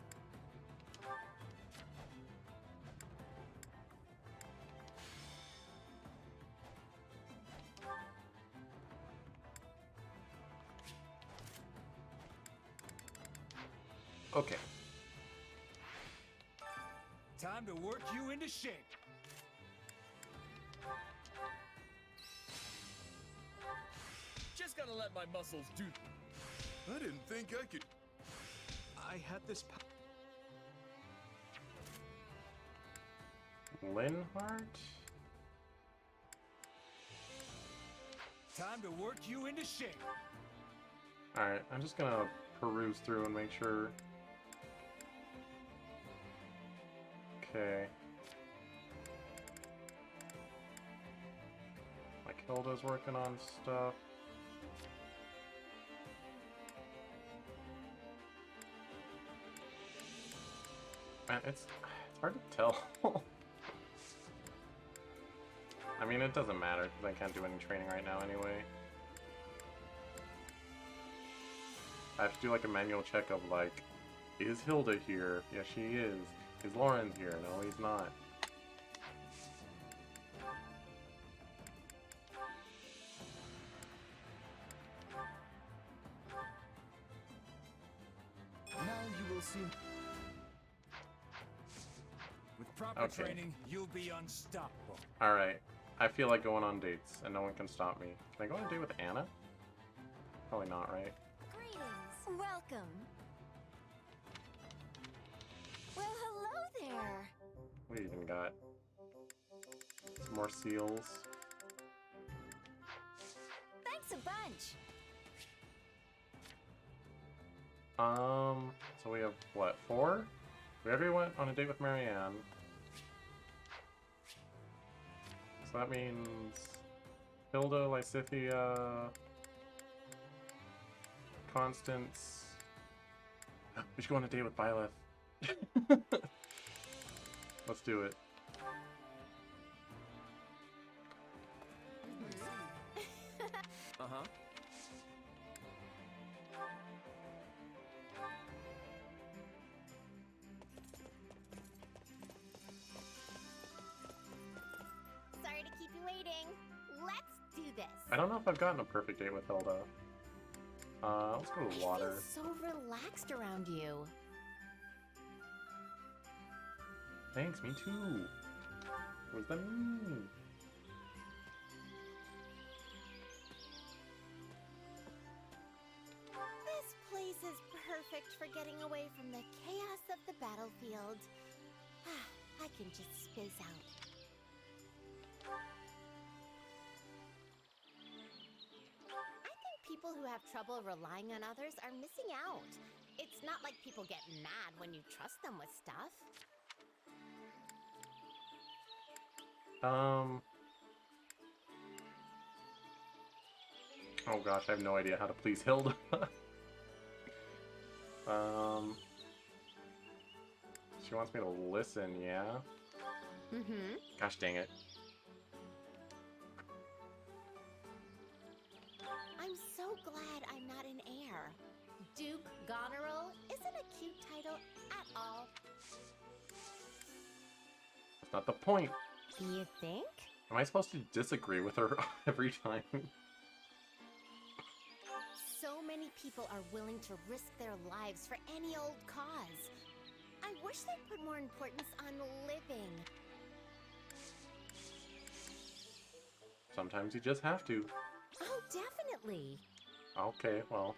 Okay. Time to work you into shape. Just gotta let my muscles do. I didn't think I could. I had this. Linhardt? Time to work you into shape. Alright, I'm just gonna peruse through and make sure. Okay. Like Hilda's working on stuff. Man, it's hard to tell. I mean, it doesn't matter because I can't do any training right now anyway. I have to do like a manual check of like, is Hilda here? Yes, she is. Is Lauren here? No, he's not. Now you will see. With proper training, you'll be unstoppable. Alright. I feel like going on dates, and no one can stop me. Can I go on a date with Anna? Probably not, right? Greetings. Welcome. Well, hello there. What do you even got? Some more seals. Thanks a bunch. So we have, what, 4? We already went on a date with Marianne. So that means Hilda, Lysithia, Constance. We should go on a date with Byleth. Let's do it. Uh-huh. Sorry to keep you waiting. Let's do this. I don't know if I've gotten a perfect date with Hilda. Let's go to water. I feel so relaxed around you. Thanks, me too. What does that mean? This place is perfect for getting away from the chaos of the battlefield. I can just space out. I think people who have trouble relying on others are missing out. It's not like people get mad when you trust them with stuff. Oh gosh, I have no idea how to please Hilda. She wants me to listen, yeah? Mm-hmm. Gosh dang it. I'm so glad I'm not an heir. Duke Goneril isn't a cute title at all. That's not the point. You think? Am I supposed to disagree with her every time? So many people are willing to risk their lives for any old cause. I wish they'd put more importance on living. Sometimes you just have to. Oh, definitely. Okay, well.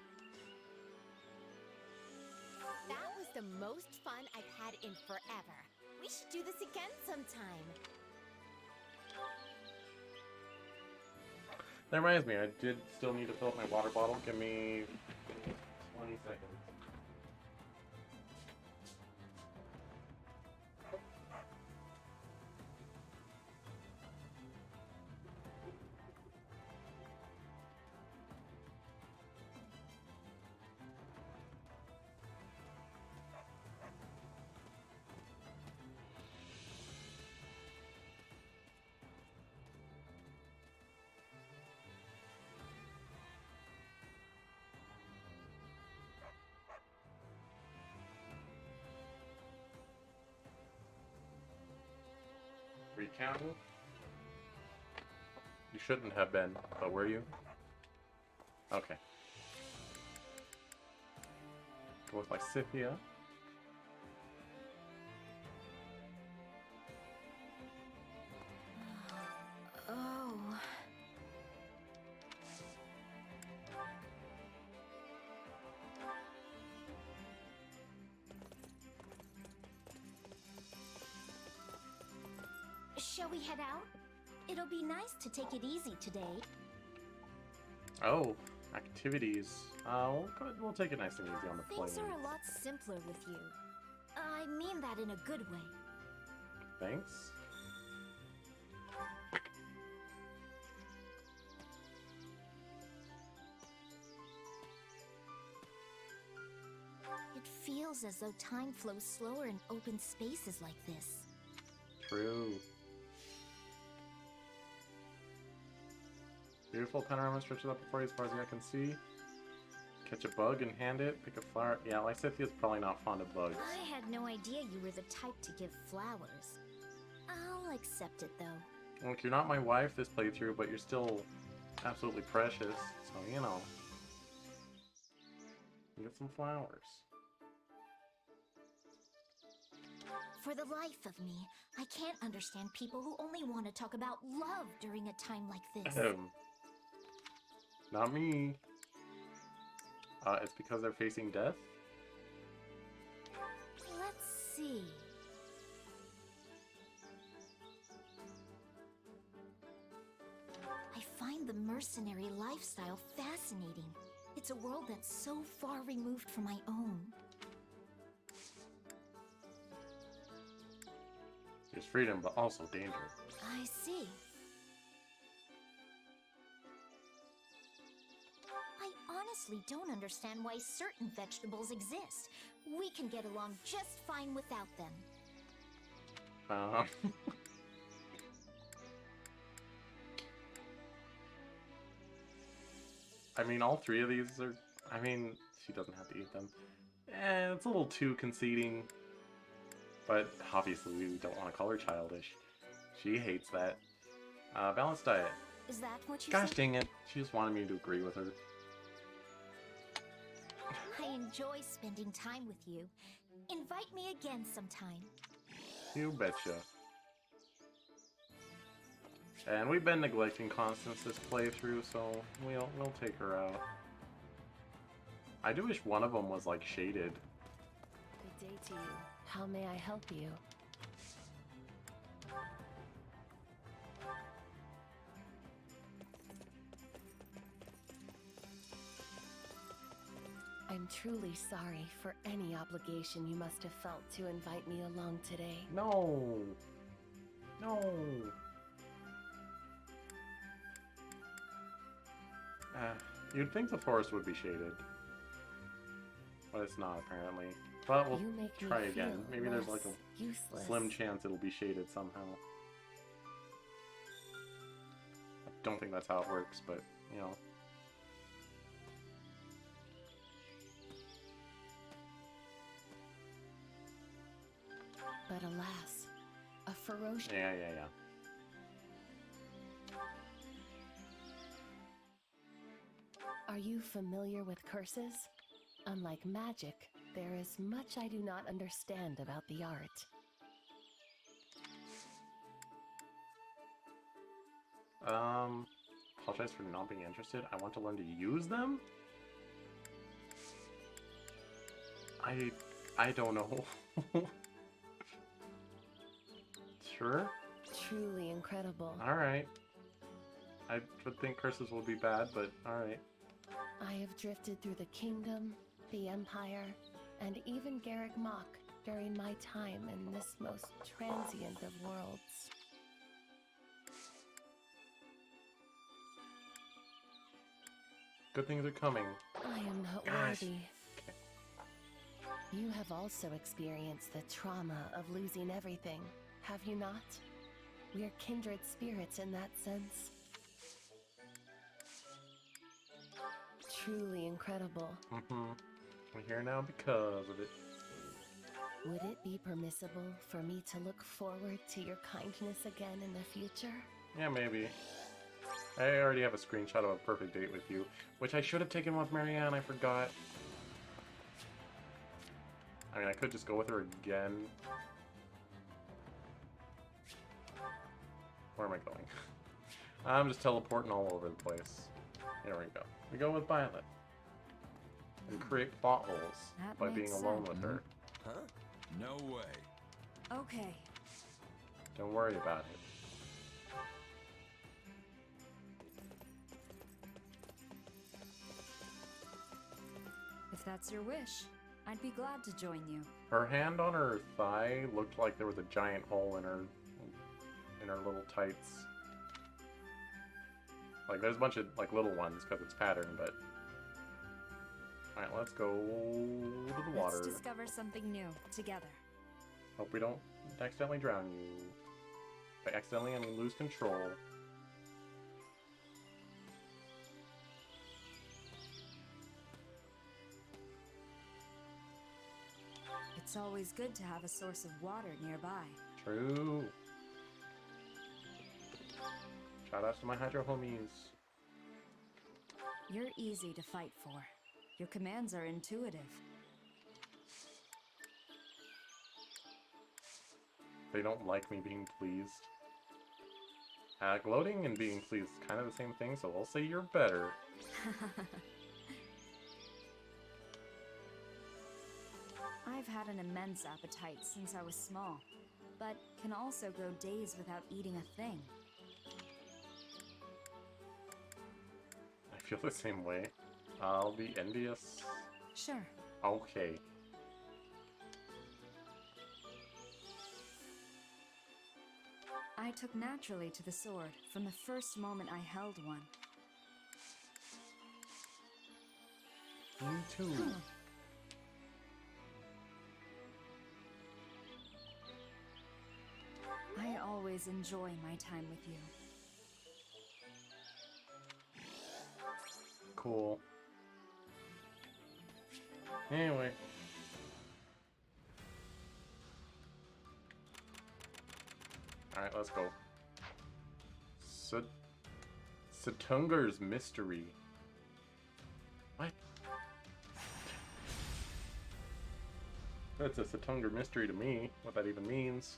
That was the most fun I've had in forever. We should do this again sometime. That reminds me, I did still need to fill up my water bottle. Give me 20 seconds. counting? You shouldn't have been, but were you? Okay. Go with Lysithea. Oh. Shall we head out? It'll be nice to take it easy today. Oh, activities. We'll take it nice and easy on the plane. Things are a lot simpler with you. I mean that in a good way. Thanks. It feels as though time flows slower in open spaces like this. True. Beautiful panorama stretches up before you as far as the eye can see. Catch a bug and hand it. Pick a flower. Yeah, Lysithea's probably not fond of bugs. I had no idea you were the type to give flowers. I'll accept it though. Look, you're not my wife this playthrough, but you're still absolutely precious. So, you know. You get some flowers. For the life of me, I can't understand people who only want to talk about love during a time like this. Not me. It's because they're facing death? Let's see. I find the mercenary lifestyle fascinating. It's a world that's so far removed from my own. There's freedom, but also danger. I see. I honestly don't understand why certain vegetables exist. We can get along just fine without them. I mean, all three of these are... I mean, she doesn't have to eat them. It's a little too conceding. But obviously we don't want to call her childish. She hates that. Balanced diet. Is that what you Gosh said? dang it. She just wanted me to agree with her. I enjoy spending time with you. Invite me again sometime. You betcha. And we've been neglecting Constance this playthrough, so we'll take her out. I do wish one of them was like shaded. Good day to you. How may I help you? I'm truly sorry for any obligation you must have felt to invite me along today. No. No. You'd think the forest would be shaded. But it's not, apparently. But we'll try again. Maybe there's like a useless. Slim chance it'll be shaded somehow. I don't think that's how it works, but, you know. But alas, a ferocious... Yeah. Are you familiar with curses? Unlike magic, there is much I do not understand about the art. Apologize for not being interested. I want to learn to use them? I don't know. Sure? Truly incredible. Alright. I would think curses would be bad, but alright. I have drifted through the kingdom, the empire, and even Garrick Mach during my time in this most transient of worlds. Good things are coming. I am not Gosh. worthy. You have also experienced the trauma of losing everything, have you not? We're kindred spirits in that sense. Truly incredible. We're here now because of it. Would it be permissible for me to look forward to your kindness again in the future? Yeah, maybe. I already have a screenshot of a perfect date with you, which I should have taken with Marianne, I forgot. I mean, I could just go with her again. Where am I going? I'm just teleporting all over the place. Here we go. We go with Violet. And create plot holes That by being makes alone sense. with her. Huh? No way. Okay. Don't worry about it. If that's your wish, I'd be glad to join you. Her hand on her thigh looked like there was a giant hole in her little tights. Like there's a bunch of like little ones because it's patterned, but alright, let's go to the water. Let's discover something new together. Hope we don't accidentally drown you. By accidentally, I mean lose control. It's always good to have a source of water nearby. True. Shout out to my Hydro homies. You're easy to fight for. Your commands are intuitive. They don't like me being pleased. Gloating and being pleased is kind of the same thing, so we'll say you're better. I've had an immense appetite since I was small, but can also go days without eating a thing. I feel the same way. I'll be envious. Sure. Okay. I took naturally to the sword from the first moment I held one. Me too. I always enjoy my time with you. Cool. Anyway. Alright, let's go. Satungar's Mystery. What? That's a Satungar mystery to me, what that even means.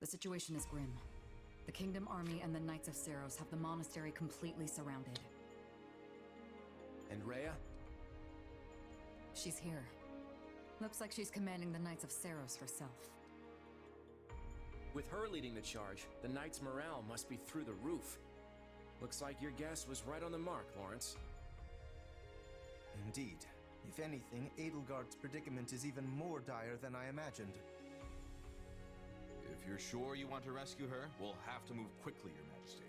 The situation is grim. The Kingdom Army and the Knights of Seros have the monastery completely surrounded. And Rhea? She's here. Looks like she's commanding the Knights of Seros herself. With her leading the charge, the Knights' morale must be through the roof. Looks like your guess was right on the mark, Lawrence. Indeed. If anything, Edelgard's predicament is even more dire than I imagined. If you're sure you want to rescue her, we'll have to move quickly, Your Majesty.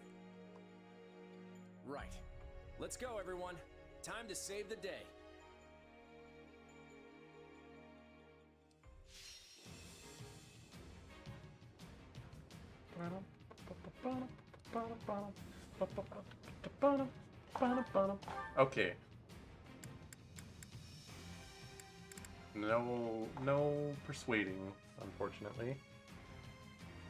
Right. Let's go, everyone. Time to save the day. Okay. No persuading, unfortunately.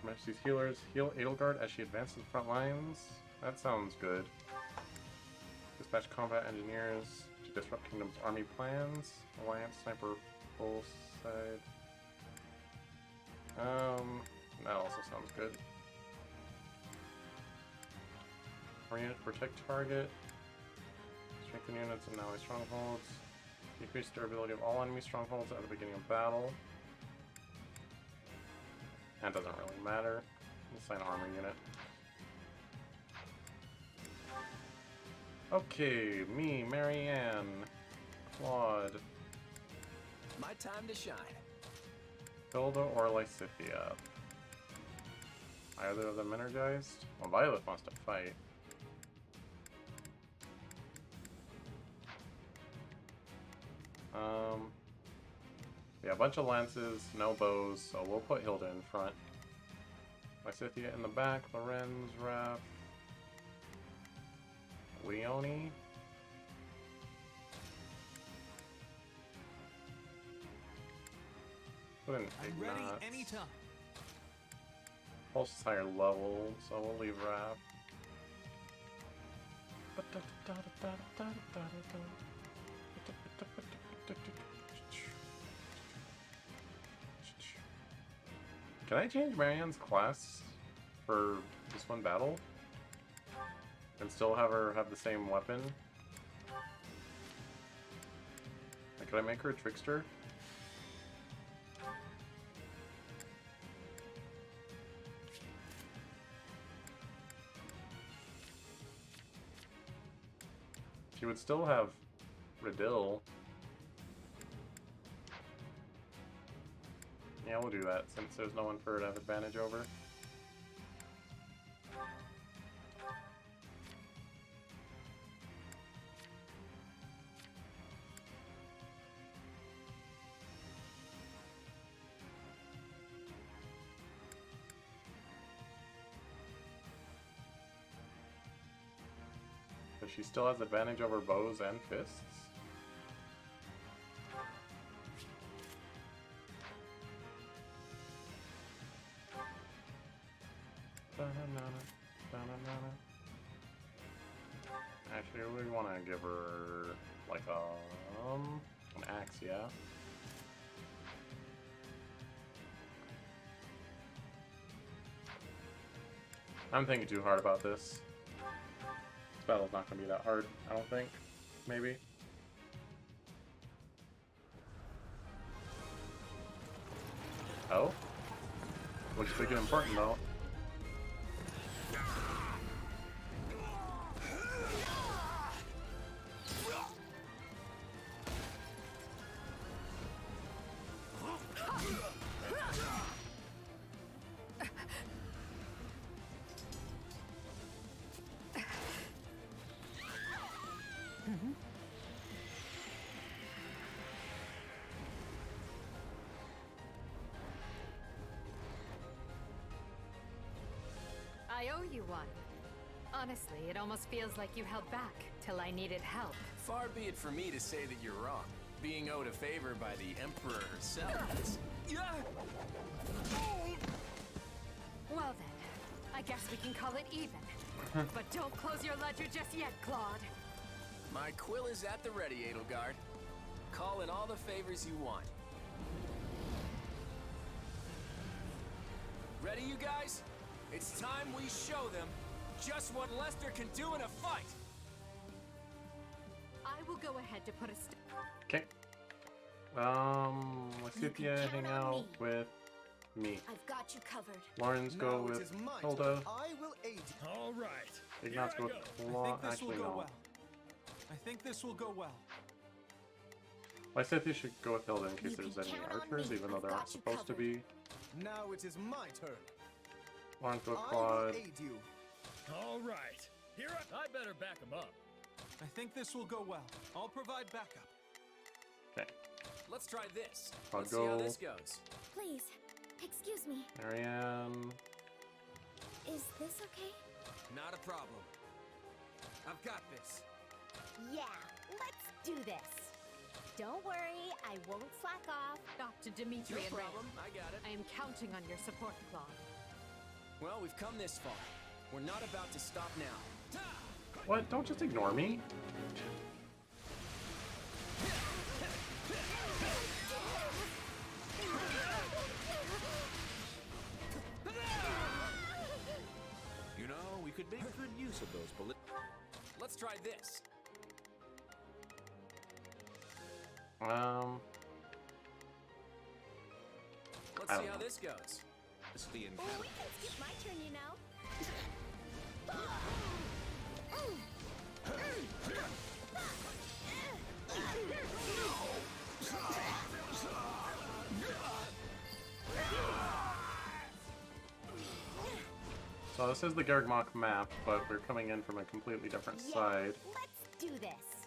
Majesty's healers heal Edelgard as she advances the front lines. That sounds good. Dispatch combat engineers to disrupt Kingdom's army plans. Alliance sniper full side. That also sounds good. Unit protect target. Strengthen units and ally strongholds. Decrease durability of all enemy strongholds at the beginning of battle. That doesn't really matter. Assign armor unit. Okay, me, Marianne, Claude, My time to shine. Hilda, or Lysithia. Either of them energized? Well, Violet wants to fight. Yeah, a bunch of lances, no bows, so we'll put Hilda in front. Lysithea in the back, Lorenz, Raph, Leone. Put in I'm ready Ignatz. anytime. Pulse is higher level, so we'll leave Raph. Can I change Marianne's class for this one battle? And still have her have the same weapon? Like, could I make her a trickster? She would still have Riddle. Yeah, we'll do that since there's no one for her to have advantage over. But she still has advantage over bows and fists. Actually, we want to give her like an axe, yeah. I'm thinking too hard about this. This battle's not going to be that hard, I don't think. Maybe. Oh? Looks big and important though. I owe you one. Honestly, it almost feels like you held back till I needed help. Far be it for me to say that you're wrong. Being owed a favor by the Emperor herself is... Well then, I guess we can call it even. But don't close your ledger just yet, Claude. My quill is at the ready, Edelgard. Call in all the favors you want. Ready, you guys? It's time we show them just what Lester can do in a fight! I will go ahead to put a Okay. Lysithea hang out with me. I've got you covered. Lawrence go with Hilda. I will aid you. All right. Ignatz go with Claw. Actually, no. I think this will go well. Lysithea should go with Hilda in case there's any archers, even though there aren't supposed to be. Now it is my turn. Lawrence go with I Claude. will aid you. All right. Here I better back him up. I think this will go well. I'll provide backup. Okay. Let's try this. I'll Let's see how go. this goes. Please, excuse me. Marianne. Is this okay? Not a problem. I've got this. Yeah, let's do this. Don't worry, I won't slack off. Dr. Dimitri No and problem, I got it. I am counting on your support, Claude. Well, we've come this far. We're not about to stop now. What? Don't just ignore me. You know, we could make good use of those bullets. Let's try this. Let's I see don't how know. this goes. It's the Well, we can skip my turn, you know. So this is the Gargmach map, but we're coming in from a completely different side. Let's do this.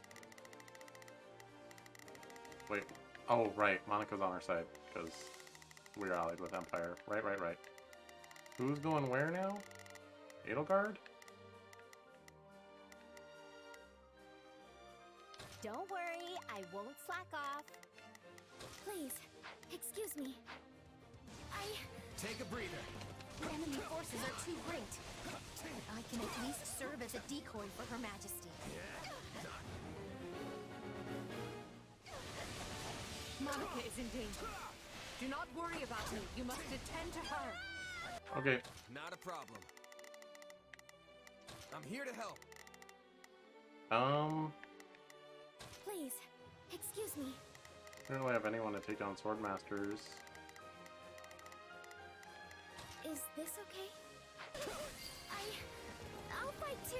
Wait. Oh, right. Monica's on our side, because we're allied with Empire. Right, right, right. Who's going where now? Edelgard? Don't worry, I won't slack off. Please, excuse me. Take a breather. The enemy forces are too great. I can at least serve as a decoy for Her Majesty. Monica is in danger. Do not worry about me. You must attend to her. Okay. Not a problem. I'm here to help. Please, excuse me. I don't really have anyone to take down Swordmasters. Is this okay? I'll fight too.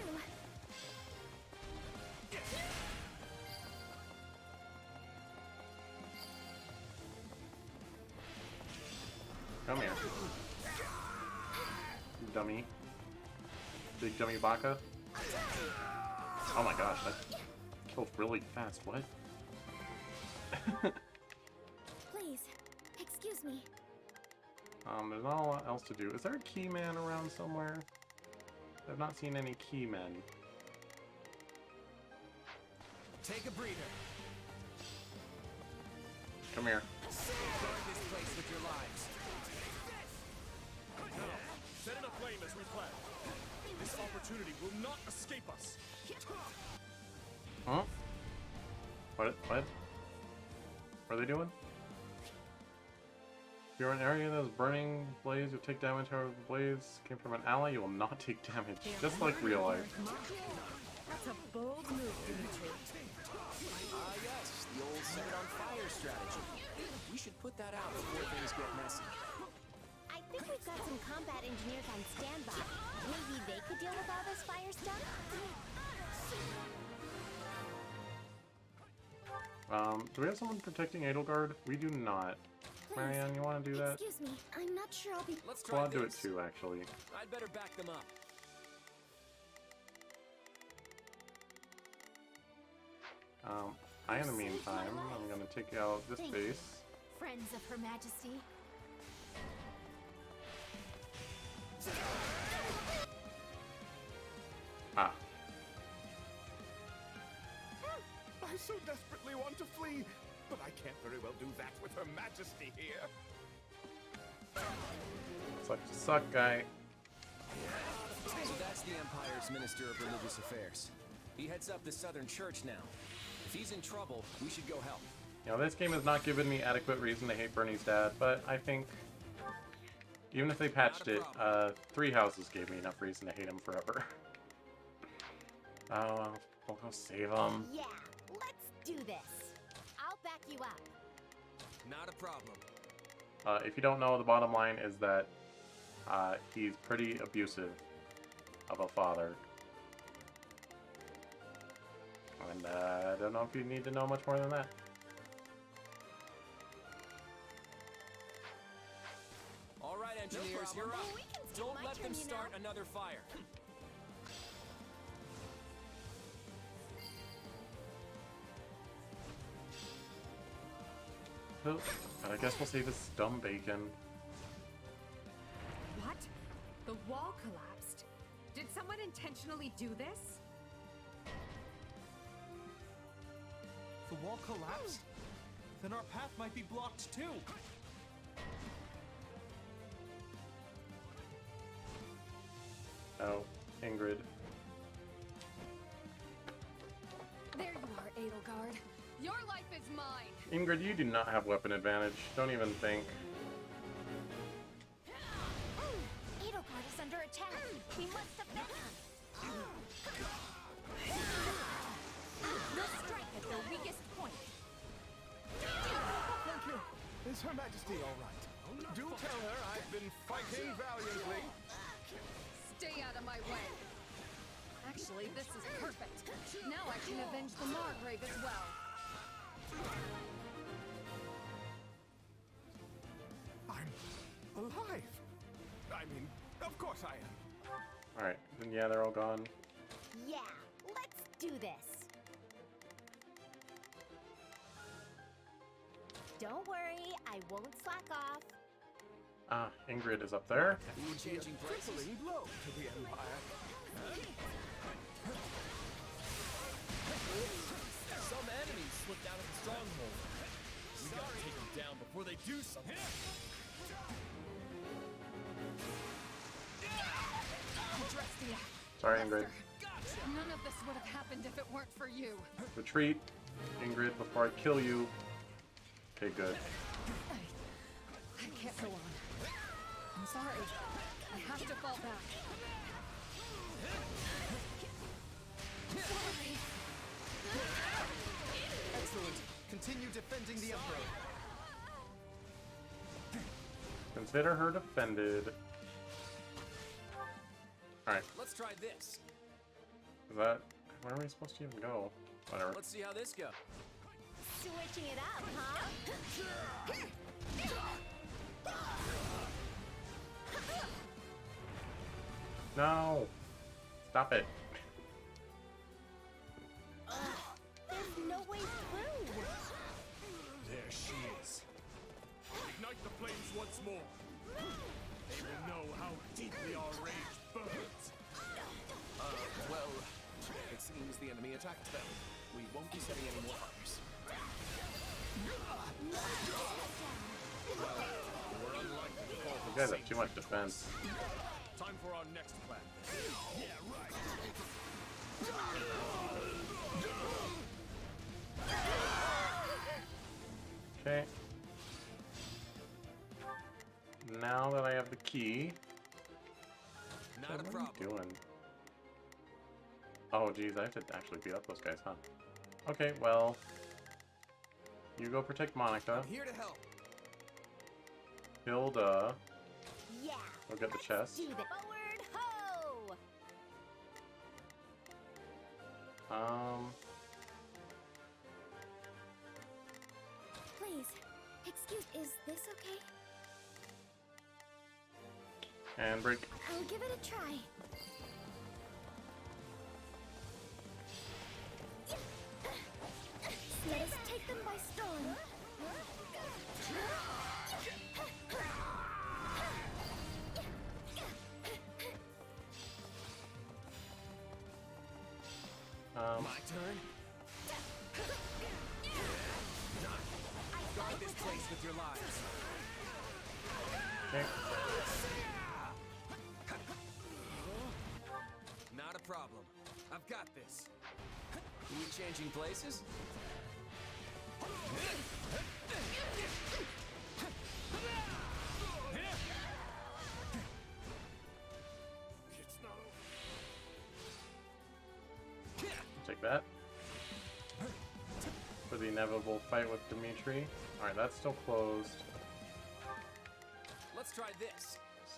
Come here. Dummy. Big dummy baka. Oh my gosh, that killed really fast. What? Please, excuse me. There's not a lot else to do. Is there a key man around somewhere? I've not seen any key men. Take a breather. Come here. Guard this place with your lives. Now, set it aflame as we planned. This opportunity will not escape us. Huh? What? What? What are they doing? If you're in an area that is burning blaze, you'll take damage. However, the blaze came from an ally, you will not take damage. Just like real life. That's a bold move, Dimitri. Yes, the old set it on fire strategy. We should put that out before things get messy. I think we've got some combat engineers on standby. Maybe they could deal with all this fire stuff? Do we have someone protecting Edelgard? We do not. Marianne, you want to do that? Excuse me, I'm not sure I'll be... Let's Well, try I'll do it this. too, actually. I'd better back them up. In the meantime, I'm gonna take out this Thank base. Friends of Her Majesty. Ah. I so desperately want to flee, but I can't very well do that with Her Majesty here. Suck, guy. So that's the Empire's Minister of Religious Affairs. He heads up the Southern Church now. If he's in trouble, we should go help. You know, this game has not given me adequate reason to hate Bernie's dad, but I think even if they patched it, Three Houses gave me enough reason to hate him forever. Oh, we'll go save him. Yeah, let's do this. I'll back you up. Not a problem. If you don't know, the bottom line is that he's pretty abusive of a father. And I don't know if you need to know much more than that. All right, engineers, you're up. Don't let them start another fire. Well, I guess we'll save this dumb bacon. What? The wall collapsed. Did someone intentionally do this? The wall collapsed? Then our path might be blocked too. Oh, Ingrid. There you are, Edelgard. Your life is mine. Ingrid, you do not have weapon advantage. Don't even think. Edelgard is under attack. We must defend him. We'll strike at the weakest point. Thank you. Is Her Majesty all right? Do tell her I've been fighting valiantly. Stay out of my way. Actually, this is perfect. Now I can avenge the Margrave as well. I'm alive. I mean, of course I am. Alright, then yeah, they're all gone. Yeah, let's do this. Don't worry, I won't slack off. Ah, Ingrid is up there. Changing places. Blow to the Empire. Some enemies slipped out of the stronghold. We gotta take them down before they do something. Sorry, Ingrid. None of this would have happened if it weren't for you. Retreat, Ingrid, before I kill you. Okay, good. I can't go on. I'm sorry. I have to fall back. Excellent. Continue defending the Emperor. Consider her defended. Alright. Let's try this. Is that... Where are we supposed to even go? Whatever. Let's see how this goes. Switching it up, huh? No! Stop it. There's no way through. There she is. Ignite the flames once more. They will know how deeply our rage burns. Well, it seems the enemy attacked them. We won't be setting any more fires. Well, we're unlikely to fall You guys have too much defense. Time for our next plan. Yeah, right. Okay. Now that I have the key... Not a what problem. are you doing? Oh, geez, I have to actually beat up those guys, huh? Okay, well... You go protect Monica. I'm here to help. Hilda. Yeah. Go get the chest. Do the forward ho! Please, excuse, is this okay? And break. I'll give it a try. Let us take them by storm. My turn. Guard this place with your lives. Okay. Not a problem. I've got this. We changing places? Take that. For the inevitable fight with Dimitri. Alright, that's still closed. Let's try this.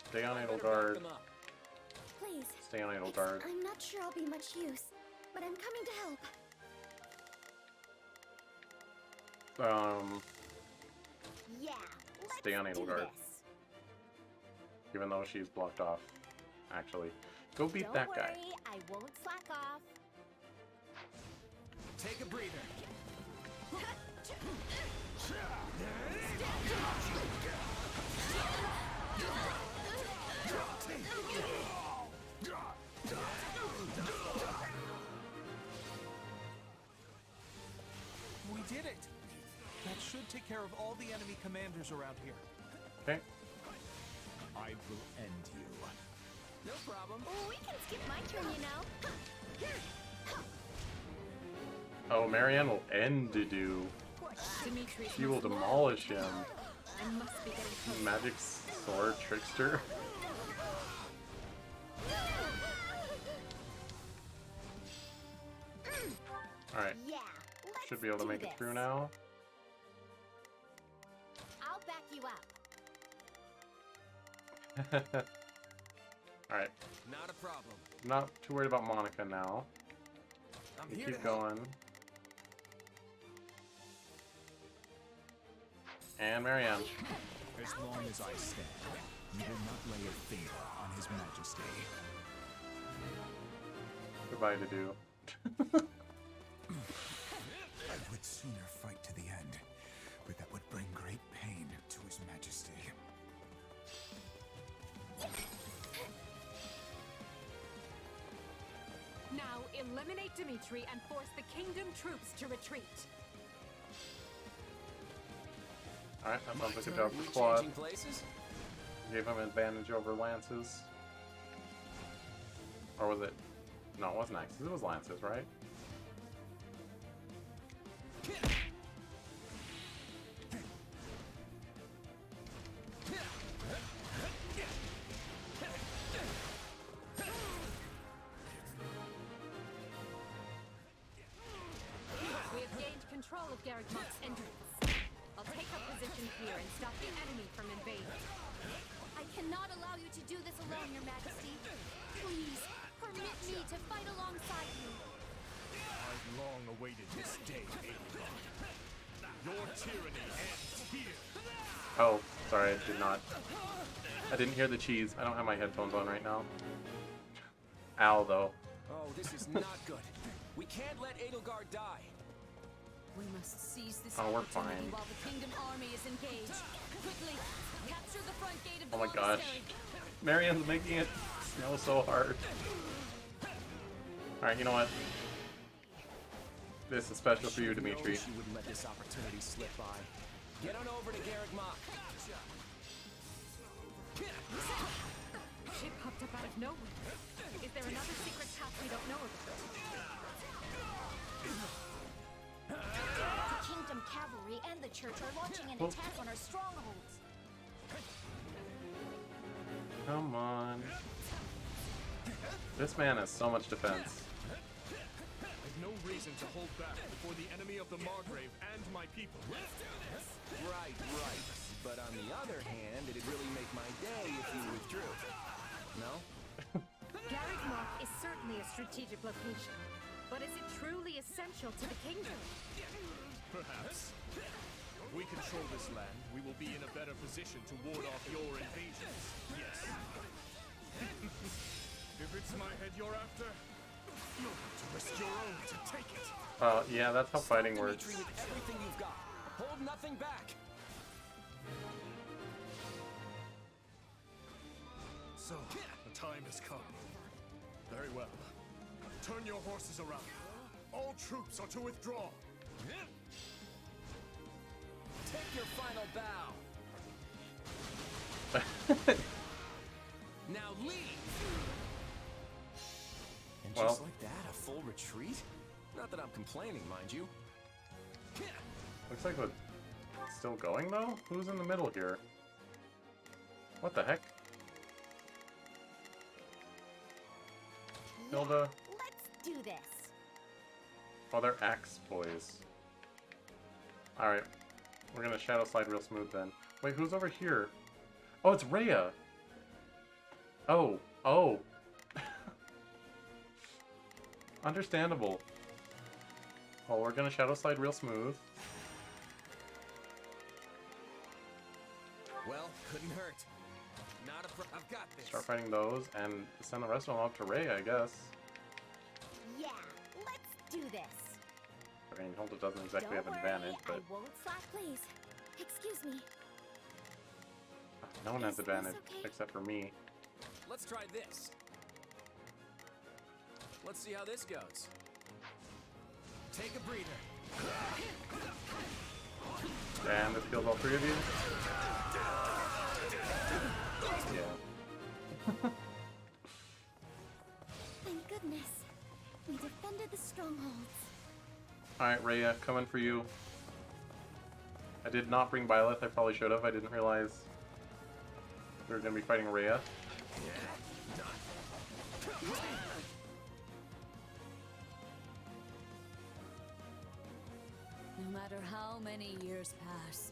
Stay on I idle better back guard. them up. Please. Stay on idle guard. I'm not sure I'll be much use, but I'm coming to help. Yeah. Stay on idle guard. This. Even though she's blocked off. Actually. Go beat Don't that worry, guy. I won't slack off. Take a breather. We did it! That should take care of all the enemy commanders around here. Okay. I will end you. No problem. We can skip my turn, you know. Oh, Marianne will end Didu. Dimitri, She will demolish him. I must be getting close. Magic sword trickster. Alright. Yeah. Should be able to make it through now. I'll back you up. Alright. Not a problem. Not too worried about Monica now. I'm We here keep to help. going. And Marianne. As long as I stand, you will not lay a finger on His Majesty. Goodbye, Didu. I would sooner fight to the end, but that would bring Eliminate Dimitri and force the kingdom troops to retreat. Alright, that sounds like a job for Claude. Changing places? Gave him an advantage over Lances. Or was it? No, it wasn't Axes, it was Lances, right? We have gained control of Garrick Mock's entrance. I'll take up position here and stop the enemy from invading. I cannot allow you to do this alone, Your Majesty. Please, permit me to fight alongside you. I've long awaited this day, Edelgard. Your tyranny ends here. Oh, sorry, I didn't hear the cheese. I don't have my headphones on right now. Ow, though. Oh, this is not good. We can't let Edelgard die. We must seize this Oh, we're opportunity fine. while the kingdom army is engaged. Quickly, capture the front gate of the Oh my gosh. monastery. Marianne's making it snow so hard. Alright, you know what? This is special for you, Dimitri. She wouldn't let this opportunity slip by. Get on over to Garrick Mock. She popped up out of nowhere. Is there another secret path we don't know about? The Kingdom Cavalry and the Church are launching an attack on our strongholds. Come on. This man has so much defense. I've no reason to hold back before the enemy of the Margrave and my people. Right. But on the other hand, it'd really make my day if you withdrew. No? Garrick Mock is certainly a strategic location, but is it truly essential to the kingdom? Perhaps. If we control this land, we will be in a better position to ward off your invasions. Yes. If it's my head you're after, you'll have to risk your own to take it. Yeah, that's how fighting works. Dimitri, with everything you've got. Hold nothing back. So, the time has come. Very well. Turn your horses around. All troops are to withdraw. Take your final bow. Now leave. And Well. just like that, a full retreat? Not that I'm complaining, mind you. Looks like it's still going, though? Who's in the middle here? What the heck? Hilda? Let's do this. Oh, they're axe boys. Alright. We're gonna shadow slide real smooth then. Wait, who's over here? Oh, it's Rhea! Oh. Understandable. Well, we're gonna shadow slide real smooth. Well, couldn't hurt. Not a I've got this. Start fighting those, and send the rest of them up to Rhea, I guess. Yeah, let's do this. I mean, Hilda doesn't exactly have an Don't worry, advantage, but I won't slack, please. Excuse me. no one has Is this advantage okay? except for me. Let's try this. Let's see how this goes. Take a breather. And this kills all three of you? Yeah. Thank goodness. We defended the strongholds. Alright, Rhea, coming for you. I did not bring Byleth, I probably should have. I didn't realize we were going to be fighting Rhea. No matter how many years pass,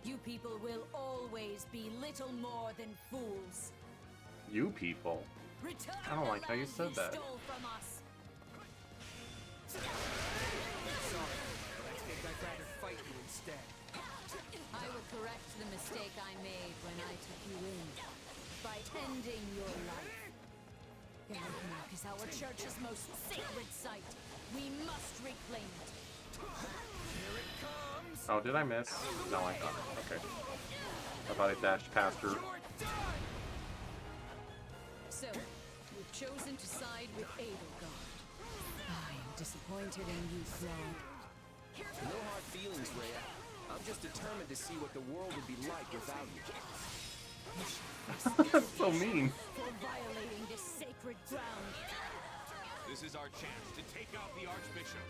you people will always be little more than fools. You people? Return I don't the like how you land said that. stole from us. Sorry, but I think I'd rather fight you instead. I will correct the mistake I made when I took you in by ending your life. Garrick Mock is our church's most sacred site. We must reclaim it. Here it comes. Oh, did I miss? No, I got it. Okay. I thought I dashed past her. So, you've chosen to side with Edelgard. disappointed in you, Claude. No hard feelings, Rhea. I'm just determined to see what the world would be like without you. That's so mean. For violating this sacred ground. This is our chance to take out the Archbishop.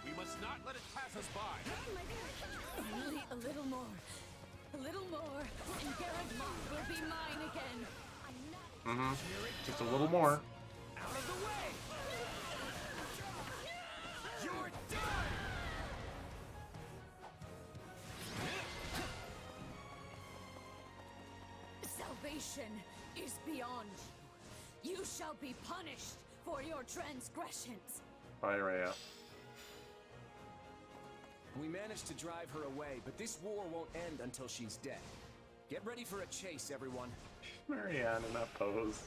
We must not let it pass us by. Only a little more. A little more, and Garrett will be mine again. Mm-hmm. Just a little more. Out of the way! You're done! Salvation is beyond you. You shall be punished for your transgressions. Bye, Rhea. We managed to drive her away, but this war won't end until she's dead. Get ready for a chase, everyone. Marianne in that pose.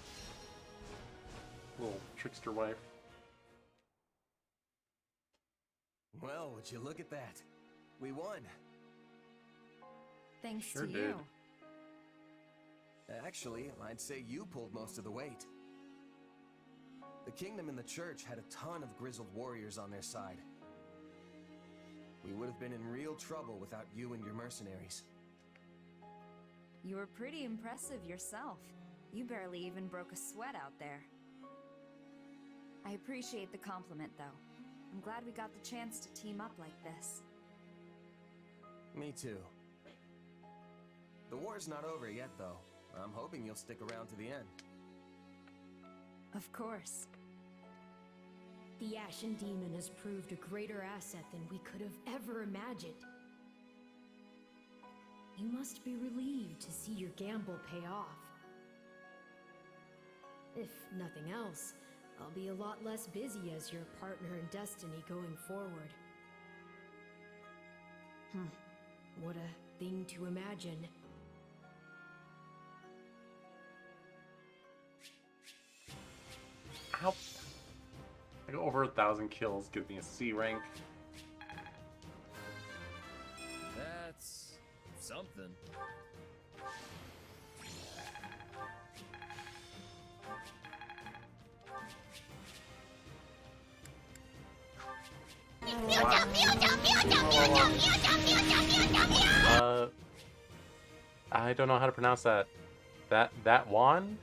Little trickster wife. Well, would you look at that? We won. Thanks Sure to did. you. Actually, I'd say you pulled most of the weight. The kingdom and the church had a ton of grizzled warriors on their side. We would have been in real trouble without you and your mercenaries. You were pretty impressive yourself. You barely even broke a sweat out there. I appreciate the compliment, though. I'm glad we got the chance to team up like this. Me too. The war's not over yet, though. I'm hoping you'll stick around to the end. Of course. The Ashen Demon has proved a greater asset than we could have ever imagined. You must be relieved to see your gamble pay off. If nothing else, I'll be a lot less busy as your partner in destiny going forward. What a thing to imagine. Ow. I go over 1,000 kills, give me a C rank. That's something. I don't know how to pronounce that. That one?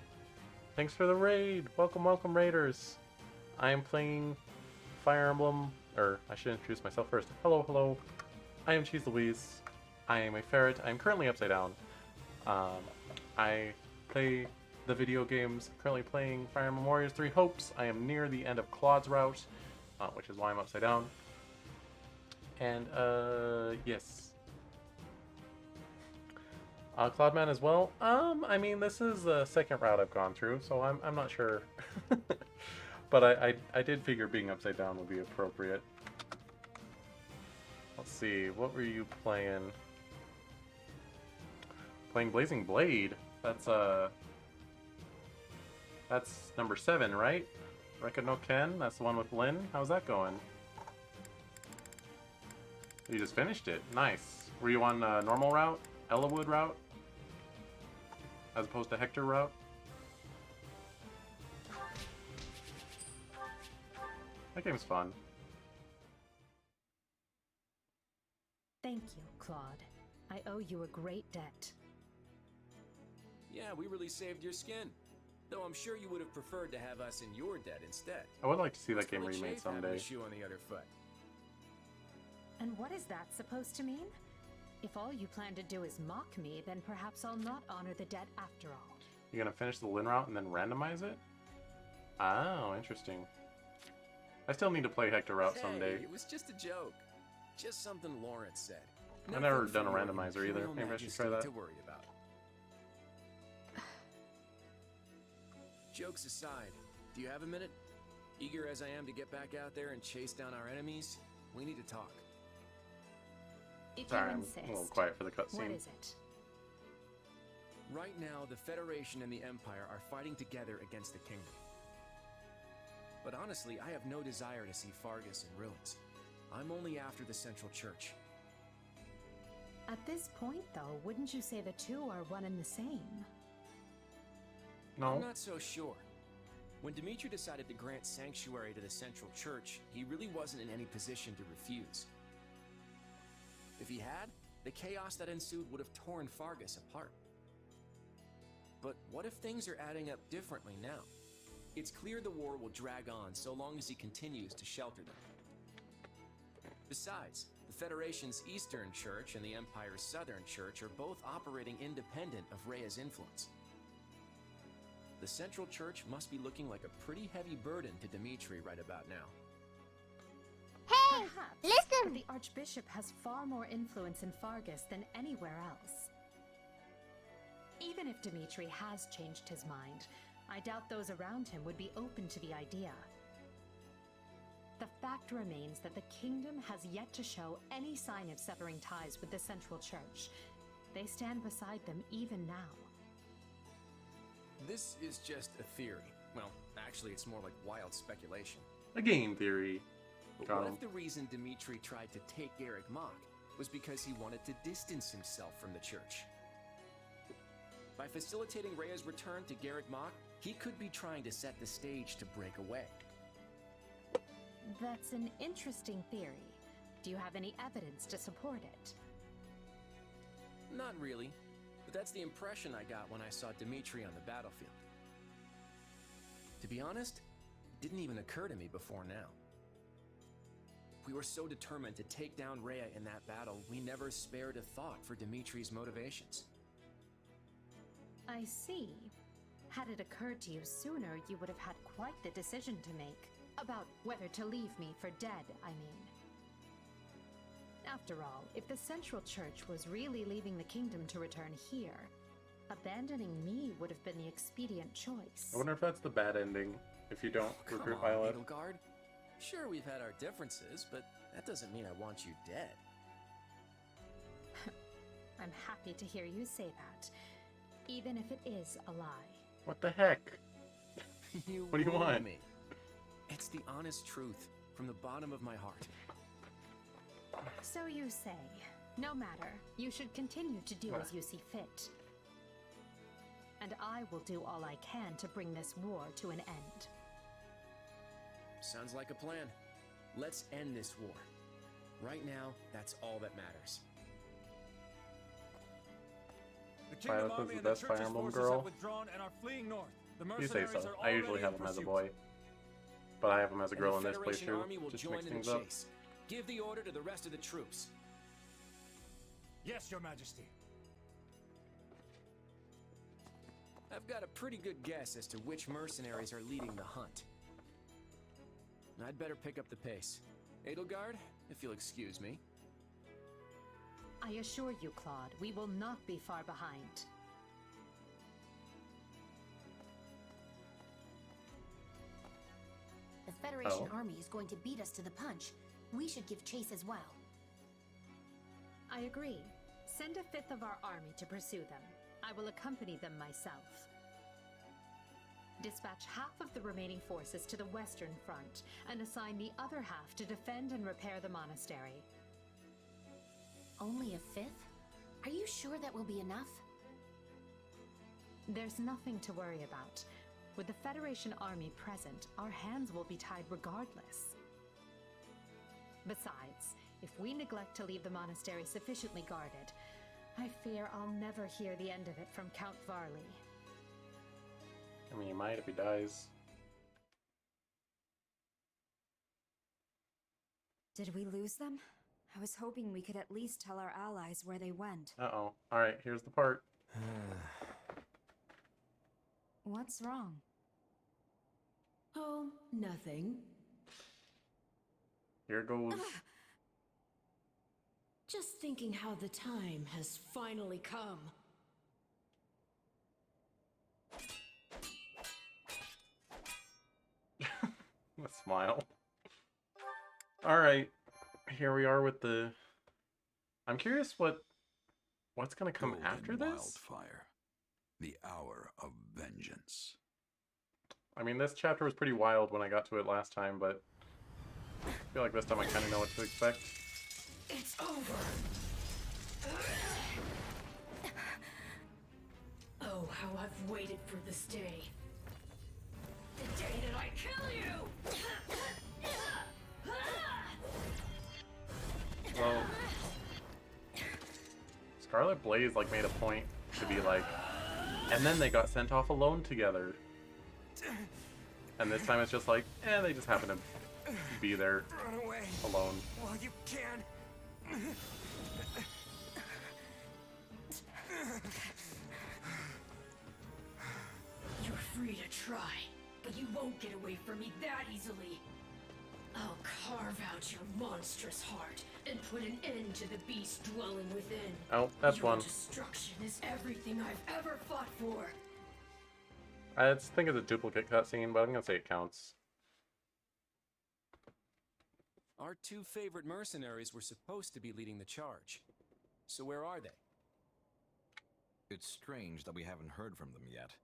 Thanks for the raid. Welcome, welcome, raiders. I am playing Fire Emblem, or I should introduce myself first. Hello, hello. I am Cheese Louise. I am a ferret. I am currently upside down. I play the video games. Currently playing Fire Emblem Warriors 3 Hopes. I am near the end of Claude's route, which is why I'm upside down. And yes. Cloudman as well. I mean, this is the second route I've gone through, so I'm not sure. But I did figure being upside down would be appropriate. Let's see, what were you playing? Playing Blazing Blade. That's number 7, right? Rekka no Ken, that's the one with Lyn. How's that going? You just finished it. Nice. Were you on normal route? Ellawood route? As opposed to Hector route? That game's fun. Thank you, Claude. I owe you a great debt. Yeah, we really saved your skin. Though I'm sure you would have preferred to have us in your debt instead. I would like to see that Must game really remade chafe having someday. a shoe on the other foot. And what is that supposed to mean? If all you plan to do is mock me, then perhaps I'll not honor the debt after all. You're gonna finish the Lyn route and then randomize it? Oh, interesting. I still need to play Hector route someday. Hey, it was just a joke. Just something Lawrence said. I've never Nothing done a for your randomizer either. Imperial Maybe I should Majesty try that. to worry about. Jokes aside, do you have a minute? Eager as I am to get back out there and chase down our enemies, we need to talk. If Sorry, you I'm insist. a little quiet for the What cutscene. is it? Right now, the Federation and the Empire are fighting together against the Kingdom. But honestly, I have no desire to see Fargus in ruins. I'm only after the Central Church. At this point, though, wouldn't you say the two are one and the same? No. I'm not so sure. When Dimitri decided to grant sanctuary to the Central Church, he really wasn't in any position to refuse. If he had, the chaos that ensued would have torn Fargus apart. But what if things are adding up differently now? It's clear the war will drag on so long as he continues to shelter them. Besides, the Federation's Eastern Church and the Empire's Southern Church are both operating independent of Rhea's influence. The Central Church must be looking like a pretty heavy burden to Dimitri right about now. Hey! Perhaps, Listen! but the Archbishop has far more influence in Fargus than anywhere else. Even if Dimitri has changed his mind, I doubt those around him would be open to the idea. The fact remains that the kingdom has yet to show any sign of severing ties with the Central Church. They stand beside them even now. This is just a theory. Well, actually, it's more like wild speculation. A game theory. But what if the reason Dimitri tried to take Garrick Mach was because he wanted to distance himself from the church? By facilitating Rhea's return to Garrick Mach, he could be trying to set the stage to break away. That's an interesting theory. Do you have any evidence to support it? Not really, but that's the impression I got when I saw Dimitri on the battlefield. To be honest, it didn't even occur to me before now. We were so determined to take down Rhea in that battle, we never spared a thought for Dimitri's motivations. I see. Had it occurred to you sooner, you would have had quite the decision to make. About whether to leave me for dead, I mean. After all, if the Central Church was really leaving the kingdom to return here, abandoning me would have been the expedient choice. I wonder if that's the bad ending, if you don't recruit Violet. Edelgard. Sure, we've had our differences, but that doesn't mean I want you dead. I'm happy to hear you say that, even if it is a lie. What the heck? What do you want? Me. It's the honest truth, from the bottom of my heart. So you say. No matter, you should continue to do as you see fit. And I will do all I can to bring this war to an end. Sounds like a plan. Let's end this war. Right now, that's all that matters. The Kingdom Violet is Army the and the best Fire Church's Emblem forces girl. have withdrawn and are fleeing north. The You say mercenaries so. are I usually already have in him as a pursuit. boy. But I have him as a girl in And the this Federation playthrough. Army will Just join mix in the things up. chase. Give the order to the rest of the troops. Yes, Your Majesty. I've got a pretty good guess as to which mercenaries are leading the hunt. I'd better pick up the pace. Edelgard, if you'll excuse me. I assure you, Claude, we will not be far behind. The Federation army is going to beat us to the punch. We should give chase as well. I agree. Send a fifth of our army to pursue them. I will accompany them myself. Dispatch half of the remaining forces to the Western Front, and assign the other half to defend and repair the monastery. Only a fifth? Are you sure that will be enough? There's nothing to worry about. With the Federation army present, our hands will be tied regardless. Besides, if we neglect to leave the monastery sufficiently guarded, I fear I'll never hear the end of it from Count Varley. I mean, he might if he dies. Did we lose them? I was hoping we could at least tell our allies where they went. Uh-oh. Alright, here's the part. What's wrong? Oh, nothing. Here goes. Just thinking how the time has finally come. A smile. Alright. Here we are with the... I'm curious what's gonna come after this? Wildfire. The hour of vengeance. I mean, this chapter was pretty wild when I got to it last time, but I feel like this time I kind of know what to expect. It's over. Oh, how I've waited for this day. The day that I kill you! Well, Scarlet Blaze like made a point to be like, and then they got sent off alone together. And this time it's just like, they just happen to be there Run away alone. while you can. You're free to try, but you won't get away from me that easily. I'll carve out your monstrous heart and put an end to the beast dwelling within. Oh, that's your one. Destruction is everything I've ever fought for. I just think it's a duplicate cutscene, but I'm gonna say it counts. Our two favorite mercenaries were supposed to be leading the charge. So where are they? It's strange that we haven't heard from them yet.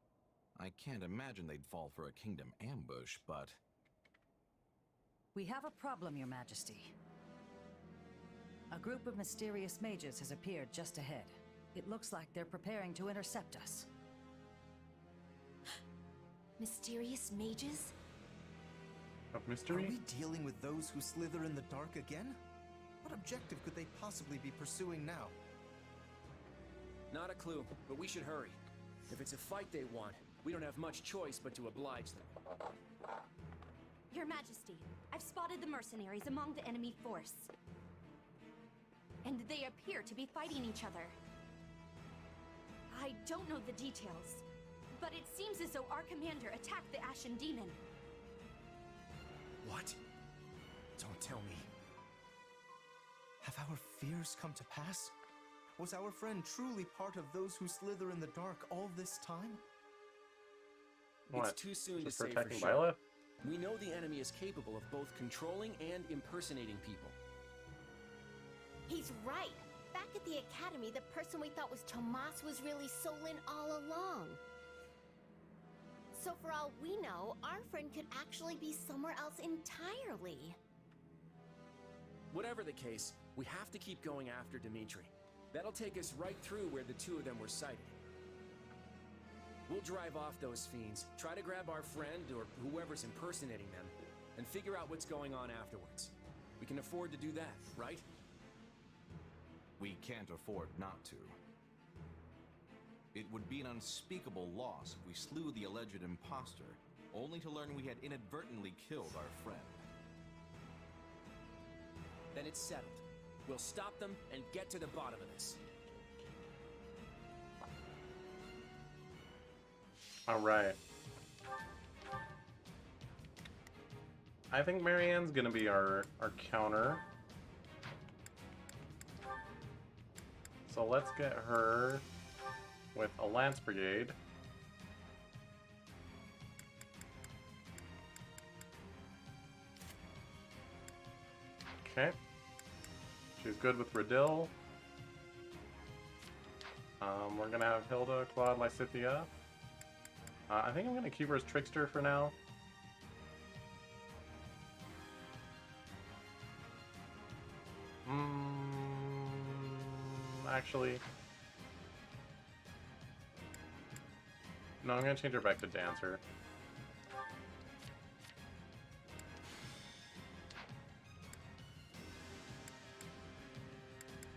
I can't imagine they'd fall for a kingdom ambush, but... We have a problem, Your Majesty. A group of mysterious mages has appeared just ahead. It looks like they're preparing to intercept us. Mysterious mages? Of mystery? Are we dealing with those who slither in the dark again? What objective could they possibly be pursuing now? Not a clue, but we should hurry. If it's a fight they want, we don't have much choice but to oblige them. Your Majesty, I've spotted the mercenaries among the enemy force. And they appear to be fighting each other. I don't know the details, but it seems as though our commander attacked the Ashen Demon. What? Don't tell me. Have our fears come to pass? Was our friend truly part of those who slither in the dark all this time? What? It's too soon Just to say for protecting sure. Violet? We know the enemy is capable of both controlling and impersonating people. He's right. Back at the academy, the person we thought was Tomas was really Solin all along. So for all we know, our friend could actually be somewhere else entirely. Whatever the case, we have to keep going after Dimitri. That'll take us right through where the two of them were sighted. We'll drive off those fiends, try to grab our friend or whoever's impersonating them, and figure out what's going on afterwards. We can afford to do that, right? We can't afford not to. It would be an unspeakable loss if we slew the alleged imposter, only to learn we had inadvertently killed our friend. Then it's settled. We'll stop them and get to the bottom of this. Alright. I think Marianne's gonna be our counter. So let's get her with a Lance Brigade. Okay. She's good with Radil. We're gonna have Hilda, Claude, Lysithia. I think I'm gonna keep her as Trickster for now. Actually... No, I'm gonna change her back to Dancer.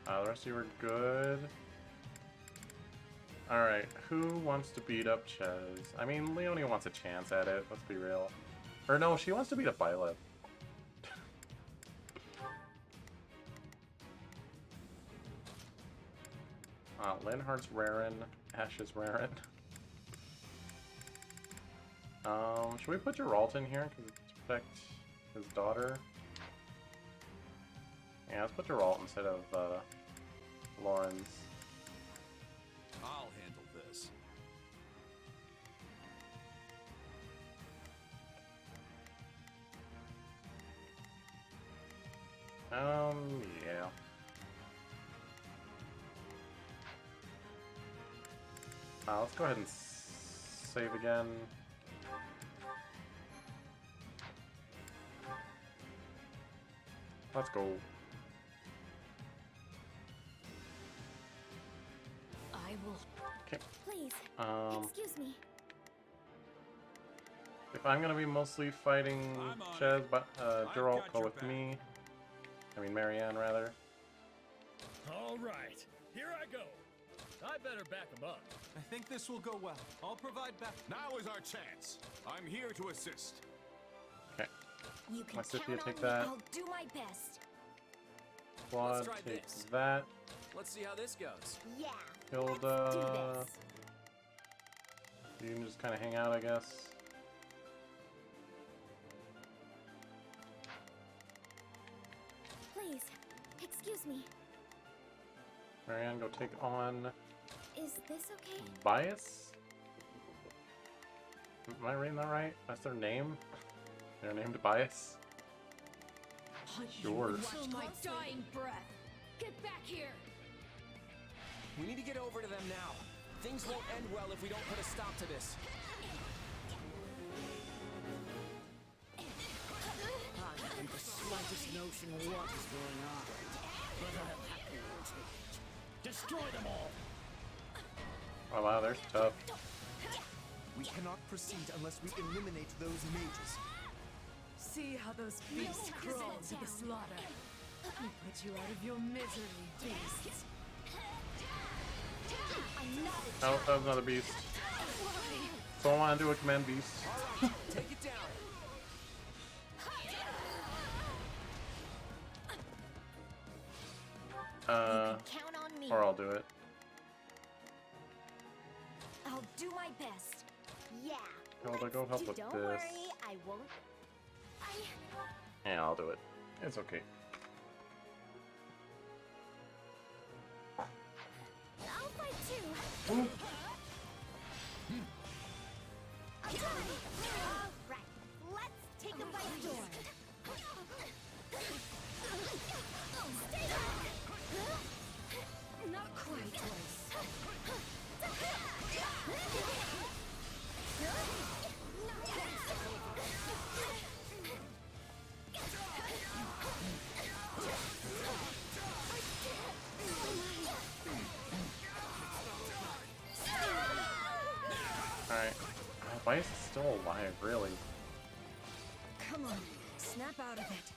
The rest of you are good. Alright, who wants to beat up Ches? I mean, Leonie wants a chance at it, let's be real. Or no, she wants to beat up Violet. Linhardt's Raren, Ash's Raren. Should we put Geralt in here to protect his daughter? Yeah, let's put Geralt instead of Lawrence. I'll handle this. Yeah. Let's go ahead and save again. Let's go. I will. Okay. Please, excuse me. If I'm gonna be mostly fighting Chez, but Geralt, go with me. I mean Marianne, rather. All right, here I go. I better back him up. I think this will go well. I'll provide back. Now is our chance. I'm here to assist. Okay. You can Lysithea, count take on that. me. I'll do my best. Claude Let's try takes this. that. Let's see how this goes. Yeah. Hilda. Let's do this. You can just kind of hang out, I guess. Please, excuse me. Marianne, go take on Is this okay? Bias? Am I reading that right? That's their name? They're named Bias? Sure. Until my dying breath. Get back here. We need to get over to them now. Things won't end well if we don't put a stop to this. I haven't the slightest notion what is going on, but I'll have to destroy them all. Oh wow, they're tough. We cannot proceed unless we eliminate those mages. See how those beasts crawl to the slaughter. Let me put you out of your misery, beasts. Oh, that was another beast. So I want to do a command beast. Take it down. Count on me. Or I'll do it. I'll do my best. Yeah. Hilda, go help with Don't this. worry, I won't. Yeah, I'll do it. It's okay. I'll fight too. Ooh. I'm done. All right, let's take them by storm. Stay back. Not quite twice. Alright. Bias is still alive, really. Come on, snap out of it.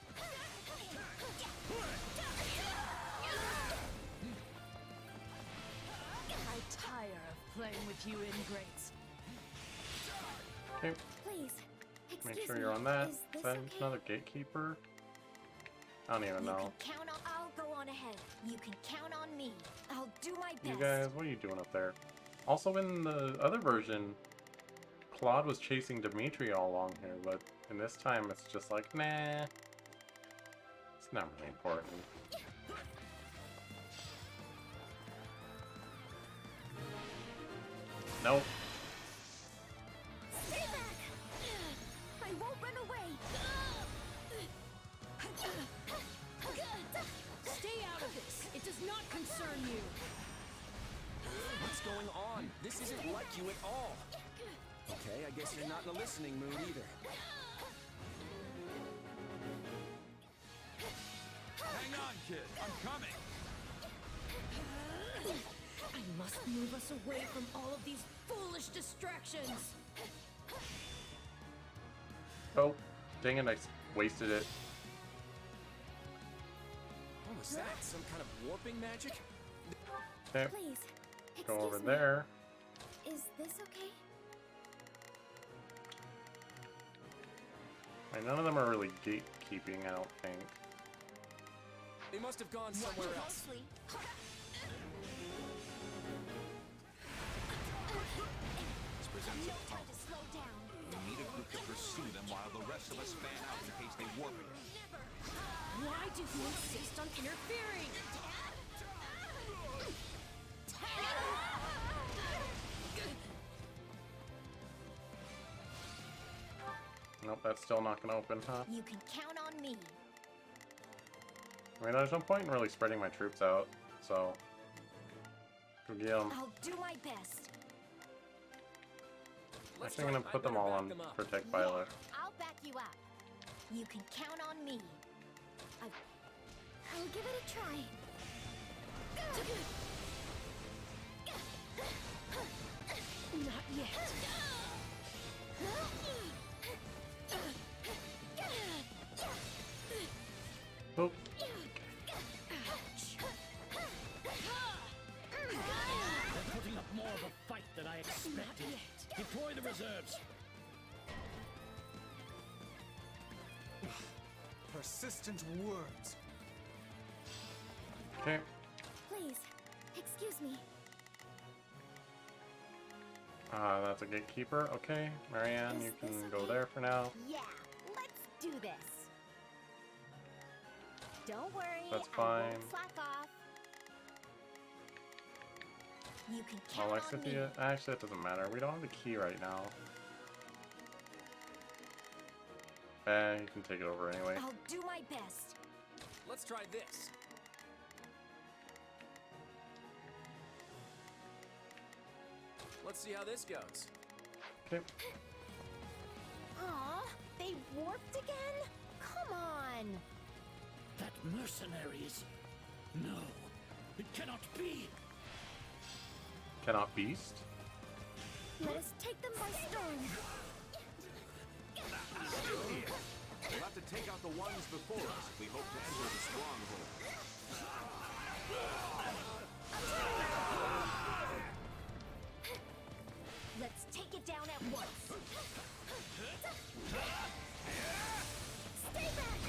I tire of playing with you ingrates. Okay. Please, Make excuse sure me. you're on that. Is Is this that okay? another gatekeeper? I don't even You know. can count on. I'll go on ahead. You can count on me. I'll do my best. You guys, what are you doing up there? Also, in the other version, Claude was chasing Dimitri all along here, but in this time, it's just like, nah. It's not really important. Nope. Stay back. I won't run away. Stay out of this. It does not concern you. What's going on? This isn't like you at all. Okay, I guess you're not in a listening mood either. Hang on, kid. I'm coming. I must move us away from all of these foolish distractions. Oh, dang it, I wasted it. What was that? Some kind of warping magic? Okay, Please, go over excuse me. there. Is this okay? Right, none of them are really gatekeeping, I don't think. They must have gone somewhere else. Closely. This presents No a time problem. to slow down. We need a group to pursue them while the rest of us fan out in case they warp again. Why do you insist on interfering? Nope, that's still not gonna open, huh? You can count on me. I mean, there's no point in really spreading my troops out, so... Go get 'em. I'll do my best. Actually, I'm gonna put them all on Protect Violet. I'll back you up. You can count on me. I'll give it a try. Not yet. persistent worms. Okay. Please, excuse me. That's a gatekeeper. Okay, Marianne, you can go there for now. Yeah, let's do this. Don't worry, That's I fine. won't slack off. You can count on me. Alexithia, actually, it doesn't matter. We don't have the key right now. You can take it over anyway. I'll do my best. Let's try this. Let's see how this goes. Okay. Aw, they warped again? Come on. That mercenaries. No, it cannot be. Cannot beast? Let us take them by storm. We'll have to take out the ones before us if we hope to enter the stronghold. Let's take it down at once. Stay back.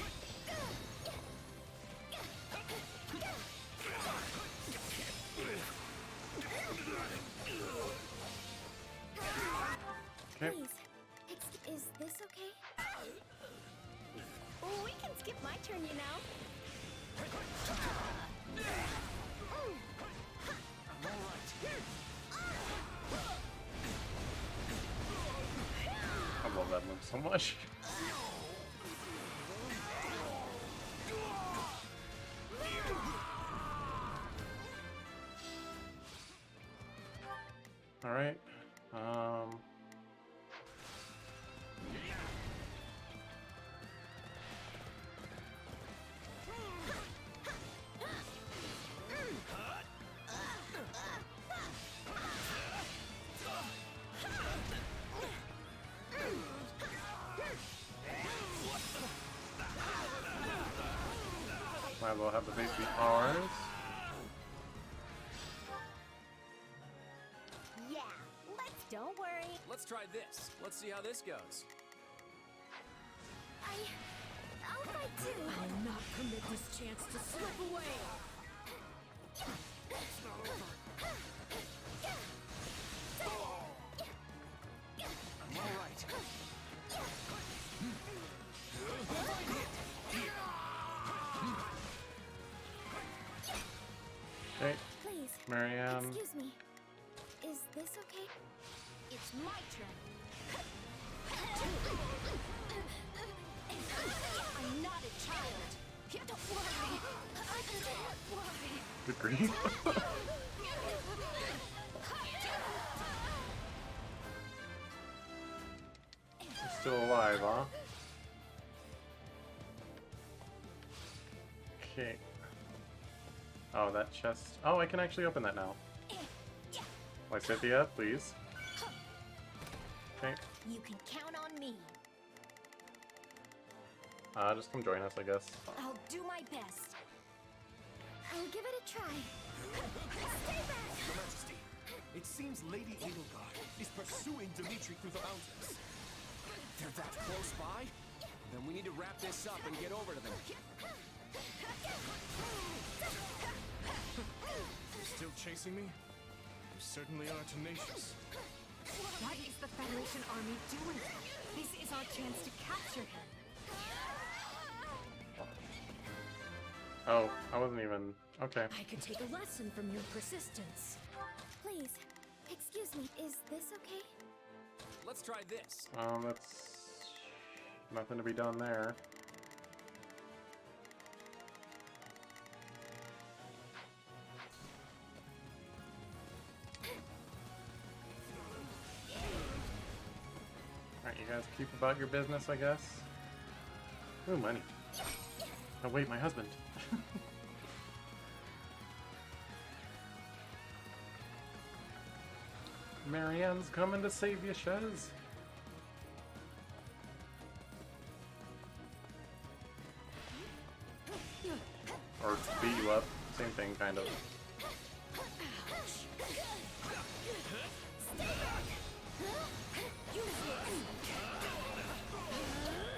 Okay. Please, is this okay? We can skip my turn, you know. I love that move so much. Alright. Might as well have the base be ours. Yeah, don't worry. Let's try this. Let's see how this goes. I'll fight too. I will not permit this chance to slip away. It's not over. I'm all right. Okay. Please. Marianne. Excuse me. Is this okay? It's my turn. I'm not a child. Don't worry. Don't worry. Good grief. You're still alive, huh? Okay. Oh, that chest. Oh, I can actually open that now. Lysithia, please. Okay. You can count on me. Just come join us, I guess. I'll do my best. I'll give it a try. Stay back! Your Majesty, it seems Lady Edelgard is pursuing Dimitri through the mountains. They're that close by? Then we need to wrap this up and get over to them. You're still chasing me? You certainly are tenacious. What is the Federation army doing? This is our chance to capture him. Oh, I wasn't even... Okay. I could take a lesson from your persistence. Please, excuse me. Is this okay? Let's try this. That's... nothing to be done there. Alright, you guys keep about your business, I guess. Ooh, money. Oh wait, my husband. Marianne's coming to save you, Shez. Or beat you up. Same thing, kind of.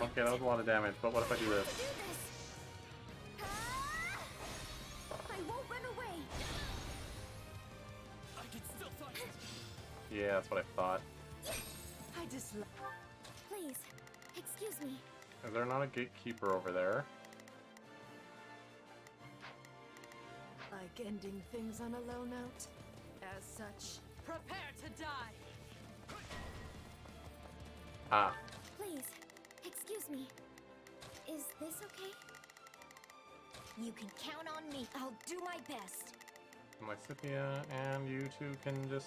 Okay, that was a lot of damage, but what if I do this? Yeah, that's what I thought. I just. Please, excuse me. Is there not a gatekeeper over there? Like ending things on a low note? As such, prepare to die! Ah. Please, excuse me. Is this okay? You can count on me. I'll do my best. Lysithea and you two can just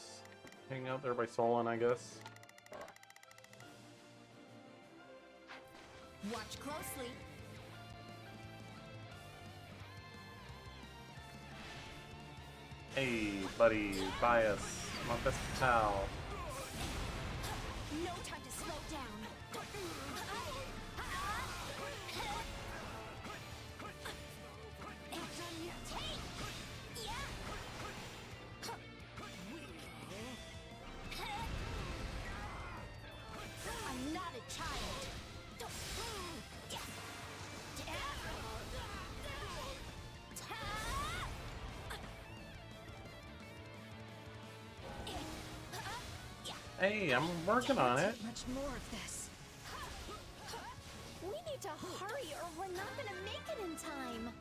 hang out there by Solon, I guess. Watch closely. Hey, buddy, Bias, my best pal. No time to slow down. I'm not a child. Hey, I'm working on it. Much more of this. We need to hurry or we're not gonna make it in time.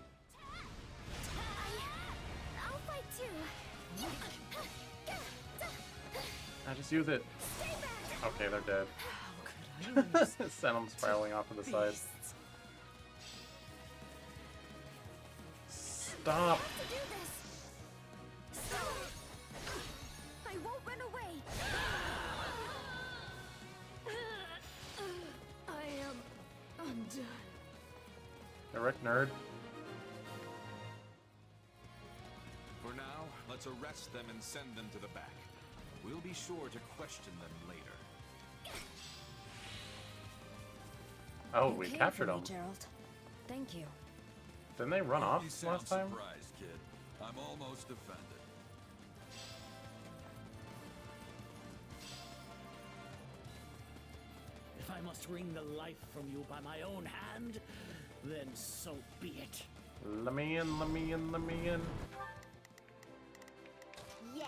I'll fight too. I just use it. Okay, they're dead. Send them spiraling off to the side. Stop. I won't run away. I am undone. Direct nerd. For now, let's arrest them and send them to the back. We'll be sure to question them later. Oh, we captured them. Gerald. Thank you. Didn't they run off You sound last time? surprised, kid. I'm almost offended. If I must wring the life from you by my own hand, then so be it. Let me in, let me in, let me in. Yeah,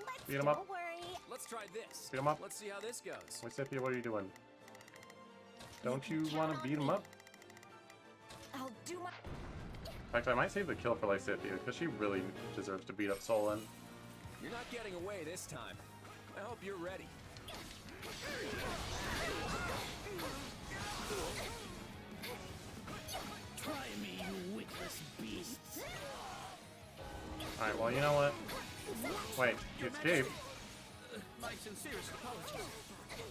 let's Beat 'em up. don't worry. Let's try this. Beat 'em up. Let's see how this goes. Lysithea, what are you doing? Don't you want to beat him up? I'll do my. In fact, I might save the kill for Lysithea, because she really deserves to beat up Solon. You're not getting away this time. I hope you're ready. Try me, you witless beasts. Alright, well, you know what? Wait, you escaped. My sincerest apologies.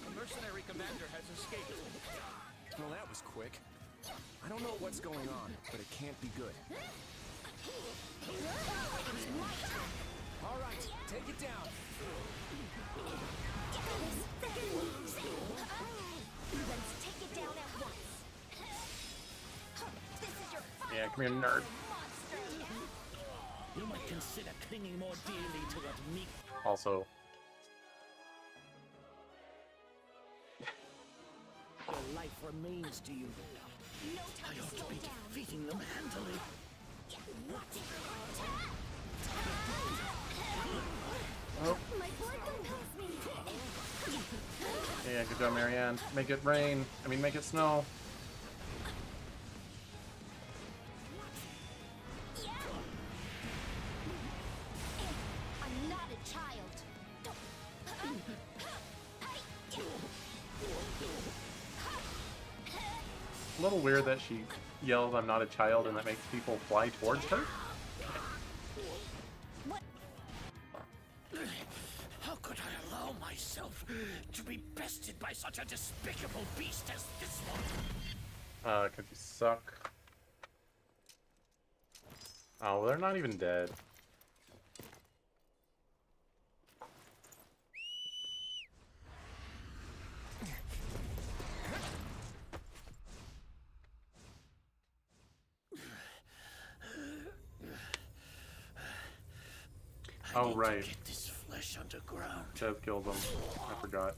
The mercenary commander has escaped. Well, that was quick. I don't know what's going on, but it can't be good. All right, take it down. Let's take it down at once. This is your final Yeah, come here, nerd. You might consider clinging more dearly to what meek. Also, Your life remains to you. No time I to ought to slow be down. defeating them handily. oh, My blood compels me. yeah, good job, Marianne. Make it rain. I mean, make it snow. I'm not a child. A little weird that she yelled, "I'm not a child," and that makes people fly towards her. How could I allow myself to be bested by such a despicable beast as this one? 'Cause you suck. Oh, well, they're not even dead. Oh, right. Get this flesh underground. Dev killed them. I forgot.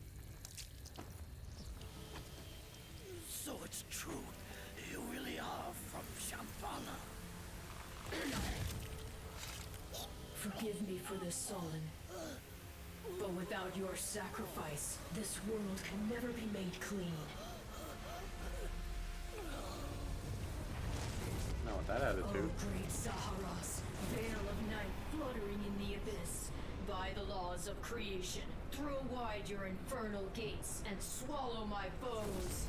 So it's true. You really are from Shambhala. Forgive me for this, Solon. But without your sacrifice, this world can never be made clean. Not with that attitude. Oh, great Zaharas, veil of night fluttering in the abyss. By the laws of creation, throw wide your infernal gates and swallow my foes.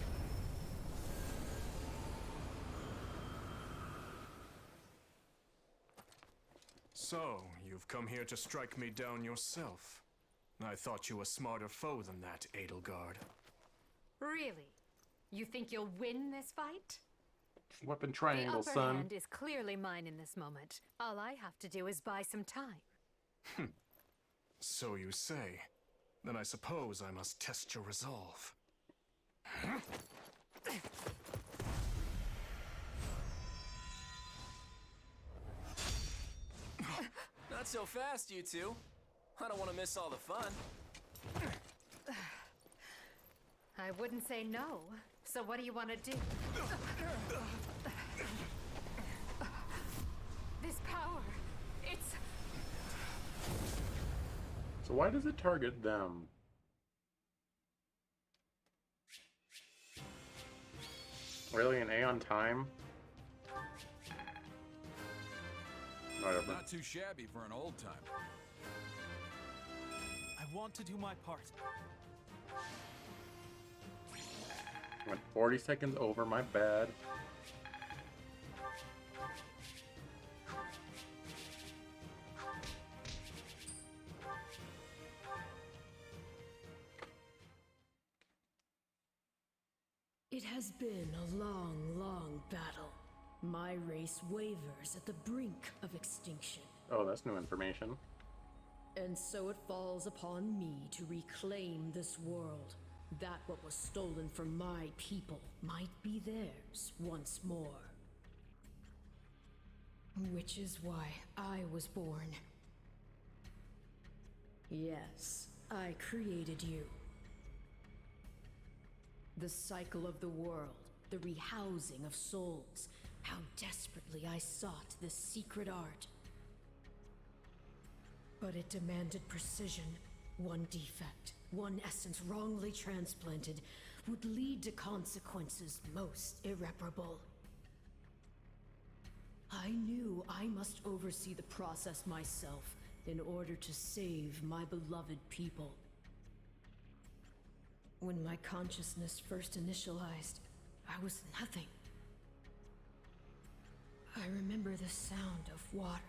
So, you've come here to strike me down yourself. I thought you a smarter foe than that, Edelgard. Really? You think you'll win this fight? Weapon The triangle, upper son. hand is clearly mine in this moment. All I have to do is buy some time. So you say. Then I suppose I must test your resolve. Not so fast, you two. I don't want to miss all the fun. I wouldn't say no. So what do you want to do? This power, it's... So why does it target them? Really, an Aeon time? Whatever. Not too shabby for an old timer. I want to do my part. Went 40 seconds over, my bad. It has been a long, long battle. My race wavers at the brink of extinction. Oh, that's new information. And so it falls upon me to reclaim this world. That what was stolen from my people might be theirs once more. Which is why I was born. Yes, I created you. The cycle of the world, the rehousing of souls. How desperately I sought this secret art. But it demanded precision. One defect, one essence wrongly transplanted, would lead to consequences most irreparable. I knew I must oversee the process myself in order to save my beloved people. When my consciousness first initialized, I was nothing. I remember the sound of water,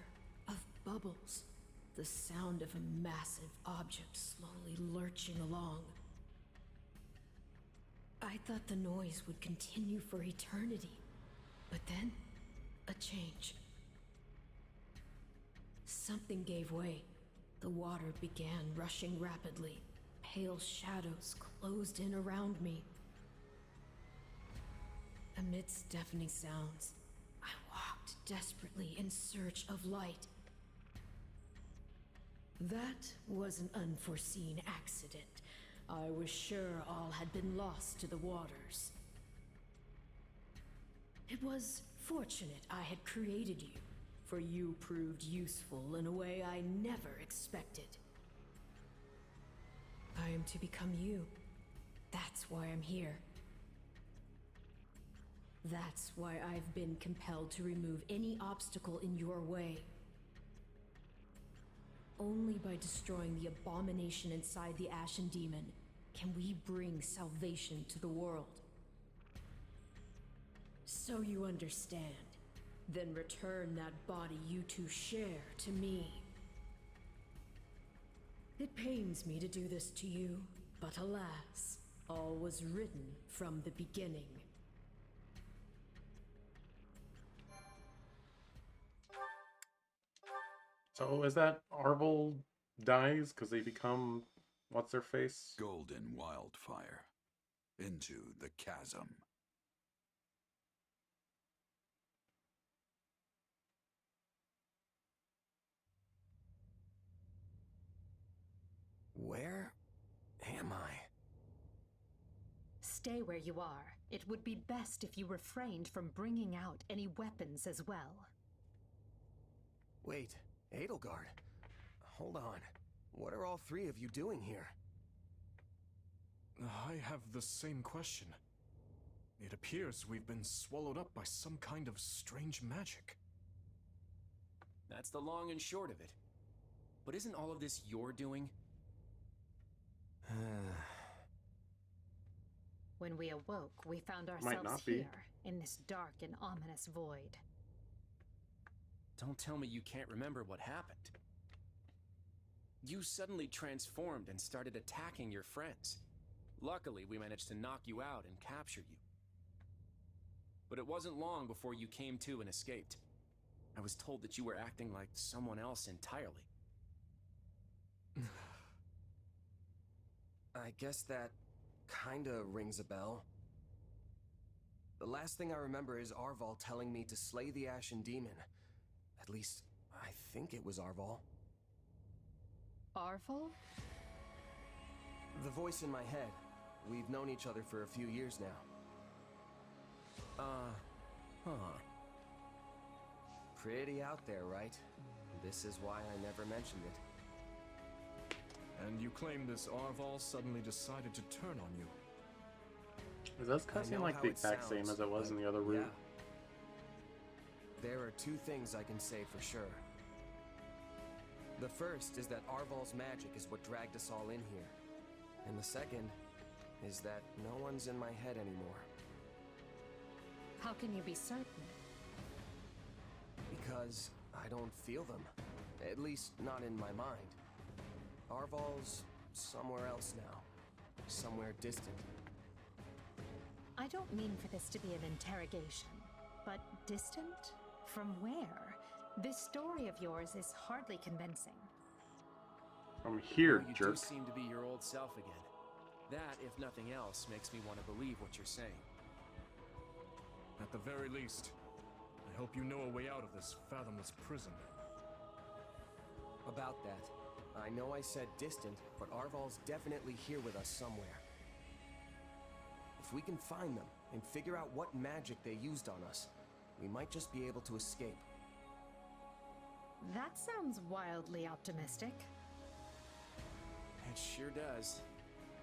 of bubbles, the sound of a massive object slowly lurching along. I thought the noise would continue for eternity, but then, a change. Something gave way. The water began rushing rapidly. Pale shadows closed in around me. Amidst deafening sounds, I walked desperately in search of light. That was an unforeseen accident. I was sure all had been lost to the waters. It was fortunate I had created you, for you proved useful in a way I never expected. I am to become you. That's why I'm here. That's why I've been compelled to remove any obstacle in your way. Only by destroying the abomination inside the Ashen Demon can we bring salvation to the world. So you understand. Then return that body you two share to me. It pains me to do this to you, but alas, all was written from the beginning. So is that Arvel dies because they become what's their face? Golden Wildfire. Into the chasm. Where am I? Stay where you are. It would be best if you refrained from bringing out any weapons as well. Wait, Edelgard. Hold on. What are all three of you doing here? I have the same question. It appears we've been swallowed up by some kind of strange magic. That's the long and short of it. But isn't all of this your doing? When we awoke, we found Might ourselves not be. here, in this dark and ominous void. Don't tell me you can't remember what happened. You suddenly transformed and started attacking your friends. Luckily, we managed to knock you out and capture you. But it wasn't long before you came to and escaped. I was told that you were acting like someone else entirely. I guess that kinda rings a bell. The last thing I remember is Arval telling me to slay the Ashen Demon. At least, I think it was Arval. Arval? The voice in my head. We've known each other for a few years now. Pretty out there, right? This is why I never mentioned it. And you claim this Arval suddenly decided to turn on you. Is this I cutscene know like how the it exact same sounds, as it was in but the other route? yeah. There are two things I can say for sure. The first is that Arval's magic is what dragged us all in here. And the second is that no one's in my head anymore. How can you be certain? Because I don't feel them. At least not in my mind. Arval's somewhere else now. Somewhere distant. I don't mean for this to be an interrogation, but distant? From where? This story of yours is hardly convincing. From here, You jerk. do seem to be your old self again. That, if nothing else, makes me want to believe what you're saying. At the very least, I hope you know a way out of this fathomless prison. About that, I know I said distant, but Arval's definitely here with us somewhere. If we can find them and figure out what magic they used on us, we might just be able to escape. That sounds wildly optimistic. It sure does.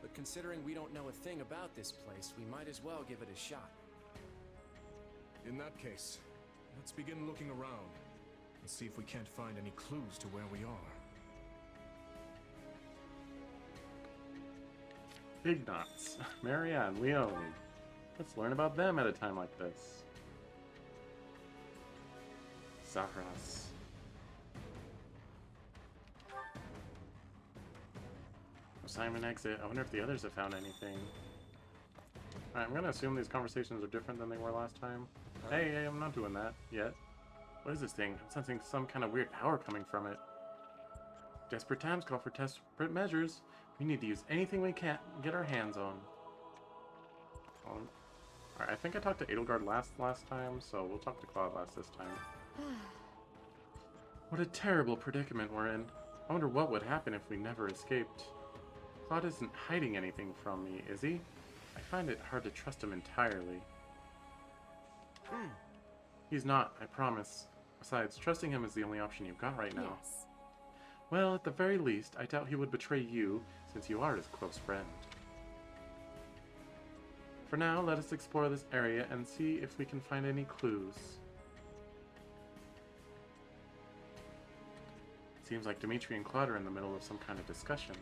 But considering we don't know a thing about this place, we might as well give it a shot. In that case, let's begin looking around and see if we can't find any clues to where we are. Big Knots, Marianne, Leone. Let's learn about them at a time like this. Zahras. Assignment exit. I wonder if the others have found anything. Alright, I'm gonna assume these conversations are different than they were last time. Hey, I'm not doing that yet. What is this thing? I'm sensing some kind of weird power coming from it. Desperate times call for desperate measures. We need to use anything we can get our hands on. Alright, I think I talked to Edelgard last time, so we'll talk to Claude this time. What a terrible predicament we're in. I wonder what would happen if we never escaped. Claude isn't hiding anything from me, is he? I find it hard to trust him entirely. He's not, I promise. Besides, trusting him is the only option you've got right now. Yes. Well, at the very least, I doubt he would betray you, since you are his close friend. For now, let us explore this area and see if we can find any clues. Seems like Dimitri and Claude are in the middle of some kind of discussion.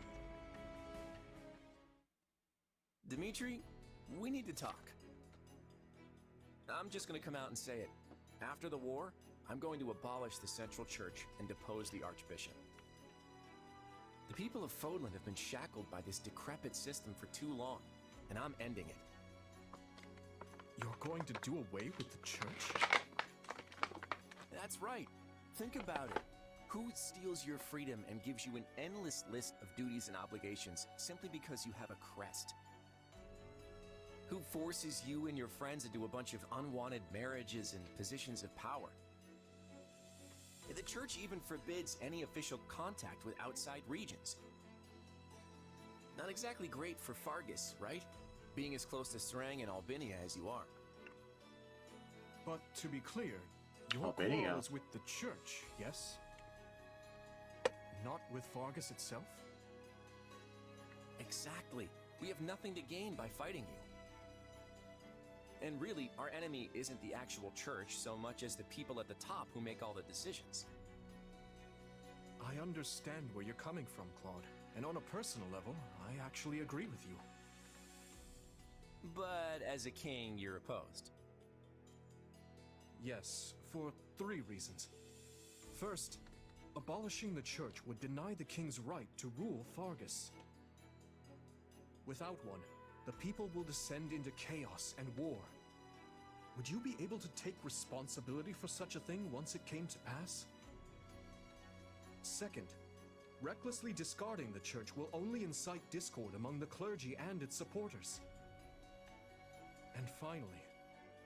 Dimitri, we need to talk. I'm just gonna come out and say it. After the war, I'm going to abolish the Central Church and depose the Archbishop. The people of Fodland have been shackled by this decrepit system for too long, and I'm ending it. You're going to do away with the church? That's right. Think about it. Who steals your freedom and gives you an endless list of duties and obligations simply because you have a crest? Who forces you and your friends into a bunch of unwanted marriages and positions of power? The church even forbids any official contact with outside regions. Not exactly great for Fargus, right? Being as close to Serang and Albinia as you are. But to be clear, your Albania. quarrel is with the church, yes? Not with Fargus itself? Exactly. We have nothing to gain by fighting you. And really, our enemy isn't the actual church so much as the people at the top who make all the decisions. I understand where you're coming from, Claude. And on a personal level, I actually agree with you. But as a king, you're opposed. Yes, for 3 reasons. First, abolishing the church would deny the king's right to rule Fargus. Without one, the people will descend into chaos and war. Would you be able to take responsibility for such a thing once it came to pass? Second, recklessly discarding the church will only incite discord among the clergy and its supporters. And finally,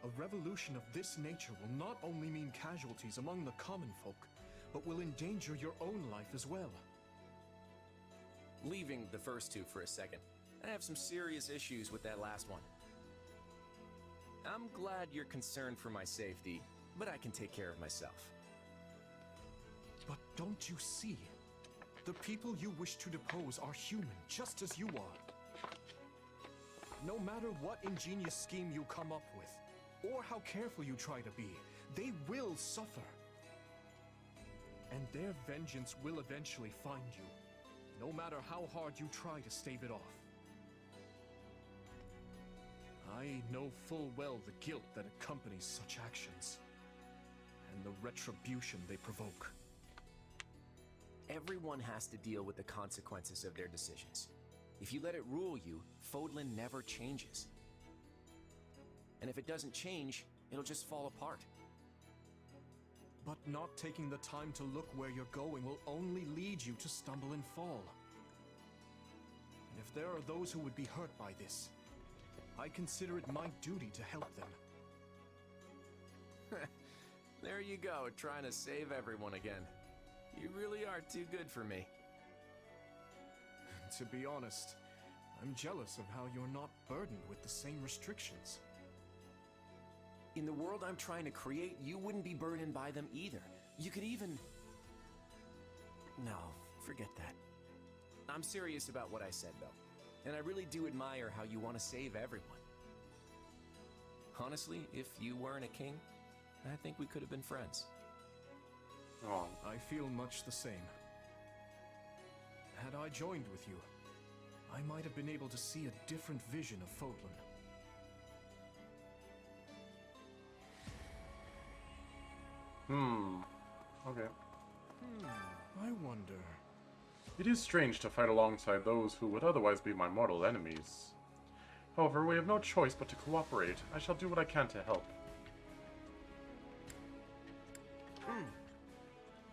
a revolution of this nature will not only mean casualties among the common folk, but will endanger your own life as well. Leaving the first 2 for a second, I have some serious issues with that last one. I'm glad you're concerned for my safety, but I can take care of myself. But don't you see? The people you wish to depose are human, just as you are. No matter what ingenious scheme you come up with, or how careful you try to be, they will suffer. And their vengeance will eventually find you, no matter how hard you try to stave it off. I know full well the guilt that accompanies such actions, and the retribution they provoke. Everyone has to deal with the consequences of their decisions. If you let it rule you, Fodlan never changes. And if it doesn't change, it'll just fall apart. But not taking the time to look where you're going will only lead you to stumble and fall. And if there are those who would be hurt by this, I consider it my duty to help them. There you go, trying to save everyone again. You really are too good for me. To be honest, I'm jealous of how you're not burdened with the same restrictions. In the world I'm trying to create, you wouldn't be burdened by them either. You could even... No, forget that. I'm serious about what I said, though. And I really do admire how you want to save everyone. Honestly, if you weren't a king, I think we could have been friends. Oh. I feel much the same. Had I joined with you, I might have been able to see a different vision of Fodlan. Okay. I wonder... It is strange to fight alongside those who would otherwise be my mortal enemies. However, we have no choice but to cooperate. I shall do what I can to help.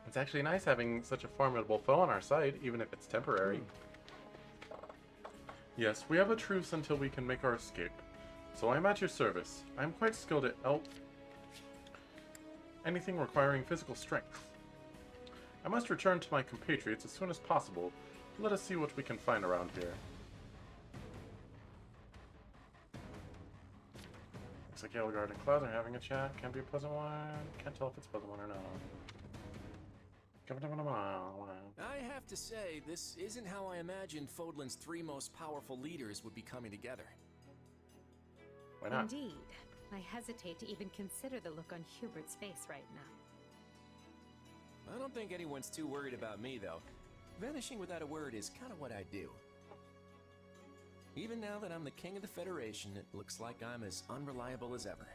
It's actually nice having such a formidable foe on our side, even if it's temporary. Yes, we have a truce until we can make our escape. So I am at your service. I am quite skilled at anything requiring physical strength. I must return to my compatriots as soon as possible. Let us see what we can find around here. Looks like Edelgard and Cloud are having a chat. Can be a pleasant one. Can't tell if it's a pleasant one or not. I have to say, this isn't how I imagined Fodlan's 3 most powerful leaders would be coming together. Why not? Indeed. I hesitate to even consider the look on Hubert's face right now. I don't think anyone's too worried about me, though. Vanishing without a word is kind of what I do. Even now that I'm the king of the Federation, it looks like I'm as unreliable as ever.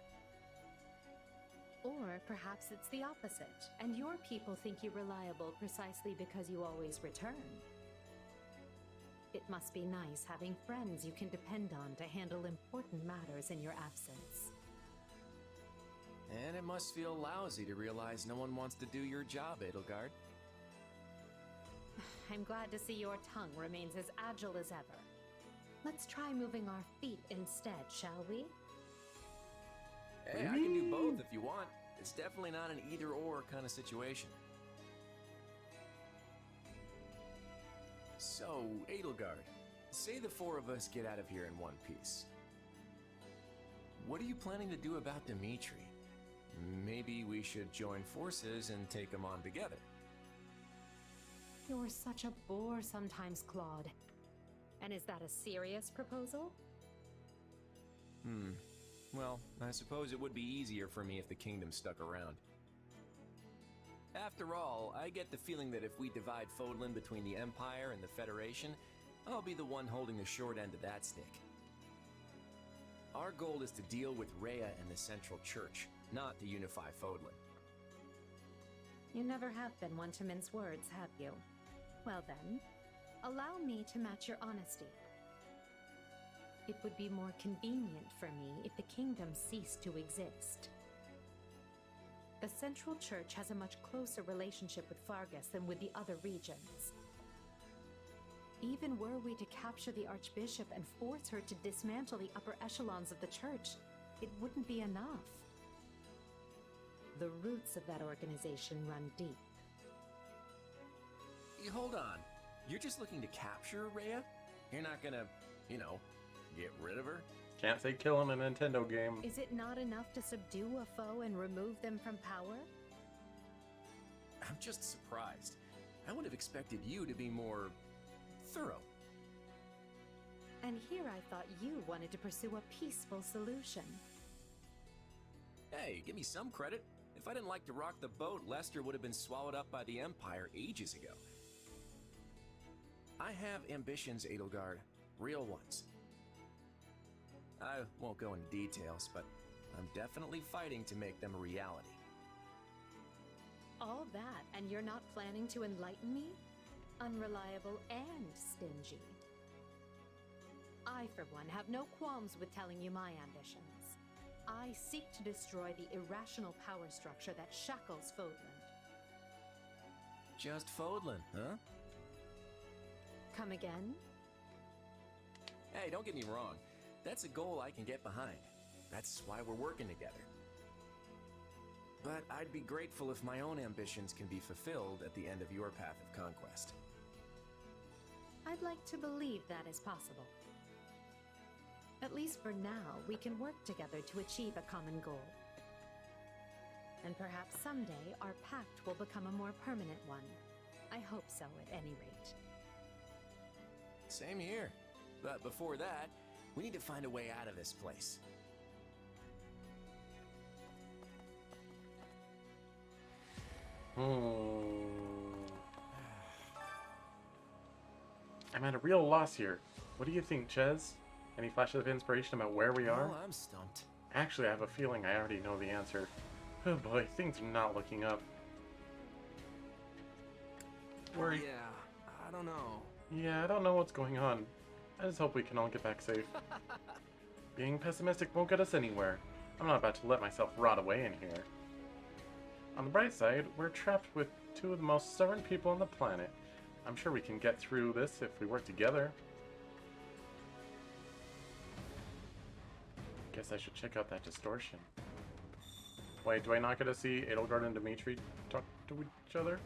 Or perhaps it's the opposite, and your people think you reliable precisely because you always return. It must be nice having friends you can depend on to handle important matters in your absence. And it must feel lousy to realize no one wants to do your job, Edelgard. I'm glad to see your tongue remains as agile as ever. Let's try moving our feet instead, shall we? Hey, I can do both if you want. It's definitely not an either-or kind of situation. So, Edelgard, say the 4 of us get out of here in one piece. What are you planning to do about Dimitri? Maybe we should join forces and take him on together. You're You're such a bore sometimes, Claude. And is that a serious proposal? Well, I suppose it would be easier for me if the kingdom stuck around. After all, I get the feeling that if we divide Fodlan between the Empire and the Federation, I'll be the one holding the short end of that stick. Our goal is to deal with Rhea and the Central Church, not to unify Fodlan. You never have been one to mince words, have you? Well then, allow me to match your honesty. It would be more convenient for me if the kingdom ceased to exist. The Central Church has a much closer relationship with Fargus than with the other regions. Even were we to capture the Archbishop and force her to dismantle the upper echelons of the Church, it wouldn't be enough. The roots of that organization run deep. Hold on. You're just looking to capture Rhea? You're not gonna, get rid of her? Can't say kill in a Nintendo game. Is it not enough to subdue a foe and remove them from power? I'm just surprised. I would have expected you to be more thorough. And here I thought you wanted to pursue a peaceful solution. Hey, give me some credit. If I didn't like to rock the boat, Lester would have been swallowed up by the Empire ages ago. I have ambitions, Edelgard. Real ones. I won't go into details, but I'm definitely fighting to make them a reality. All that, and you're not planning to enlighten me? Unreliable and stingy. I, for one, have no qualms with telling you my ambitions. I seek to destroy the irrational power structure that shackles Fodlan. Just Fodlan, huh? Come again? Hey, don't get me wrong. That's a goal I can get behind. That's why we're working together. But I'd be grateful if my own ambitions can be fulfilled at the end of your path of conquest. I'd like to believe that is possible. At least for now, we can work together to achieve a common goal. And perhaps someday our pact will become a more permanent one. I hope so, at any rate. Same here. But before that, we need to find a way out of this place. I'm at a real loss here. What do you think, Ches? Any flashes of inspiration about where we are? Well, I'm stumped. Actually, I have a feeling I already know the answer. Oh boy, things are not looking up. Yeah, I don't know. Yeah, I don't know what's going on. I just hope we can all get back safe. Being pessimistic won't get us anywhere. I'm not about to let myself rot away in here. On the bright side, we're trapped with two of the most stubborn people on the planet. I'm sure we can get through this if we work together. Guess I should check out that distortion. Wait, do I not get to see Edelgard and Dimitri talk to each other?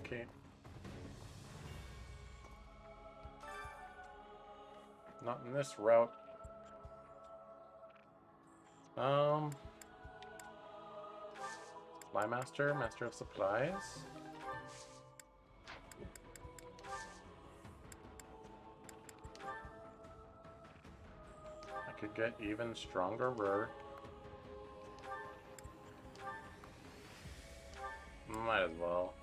Okay. Not in this route. Supply Master, Master of Supplies. I could get even stronger. Might as well.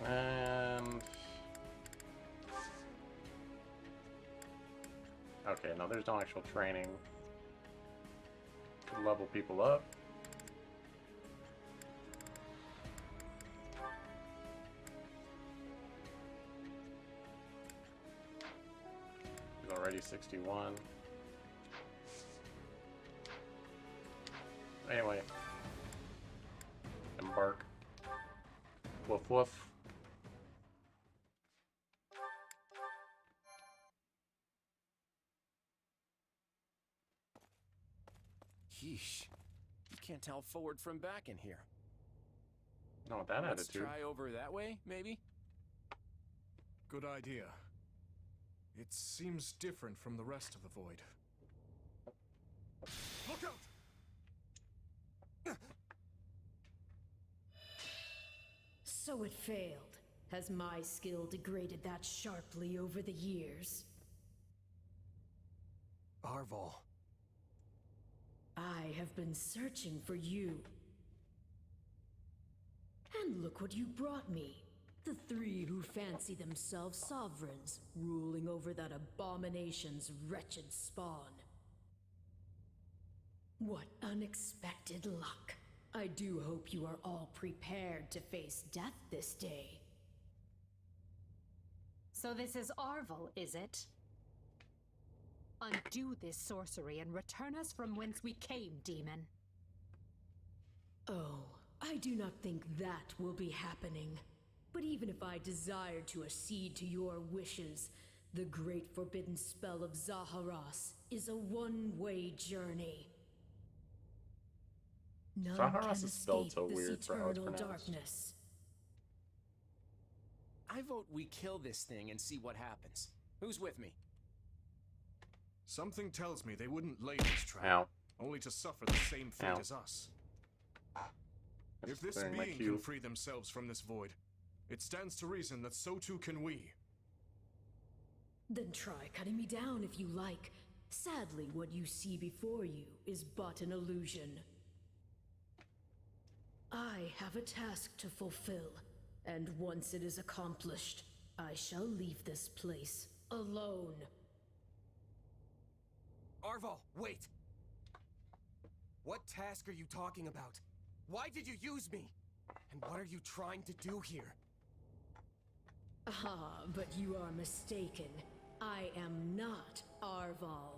And okay, no, there's no actual training. Could level people up. He's already 61. Anyway. Embark. Woof woof. Yeesh. You can't tell forward from back in here. Not with that Let's attitude. try over that way, maybe? Good idea. It seems different from the rest of the void. Look out! So it failed. Has my skill degraded that sharply over the years? Arval. I have been searching for you. And look what you brought me. The three who fancy themselves sovereigns, ruling over that abomination's wretched spawn. What unexpected luck. I do hope you are all prepared to face death this day. So this is Arval, is it? Undo this sorcery and return us from whence we came, demon. Oh, I do not think that will be happening. But even if I desire to accede to your wishes, the great forbidden spell of Zaharas is a one-way journey. None Zaharas can is spelled escape so this weird for how it's eternal pronounced. darkness. I vote we kill this thing and see what happens. Who's with me? Something tells me they wouldn't lay this trap, Ow. only to suffer the same fate Ow. as us. That's If this clearing my being queue. can free themselves from this void, it stands to reason that so too can we. Then try cutting me down if you like. Sadly, what you see before you is but an illusion. I have a task to fulfill, and once it is accomplished, I shall leave this place alone. Arval, wait! What task are you talking about? Why did you use me? And what are you trying to do here? Ah, but you are mistaken. I am not Arval.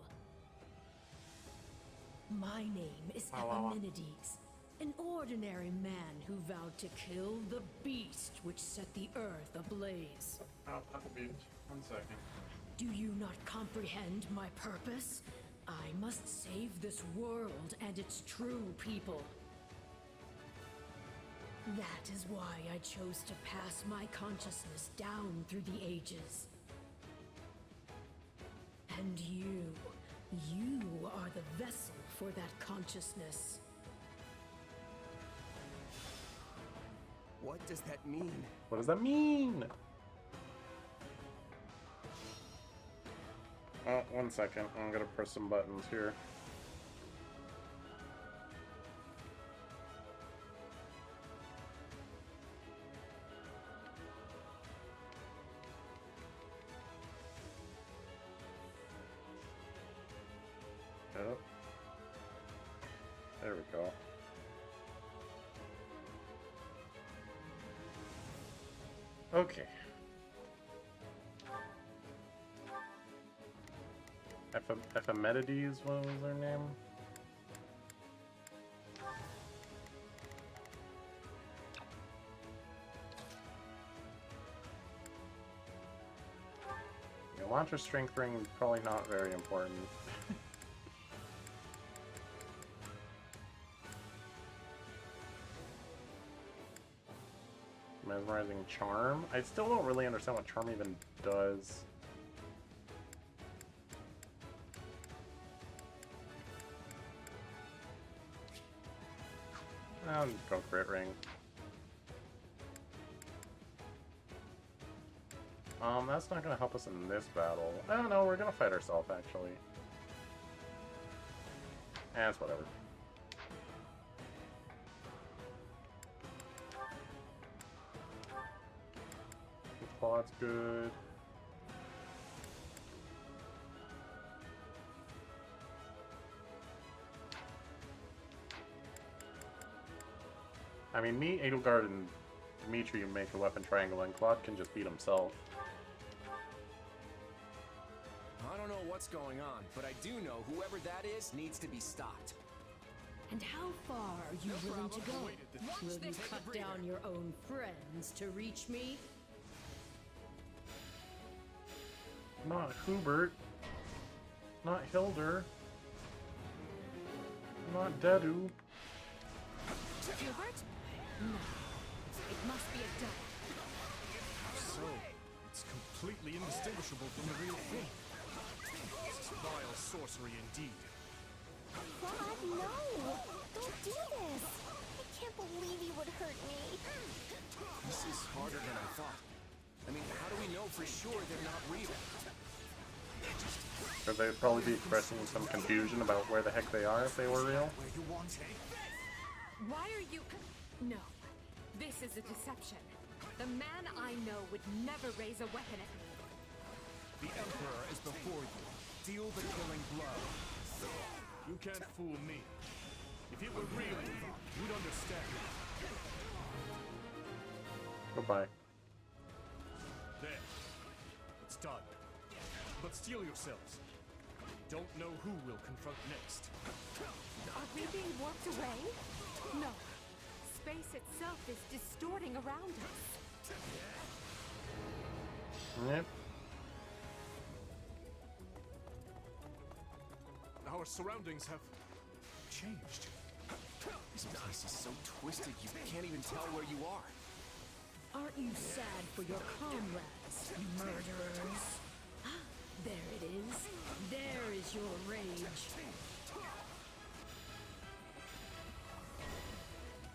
My name is Epimenides, an ordinary man who vowed to kill the beast which set the earth ablaze. Oh, at the beach. 1 second. Do you not comprehend my purpose? I must save this world and its true people. That is why I chose to pass my consciousness down through the ages. And you are the vessel for that consciousness. What does that mean? What does that mean? Oh, 1 second. I'm gonna press some buttons here. Yep. There we go. Okay. Epimenides, what was their name? Yeah, launcher strength ring, probably not very important. Mesmerizing charm? I still don't really understand what charm even does. I'll just go crit ring. That's not gonna help us in this battle. Oh no, we're gonna fight ourselves actually. It's whatever. Quad's good. I mean, me, Edelgard, and Dimitri make a weapon triangle, and Claude can just beat himself. I don't know what's going on, but I do know whoever that is needs to be stopped. And how far are you willing to go? Will you cut down your own friends to reach me? Not Hubert. Not Hilder. Not Dedu. Hubert? No. It must be a double. So, it's completely indistinguishable from the real thing. Vile sorcery indeed. God, no! Don't do this! I can't believe you would hurt me. This is harder than I thought. I mean, how do we know for sure they're not real? Could they probably be expressing some confusion about where the heck they are if they were real? Why are you... No. This is a deception. The man I know would never raise a weapon at me. The Emperor is before you. Deal the killing blow. You can't fool me. If it were real, you'd understand. Goodbye. There. It's done. But steel yourselves. Don't know who we'll confront next. Are we being warped away? No. Space itself is distorting around us. Yep. Our surroundings have changed. This place is so twisted you can't even tell where you are. Aren't you sad for your comrades, murderers? There it is. There is your rage.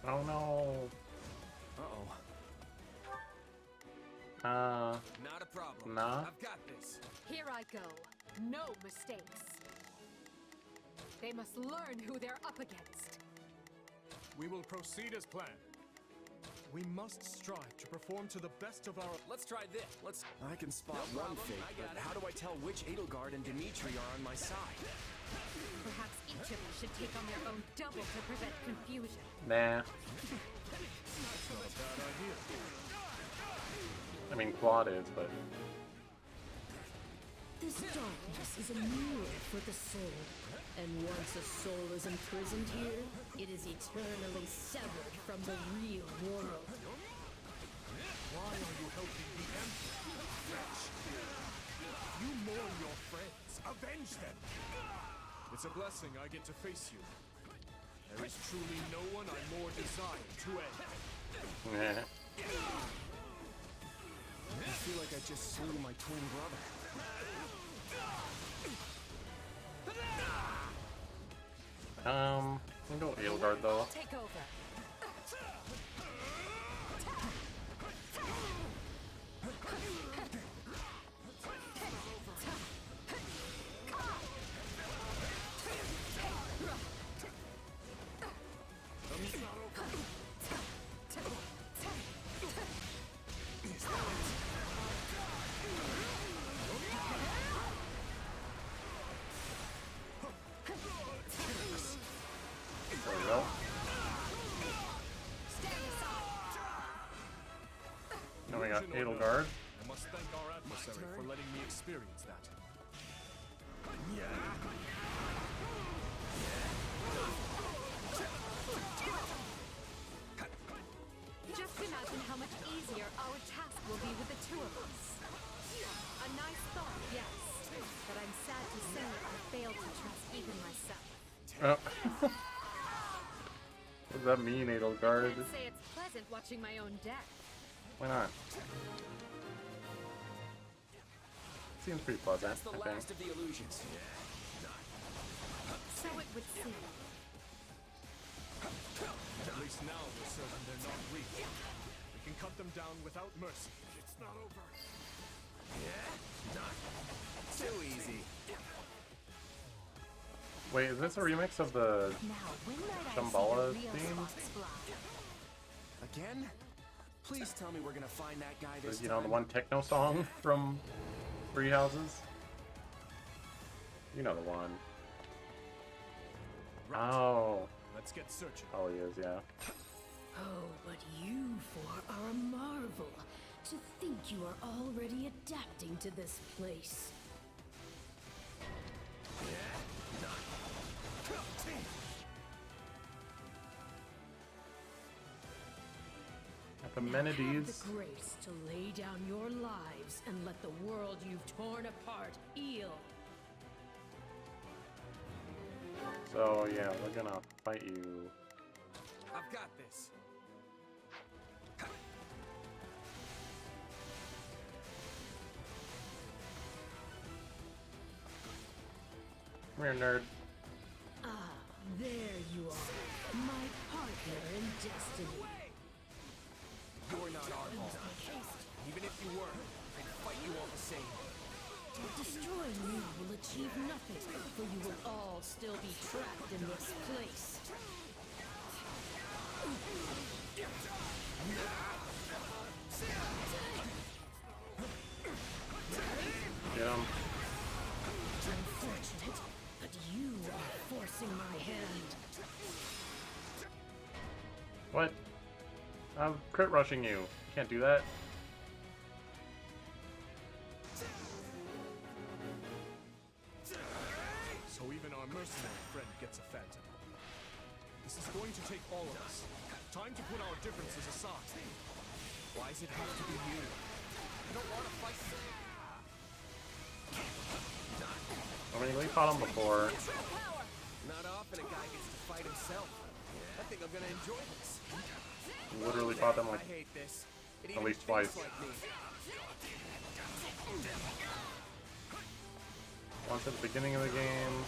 Oh no. Uh-oh. Not a problem. Nah. I've got this. Here I go. No mistakes. They must learn who they're up against. We will proceed as planned. We must strive to perform to the best of our... Let's try this. I can spot one fake, but how do I tell which Edelgard and Dimitri are on my side? Perhaps each of us should take on their own double to prevent confusion. Nah. That's not a bad idea. I mean, Claude is, but... This darkness is a mirror for the soul. And once a soul is imprisoned here, it is eternally severed from the real world. Why are you helping the Emperor, you wretch? You mourn your friends. Avenge them! It's a blessing I get to face you. There is truly no one I more desire to end. Yeah. I feel like I just slew my twin brother. We can go Edelgard though. Take over. There we go. Now we got Edelgard. I must thank our adversary for letting me experience that. Just imagine how much easier our task will be with the two of us. A nice thought, yes. But I'm sad to say I failed to trust even myself. Oh. What does that mean, Edelgard? I can't say it's pleasant watching my own death. Why not? Seems pretty pleasant, That's the I think. last of the illusions. So it would seem. At least now we're certain they're not real. We can cut them down without mercy. It's not over. Too easy. Wait, is this a remix of the Shambhala theme? Again? Please tell me we're gonna find that guy this You know, the time. one techno song from Three Houses? You know the one. Oh. Let's get searching. Oh, he is, yeah. Oh, but you four are a marvel. To think you are already adapting to this place. Epimenides. Have the grace to lay down your lives and let the world you've torn apart heal. So, yeah, we're gonna fight you. I've got this. Come here, nerd. Ah, there you are. My partner in destiny. You're not our fault. Even if you were, I'd fight you all the same. Destroying me will achieve nothing, for you will all still be trapped in this place. Get him. Unfortunate, but you are forcing my hand. What? I'm crit rushing you. Can't do that. So even our mercenary friend gets a phantom. This is going to take all of us. Time to put our differences aside. Why does it have to be you? I don't want to fight you. I mean, we fought him before. Not often a guy gets to fight himself. I think I'm gonna enjoy this. Literally fought them like I hate this. It at least twice. like me. Once at the beginning of the game.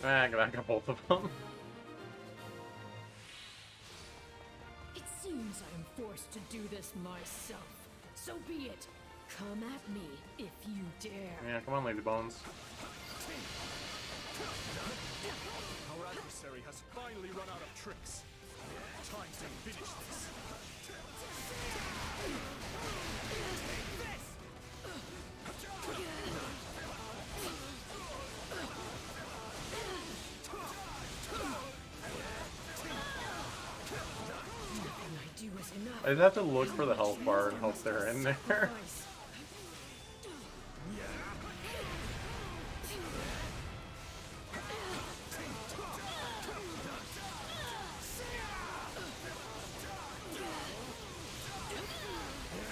I got both of them. It seems I am forced to do this myself. So be it. Come at me if you dare. Yeah, come on, Lazy Bones. Our adversary has finally run out of tricks. Time to finish this. I just have to look for the health bar and hope they're in there.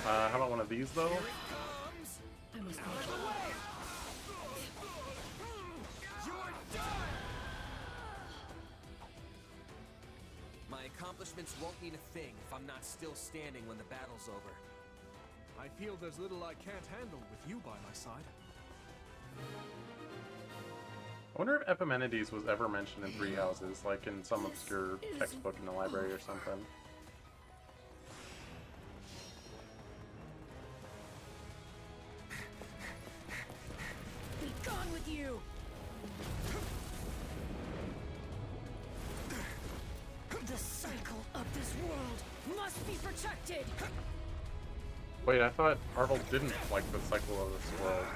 How about one of these though? My accomplishments won't mean a thing if I'm not still standing when the battle's over. I feel there's little I can't handle with you by my side. I wonder if Epimenides was ever mentioned in Three Houses, like in some obscure textbook in the library or something. Be gone with you! The cycle of this world must be protected! Wait, I thought Marvel didn't like the cycle of this world.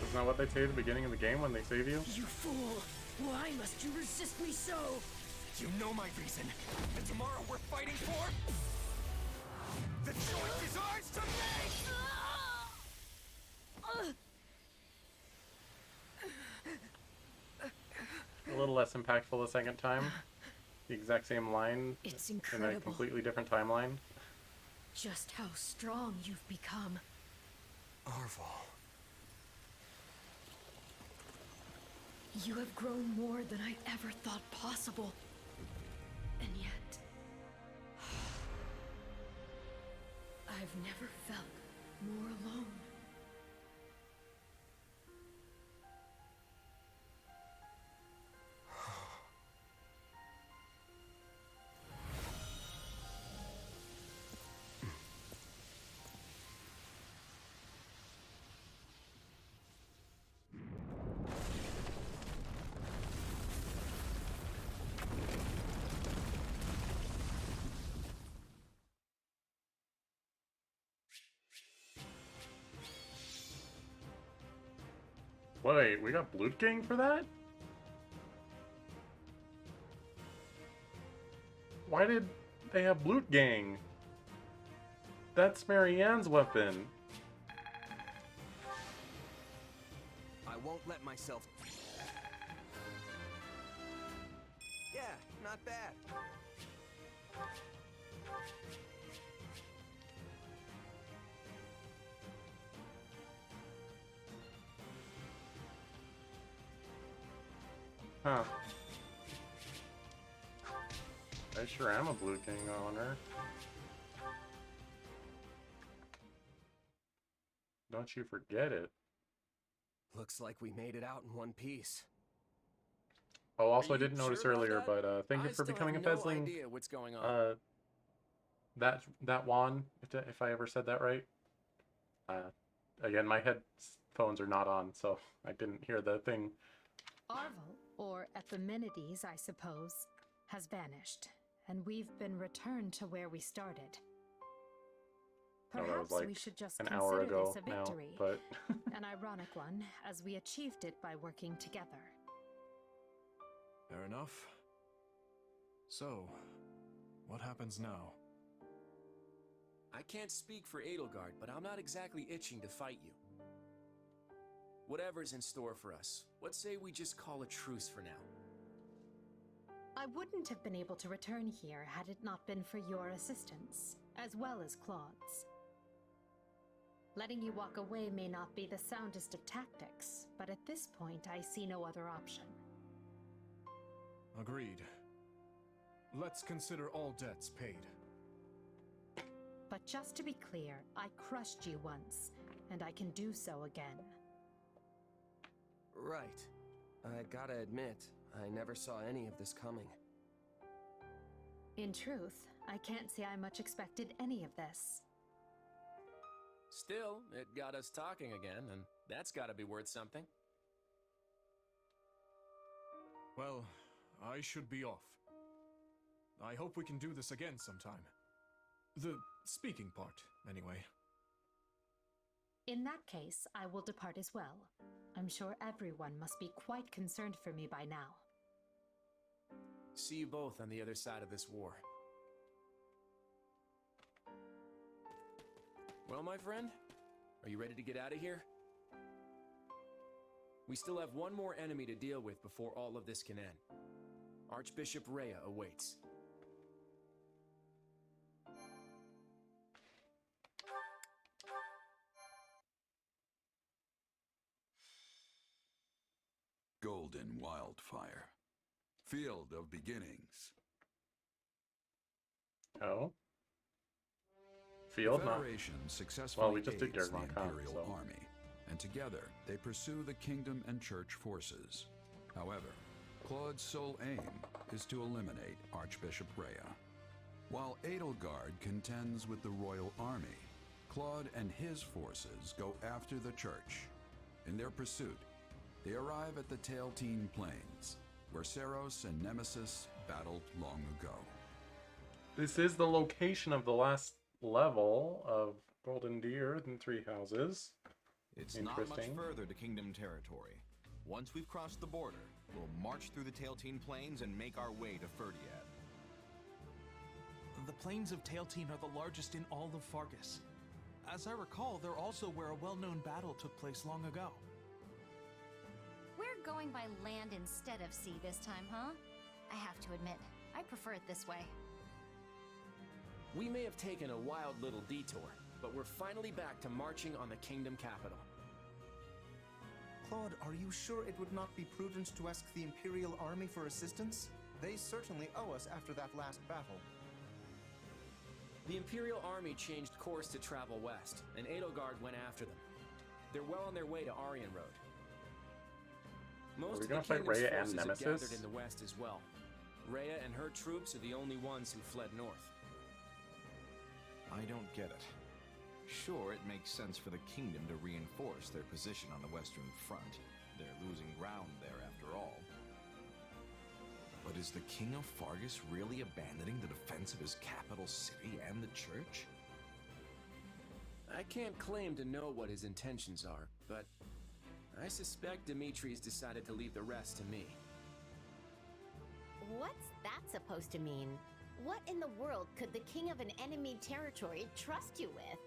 Isn't that what they say at the beginning of the game when they save you? You fool! Why must you resist me so? You know my reason. And tomorrow we're fighting for... The choice is ours to make! A little less impactful the second time. The exact same line It's in incredible. a completely different timeline. Just how strong you've become. Arval. You have grown more than I ever thought possible. And yet... I've never felt more alone. Wait, we got Blood Gang for that? Why did they have Blood Gang? That's Marianne's weapon. I won't let myself... Yeah, not bad. Huh. I sure am a Blue King owner. Don't you forget it. Looks like we made it out in one piece. Oh, also Are I you didn't notice sure about earlier, that? but thank you I for still becoming a have no Fezling. idea what's going on. That Juan, if I ever said that right. Again, my headphones are not on, so I didn't hear the thing. Arvel, or Epimenides, I suppose, has vanished, and we've been returned to where we started. Oh, that Perhaps was like we should just an consider hour ago this a now, victory. but An ironic one, as we achieved it by working together. Fair enough. So, what happens now? I can't speak for Edelgard, but I'm not exactly itching to fight you. Whatever's in store for us, what say we just call a truce for now? I wouldn't have been able to return here had it not been for your assistance, as well as Claude's. Letting you walk away may not be the soundest of tactics, but at this point I see no other option. Agreed. Let's consider all debts paid. But just to be clear, I crushed you once, and I can do so again. Right. I gotta admit, I never saw any of this coming. In truth, I can't say I much expected any of this. Still, it got us talking again, and that's gotta be worth something. Well, I should be off. I hope we can do this again sometime. The speaking part, anyway. In that case, I will depart as well. I'm sure everyone must be quite concerned for me by now. See you both on the other side of this war. Well, my friend, are you ready to get out of here? We still have one more enemy to deal with before all of this can end. Archbishop Rhea awaits. Golden Wildfire. Field of Beginnings. Oh? The Field? Not. Federation successfully Well, we just did aids the Gargon, Imperial so. Army, and together they pursue the Kingdom and Church forces. However, Claude's sole aim is to eliminate Archbishop Rhea. While Edelgard contends with the Royal Army, Claude and his forces go after the Church. In their pursuit, they arrive at the Tailtean Plains, where Saros and Nemesis battled long ago. This is the location of the last level of Golden Deer and Three Houses. It's not much further to Kingdom territory. Once we've crossed the border, we'll march through the Tailtean Plains and make our way to Ferdiad. The plains of Tailtean are the largest in all of Fargus. As I recall, they're also where a well-known battle took place long ago. We're going by land instead of sea this time, huh? I have to admit, I prefer it this way. We may have taken a wild little detour, but we're finally back to marching on the Kingdom capital. Claude, are you sure it would not be prudent to ask the Imperial Army for assistance? They certainly owe us after that last battle. The Imperial Army changed course to travel west, and Edelgard went after them. They're well on their way to Aryan Road. Most we of gonna the fight Kingdom's Rhea and forces have Nemesis? gathered in the west as well. Rhea and her troops are the only ones who fled north. I don't get it. Sure, it makes sense for the Kingdom to reinforce their position on the Western Front. They're losing ground there after all. But is the King of Fargus really abandoning the defense of his capital city and the Church? I can't claim to know what his intentions are, but I suspect Dimitri's decided to leave the rest to me. What's that supposed to mean? What in the world could the king of an enemy territory trust you with?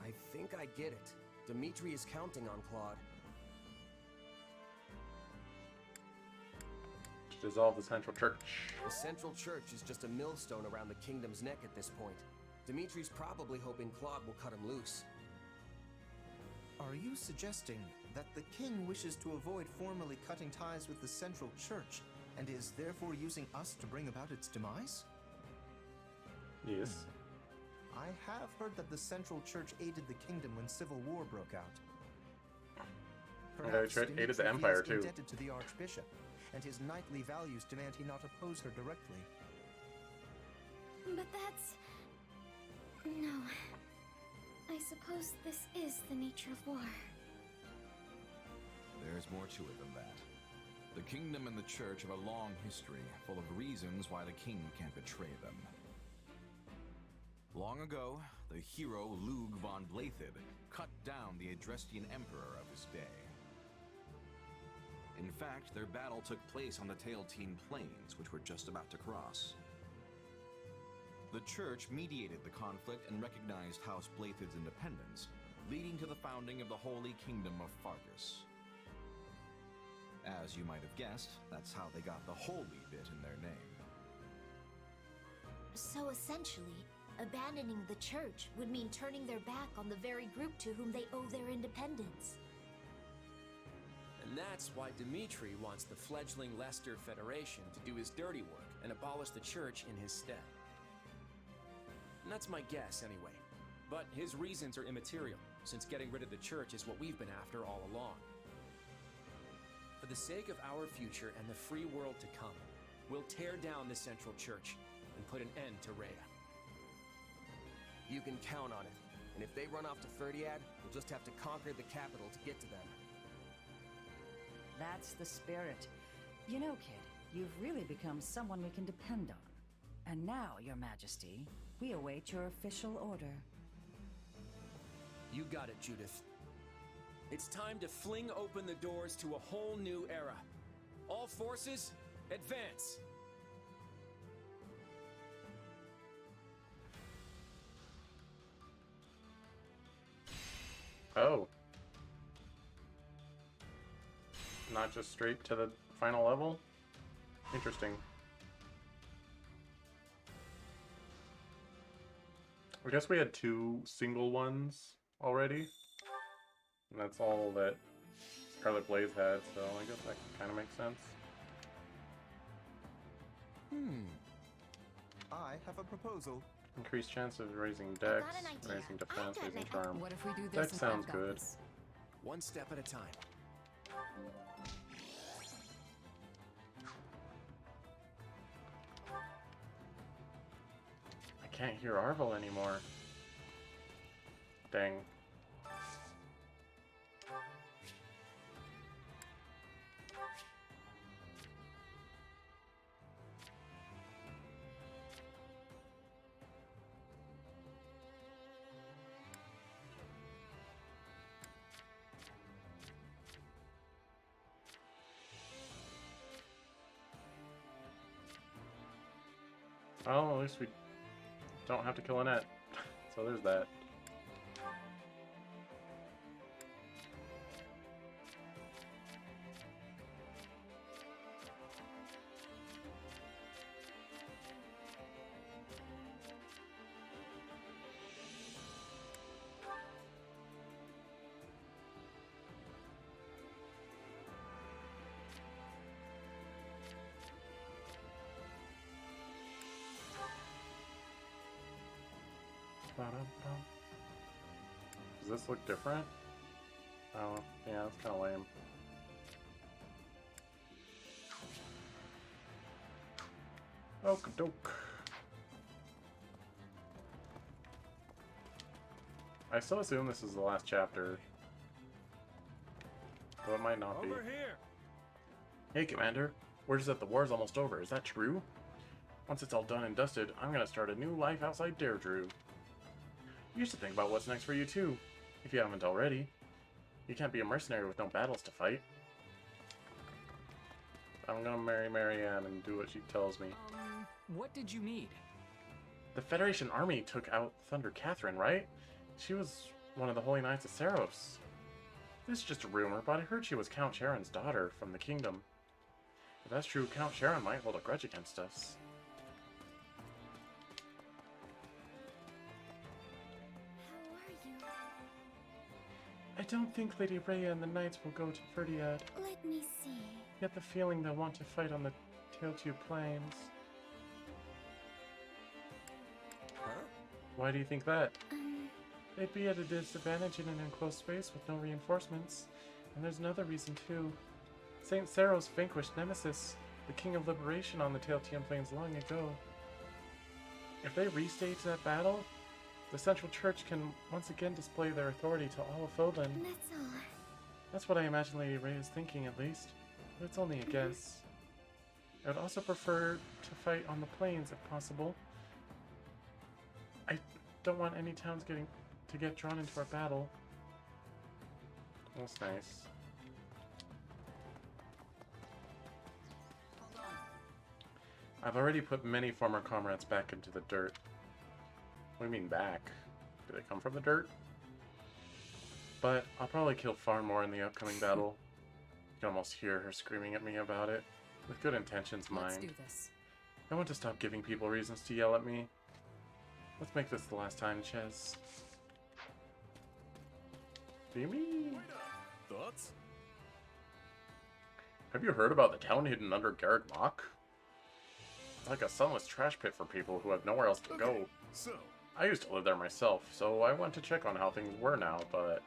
I think I get it. Dimitri is counting on Claude. Dissolve the Central Church. The Central Church is just a millstone around the Kingdom's neck at this point. Dimitri's probably hoping Claude will cut him loose. Are you suggesting that the king wishes to avoid formally cutting ties with the Central Church, and is therefore using us to bring about its demise? Yes. I have heard that the Central Church aided the kingdom when civil war broke out. Perhaps aided the Dimitri Empire, feels too. indebted to the Archbishop, and his knightly values demand he not oppose her directly. But that's... No. I suppose this is the nature of war. There's more to it than that. The kingdom and the church have a long history, full of reasons why the king can't betray them. Long ago, the hero Lug von Blethid cut down the Adrestian emperor of his day. In fact, their battle took place on the Tailtean Plains, which we're just about to cross. The church mediated the conflict and recognized House Blethid's independence, leading to the founding of the Holy Kingdom of Fargus. As you might have guessed, that's how they got the holy bit in their name. So essentially, abandoning the church would mean turning their back on the very group to whom they owe their independence. And that's why Dimitri wants the fledgling Leicester Federation to do his dirty work and abolish the church in his stead. And that's my guess, anyway. But his reasons are immaterial, since getting rid of the church is what we've been after all along. For the sake of our future and the free world to come, we'll tear down the Central Church and put an end to Rhea. You can count on it. And if they run off to Ferdiad, we'll just have to conquer the capital to get to them. That's the spirit. You know, kid, you've really become someone we can depend on. And now, Your Majesty, we await your official order. You got it, Judith. It's time to fling open the doors to a whole new era. All forces, advance! Oh. Not just straight to the final level? Interesting. I guess we had 2 single ones already. And that's all that Scarlet Blaze had, so I guess that kind of makes sense. I have a proposal. Increased chance of raising dex, an idea. raising defense, I've got raising an charm. What if we do this Dex and sounds I've got good. this? One step at a time. I can't hear Arvel anymore. Dang. Well, at least we don't have to kill Annette. So there's that. Does this look different? Oh, yeah, that's kind of lame. Okie-doke. I still assume this is the last chapter. Though it might not be. Over here! Hey, Commander. Word is that the war's almost over. Is that true? Once it's all done and dusted, I'm gonna start a new life outside Deirdre. You should think about what's next for you, too, if you haven't already. You can't be a mercenary with no battles to fight. I'm gonna marry Marianne and do what she tells me. What did you need? The Federation army took out Thunder Catherine, right? She was one of the Holy Knights of Saros. This is just a rumor, but I heard she was Count Sharon's daughter from the kingdom. If that's true, Count Sharon might hold a grudge against us. I don't think Lady Rhea and the Knights will go to Verdiad. Let me see. Get the feeling they'll want to fight on the Tailtube Plains. Huh? Why do you think that? They'd be at a disadvantage in an enclosed space with no reinforcements. And there's another reason too. Saint Seros vanquished Nemesis, the King of Liberation, on the Tailtube Plains long ago. If they restage that battle, the Central Church can once again display their authority to all of Fodlan. That's all. That's what I imagine Lady Rhea is thinking, at least. But it's only a guess. I would also prefer to fight on the plains, if possible. I don't want any towns to get drawn into our battle. That's nice. I've already put many former comrades back into the dirt. What do you mean back? Do they come from the dirt? But I'll probably kill far more in the upcoming battle. You can almost hear her screaming at me about it. With good intentions, mind. Let's do this. I want to stop giving people reasons to yell at me. Let's make this the last time, Ches. Beamy? Thoughts? Have you heard about the town hidden under Garreg Mach? It's like a sunless trash pit for people who have nowhere else to go. So, I used to live there myself, so I went to check on how things were now, but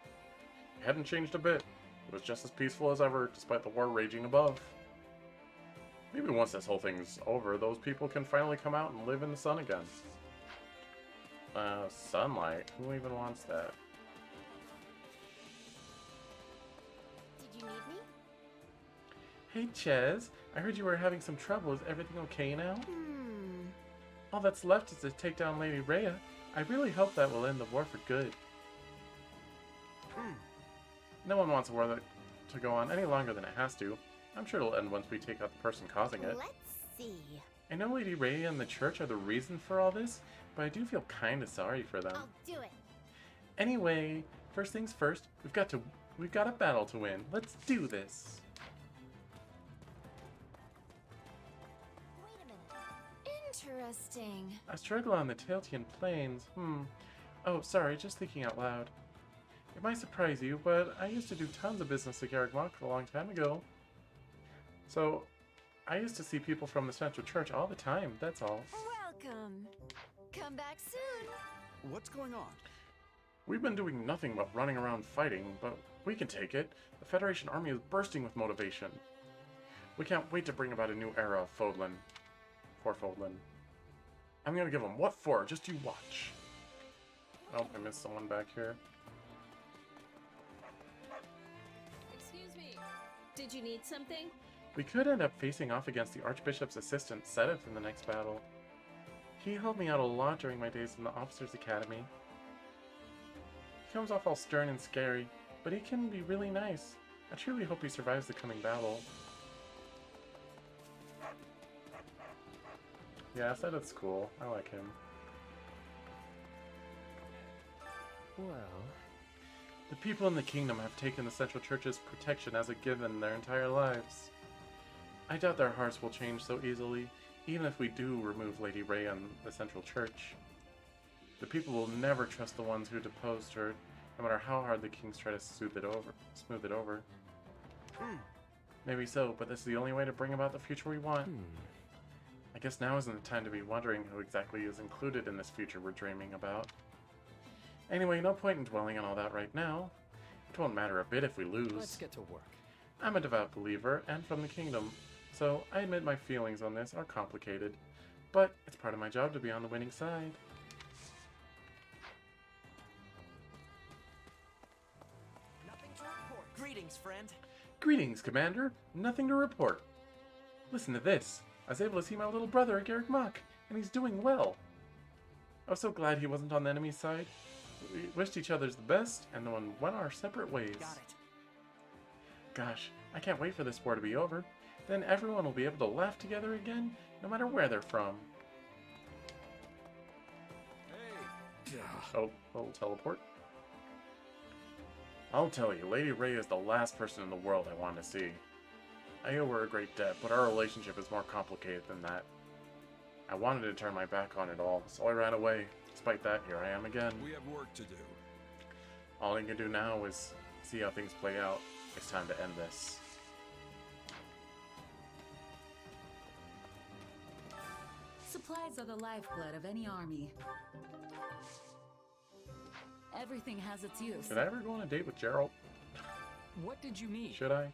it hadn't changed a bit. It was just as peaceful as ever, despite the war raging above. Maybe once this whole thing's over, those people can finally come out and live in the sun again. Sunlight? Who even wants that? Did you need me? Hey, Ches. I heard you were having some trouble. Is everything okay now? All that's left is to take down Lady Rhea. I really hope that will end the war for good. No one wants a war to go on any longer than it has to. I'm sure it'll end once we take out the person causing it. Let's see. I know Lady Rhea and the church are the reason for all this, but I do feel kinda sorry for them. I'll do it. Anyway, first things first, we've got a battle to win. Let's do this. Interesting. A struggle on the Tailtean Plains. Oh, sorry, just thinking out loud. It might surprise you, but I used to do tons of business at Garreg Mach a long time ago. So, I used to see people from the Central Church all the time, that's all. Welcome. Come back soon. What's going on? We've been doing nothing but running around fighting, but we can take it. The Federation army is bursting with motivation. We can't wait to bring about a new era of Fodlan. For Fodlan. I'm gonna give them what for, just you watch. Oh, I missed someone back here. Excuse me. Did you need something? We could end up facing off against the Archbishop's assistant, Sedith, in the next battle. He helped me out a lot during my days in the Officers' Academy. He comes off all stern and scary, but he can be really nice. I truly hope he survives the coming battle. Yeah, Sedith's cool. I like him. Well, the people in the kingdom have taken the Central Church's protection as a given their entire lives. I doubt their hearts will change so easily, even if we do remove Lady Rhea and the Central Church. The people will never trust the ones who deposed her, no matter how hard the kings try to smooth it over. Maybe so, but this is the only way to bring about the future we want. I guess now isn't the time to be wondering who exactly is included in this future we're dreaming about. Anyway, no point in dwelling on all that right now. It won't matter a bit if we lose. Let's get to work. I'm a devout believer, and from the kingdom, so I admit my feelings on this are complicated. But it's part of my job to be on the winning side. Nothing to report. Greetings, friend. Greetings, Commander. Nothing to report. Listen to this. I was able to see my little brother at Garreg Mach, and he's doing well. I was so glad he wasn't on the enemy's side. We wished each other's the best, and then went our separate ways. Got it. Gosh, I can't wait for this war to be over. Then everyone will be able to laugh together again, no matter where they're from. Hey. Oh, little teleport. I'll tell you, Lady Rhea is the last person in the world I want to see. I owe her a great debt, but our relationship is more complicated than that. I wanted to turn my back on it all, so I ran away. Despite that, here I am again. We have work to do. All I can do now is see how things play out. It's time to end this. Supplies are the lifeblood of any army. Everything has its use. Should I ever go on a date with Gerald? What did you mean? Should I?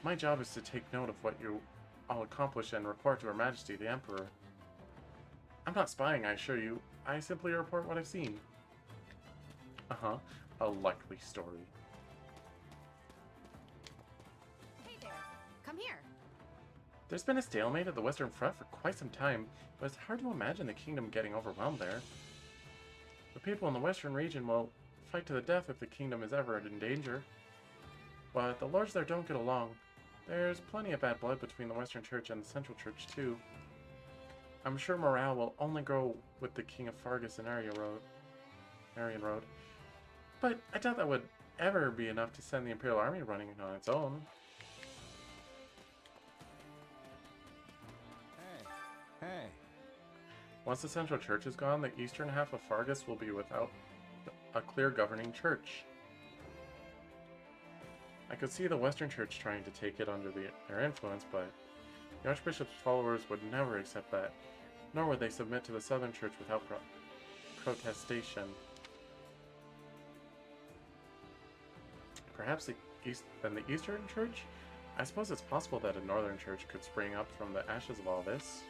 My job is to take note of what you all accomplish and report to Her Majesty, the Emperor. I'm not spying, I assure you. I simply report what I've seen. Uh-huh. A likely story. Hey there. Come here. There's been a stalemate at the Western Front for quite some time, but it's hard to imagine the kingdom getting overwhelmed there. The people in the Western region will fight to the death if the kingdom is ever in danger. But the lords there don't get along. There's plenty of bad blood between the Western Church and the Central Church, too. I'm sure morale will only grow with the King of Fargus and Aryan Road. But I doubt that would ever be enough to send the Imperial Army running on its own. Hey. Once the Central Church is gone, the eastern half of Fargus will be without a clear governing church. I could see the Western Church trying to take it under their influence, but the Archbishop's followers would never accept that, nor would they submit to the Southern Church without protestation. Perhaps the Eastern Church? I suppose it's possible that a Northern Church could spring up from the ashes of all this.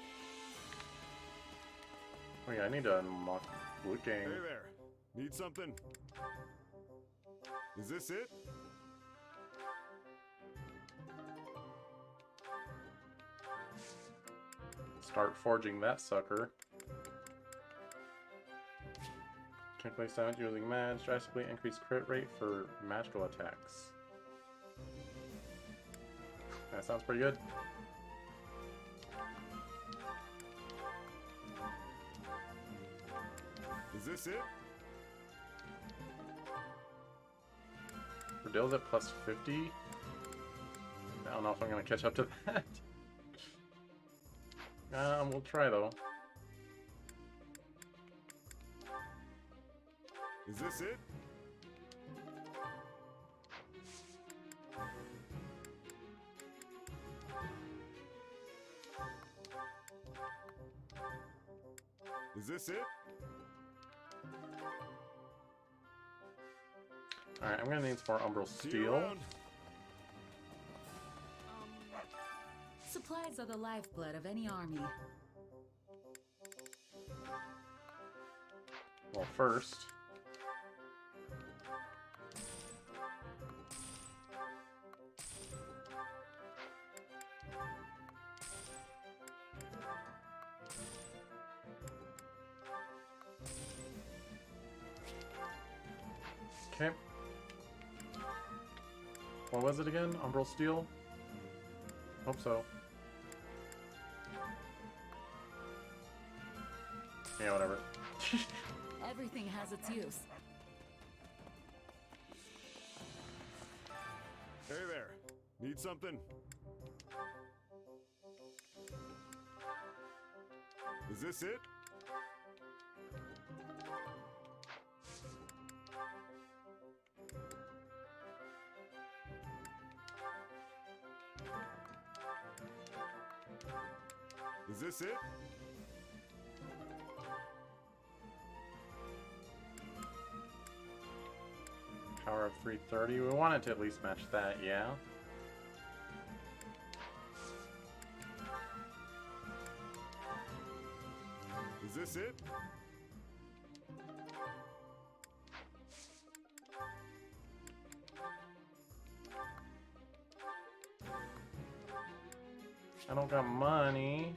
Oh yeah, I need to unlock Loot Gang. Hey there. Need something? Is this it? Start forging that sucker. Can place damage using mage, drastically increase crit rate for magical attacks. That sounds pretty good. Is this it? Verdale's at plus 50. I don't know if I'm gonna catch up to that. We'll try though. Is this it? Is this it? Alright, I'm gonna need some more Umbral Steel. Supplies are the lifeblood of any army. Well, first... Okay. What was it again? Umbral Steel? Hope so. Yeah, whatever. Everything has its use. Hey there. Need something? Is this it? Is this it? Power of 330. We wanted to at least match that, yeah. Is this it? I don't got money.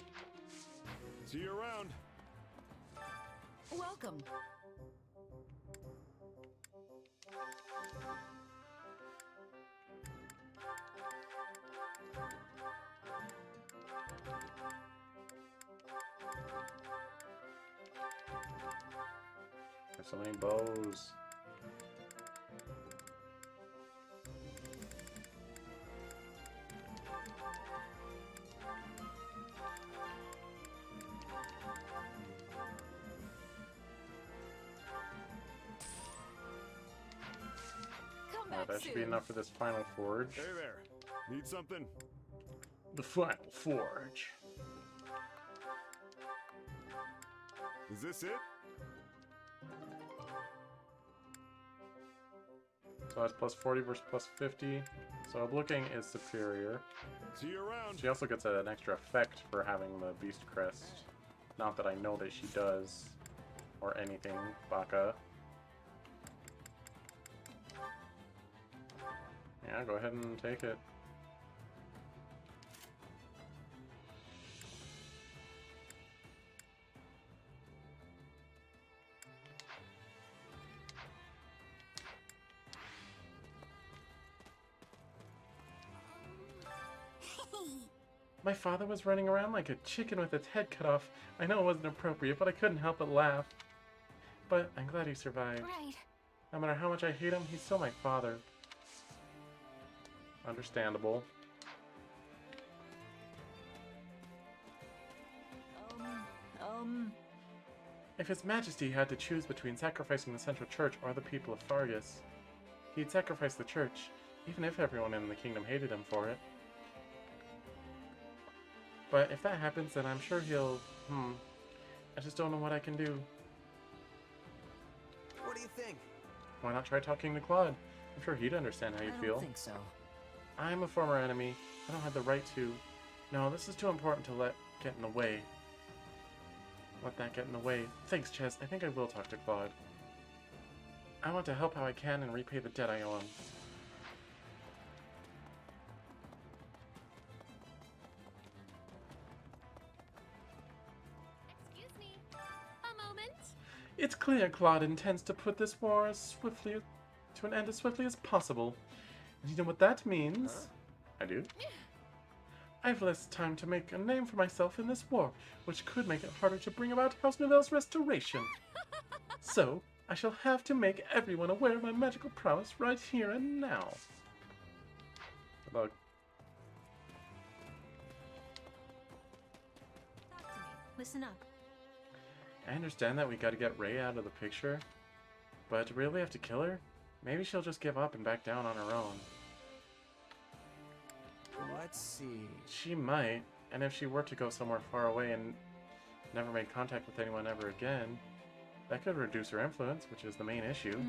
See you around. Welcome. There's so many bows. that should be enough for this final forge. Hey there. Need something? The final forge. Is this it? So that's plus 40 versus plus 50. So looking is superior. See you around. She also gets an extra effect for having the Beast Crest. Not that I know that she does. Or anything, Baka. Yeah, go ahead and take it. My father was running around like a chicken with its head cut off. I know it wasn't appropriate, but I couldn't help but laugh. But I'm glad he survived. Right. No matter how much I hate him, he's still my father. Understandable. If His Majesty had to choose between sacrificing the Central Church or the people of Fargus, he'd sacrifice the Church, even if everyone in the kingdom hated him for it. But if that happens, then I'm sure he'll... I just don't know what I can do. What do you think? Why not try talking to Claude? I'm sure he'd understand how you feel. I don't think so. I'm a former enemy. I don't have the right to... No, this is too important to let get in the way. Let that get in the way. Thanks, Ches. I think I will talk to Claude. I want to help how I can and repay the debt I owe him. Excuse me. A moment. It's clear Claude intends to put this war to an end as swiftly as possible. And you know what that means? I do. I've less time to make a name for myself in this war, which could make it harder to bring about House Nouvelle's restoration. So, I shall have to make everyone aware of my magical prowess right here and now. Good luck. Talk to me. Listen up. I understand that we gotta get Rei out of the picture, but do we really have to kill her? Maybe she'll just give up and back down on her own. Let's see. She might, and if she were to go somewhere far away and never make contact with anyone ever again, that could reduce her influence, which is the main issue.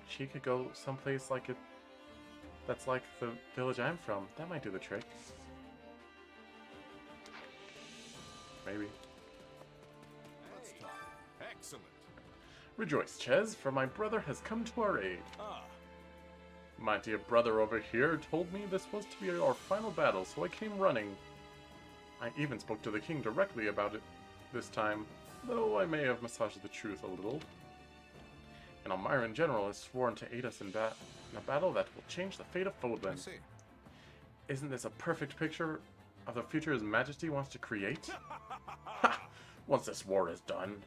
She could go someplace like it that's like the village I'm from. That might do the trick. Maybe. Let's talk. Excellent. Rejoice, Ches, for my brother has come to our aid. Ah. My dear brother over here told me this was to be our final battle, so I came running. I even spoke to the king directly about it this time, though I may have massaged the truth a little. An Almiran general has sworn to aid us in a battle that will change the fate of Fodlan. I see. Isn't this a perfect picture of the future His Majesty wants to create? Ha! Once this war is done,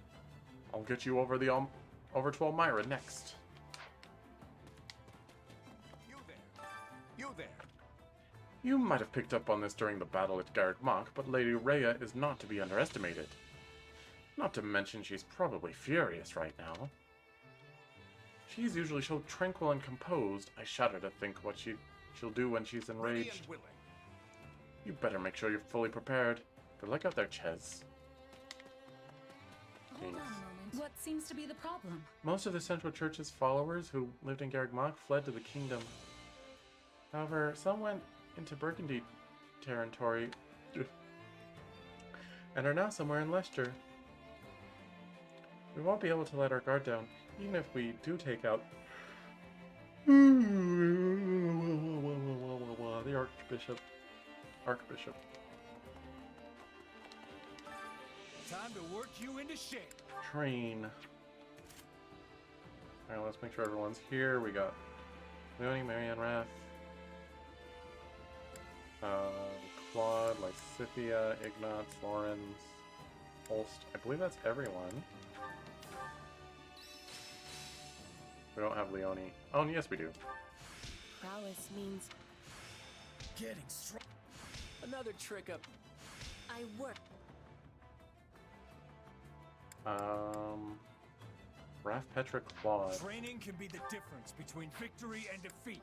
I'll get you over to Elmira next. You there. You might have picked up on this during the battle at Garreg Mach, but Lady Rhea is not to be underestimated. Not to mention she's probably furious right now. She's usually so tranquil and composed, I shudder to think what she'll do when she's enraged. You better make sure you're fully prepared. Good luck out there, Ches. Hold on a moment. What seems to be the problem? Most of the Central Church's followers who lived in Garreg Mach fled to the kingdom. However, some went into Burgundy territory and are now somewhere in Leicester. We won't be able to let our guard down, even if we do take out the Archbishop. Time to work you into shape. Train. Alright, let's make sure everyone's here. We got Leonie, Marianne Raff, Claude, Lysithia, Ignatz, Lawrence, Holst. I believe that's everyone. We don't have Leonie. Oh, yes we do. Prowess means Getting strong. Another trick up. I work. Raph, Petra, Claude. Training can be the difference between victory and defeat.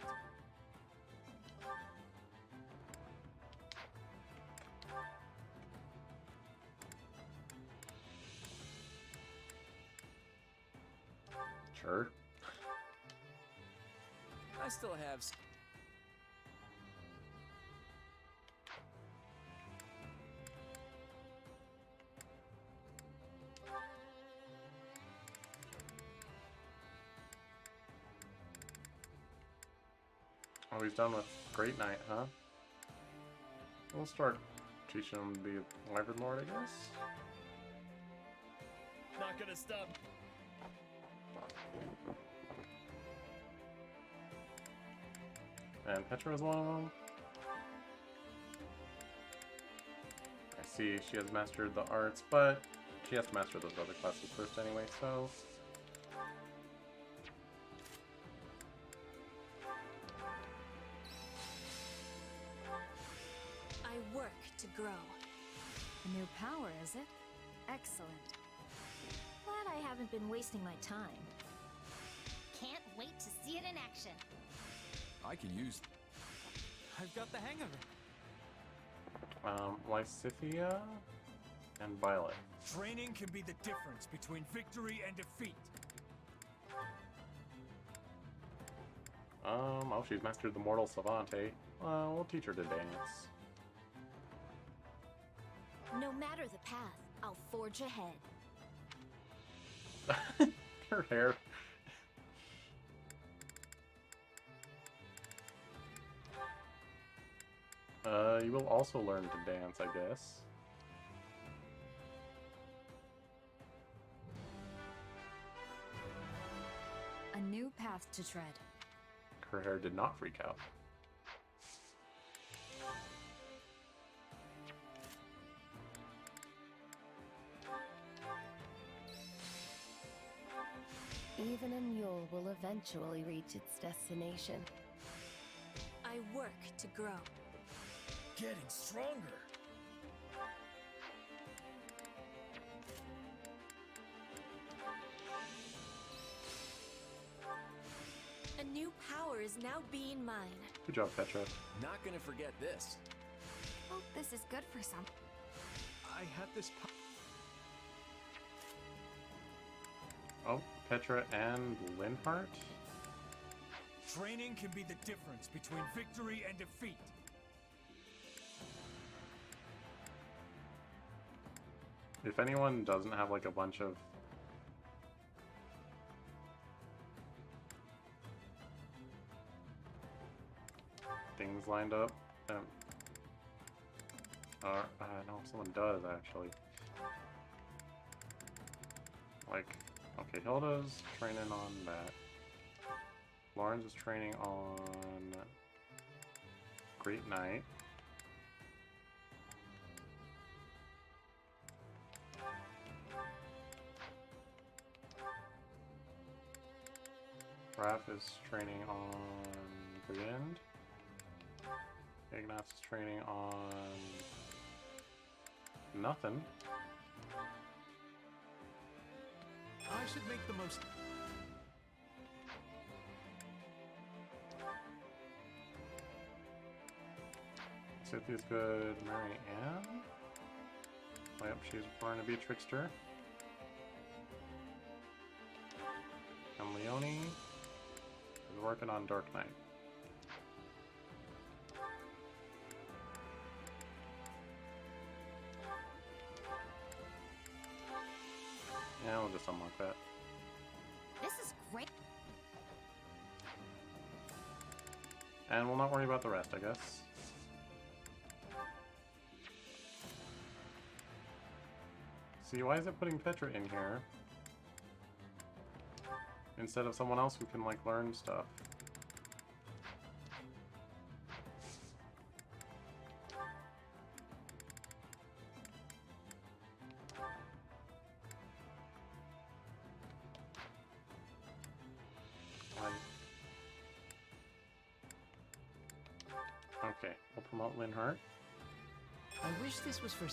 Sure. I still have. Oh, he's done with Great Knight, huh? We'll start teaching him to be a Wyvern Lord, I guess. Not gonna stop. And Petra is one of them. I see she has mastered the arts, but she has to master those other classes first anyway, so... I work to grow. A new power, is it? Excellent. Glad I haven't been wasting my time. Can't wait to see it in action. I can use... I've got the hang of it. Lysithia and Violet. Training can be the difference between victory and defeat. Oh, she's mastered the Mortal Savante. We'll teach her to dance. No matter the path, I'll forge ahead. Her hair. You will also learn to dance, I guess. A new path to tread. Her hair did not freak out. Even a mule will eventually reach its destination. I work to grow. Getting stronger. A new power is now being mine. Good job, Petra. Not gonna forget this. Hope this is good for some. I had this. Oh, Petra and Linhardt? Training can be the difference between victory and defeat. If anyone doesn't have like a bunch of things lined up, no, someone does actually. Like, okay, Hilda's training on that. Lauren's is training on Great Knight. Raph is training on Brigand. Ignatz is training on nothing. I should make the most. Cynthia's good. Mary Ann. Yep, she's born to be a trickster. And Leonie is working on Dark Knight. Yeah, we'll just unlock that. This is great. And we'll not worry about the rest, I guess. See, why is it putting Petra in here instead of someone else who can, like, learn stuff? Okay, we'll promote Linhardt. I wish this was for...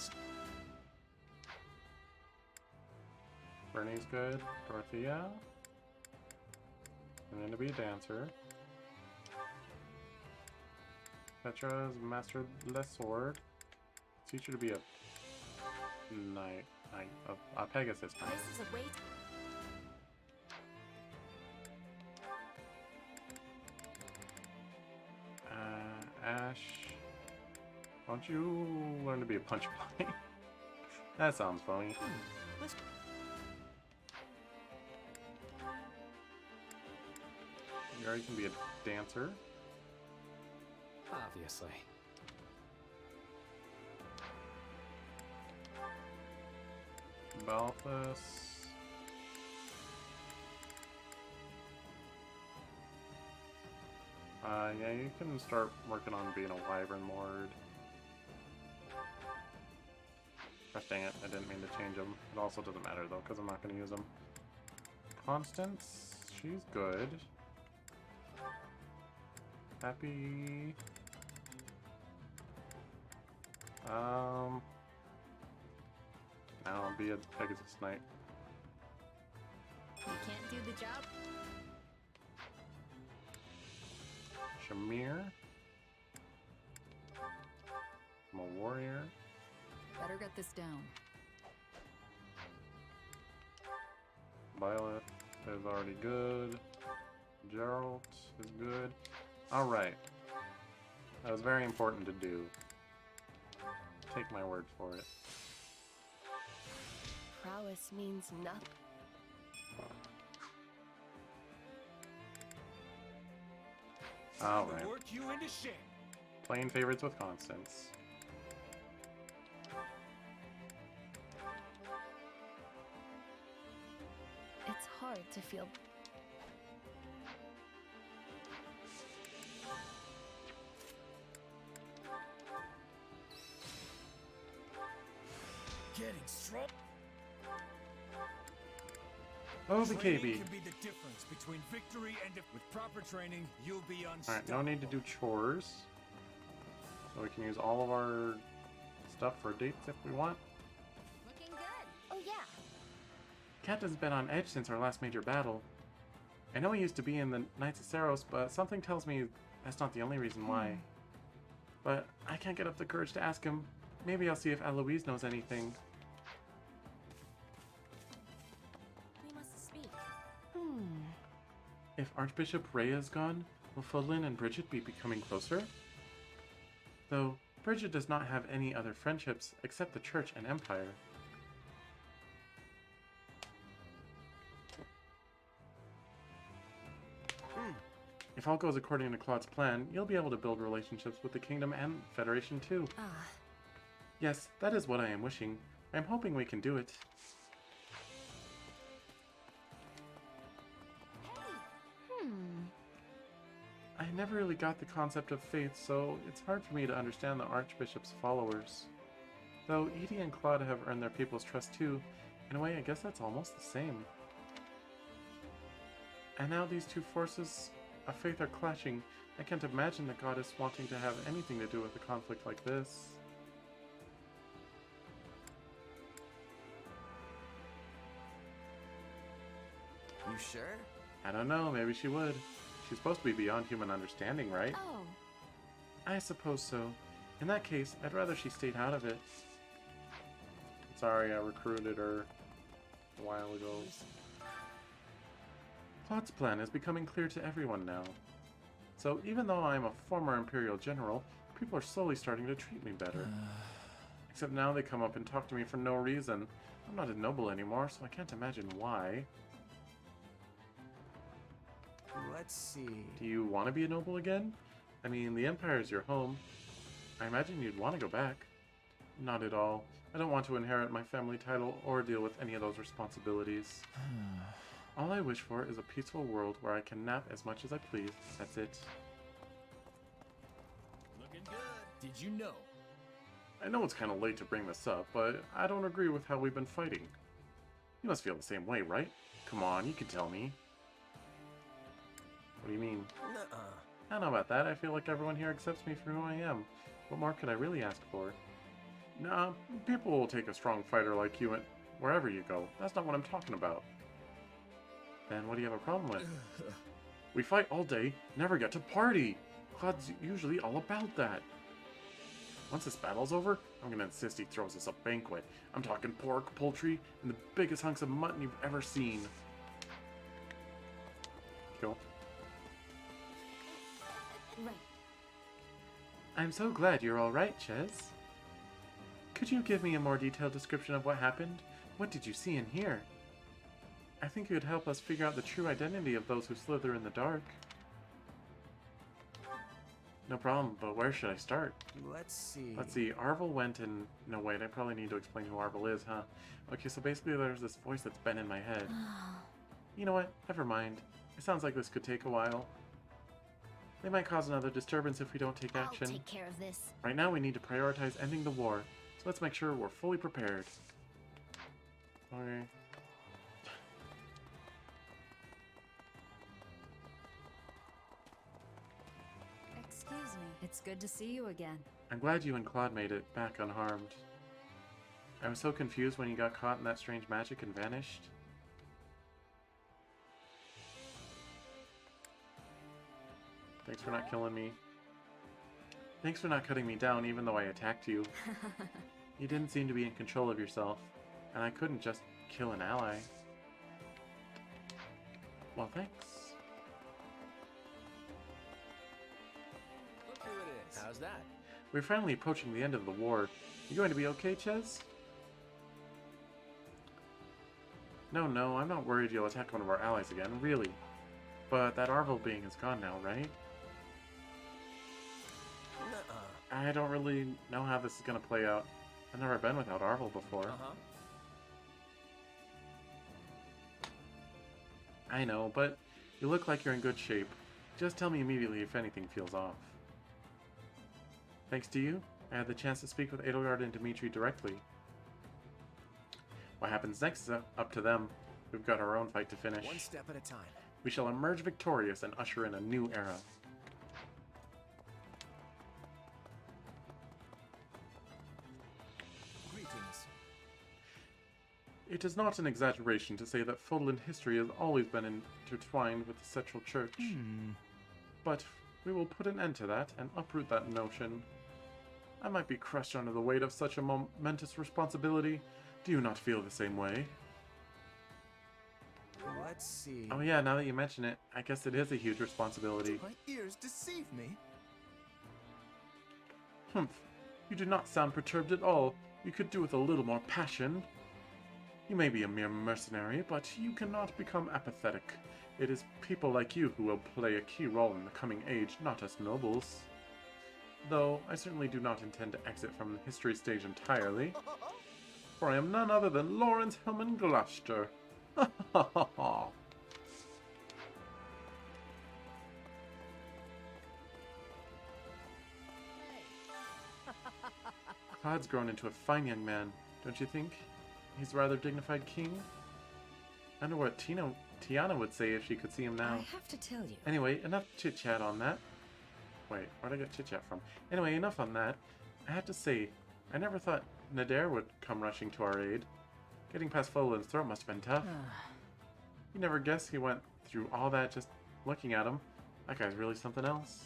Bernie's good. Dorothea. I'm gonna be a dancer. Petra is mastered the sword. Teach her to be a knight, a Pegasus knight. This is a way Ash, don't you learn to be a punch bunny? That sounds funny. You already can be a dancer. Obviously. Balthus. Yeah, you can start working on being a wyvern lord. Gosh dang it, I didn't mean to change them. It also doesn't matter though, because I'm not going to use them. Constance, she's good. Happy. I'll be a Pegasus Knight. You can't do the job. Shamir. I'm a warrior. Better get this down. Violet is already good. Geralt is good. Alright. That was very important to do. Take my word for it. Prowess means nothing. Alright. Work you into shape. Playing favorites with Constance. It's hard to feel. Getting strong. Oh, the Training KB. can be the difference between victory and with proper training, you'll be Alright, unstoppable. no need to do chores. So we can use all of our stuff for dates if we want. looking good. Oh yeah. Captain's been on edge since our last major battle. I know he used to be in the Knights of Saros, but something tells me that's not the only reason why. But I can't get up the courage to ask him. Maybe I'll see if Eloise knows anything. We must speak. If Archbishop Rhea is gone, will Fodlin and Bridget be becoming closer? Though, Bridget does not have any other friendships except the Church and Empire. If all goes according to Claude's plan, you'll be able to build relationships with the Kingdom and Federation too. Yes, that is what I am wishing. I'm hoping we can do it. I never really got the concept of faith, so it's hard for me to understand the Archbishop's followers. Though Edie and Claude have earned their people's trust too, in a way I guess that's almost the same. And now these two forces of faith are clashing. I can't imagine the goddess wanting to have anything to do with a conflict like this. You sure? I don't know, maybe she would. She's supposed to be beyond human understanding, right? Oh. I suppose so. In that case, I'd rather she stayed out of it. Sorry, I recruited her a while ago. Claude's plan is becoming clear to everyone now. So even though I'm a former Imperial General, people are slowly starting to treat me better. Except now they come up and talk to me for no reason. I'm not a noble anymore, so I can't imagine why. Let's see. Do you want to be a noble again? I mean, the Empire is your home. I imagine you'd want to go back. Not at all. I don't want to inherit my family title or deal with any of those responsibilities. All I wish for is a peaceful world where I can nap as much as I please. That's it. Looking good. Did you know? I know it's kind of late to bring this up, but I don't agree with how we've been fighting. You must feel the same way, right? Come on, you can tell me. What do you mean? Nuh-uh. I don't know about that. I feel like everyone here accepts me for who I am. What more could I really ask for? Nah, people will take a strong fighter like you and wherever you go. That's not what I'm talking about. Then what do you have a problem with? We fight all day, never get to party. Claude's usually all about that. Once this battle's over, I'm gonna insist he throws us a banquet. I'm talking pork, poultry, and the biggest hunks of mutton you've ever seen. Cool. Right. I'm so glad you're alright, Ches. Could you give me a more detailed description of what happened? What did you see and hear? I think it would help us figure out the true identity of those who slither in the dark. No problem, but where should I start? Let's see. Let's see, Arvel went and... No, wait, I probably need to explain who Arvel is, huh? Okay, so basically there's this voice that's been in my head. You know what? Never mind. It sounds like this could take a while. They might cause another disturbance if we don't take action. I'll take care of this. Right now we need to prioritize ending the war, so let's make sure we're fully prepared. Okay. Excuse me. It's good to see you again. I'm glad you and Claude made it back unharmed. I was so confused when you got caught in that strange magic and vanished. Thanks for not killing me. Thanks for not cutting me down even though I attacked you. You didn't seem to be in control of yourself, and I couldn't just kill an ally. Well, thanks. Look who it is. How's that? We're finally approaching the end of the war. You going to be okay, Ches? No, I'm not worried you'll attack one of our allies again, really. But that Arvel being is gone now, right? I don't really know how this is gonna play out. I've never been without Arvel before. I know, but you look like you're in good shape. Just tell me immediately if anything feels off. Thanks to you, I had the chance to speak with Edelgard and Dimitri directly. What happens next is up to them. We've got our own fight to finish. One step at a time. We shall emerge victorious and usher in a new era. Greetings. It is not an exaggeration to say that Fodlan history has always been intertwined with the Central Church. But we will put an end to that and uproot that notion. I might be crushed under the weight of such a momentous responsibility. Do you not feel the same way? Let's see. Oh yeah, now that you mention it, I guess it is a huge responsibility. My ears deceive me. Humph. You do not sound perturbed at all. You could do with a little more passion. You may be a mere mercenary, but you cannot become apathetic. It is people like you who will play a key role in the coming age, not us nobles. Though, I certainly do not intend to exit from the history stage entirely. For I am none other than Lawrence Hillman Gloucester. Ha ha ha ha. Claude's grown into a fine young man, don't you think? He's a rather dignified king. I wonder what Tiana would say if she could see him now. I have to tell you. Anyway, enough chit-chat on that. Wait, where'd I get chit-chat from? Anyway, enough on that. I have to say, I never thought Nader would come rushing to our aid. Getting past Fodlan's throat must have been tough. You never guess he went through all that just looking at him. That guy's really something else.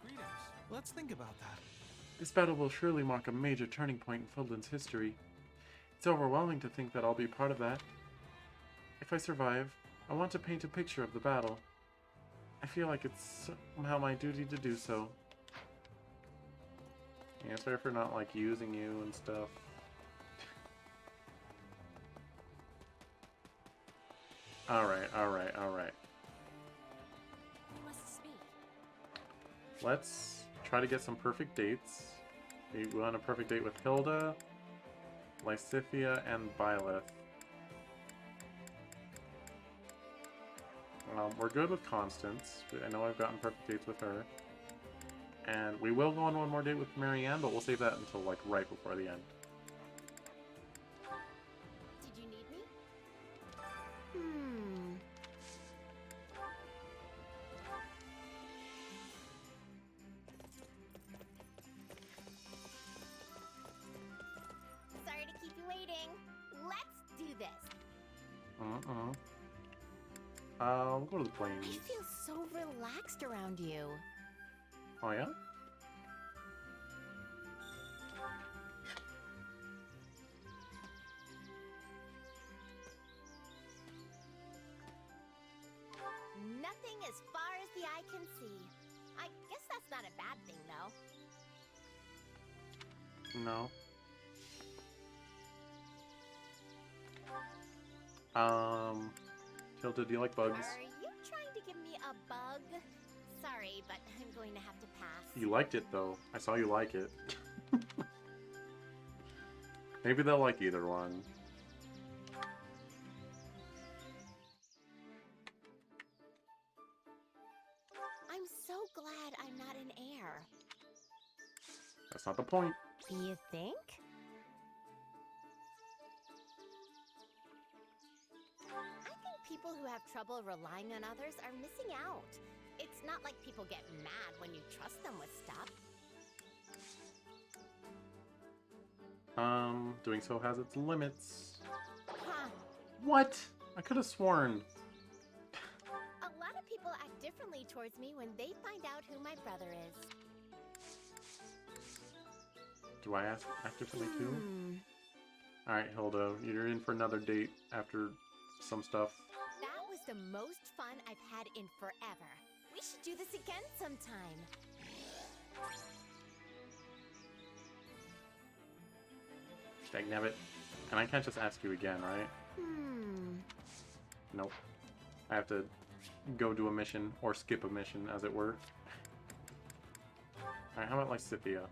Greetings. Let's think about that. This battle will surely mark a major turning point in Fodlan's history. It's overwhelming to think that I'll be part of that. If I survive, I want to paint a picture of the battle. I feel like it's somehow my duty to do so. Yeah, sorry for not, like, using you and stuff. Alright. Let's try to get some perfect dates. We want a perfect date with Hilda, Lysithia, and Byleth. We're good with Constance. I know I've gotten perfect dates with her. And we will go on one more date with Marianne, but we'll save that until, like, right before the end. Did you need me? Sorry to keep you waiting. Let's do this. We'll go to the I plains. feel so relaxed around you. Oh yeah? Nothing as far as the eye can see. I guess that's not a bad thing, though. No. Tilda, do you like bugs? Are you trying to give me a bug? Sorry, but I'm going to have to pass. You liked it though. I saw you like it. Maybe they'll like either one. I'm so glad I'm not an heir. That's not the point. Do you think? I think people who have trouble relying on others are missing out. It's not like people get mad when you trust them with stuff. Doing so has its limits. Huh. What? I could have sworn. A lot of people act differently towards me when they find out who my brother is. Do I act differently too? Alright, Hilda, you're in for another date after some stuff. That was the most fun I've had in forever. We should do this again sometime. Dagnabbit. And I can't just ask you again, right? Nope. I have to go do a mission, or skip a mission, as it were. Alright, how about Lysithea?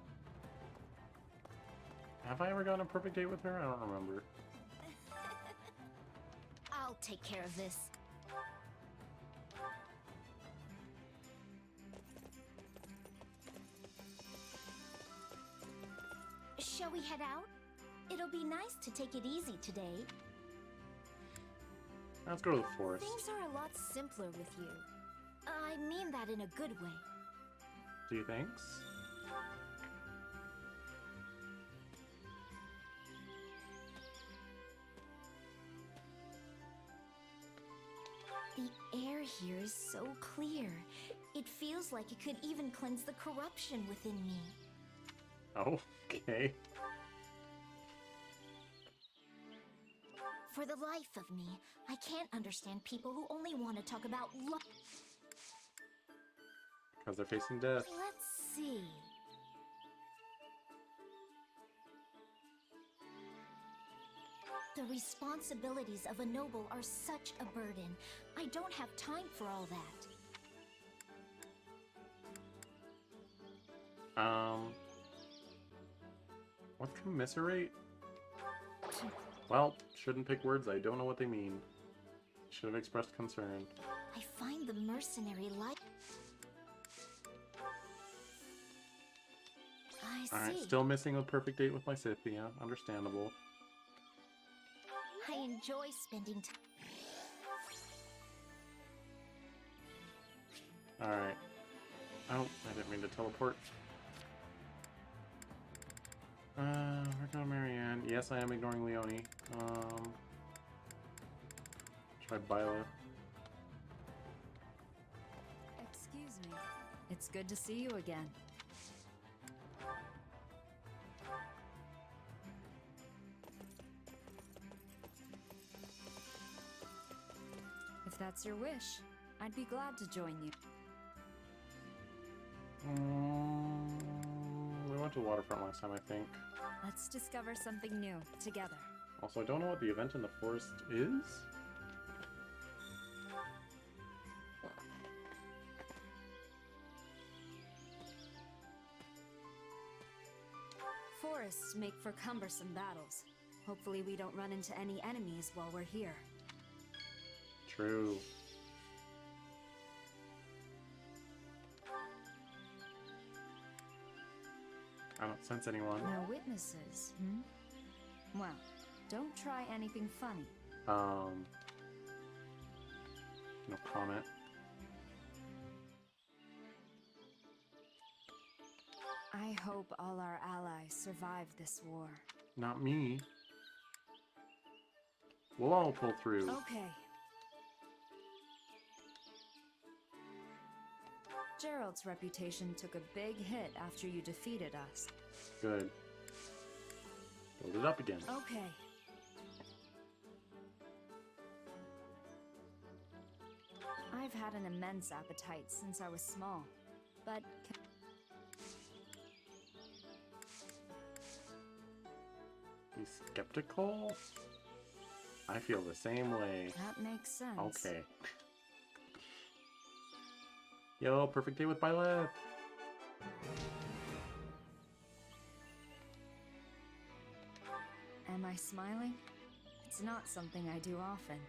Have I ever gotten a perfect date with her? I don't remember. I'll take care of this. Shall we head out? It'll be nice to take it easy today. Let's go to the forest. Things are a lot simpler with you. I mean that in a good way. Do you think? The air here is so clear. It feels like it could even cleanse the corruption within me. Oh, okay. For the life of me, I can't understand people who only want to talk about love. Because they're facing death. Let's see. The responsibilities of a noble are such a burden. I don't have time for all that. What's commiserate? Well, shouldn't pick words I don't know what they mean. Should have expressed concern. I find the mercenary life. I see. Alright, still missing a perfect date with Lysithea. Understandable. I enjoy spending time. Alright. Oh, I didn't mean to teleport. We're going Marianne. Yes, I am ignoring Leonie. Try Byla. Excuse me. It's good to see you again. If that's your wish, I'd be glad to join you. We went to Waterfront last time, I think. Let's discover something new together. Also, I don't know what the event in the forest is. Forests make for cumbersome battles. Hopefully we don't run into any enemies while we're here. True. I don't sense anyone. No witnesses, Well, don't try anything funny. No comment. I hope all our allies survive this war. Not me. We'll all pull through. Okay. Gerald's reputation took a big hit after you defeated us. Good. Build it up again. Okay. I've had an immense appetite since I was small, but... You skeptical? I feel the same way. That makes sense. Okay. Yo, perfect day with Byleth. Am I smiling? It's not something I do often.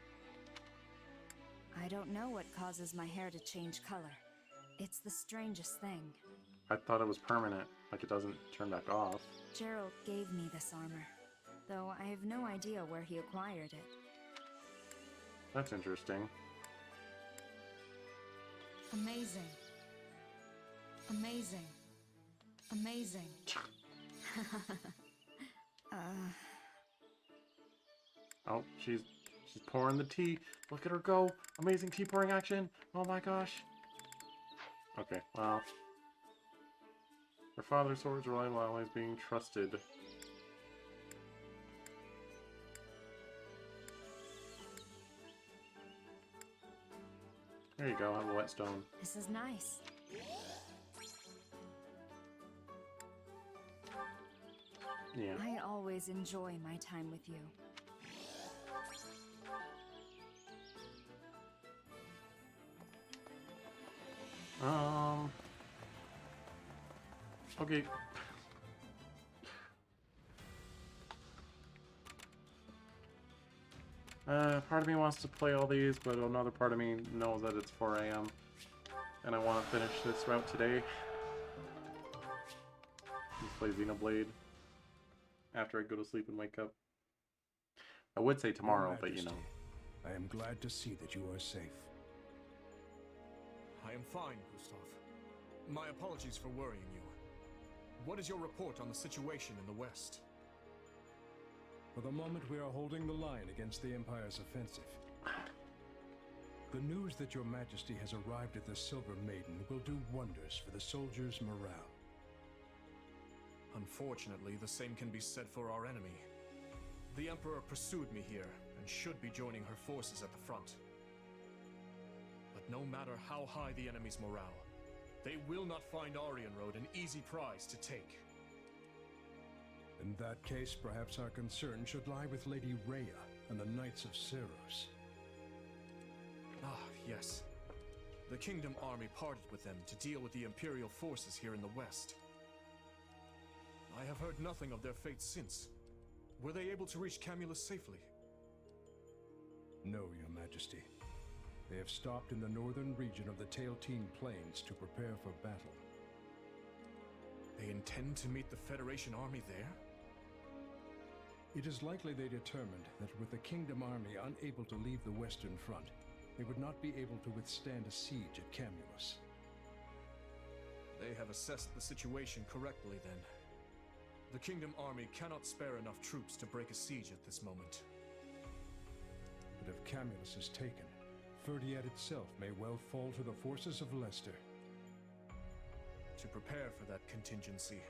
I don't know what causes my hair to change color. It's the strangest thing. I thought it was permanent, like it doesn't turn back off. Gerald gave me this armor, though I have no idea where he acquired it. That's interesting. Amazing. Amazing. Amazing. Oh, she's pouring the tea. Look at her go. Amazing tea pouring action. Oh my gosh. Okay, well. Her father's swords were always being trusted. There you go, I have a whetstone. This is nice. Yeah. I always enjoy my time with you. Okay. Part of me wants to play all these, but another part of me knows that it's 4 AM. And I want to finish this route today. Just play Xenoblade after I go to sleep and wake up. I would say tomorrow, but you know. I am glad to see that you are safe. I am fine, Gustav. My apologies for worrying you. What is your report on the situation in the West? For the moment, we are holding the line against the Empire's offensive. The news that your Majesty has arrived at the Silver Maiden will do wonders for the soldiers' morale. Unfortunately, the same can be said for our enemy. The Emperor pursued me here, and should be joining her forces at the front. But no matter how high the enemy's morale, they will not find Aryan Road an easy prize to take. In that case, perhaps our concern should lie with Lady Rhea and the Knights of Ceros. Ah, yes. The Kingdom Army parted with them to deal with the Imperial forces here in the West. I have heard nothing of their fate since. Were they able to reach Camulus safely? No, Your Majesty. They have stopped in the northern region of the Tailtean Plains to prepare for battle. They intend to meet the Federation army there? It is likely they determined that with the Kingdom Army unable to leave the Western Front, they would not be able to withstand a siege at Camulus. They have assessed the situation correctly then. The Kingdom Army cannot spare enough troops to break a siege at this moment. But if Camulus is taken, Ferdiad itself may well fall to the forces of Leicester. To prepare for that contingency,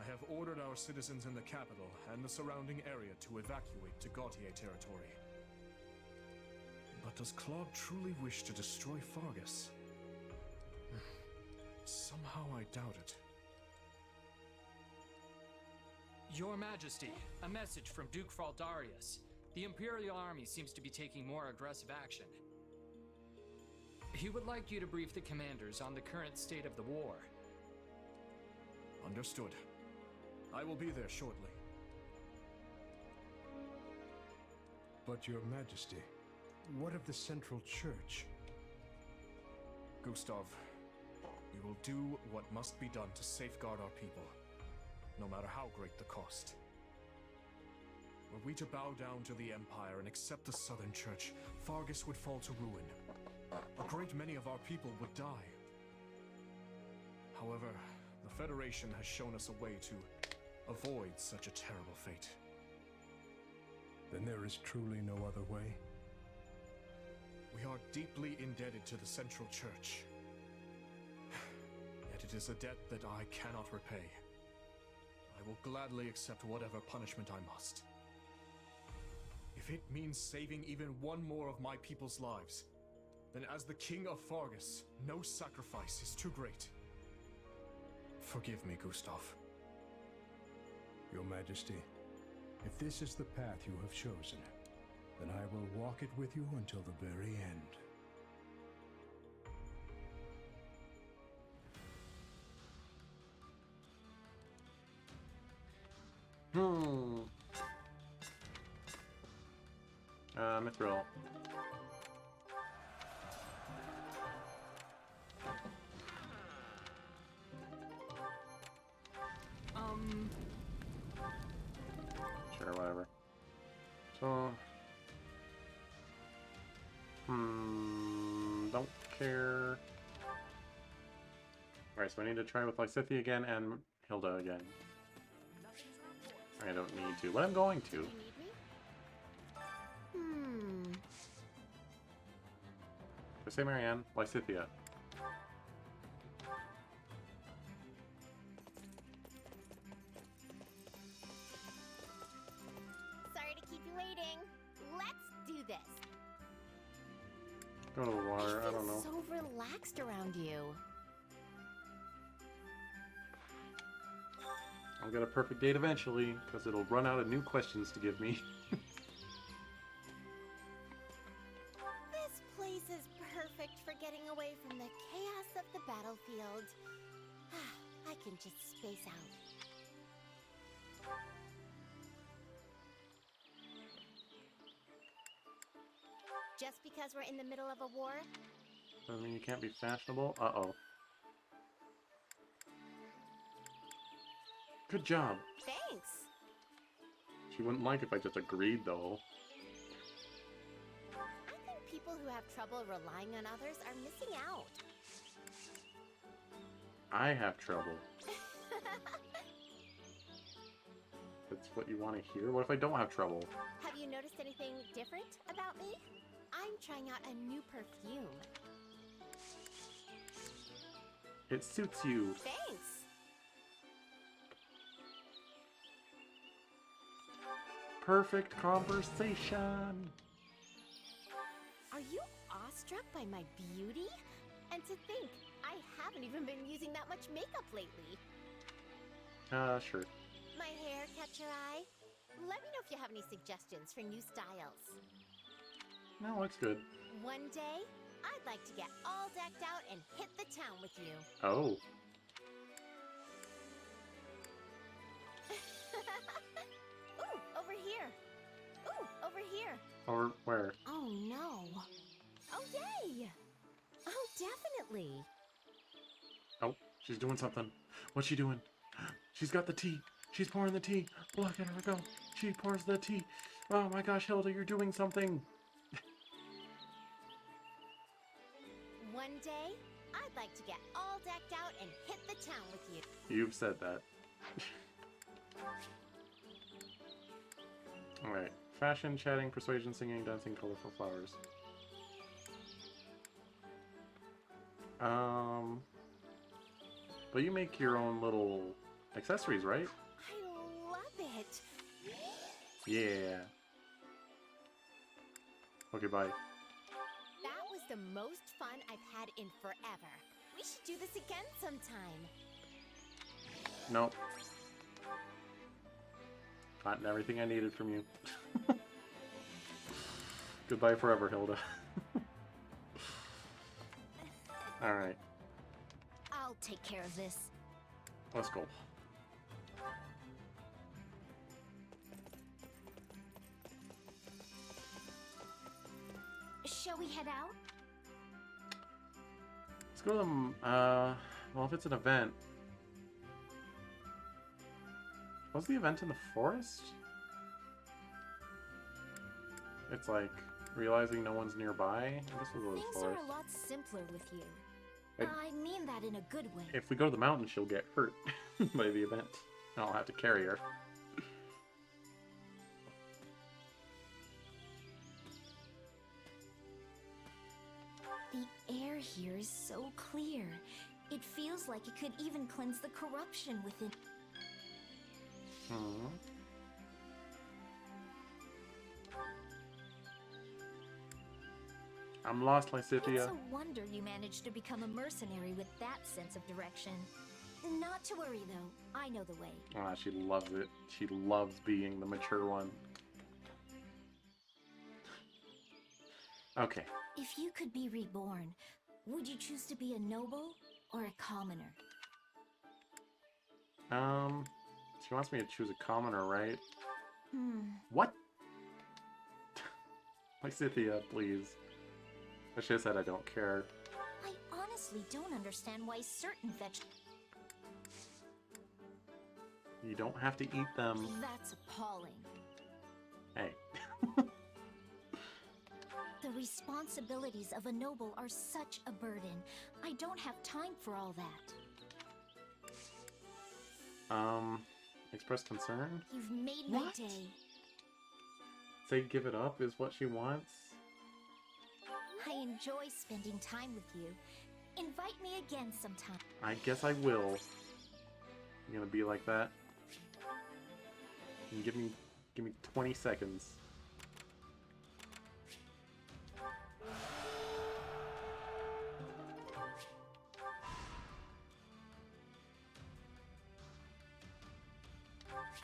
I have ordered our citizens in the capital and the surrounding area to evacuate to Gautier territory. But does Claude truly wish to destroy Fargus? Somehow I doubt it. Your Majesty, a message from Duke Fraldarius. The Imperial Army seems to be taking more aggressive action. He would like you to brief the commanders on the current state of the war. Understood. I will be there shortly. But Your Majesty, what of the Central Church? Gustav, we will do what must be done to safeguard our people, no matter how great the cost. Were we to bow down to the Empire and accept the Southern Church, Fargus would fall to ruin. A great many of our people would die. However, the Federation has shown us a way to avoid such a terrible fate. Then there is truly no other way? We are deeply indebted to the Central Church. Yet it is a debt that I cannot repay. I will gladly accept whatever punishment I must. If it means saving even one more of my people's lives, then as the King of Fargus, no sacrifice is too great. Forgive me, Gustav. Your Majesty, if this is the path you have chosen, then I will walk it with you until the very end. Mithril. Sure, whatever. So, don't care. Alright, so I need to try with Lysithea again and Hilda again. I don't need to, but I'm going to. Just say Marianne, Lysithea. Sorry to keep you waiting. Let's do this. Go to the water, I don't know. So relaxed around you. I'll get a perfect date eventually, because it'll run out of new questions to give me. This place is perfect for getting away from the chaos of the battlefield. I can just space out. Just because we're in the middle of a war? Doesn't mean you can't be fashionable. Uh-oh. Good job. Thanks. She wouldn't like if I just agreed, though. I think people who have trouble relying on others are missing out. I have trouble. That's what you want to hear? What if I don't have trouble? Have you noticed anything different about me? I'm trying out a new perfume. It suits you. Thanks. Perfect conversation. Are you awestruck by my beauty? And to think, I haven't even been using that much makeup lately. Sure. My hair catch your eye? Let me know if you have any suggestions for new styles. No, looks good. One day, I'd like to get all decked out and hit the town with you. Oh. Ooh, over here. Ooh, over here. Or where? Oh no. Oh yay! Oh, definitely. Oh, she's doing something. What's she doing? She's got the tea. She's pouring the tea. Look at her go. She pours the tea. Oh my gosh, Hilda, you're doing something. One day, I'd like to get all decked out and hit the town with you. You've said that. Alright. Fashion, chatting, persuasion, singing, dancing, colorful flowers. But you make your own little accessories, right? I love it. Yeah. Okay, bye. That was the most fun I've had in forever. We should do this again sometime. Nope. Gotten everything I needed from you. Goodbye forever, Hilda. Alright, I'll take care of this. let's go. Shall we head out? Let's go to the, well, if it's an event. Was the event in the forest? It's like realizing no one's nearby. I guess we'll go to the Things forest. are a lot simpler with you. I- I mean that in a good way. If we go to the mountain, she'll get hurt by the event. I'll have to carry her. here is so clear. It feels like it could even cleanse the corruption within. Hmm. I'm lost, Lysithea. It's a wonder you managed to become a mercenary with that sense of direction. Not to worry, though. I know the way. Ah, she loves it. She loves being the mature one. Okay. If you could be reborn, would you choose to be a noble or a commoner? She wants me to choose a commoner, right? What? Lysithea, please. I should have said I don't care. I honestly don't understand why certain vegetables. You don't have to eat them. That's appalling. Hey. The responsibilities of a noble are such a burden. I don't have time for all that. Express concern? You've made my day. Say give it up is what she wants? I enjoy spending time with you. Invite me again sometime. I guess I will. You gonna be like that? And give me 20 seconds.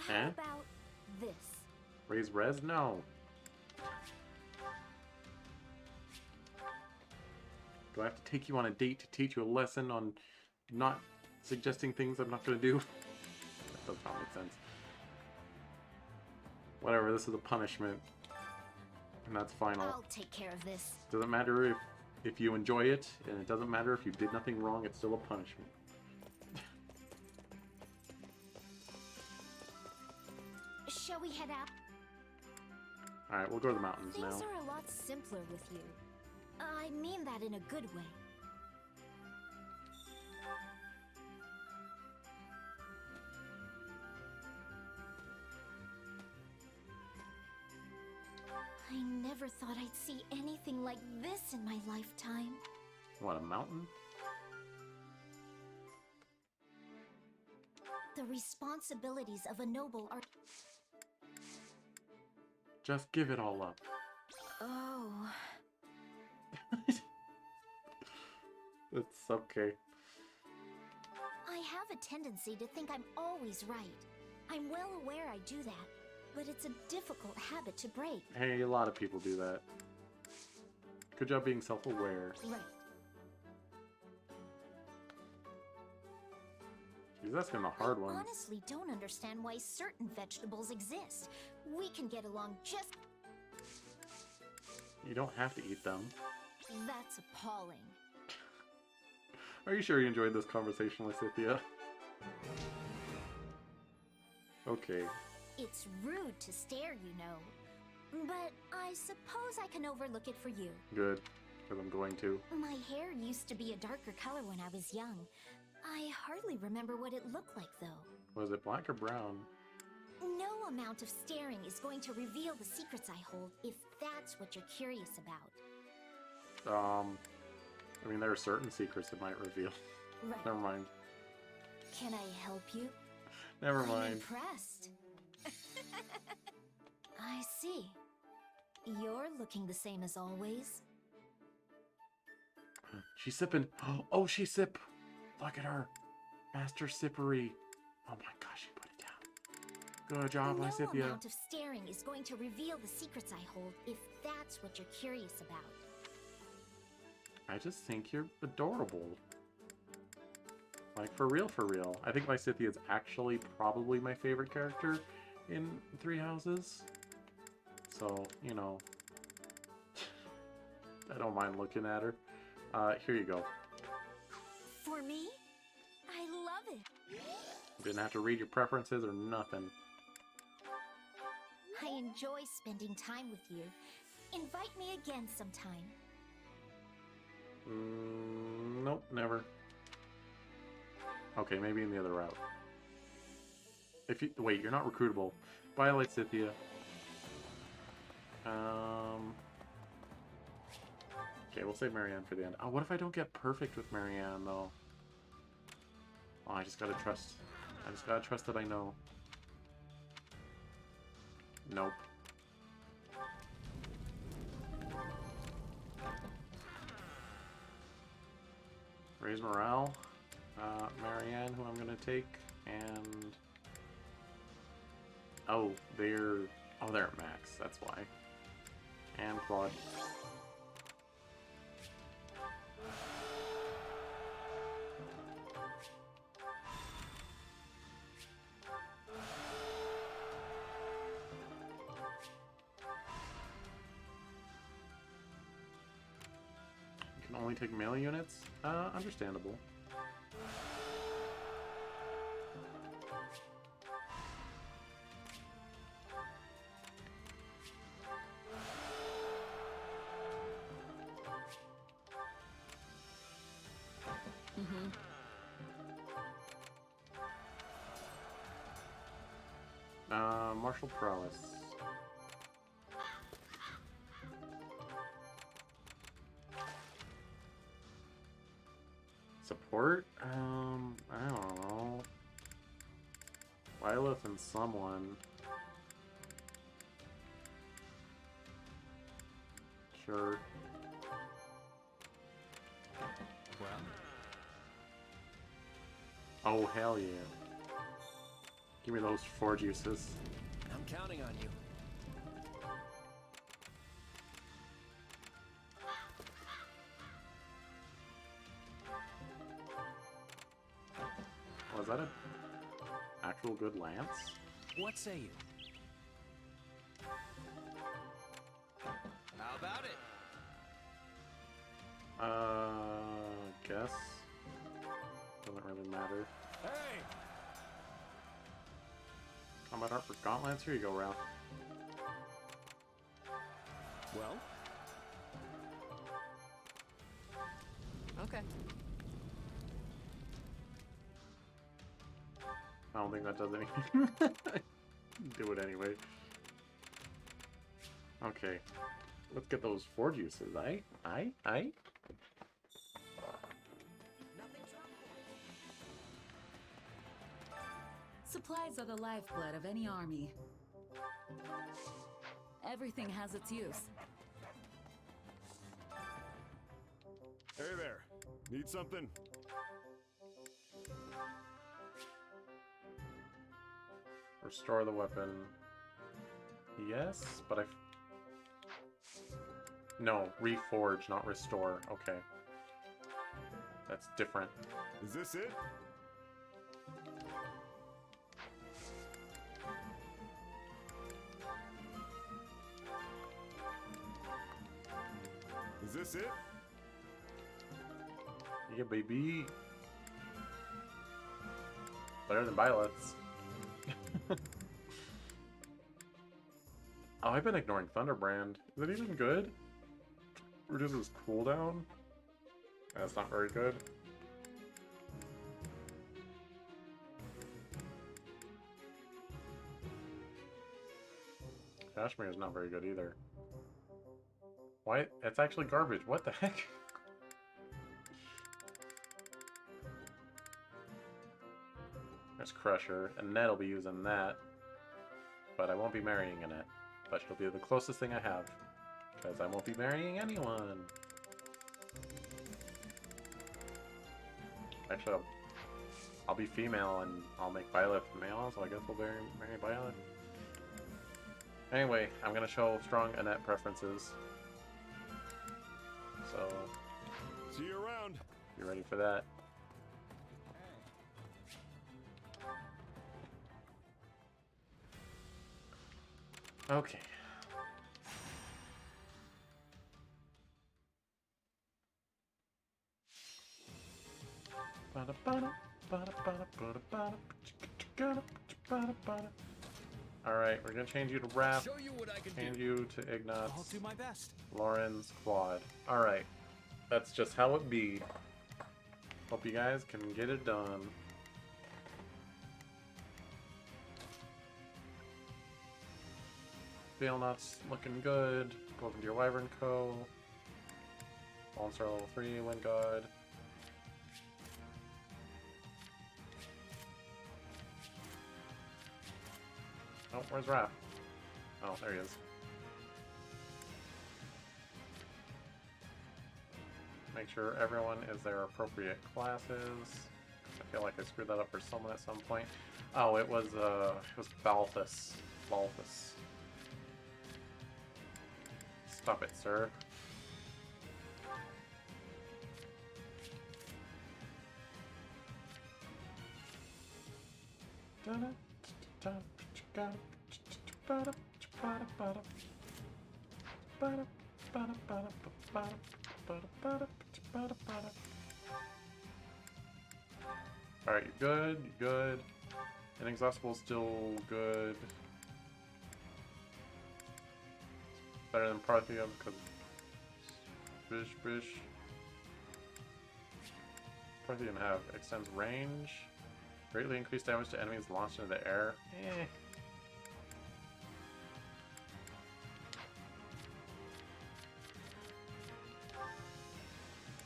How about this? Raise res? No. Do I have to take you on a date to teach you a lesson on not suggesting things I'm not going to do? That does not make sense. Whatever, this is a punishment. And that's final. I'll take care of this. Doesn't matter if you enjoy it, and it doesn't matter if you did nothing wrong, it's still a punishment. Shall we head out? Alright, we'll go to the mountains now. Things are a lot simpler with you. I mean that in a good way. I never thought I'd see anything like this in my lifetime. What, a mountain? The responsibilities of a noble are... Just give it all up. Oh... It's okay. I have a tendency to think I'm always right. I'm well aware I do that, but it's a difficult habit to break. Hey, a lot of people do that. Good job being self-aware. Right. She's asking the hard ones. I honestly don't understand why certain vegetables exist. We can get along just... You don't have to eat them. That's appalling. Are you sure you enjoyed this conversation, Lysithea? Okay. It's rude to stare, you know. But I suppose I can overlook it for you. Good, because I'm going to. My hair used to be a darker color when I was young. I hardly remember what it looked like, though. Was it black or brown? No amount of staring is going to reveal the secrets I hold, if that's what you're curious about. I mean, there are certain secrets it might reveal. Right. Never mind. Can I help you? Never I'm mind. impressed. I see. You're looking the same as always. She's sipping. Oh, she sip. Look at her. Master Sippery. Oh my gosh, she put it down. Good job, No Lysithea. amount of staring is going to reveal the secrets I hold, if that's what you're curious about. I just think you're adorable. Like, for real, for real. I think Lysithea is actually probably my favorite character in Three Houses. So, you know. I don't mind looking at her. Here you go. For me? I love it. Didn't have to read your preferences or nothing. I enjoy spending time with you. Invite me again sometime. Nope, never. Okay, maybe in the other route. If you wait, you're not recruitable. Bye, Lysithea. Okay, we'll save Marianne for the end. Oh, what if I don't get perfect with Marianne, though? Oh, I just gotta trust. I just gotta trust that I know. Nope. Raise morale. Marianne, who I'm gonna take, and... Oh, they're at max, that's why. And Claude. You can only take melee units? Understandable. Martial prowess. Support? I don't know. Lilith and someone. Sure. Well? Oh, hell yeah. Give me those 4 juices. I'm counting on you. Was that a actual good lance? What say you? How about it? Guess. Doesn't really matter. Hey! Combat art for gauntlets? Here you go, Ralph. Well? Okay. I don't think that does anything. Do it anyway. Okay. Let's get those 4 juices, aye? Supplies are the lifeblood of any army. Everything has its use. Hey there. Need something? Restore the weapon. Yes, but No, reforge, not restore. Okay. That's different. Is this it? Is this it? Yeah, baby. Better than Violet's. Oh, I've been ignoring Thunderbrand. Is it even good? Reduces cooldown? That's not very good. Kashmir is not very good either. Why? It's actually garbage. What the heck? There's Crusher, and Ned'll be using that. But I won't be marrying Annette. But she'll be the closest thing I have. Because I won't be marrying anyone. Actually, I'll be female and I'll make Violet male, so I guess we'll marry Violet. Anyway, I'm going to show strong Annette preferences. So, see you around. You ready for that? Okay. Alright, we're gonna change you to Raph. Show you what I can change do. you to Ignatz. I'll do my best. Lauren's Claude. Alright. That's just how it be. Hope you guys can get it done. Veilnut's looking good. Go over to your Wyvern Co. Monster level 3, Wind God. Oh, where's Raph? Oh, there he is. Make sure everyone is their appropriate classes. I feel like I screwed that up for someone at some point. Oh, it was Balthus. Balthus. Stop it, sir. Alright, you're good, you're good. Inexhaustible still good. Better than Parthia because Bish. Parthian have extends range. Greatly increased damage to enemies launched into the air. Eh.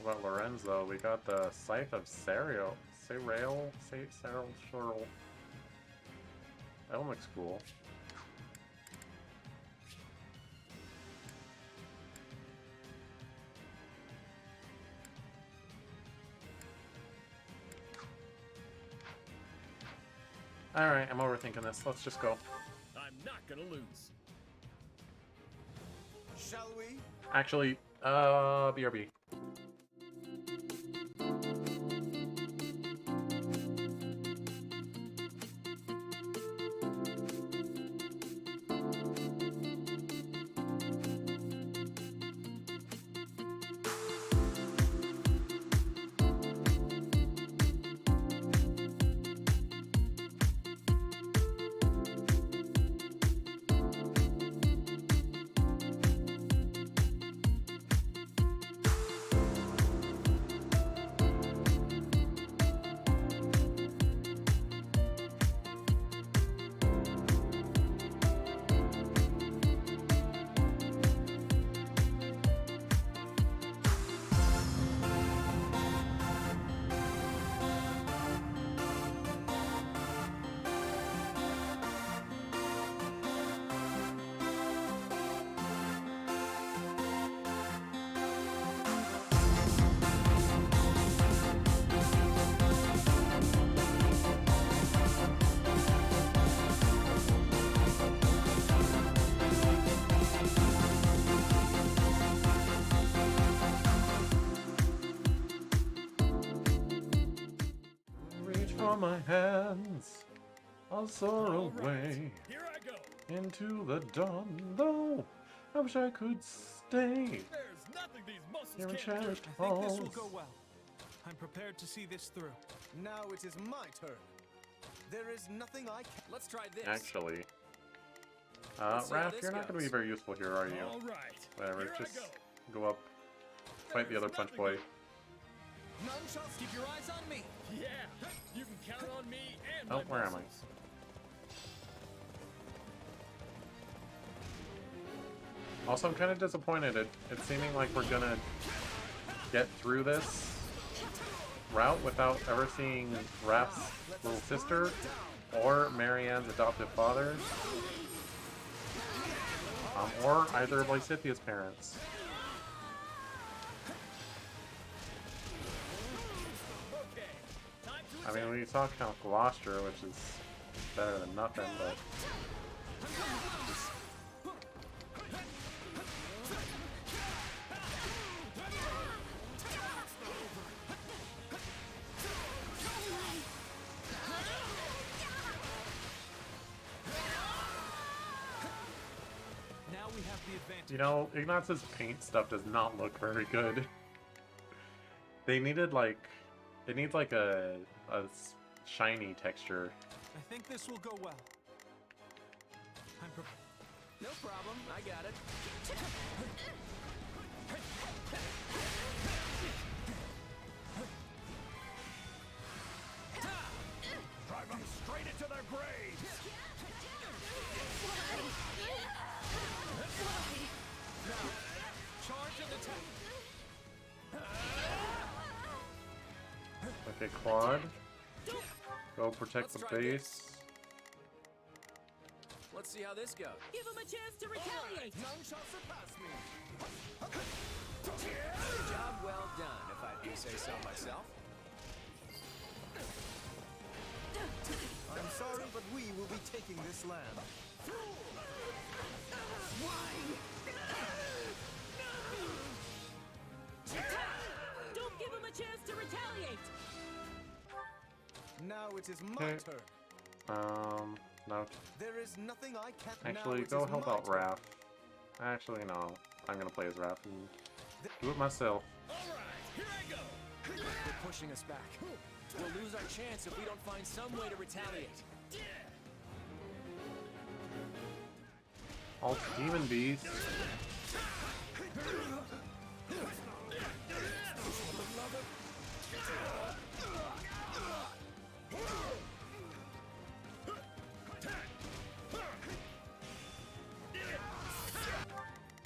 What about Lorenzo? We got the Scythe of Serail. Serail? Serail. That one looks cool. Alright, I'm overthinking this. Let's just go. I'm not gonna lose. Shall we? Actually, BRB. My hands, I'll soar away Here I go. into the dawn. Though I wish I could stay There's nothing these muscles here in can't do. cherished I think this halls. will go well. I'm prepared to see this through. Now it is my turn. There is nothing I can. Let's try this. Actually, Let's see how Raph, this you're not going to be goes. very useful here, are you? All right. Whatever, Here I just go. go up, fight the other punch boy. None shall keep your eyes on me. Yeah, you can count on me and Oh, my where am I? muscles. Also, I'm kind of disappointed. It's seeming like we're gonna get through this route without ever seeing Raph's little sister or Marianne's adoptive father, or either of Lysithia's parents. I mean, we saw Count Gloucester, which is better than nothing, but... Now we have the advantage. You know, Ignaz's paint stuff does not look very good. They needed, like... It needs, like, a shiny texture. I think this will go well. No problem, I got it. Drive them straight into their graves. Now, charge and attack. Okay, Quad. Go protect the base. Let's see how this goes. Give him a chance to retaliate! None shall surpass me! Job well done, if I do say so myself. I'm sorry, but we will be taking this land. Don't give him a chance to retaliate! Now it is my Okay. turn. No. There is nothing I can't. Actually, now it go is help my out turn. Raph. Actually, no. I'm gonna play as Raph and do it myself. They're pushing us back. We'll lose our chance if we don't find some way to retaliate. Alt Demon Beast.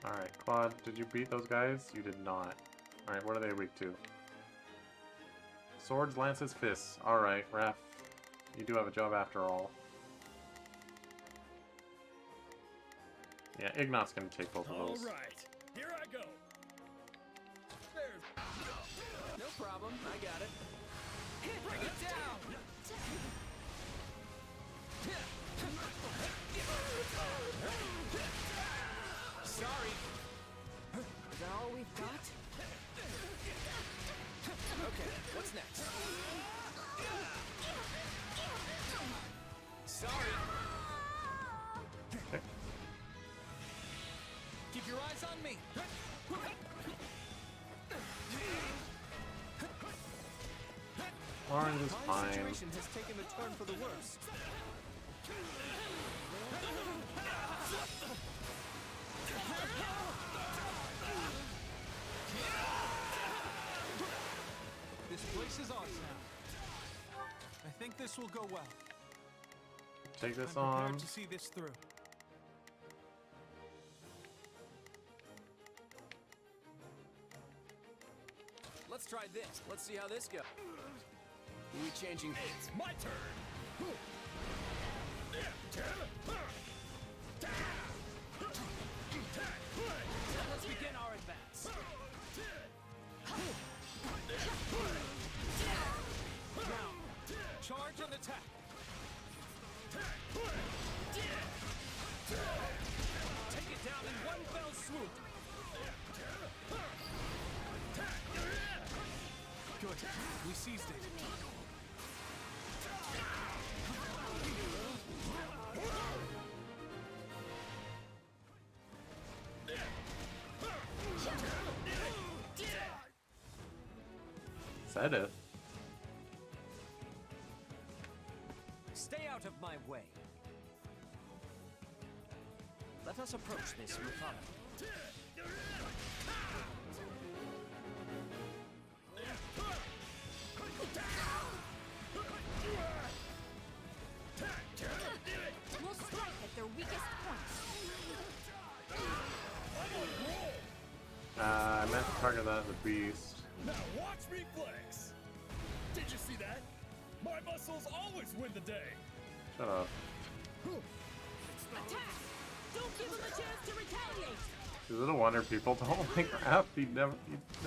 Alright, Quad, did you beat those guys? You did not. Alright, what are they weak to? Swords, lances, fists. Alright, Raph. You do have a job after all. Yeah, Ignat's gonna take both of those. Alright, here I go. There's... No problem, I got it. Bring it down! Sorry. Is that all we've got? Okay, what's next? Sorry. Keep your eyes on me. Orange is My fine. situation has taken a turn for the worse. This place is ours now. I think this will go well. Take this I'm prepared on. to see this through. Let's try this. Let's see how this goes. Are we changing? It's my turn. Let's begin our advance. Now, charge and attack. Take it down in one fell swoop. Good. We seized it. Said it. Stay out of my way. Let us approach this methodically. We'll strike at their weakest points. I meant to target that as a beast. Now watch me flex. Did you see that? My muscles always win the day. Shut up. Attack! Don't give him a chance to retaliate! Is it a wonder people don't like Raph? He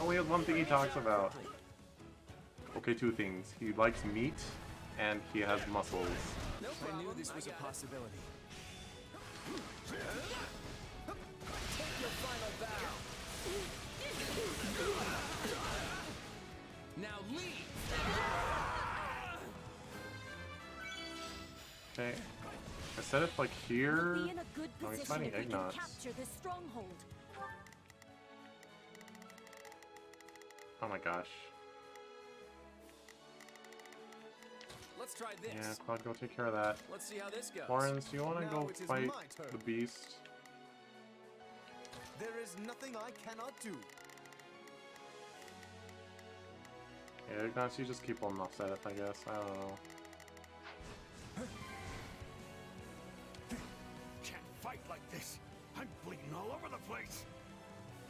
only has one thing he talks about. Okay, two things. He likes meat, and he has muscles. No problem. I knew this was a possibility. Take your final bow. Now leave. Okay. I said it's like here. We'll be in a good Oh, he's position fighting if we can Ignots. capture this stronghold. Oh my gosh. Let's try this. Yeah, Quad, go take care of that. Let's see how this goes. Lawrence, do you want to Now go it is fight my turn. the beast? There is nothing I cannot do. Yeah, Ignatz, you just keep them offset, I guess. I don't know. Can't fight like this. I'm bleeding all over the place.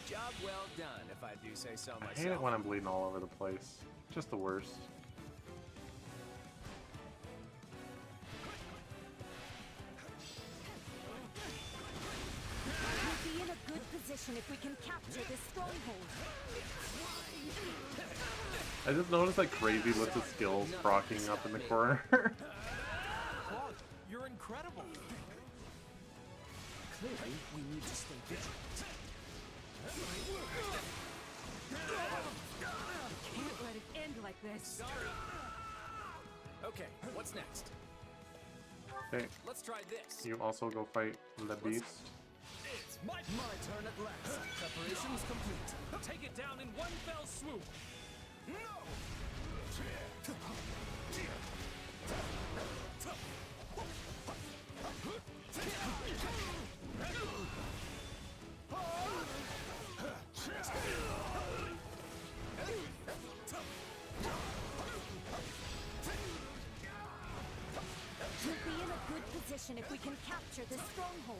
Job well done, if I do say so I myself. hate it when I'm bleeding all over the place. Just the worst. position if we can capture this stronghold. I just noticed like Crazy with his skills procking up in the corner. Claude, you're incredible. Clearly, we need to stay vigilant. Can't let it end like this. Sorry. Okay, what's next? Okay, Let's try this. you also go fight the beast. It's my turn at last. Preparations complete. Take it down in one fell swoop. We'll be in a good position if we can capture this stronghold.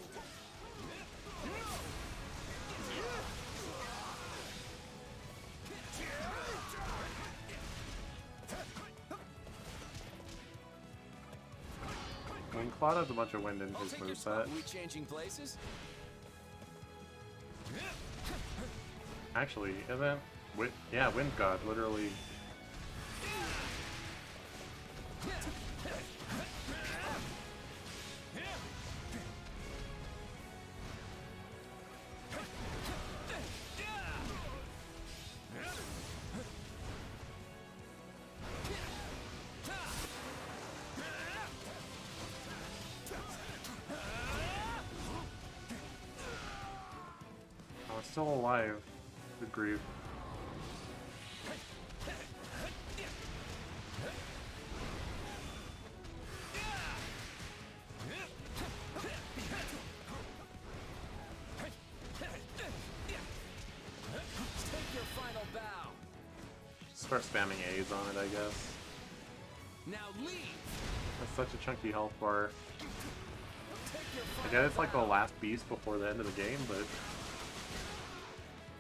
I mean, Claude has a bunch of wind in his moveset. Are we changing places? Actually, isn't yeah, Wind God literally. I'm still alive. Good grief. Take your final bow. Start spamming A's on it, I guess. Now leave. That's such a chunky health bar. I guess it's like the last beast before the end of the game, but...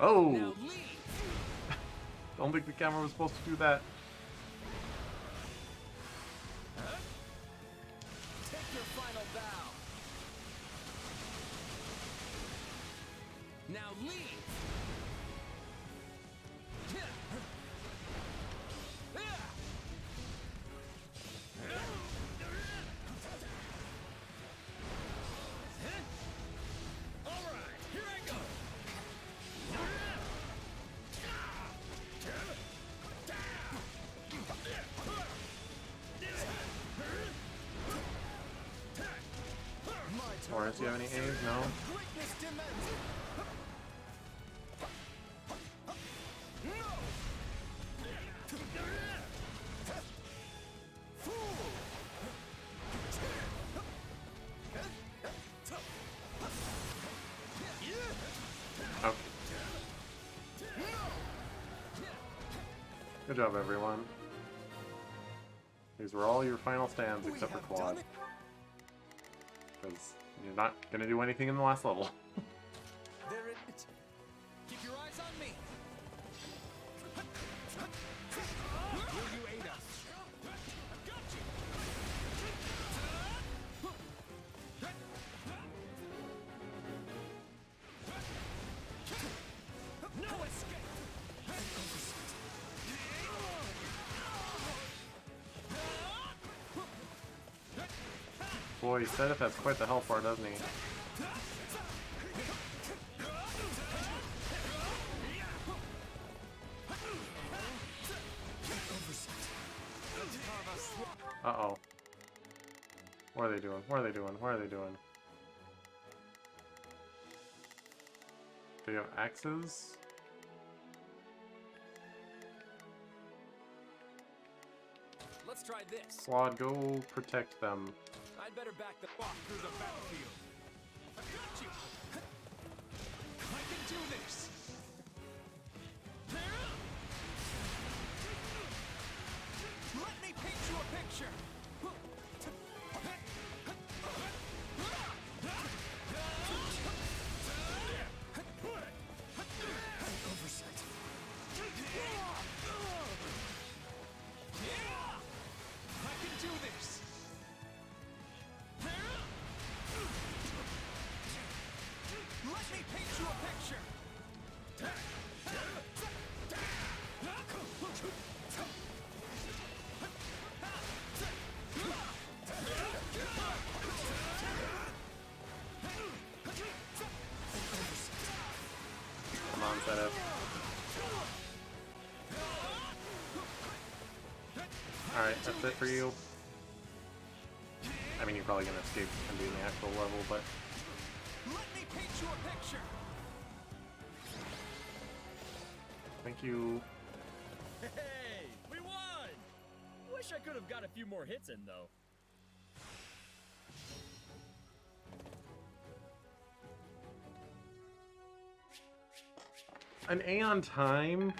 Oh! Don't think the camera was supposed to do that. Take your final bow. Now leave. Taurus, you have any A's? No? Okay. Good job, everyone. These were all your final stands except for Claude. Because you're not going to do anything in the last level. There it is. Keep your eyes on me. Will you aid us? Got you. No escape. Boy, Sedith has quite the health bar, doesn't he? Uh-oh. What are they doing? What are they doing? What are they doing? Do you have axes? Let's try this. Claude, go protect them. I'd better back the Walk through the battlefield. I got you. I can do this. Let me paint you a picture. Oversight. I can do this. that up. Alright, that's it for you. I mean, you're probably gonna escape and be in the actual level, but... Let me paint you a picture. Thank you. Hey, we won! Wish I could have got a few more hits in, though. An Aeon time?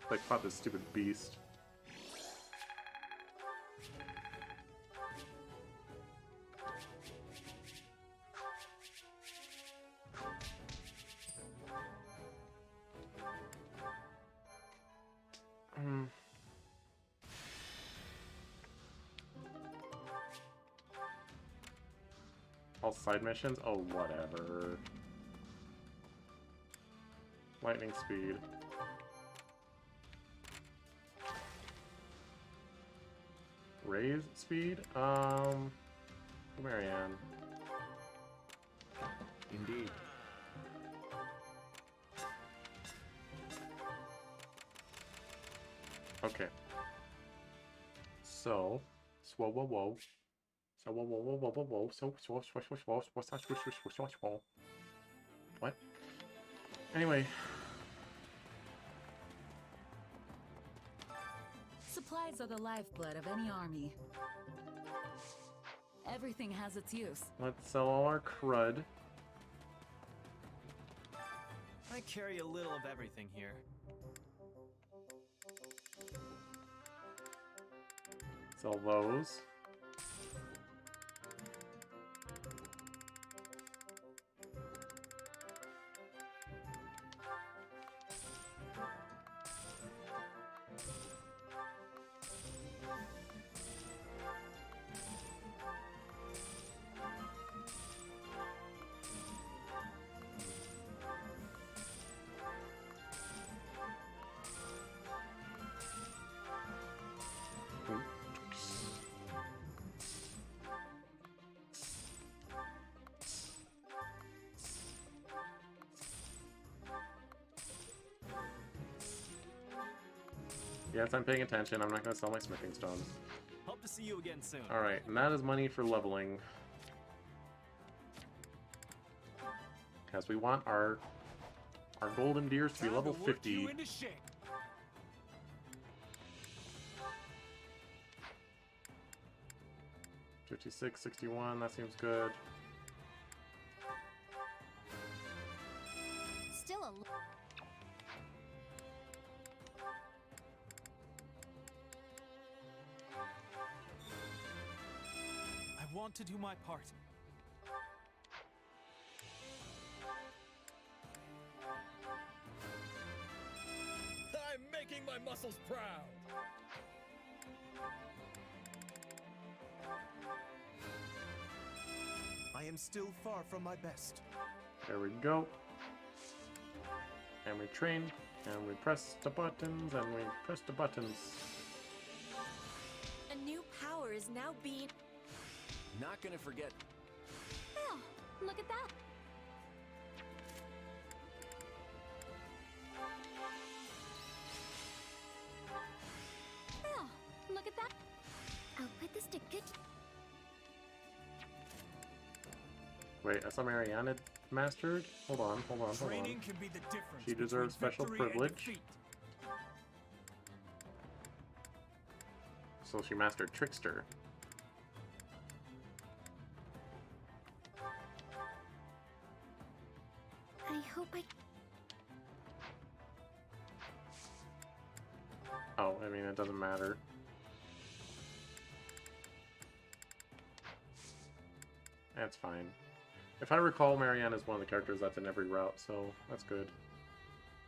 Like, fought this stupid beast. All side missions? Oh, whatever. Lightning speed. Raise speed? Marianne. Indeed. Okay. So, whoa, whoa, whoa. So, whoa, whoa, whoa, whoa, whoa, whoa. So, what? Anyway. Supplies are the lifeblood of any army. Everything has its use. Let's sell all our crud. I carry a little of everything here. Sell those. Yes, I'm paying attention. I'm not going to sell my smithing stones. Hope to see you again soon. Alright, and that is money for leveling. Because we want our golden deers to be level 50. 56, 61, that seems good. Still a I want to do my part. I'm making my muscles proud. I am still far from my best. There we go. And we train, and we press the buttons, and we press the buttons. A new power is now being... Not gonna forget. Oh, look at that. Oh, look at that. I'll put this to good... Wait, I saw Marianne mastered? Hold on, hold on, hold on. Training can be the difference She deserves between special victory and privilege. defeat. So she mastered Trickster. I hope I... Oh, I mean, it doesn't matter. That's fine. If I recall, Marianne is one of the characters that's in every route, so that's good.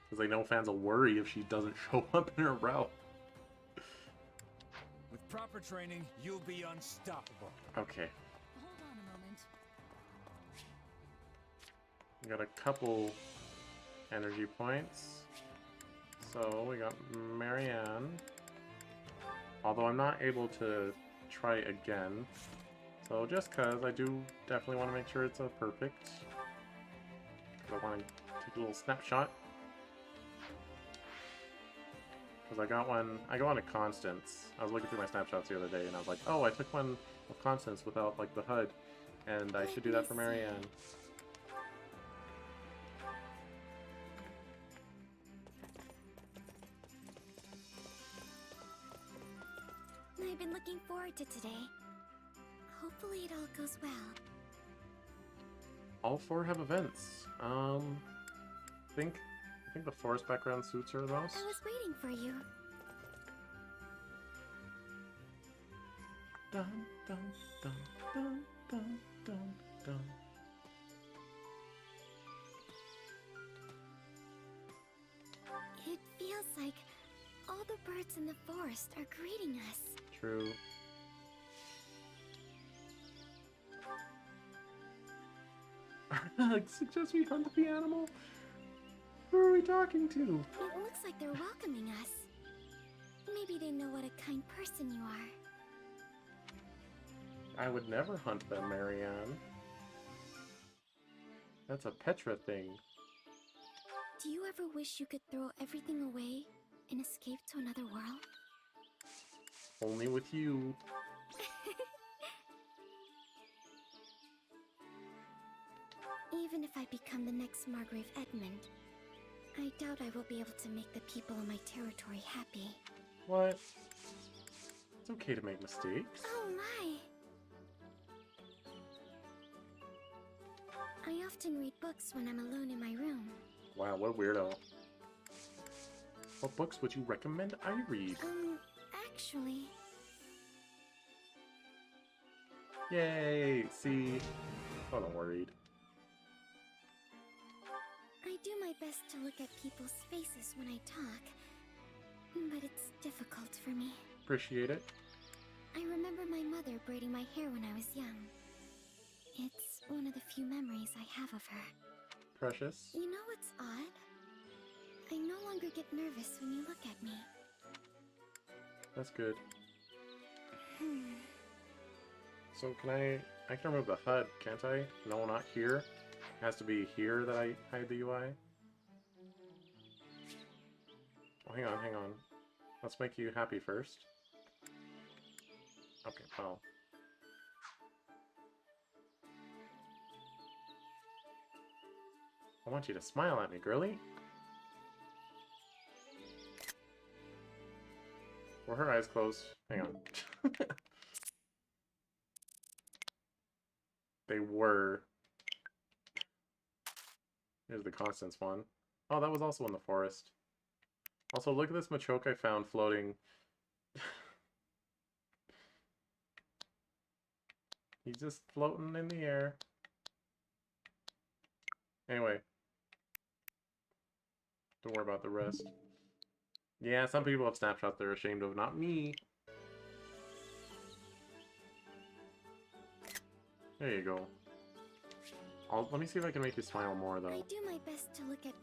Because I know fans will worry if she doesn't show up in her route. With proper training, you'll be unstoppable. Okay. Hold on a moment. We got a couple energy points. So we got Marianne. Although I'm not able to try again. So just because I do definitely want to make sure it's a perfect. I want to take a little snapshot. Because I got one at Constance. I was looking through my snapshots the other day, and I was like, oh, I took one of Constance without, like, the HUD. And I should do that for Marianne. I've been looking forward to today. Hopefully it all goes well. All 4 have events. I think the forest background suits her the most. I was waiting for you. Dun, dun, dun, dun, dun, dun, dun. It feels like all the birds in the forest are greeting us. True. Suggest we hunt the animal? Who are we talking to? It looks like they're welcoming us. Maybe they know what a kind person you are. I would never hunt them, Marianne. That's a Petra thing. Do you ever wish you could throw everything away and escape to another world? Only with you. Even if I become the next Margrave Edmund, I doubt I will be able to make the people in my territory happy. What? It's okay to make mistakes. Oh my! I often read books when I'm alone in my room. Wow, what a weirdo. What books would you recommend I read? Actually... Yay! See? I wasn't worried. I do my best to look at people's faces when I talk, but it's difficult for me. Appreciate it. I remember my mother braiding my hair when I was young. It's one of the few memories I have of her. Precious. You know what's odd? I no longer get nervous when you look at me. That's good. So I can remove the HUD, can't I? No, not here. It has to be here that I hide the UI. Oh, hang on. Let's make you happy first. Okay, well. I want you to smile at me, girly. Were her eyes closed? Hang on. They were. Here's the Constance one. Oh, that was also in the forest. Also, look at this Machoke I found floating. He's just floating in the air. Anyway. Don't worry about the rest. Yeah, some people have snapshots they're ashamed of, not me. There you go. Let me see if I can make you smile more, though. I do my best to look at...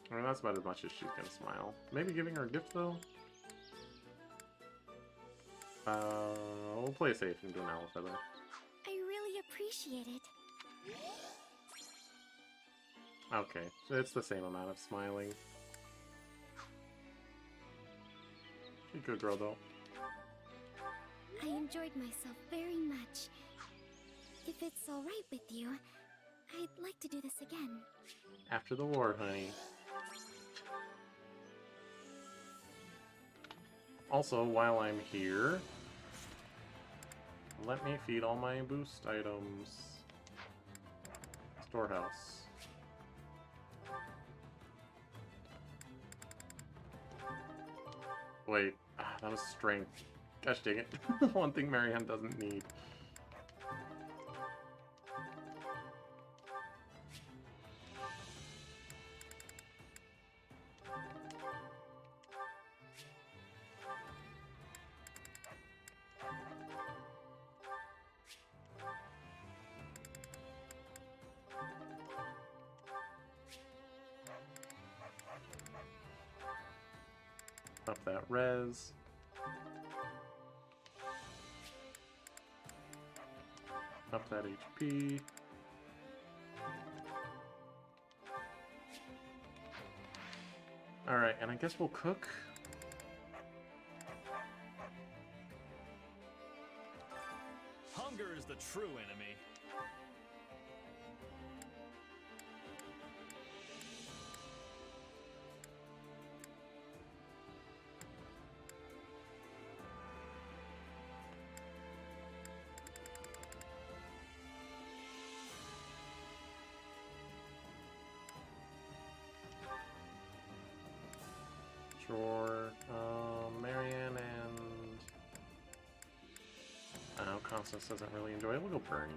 I mean, that's about as much as she's gonna smile. Maybe giving her a gift, though? We'll play it safe and do an owl feather. I really appreciate it. Okay, so it's the same amount of smiling. You're a good girl, though. I enjoyed myself very much. If it's alright with you, I'd like to do this again. After the war, honey. Also, while I'm here, let me feed all my boost items. Storehouse. Wait, that was strength. Gosh dang it. One thing Marianne doesn't need. Up that res. Up that HP. And I guess we'll cook. Hunger is the true enemy. Sure. Marianne and... I know Constance doesn't really enjoy it. We'll go Bernie.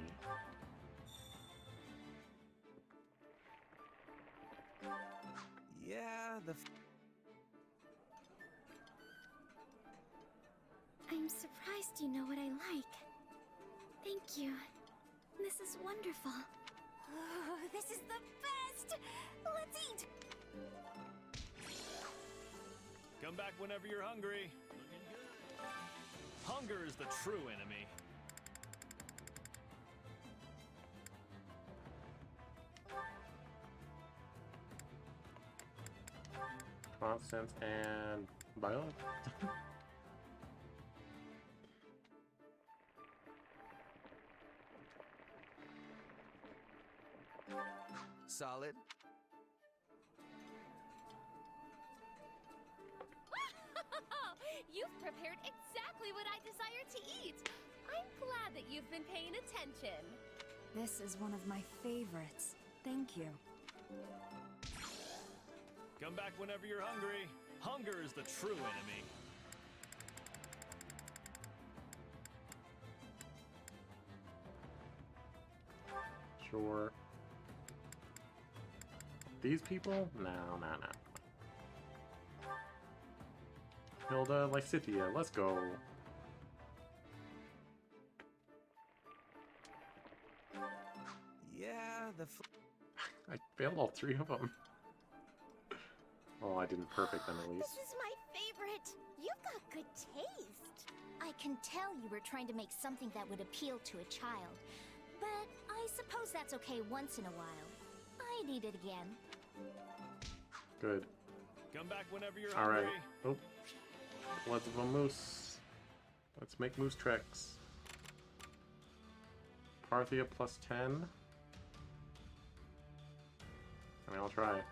Yeah, I'm surprised you know what I like. Thank you. This is wonderful. Oh, this is the best! Let's eat! Come back whenever you're hungry. Hunger is the true enemy. Constance and Violet. Solid. You've prepared exactly what I desire to eat. I'm glad that you've been paying attention. This is one of my favorites. Thank you. Come back whenever you're hungry. Hunger is the true enemy. Sure. These people? No. Hilda, Lysithia, let's go. Yeah, I failed all 3 of them. Oh, I didn't perfect them at least. This is my favorite. You've got good taste. I can tell you were trying to make something that would appeal to a child. But I suppose that's okay once in a while. I'd eat it again. Good. Come back whenever you're hungry. Alright. Oh. Bloods of a moose. Let's make moose treks. Parthia plus 10. I mean, I'll try.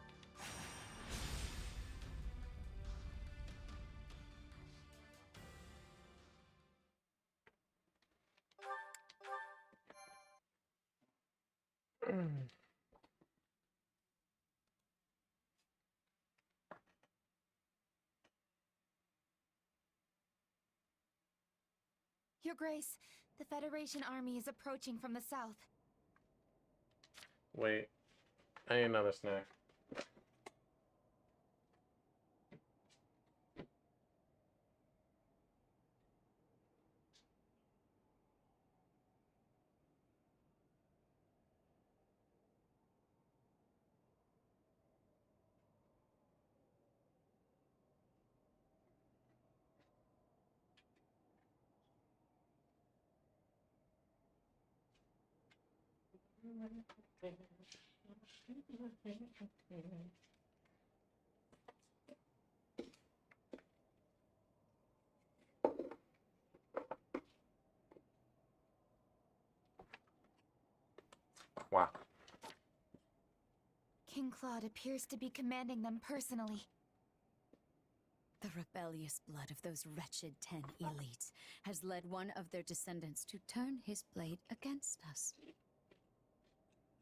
Your Grace, the Federation army is approaching from the south. Wait. I need another snack. Wow. King Claude appears to be commanding them personally. The rebellious blood of those wretched 10 elites has led one of their descendants to turn his blade against us.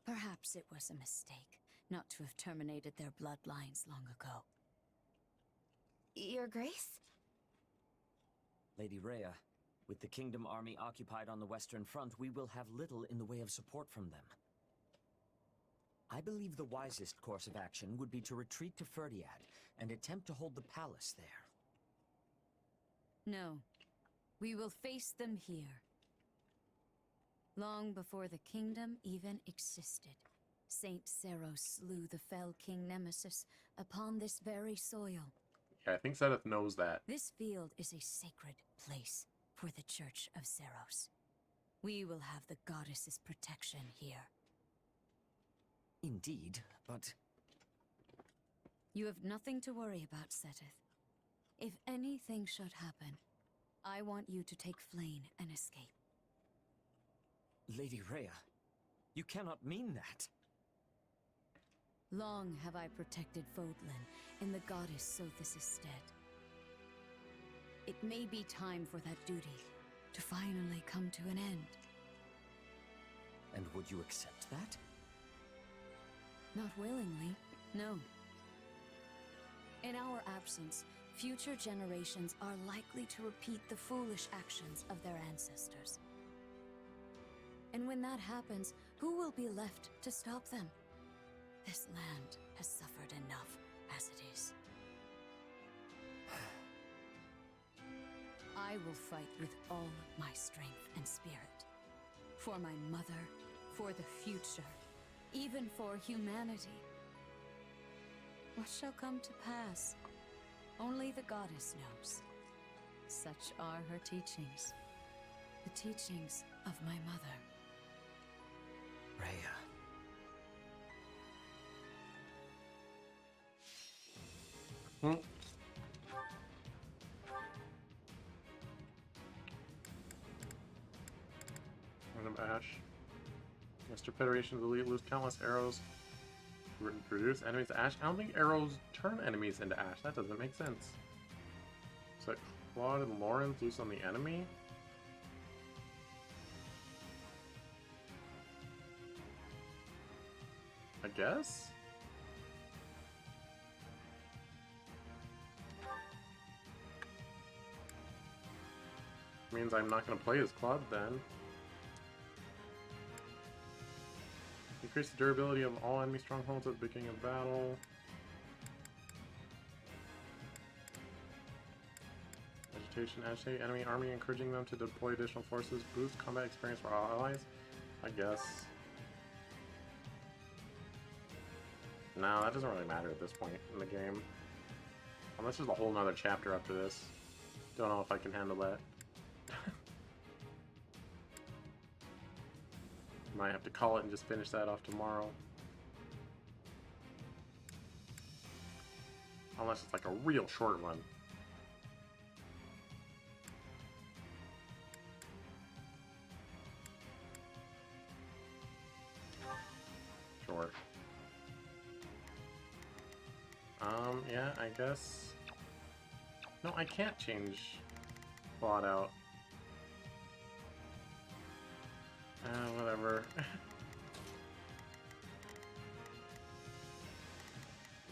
Perhaps it was a mistake not to have terminated their bloodlines long ago. Your Grace? Lady Rhea, with the Kingdom army occupied on the Western Front, we will have little in the way of support from them. I believe the wisest course of action would be to retreat to Ferdiad and attempt to hold the palace there. No, we will face them here. Long before the kingdom even existed, Saint Seros slew the fell King Nemesis upon this very soil. Yeah, I think Zenith knows that. This field is a sacred place for the Church of Seros. We will have the goddess's protection here. Indeed, but... You have nothing to worry about, Seteth. If anything should happen, I want you to take Flame and escape. Lady Rhea, you cannot mean that. Long have I protected Fodlan in the goddess Sothis' stead. It may be time for that duty to finally come to an end. And would you accept that? Not willingly, no. In our absence, future generations are likely to repeat the foolish actions of their ancestors. And when that happens, who will be left to stop them? This land has suffered enough as it is. I will fight with all my strength and spirit. For my mother, for the future, even for humanity. What shall come to pass? Only the goddess knows. Such are her teachings. The teachings of my mother. Rhea. Random Ash. Mr. Federation's elite lose countless arrows. Reduce enemies to ash. I don't think arrows turn enemies into ash. That doesn't make sense. So Claude and Lawrence loose on the enemy? I guess? Means I'm not going to play as Claude then. Increase the durability of all enemy strongholds at the beginning of battle. Agitate enemy army, encouraging them to deploy additional forces. Boost combat experience for all allies. I guess. No, that doesn't really matter at this point in the game. Unless there's a whole nother chapter after this. Don't know if I can handle that. Might have to call it and just finish that off tomorrow. Unless it's like a real short one. Short. Yeah, I guess... No, I can't change plot out. Whatever.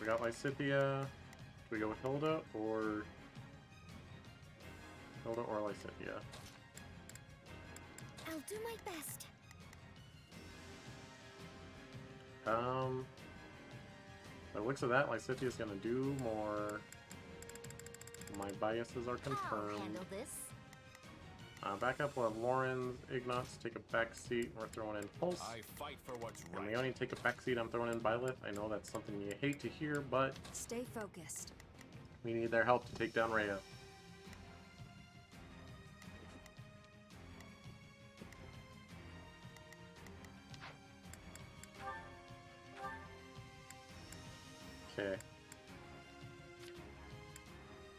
We got Lysithea. Do we go with Hilda or... Hilda or Lysithea? I'll do my best. By the looks of that, Lysithea's gonna do more. My biases are confirmed. I'll handle this. Backup will have Lauren, Ignatz take a back seat. We're throwing in Pulse. I fight for what's And right. Leonie take a back seat. I'm throwing in Byleth. I know that's something you hate to hear, but Stay focused. we need their help to take down Rhea. Okay.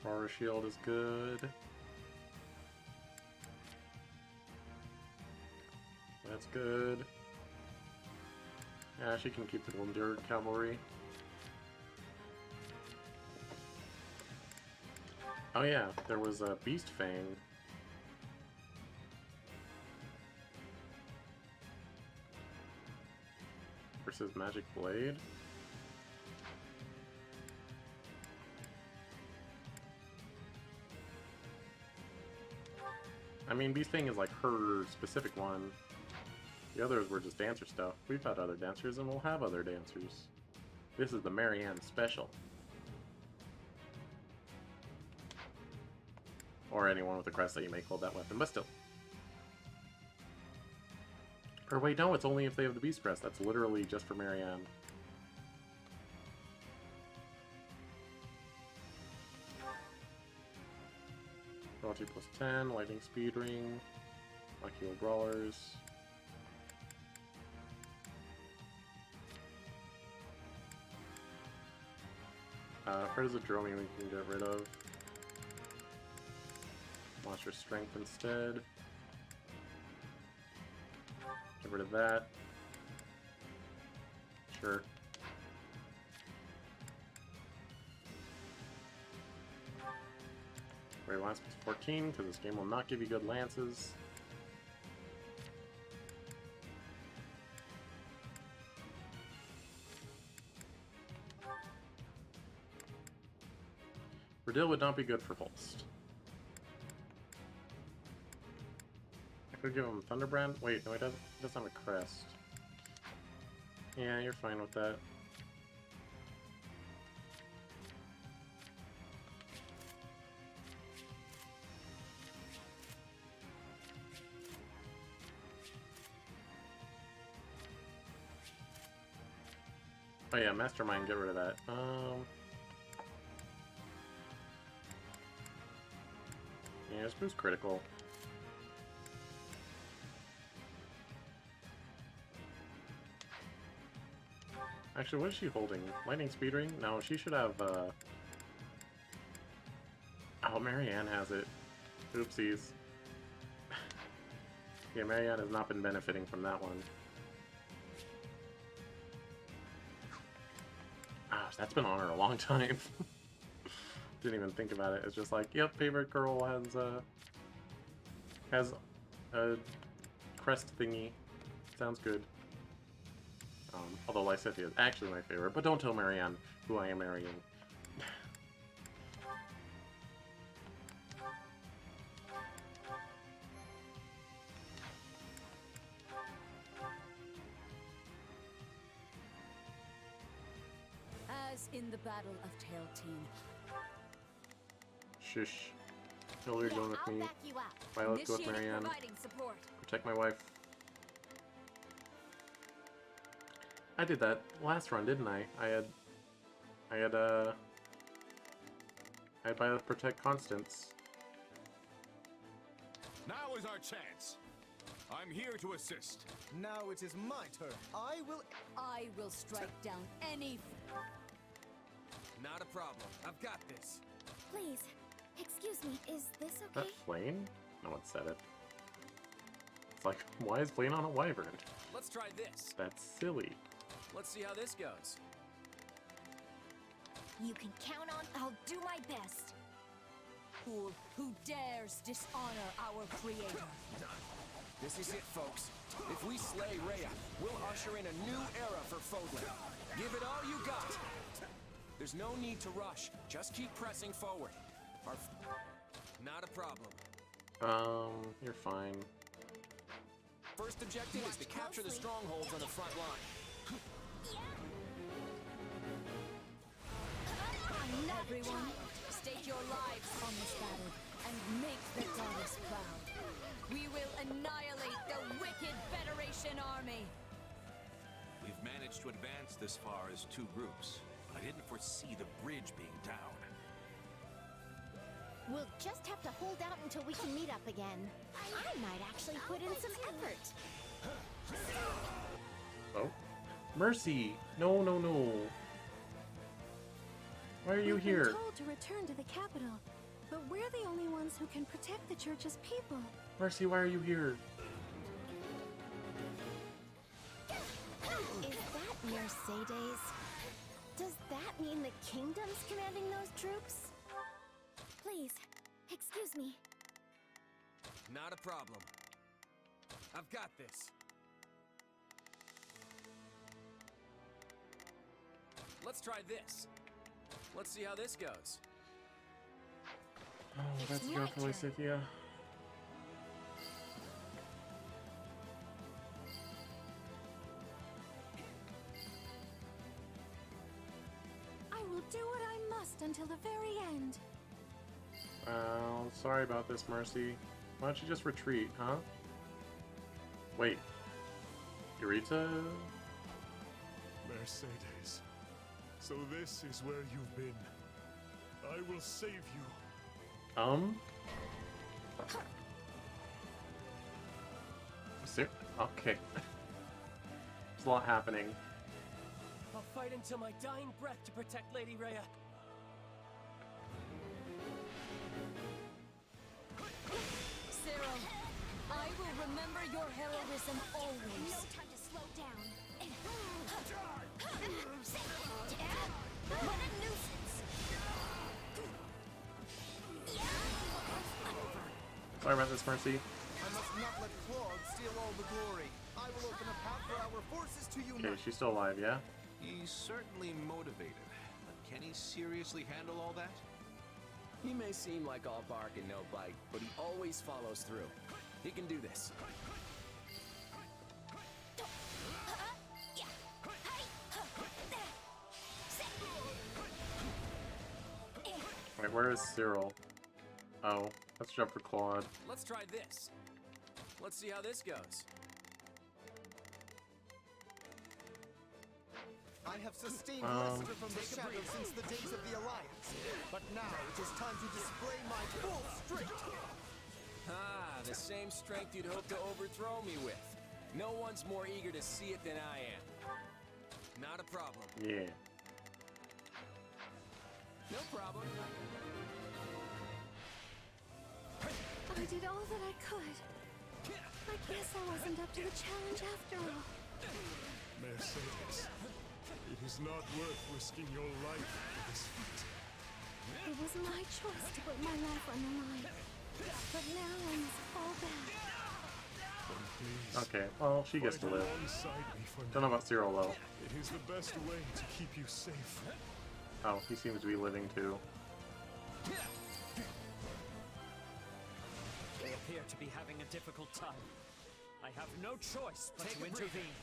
Aurora Shield is good. That's good. Yeah, she can keep the Endured Cavalry. Oh yeah, there was a Beast Fang. Versus Magic Blade. I mean, Beast Fang is like her specific one. The others were just dancer stuff. We've had other dancers and we'll have other dancers. This is the Marianne special. Or anyone with a crest that you make hold that weapon, but still. Or wait, no, it's only if they have the Beast Crest. That's literally just for Marianne. Velocity plus 10, Lightning Speed Ring, Lucky Old Brawlers. Frizodromi we can get rid of. Monster Strength instead. Get rid of that. Sure. Great Lance plus 14, because this game will not give you good lances. Verdil would not be good for Holst. I could give him Thunderbrand. Wait, no, he doesn't have a crest. Yeah, you're fine with that. Oh yeah, Mastermind, get rid of that. Yeah, just boost critical. Actually, what is she holding? Lightning Speed Ring? No, she should have, Oh, Marianne has it. Oopsies. Yeah, Marianne has not been benefiting from that one. Gosh, that's been on her a long time. Didn't even think about it. It's just like, yep, favorite girl has a crest thingy. Sounds good. Although Lysithea is actually my favorite, but don't tell Marianne who I am marrying. As in the Battle of Tailtean. Shush. Hilary going with me. Violet go with Marianne. Protect my wife. I did that last run, didn't I? I had Violet protect Constance. Now is our chance. I'm here to assist. Now it is my turn. I will strike down any... Not a problem. I've got this. Please, excuse me, is this Is that okay? Flame? No one said it. It's like, why is Flame on a wyvern? Let's try this. That's silly. Let's see how this goes. You can count on I'll do my best. Fool who dares dishonor our creator. This is it, folks. If we slay Rhea, we'll usher in a new era for Fodlan. Give it all you got. There's no need to rush. Just keep pressing forward. Not a problem. You're fine. First objective is to capture the strongholds on the front line. Everyone, stake your lives on this battle and make the goddess proud. We will annihilate the wicked Federation army. We've managed to advance this far as two groups. I didn't foresee the bridge being down. We'll just have to hold out until we can meet up again. I might actually put in some effort. Oh. Mercy! No, no, no. Why are you here? We've been told to return to the capital, but we're the only ones who can protect the church's people. Mercy, why are you here? Is that Mercedes? Does that mean the kingdom's commanding those troops? Please, excuse me. Not a problem. I've got this. Let's try this. Let's see how this goes. Oh, that's go for Lysithea. I will do what I must until the very end. Well, sorry about this, Mercy. Why don't you just retreat, huh? Wait. Eureka? Mercedes. So this is where you've been. I will save you. Okay. There's a lot happening. I'll fight until my dying breath to protect Lady Rhea. Remember your heroism always. No time to slow down. What a nuisance. Sorry about this, Mercy. I must not let Claude steal all the glory. I will open a path for our forces to unite. Okay, she's still alive, yeah? He's certainly motivated, but can he seriously handle all that? He may seem like all bark and no bite, but he always follows through. He can do this. Wait, where is Cyril? Oh, let's jump for Claude. Let's try this. Let's see how this goes. I have sustained Lester from the shadow since the days of the Alliance, but now it is time to display my full strength. Ah, the same strength you'd hope to overthrow me with. No one's more eager to see it than I am. Not a problem. Yeah. No problem. I did all that I could. I guess I wasn't up to the challenge after all. Mercedes, it is not worth risking your life for this feat. It was my choice to put my life on the line. But now I must fall back. Okay, well, she gets to live. Don't know about Cyril, though. It is the best way to keep you safe. Oh, he seems to be living, too. They appear to be having a difficult time. I have no choice but to intervene.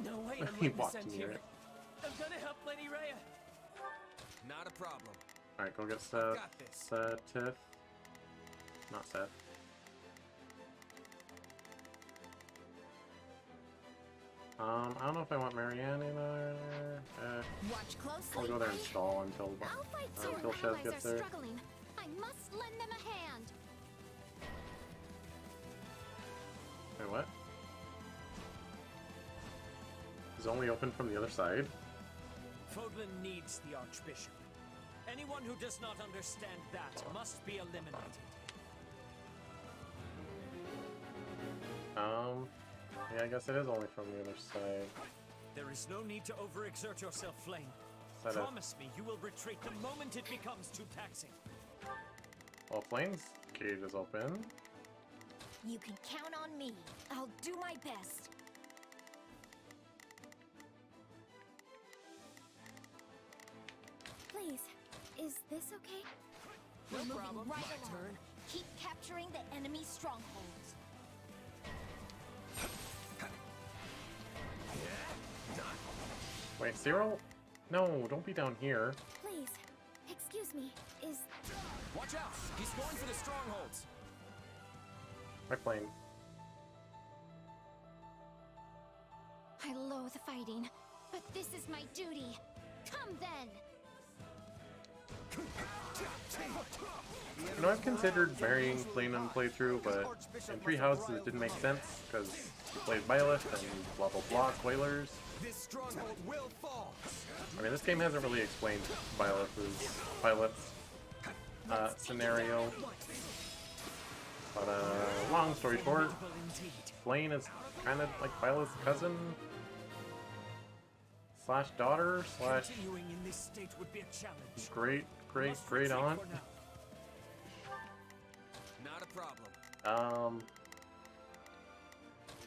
No way I'm He letting walked this end near here. it. I'm gonna help Lady Rhea. Not a problem. Alright, go get Seth. Got this. Seth. Not Seth. I don't know if I want Marianne in there. Watch closely. I'll go there and stall until I'll fight too. until Our Chev allies gets are there. struggling. I must lend them a hand. Wait, what? Is it only open from the other side? Fodlan needs the Archbishop. Anyone who does not understand that must be eliminated. Yeah, I guess it is only from the other side. There is no need to overexert yourself, Flame. Side of- Promise me you will retreat the moment it becomes too taxing. Well, Flame's cage is open. You can count on me. I'll do my best. Please, is this okay? We're moving problem. right My along. turn. Keep capturing the enemy strongholds. Wait, Cyril? No, don't be down here. Please, excuse me, is... Watch out! He's going for the strongholds. My plane. I loathe fighting, but this is my duty. Come then! You know, I've considered marrying Plain playthrough, but in Three Houses it didn't make sense because you played Byleth and blah blah blah spoilers. This stronghold will fall. I mean, this game hasn't really explained Byleth's scenario. But long story short, Blaine is kind of like Byleth's cousin slash daughter slash Continuing in this state would be a challenge. great aunt. Not a problem.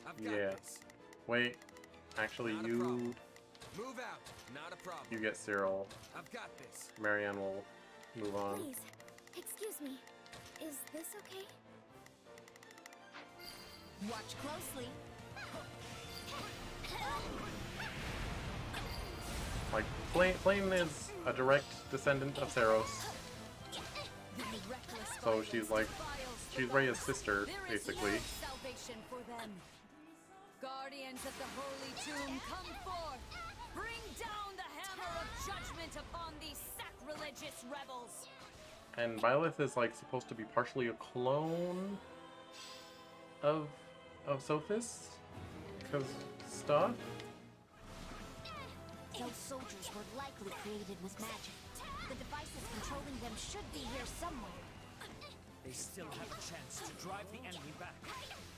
I've got Yeah. this. Wait, actually Not a you problem. Move out. Not a problem. you get Cyril. I've got this. Marianne will move on. Please, excuse me, is this okay? Watch closely. Like Plain is a direct descendant of Theros, so she's like Rhea's sister basically. Salvation for them. Guardians of the Holy Tomb, come forth! Bring down the hammer of judgment upon these sacrilegious rebels! And Byleth is like supposed to be partially a clone of Sophis, because stuff. Those soldiers were likely created with magic. The devices controlling them should be here somewhere. They still have a chance to drive the enemy back.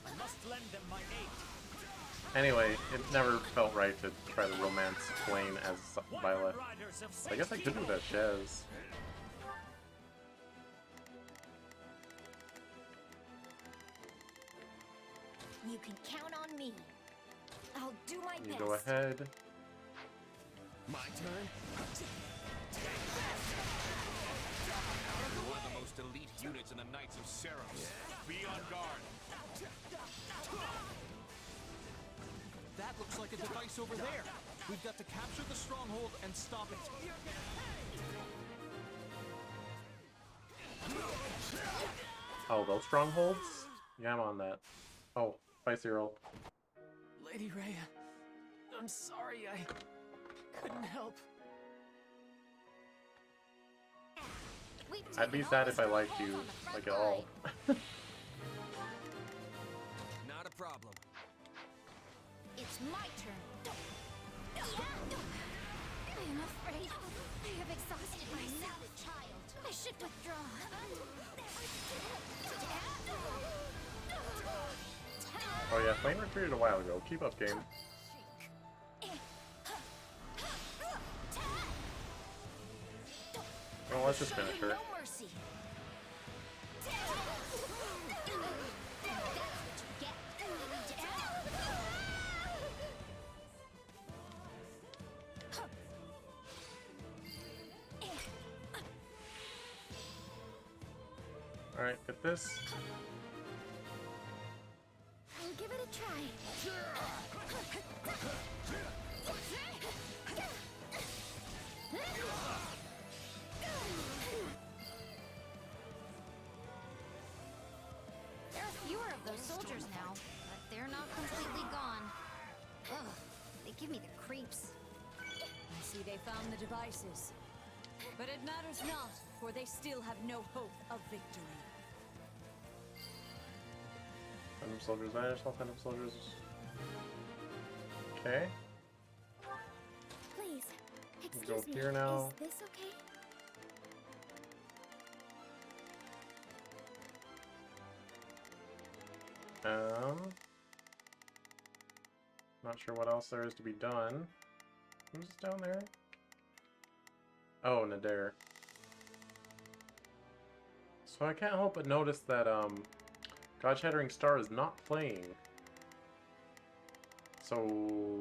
I must lend them my aid. Anyway, it never felt right to try to romance Blaine as Violet. I guess I could do that, Shaz. You can count on me. I'll do my You best. go ahead. My turn? You're one of the most elite units in the Knights of Seros. Be on guard. That looks like a device over there. We've got to capture the stronghold and stop it. Oh, those strongholds? Yeah, I'm on that. Oh, bye, Cyril. Lady Rhea, I'm sorry I couldn't help. I'd be sad if I liked you, like, at all. Not a problem. It's my turn. I am afraid I have exhausted myself. I should withdraw. Oh yeah, Flame retreated a while ago. Keep up, game. Well, let's just finish her. No mercy. Alright, get this. I'll give it a try. There are fewer of those soldiers now, but they're not completely gone. Ugh, they give me the creeps. I see they found the devices. But it matters not, for they still have no hope of victory. Phantom soldiers vanish, all phantom soldiers. Okay. Please, Go excuse me. here now. Is this okay? Not sure what else there is to be done. Who's down there? Oh, Nadir. So I can't help but notice that, God Shattering Star is not playing. So...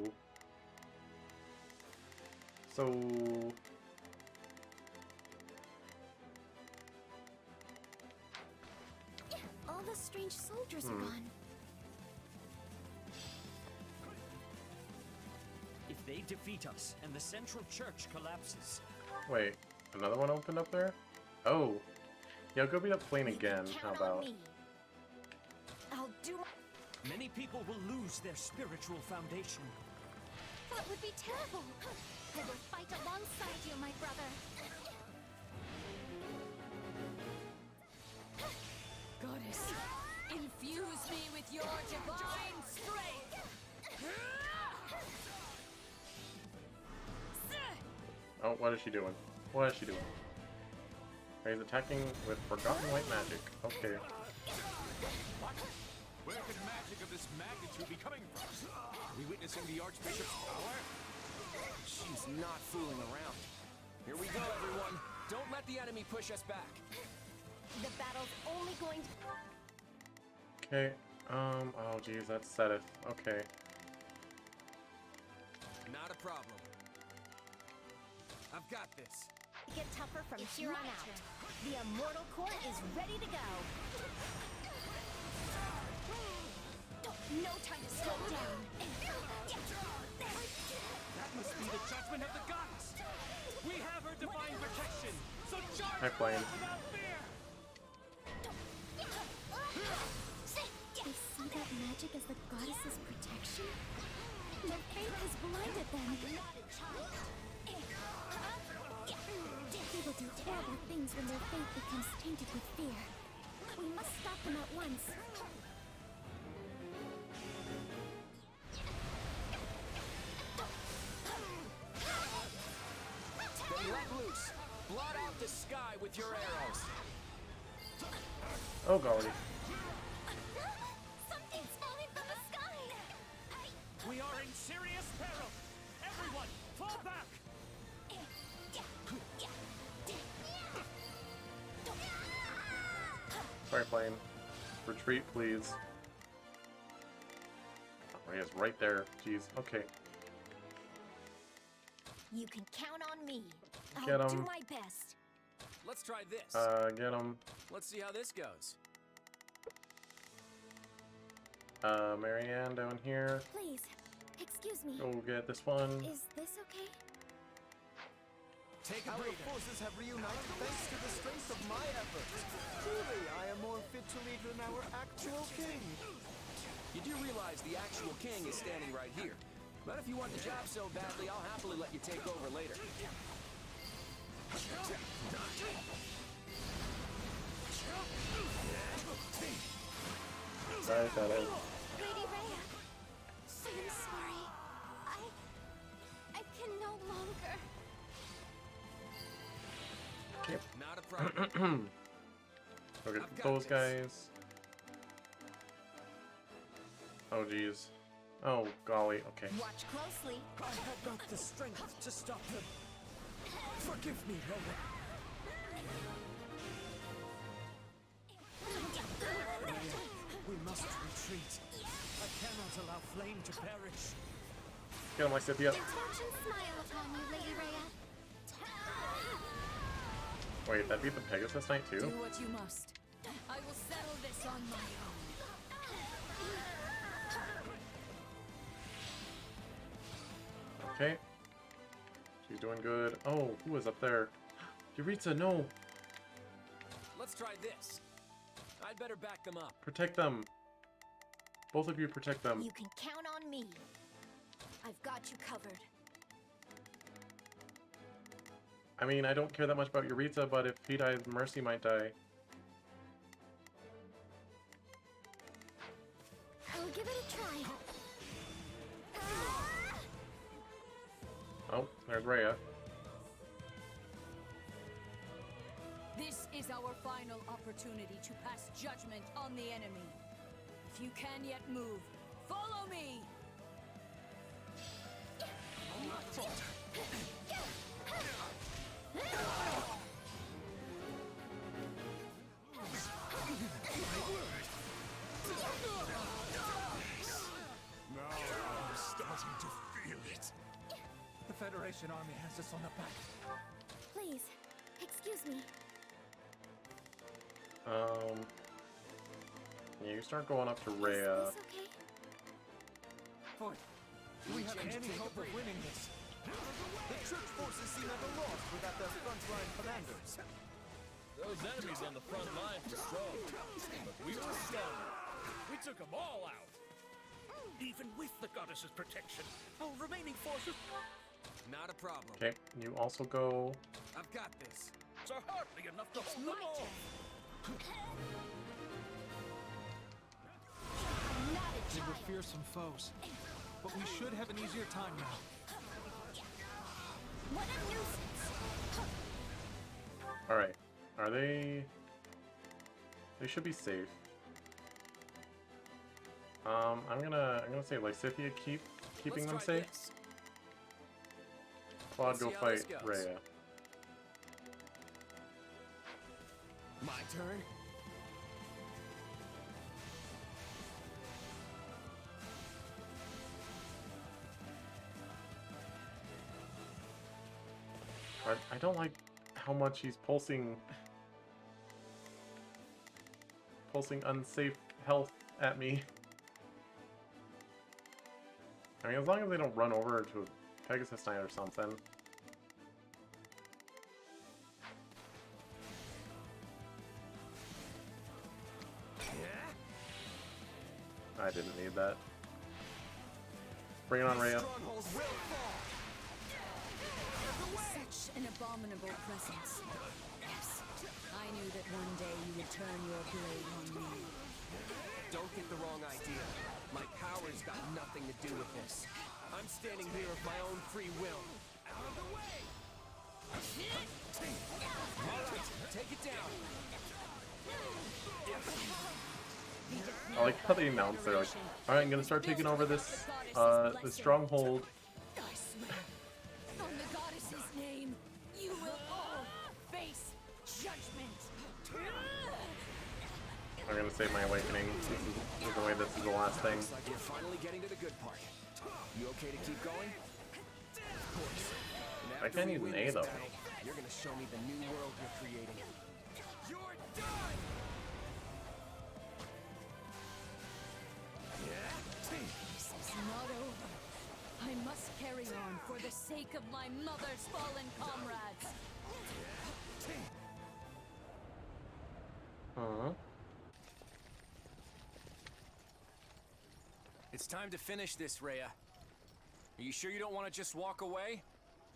All the strange soldiers are gone. If they defeat us and the central church collapses, Wait, another one opened up there? Oh. Yeah, go beat up Flame again. How about? I'll do many people will lose their spiritual foundation. That would be terrible. I will fight alongside you, my brother. Goddess, infuse me with your divine strength! Oh, what is she doing? What is she doing? He's attacking with Forgotten White Magic. Okay. What? Where could magic of this magnitude be coming from? Are we witnessing the Archbishop's power? She's not fooling around. Here we go, everyone. Don't let the enemy push us back. The battle's only going to... Okay. Oh geez, that's Seth. Okay. Not a problem. I've got this. Get tougher from here on out. The Immortal Core is ready to go. No time to slow down. That must be the judgment of the goddess. We have her divine protection, so charge Hi, Flame. without fear. They see that magic as the goddess's protection? Their faith has blinded them. They will do terrible things when their faith becomes tainted with fear. We must stop them at once. Then let loose. Blot out the sky with your arrows. Oh golly. Something's falling from the sky! We are in serious peril! Everyone, fall back! Sorry, plane. Retreat, please. Rhea's right there. Jeez. Okay. You can count on me. Get I'll do 'em. my best. Let's try this. Get him. Let's see how this goes. Marianne down here. Please, excuse me. Go get this one. Is this okay? Take Our forces have reunited thanks to the strength of my efforts. Truly, I am more fit to lead than our actual king. You do realize the actual king is standing right here. But if you want the job so badly, I'll happily let you take over later. Sorry, that is. Lady Rhea, I'm sorry. I can no longer. Okay. Not a problem. Go get those guys. Oh geez. Oh golly. Okay. Watch closely. I have not the strength to stop them. Forgive me, Rhea. We must retreat. I cannot allow Flame to perish. Get him, like Scythia. Fortune smile upon you, Lady Rhea. Wait, that beat the Pegasus Knight too? Do what you must. I will settle this on my own. Okay. She's doing good. Oh, who was up there? Yuritsa, no! Let's try this. I'd better back them up. Protect them! Both of you protect them. You can count on me. I've got you covered. I mean, I don't care that much about Yuritsa, but if he dies, Mercy might die. I'll give it a try. Oh, there's Rhea. This is our final opportunity to pass judgment on the enemy. If you can yet move, follow me! Now I'm starting to feel it. The Federation army has us on the back. Please, excuse me. Yeah, you start going up to Rhea. Is this okay? Fine. Do we have any hope of winning this? The church forces seem at a loss without their frontline commanders. Those enemies on the front line were strong, but we were stronger. We took them all out. Even with the goddess's protection, our remaining forces... Not a problem. Okay, you also go. I've got this. It's hardly enough to hold them all. They were fearsome foes, but we should have an easier time now. What a nuisance! Alright. Are they... They should be safe. I'm gonna say Lysithia keeping them safe. This. Claude, go fight Rhea. My turn? I don't like how much he's pulsing unsafe health at me. I mean, as long as they don't run over to a Pegasus Knight or something. I didn't need that. Bring it on, Rhea. Such an abominable presence. Yes, I knew that one day you would turn your blade on me. Don't get the wrong idea. My power's got nothing to do with this. I'm standing here of my own free will. Out of the way! Alright, take it down. I like how they announced they're like, alright, I'm gonna start taking over this this stronghold. I swear, on the goddess's name, you will all face judgment. I'm gonna save my awakening. This is the way this is the last thing. Looks like we're finally getting to the good part. You okay to keep going? Of course. And I after can't we use an win A this though. battle, you're gonna show me the new world you're creating. You're done! This is not over. I must carry on for the sake of my mother's fallen comrades. It's time to finish this, Rhea. Are you sure you don't want to just walk away?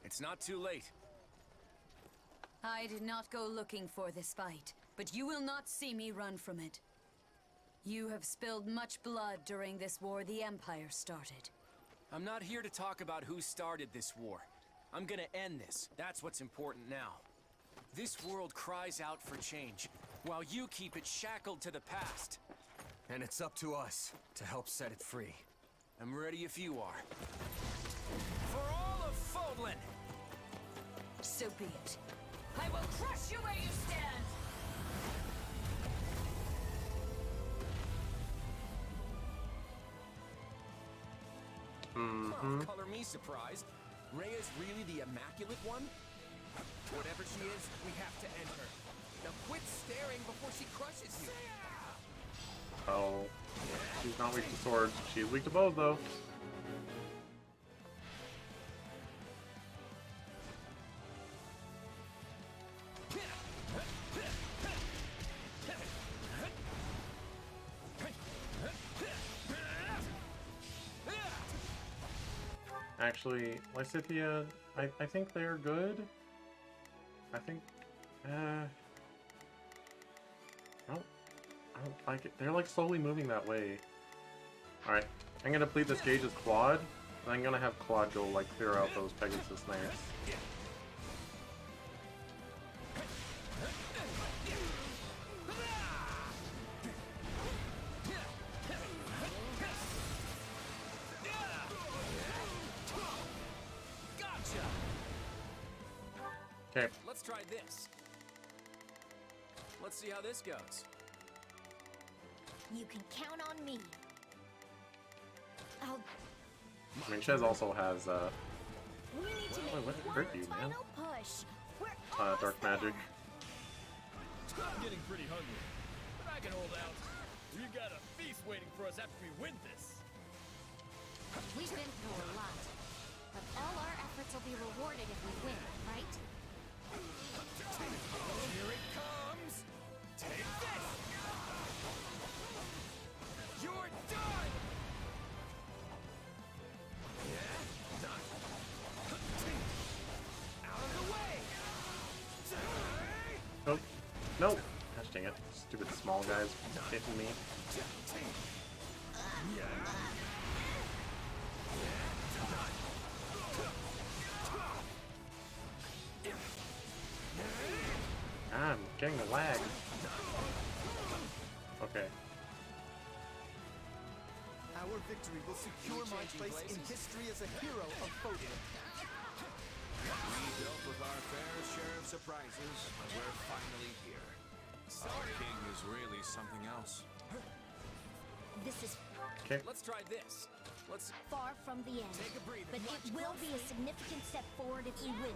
It's not too late. I did not go looking for this fight, but you will not see me run from it. You have spilled much blood during this war the Empire started. I'm not here to talk about who started this war. I'm gonna end this. That's what's important now. This world cries out for change, while you keep it shackled to the past. And it's up to us to help set it free. I'm ready if you are. For all of Fodlan! So be it. I will crush you where you stand! Oh, color me surprised. Rhea's really the immaculate one? Whatever she is, we have to end her. Now quit staring before she crushes you. Oh, she's not weak to swords. She's weak to bows though. Actually, Lysithea, I think they're good. I think, I don't like it. They're like slowly moving that way. Alright, I'm gonna plead this gauge as Claude, and I'm gonna have Claude go like clear out those Pegasus snares. Okay. Let's try this. Let's see how this goes. You can count on me. I'll... I mean, Chez also has, We need to what make hurt one you, man? final push. We're Dark magic. I'm getting pretty hungry, but I can hold out. We got a feast waiting for us after we win this. We've been through a lot, but all our efforts will be rewarded if we win, right? Here it comes! Take this! You're done! Out of the way! Oh, no! Gosh dang it. Stupid small guys hitting me. I'm getting the lag. Okay. Our victory will secure my place in history as a hero of Fodlan. We dealt with our fair share of surprises, but we're finally here. Our king is really something else. This is Okay. Let's try this. Let's far from the end, take a breather. but it will be a significant step forward if we win.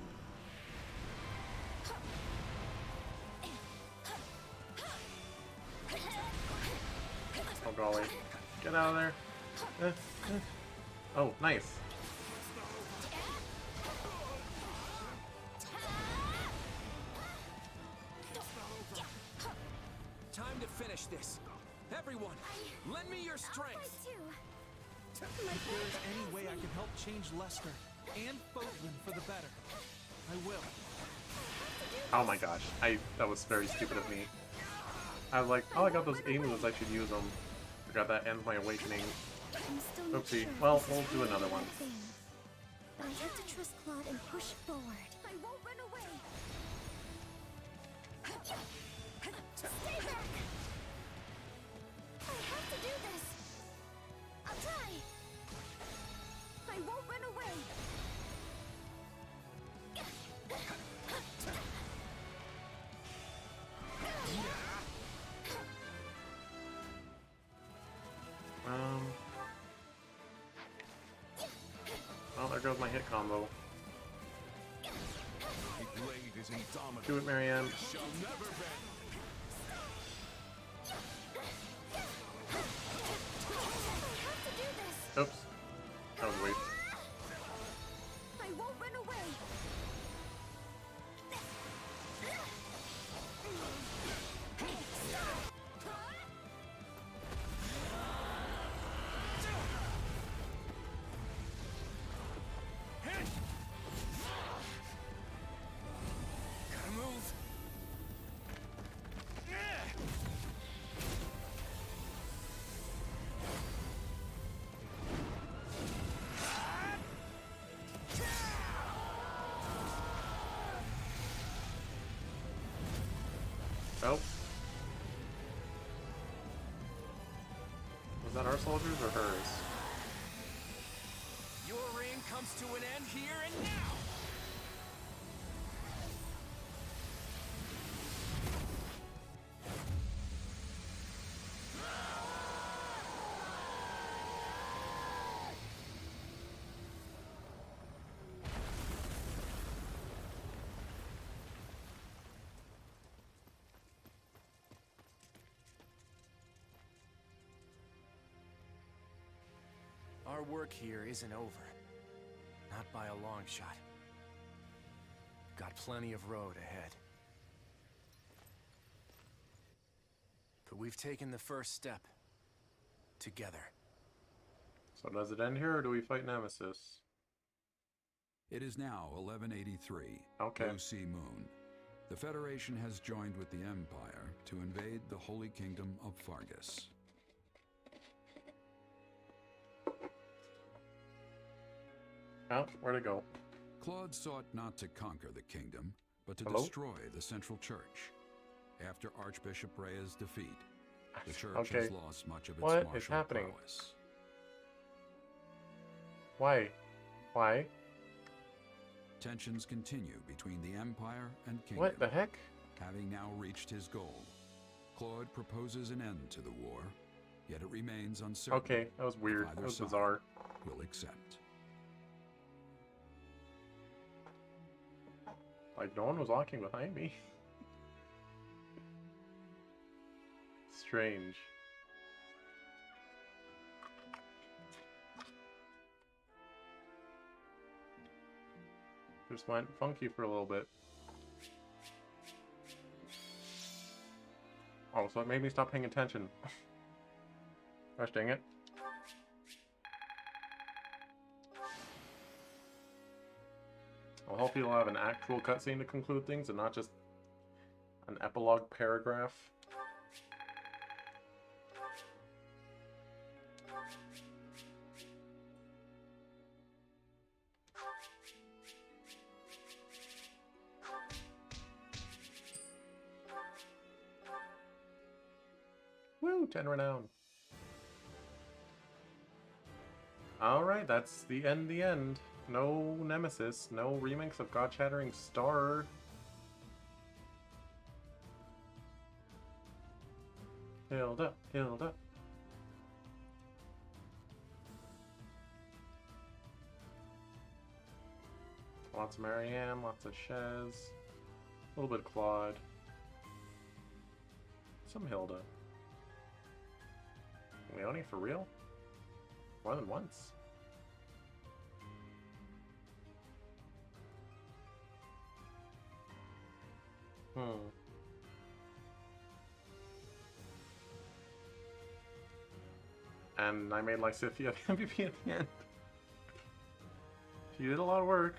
Oh golly. Get out of there. Oh, nice. Time to finish this. Everyone, lend me your strength. If there's any way I can help change Lester and Fodlan for the better, I will. Oh my gosh. That was very stupid of me. I was like, oh, I got those A moves, I should use them. Forgot that ends my awakening. I'm still not Oopsie. sure Well, this is we'll do the another right one. thing. But I have to trust Claude and push forward. I won't run away. Stay back! I have to do this! I'll try! I won't run away! Well, there goes my hit combo. The blade is indomitable. Do it, Marianne. It shall never bend. Oops. That was a waste. I won't run away! Gotta move. Oh. Was that our soldiers or hers? Your reign comes to an end here and now. Our work here isn't over. Not by a long shot. Got plenty of road ahead. But we've taken the first step. Together. So does it end here, or do we fight Nemesis? It is now 1183, Okay. Blue Sea Moon. The Federation has joined with the Empire to invade the Holy Kingdom of Fargus. Oh, where'd it go? Claude sought not to conquer the kingdom, but to Hello? destroy the Central Church. After Archbishop Rhea's defeat, the church Okay. has lost much of its What is martial happening? prowess. Why? Why? Tensions continue between the Empire and Kingdom. What the heck? Having now reached his goal, Claude proposes an end to the war, yet it remains uncertain. Okay, that was weird. if either That was side bizarre. will accept. Like, no one was walking behind me. Strange. Just went funky for a little bit. Oh, so it made me stop paying attention. Gosh dang it. Well, hopefully we'll have an actual cutscene to conclude things and not just an epilogue paragraph. Woo, 10 renown. Alright, that's the end. No Nemesis, no remix of God-Shattering Star. Hilda, Hilda. Lots of Marianne, lots of Shez. A little bit of Claude. Some Hilda. Leone for real? More than once? And I made Lysithia MVP at the end. She did a lot of work.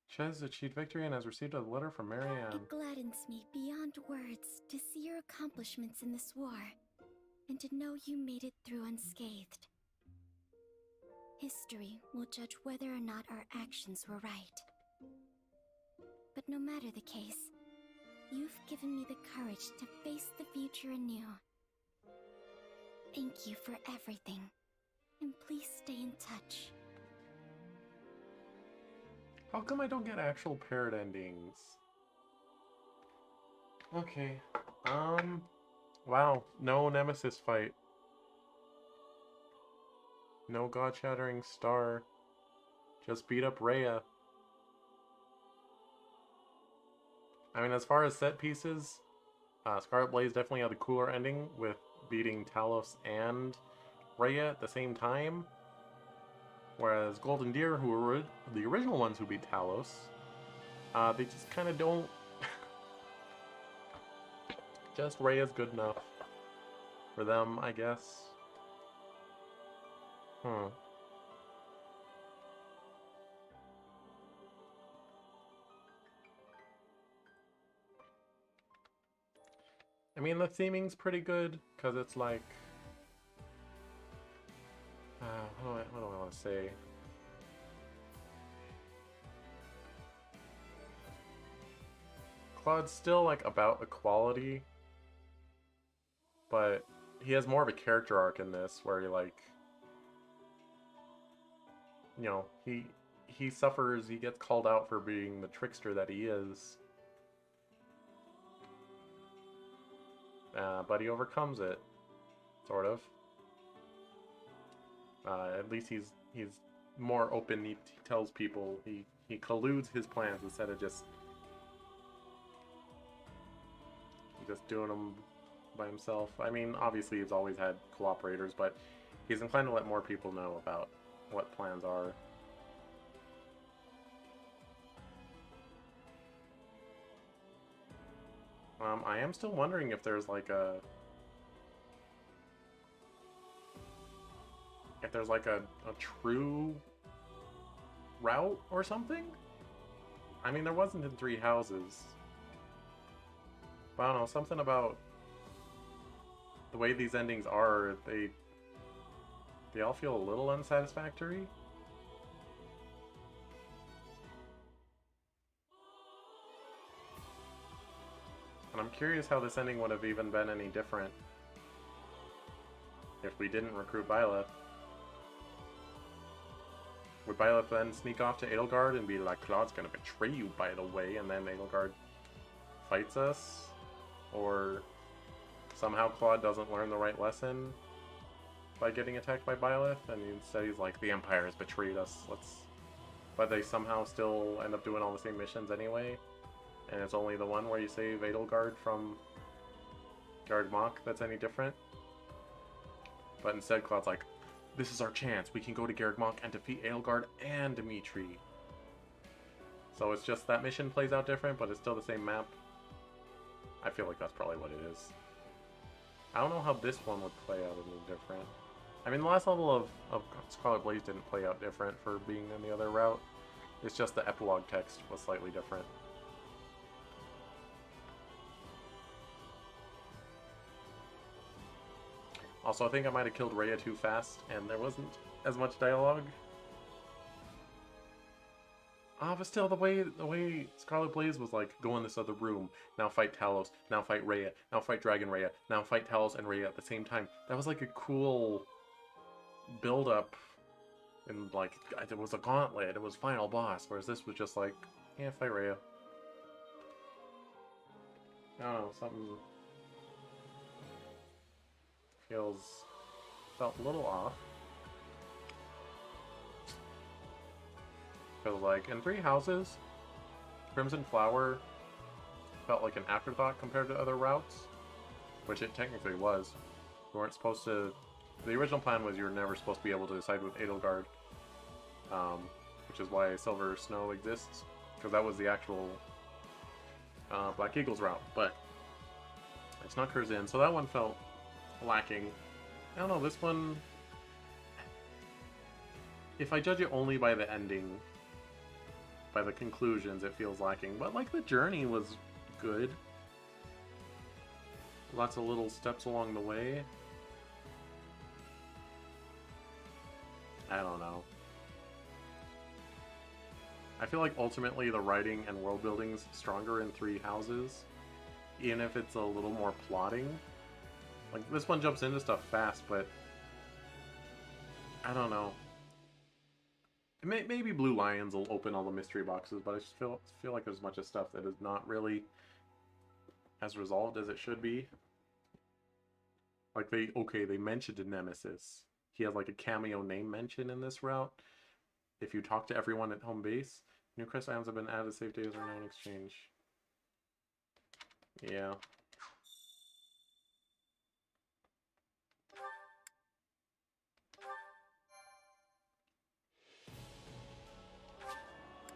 Ches achieved victory and has received a letter from Marianne. It gladdens me beyond words to see your accomplishments in this war, and to know you made it through unscathed. History will judge whether or not our actions were right. But no matter the case, you've given me the courage to face the future anew. Thank you for everything, and please stay in touch. How come I don't get actual paired endings? Okay. Wow. No Nemesis fight. No God-shattering star. Just beat up Rhea. I mean, as far as set pieces, Scarlet Blaze definitely had the cooler ending with beating Talos and Rhea at the same time. Whereas Golden Deer, who were the original ones who beat Talos, they just kind of don't... Just Rhea's good enough for them, I guess. I mean, the theming's pretty good, because it's like... what do I want to say? Claude's still, like, about equality, but he has more of a character arc in this, where he, like... You know, he suffers, he gets called out for being the trickster that he is. But he overcomes it, sort of. At least he's more open. He tells people, he colludes his plans instead of just doing them by himself. I mean, obviously he's always had cooperators, but he's inclined to let more people know about what plans are. I am still wondering if there's like a true route or something? I mean, there wasn't in Three Houses. But I don't know, something about the way these endings are, they all feel a little unsatisfactory. And I'm curious how this ending would have even been any different if we didn't recruit Byleth. Would Byleth then sneak off to Edelgard and be like, Claude's gonna betray you, by the way, and then Edelgard fights us? Or somehow Claude doesn't learn the right lesson by getting attacked by Byleth, and instead he's like, the Empire has betrayed us, but they somehow still end up doing all the same missions anyway, and it's only the one where you save Edelgard from Garreg Mach that's any different. But instead Claude's like, this is our chance, we can go to Garreg Mach and defeat Edelgard and Dimitri. So it's just that mission plays out different, but it's still the same map. I feel like that's probably what it is. I don't know how this one would play out any different. I mean, the last level of Scarlet Blaze didn't play out different for being on the other route. It's just the epilogue text was slightly different. Also, I think I might have killed Rhea too fast, and there wasn't as much dialogue. But still, the way Scarlet Blaze was like, go in this other room, now fight Talos, now fight Rhea, now fight Dragon Rhea, now fight Talos and Rhea at the same time. That was like a cool build-up, and like, it was a gauntlet, it was final boss, whereas this was just like, yeah, fight Rhea. I don't know, something felt a little off. Because, like, in Three Houses, Crimson Flower felt like an afterthought compared to other routes, which it technically was. You weren't supposed to... The original plan was you were never supposed to be able to side with Edelgard, which is why Silver Snow exists, because that was the actual Black Eagle's route, but it snuck hers in, so that one felt lacking. I don't know, this one... If I judge it only by the ending, by the conclusions, it feels lacking. But, like, the journey was good. Lots of little steps along the way. I don't know. I feel like ultimately the writing and world building's stronger in Three Houses, even if it's a little more plotting. Like, this one jumps into stuff fast, but I don't know. Maybe Blue Lions will open all the mystery boxes, but I just feel like there's a bunch of stuff that is not really as resolved as it should be. Like, they mentioned a Nemesis. He has like a cameo name mention in this route. If you talk to everyone at home base, new quest items have been added, save days are now in exchange. Yeah.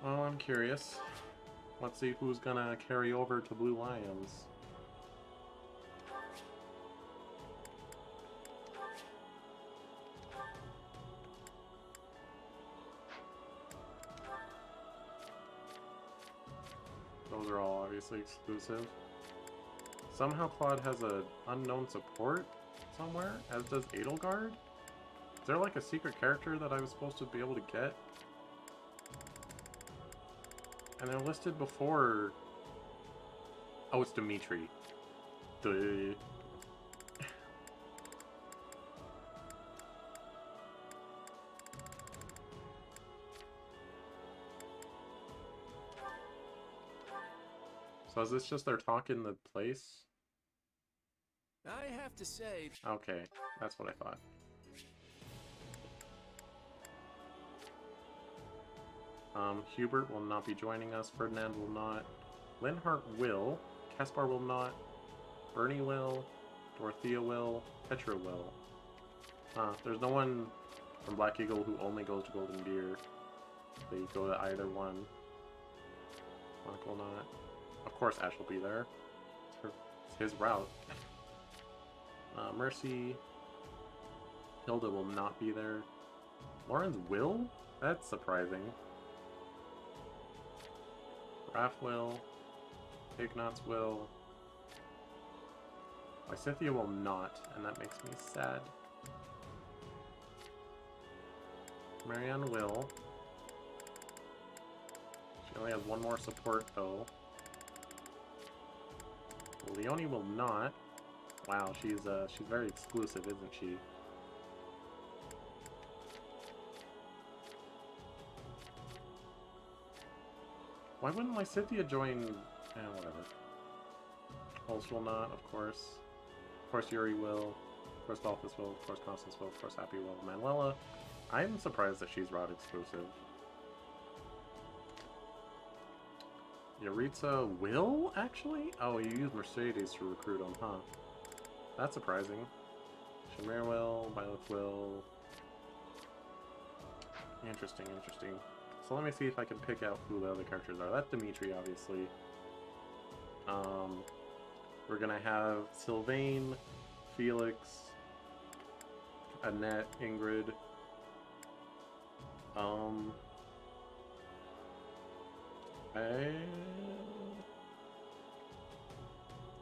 Well, I'm curious. Let's see who's gonna carry over to Blue Lions. Those are all obviously exclusive. Somehow Claude has an unknown support somewhere, as does Edelgard? Is there like a secret character that I was supposed to be able to get? And they're listed before... Oh, it's Dimitri. Duh. So is this just their talk in the place? I have to say... Okay, that's what I thought. Hubert will not be joining us. Ferdinand will not. Linhart will. Caspar will not. Bernie will. Dorothea will. Petra will. There's no one from Black Eagle who only goes to Golden Deer. They go to either one. Mark will not. Of course Ash will be there. It's his route. Mercy. Hilda will not be there. Lawrence will? That's surprising. Raph will. Ignatz will. Lysithia will not, and that makes me sad. Marianne will. She only has one more support though. Leonie will not. Wow, she's very exclusive, isn't she? Why wouldn't Lysithia join? Whatever. Holst will not, of course. Of course Yuri will. Of course Dolphus will. Of course Constance will. Of course Happy will. Manuela. I'm surprised that she's route exclusive. Yaritza will, actually? Oh, you use Mercedes to recruit them, huh? That's surprising. Shamir will. Violet will. Interesting, interesting. So let me see if I can pick out who the other characters are. That's Dimitri, obviously. We're gonna have Sylvain, Felix, Annette, Ingrid.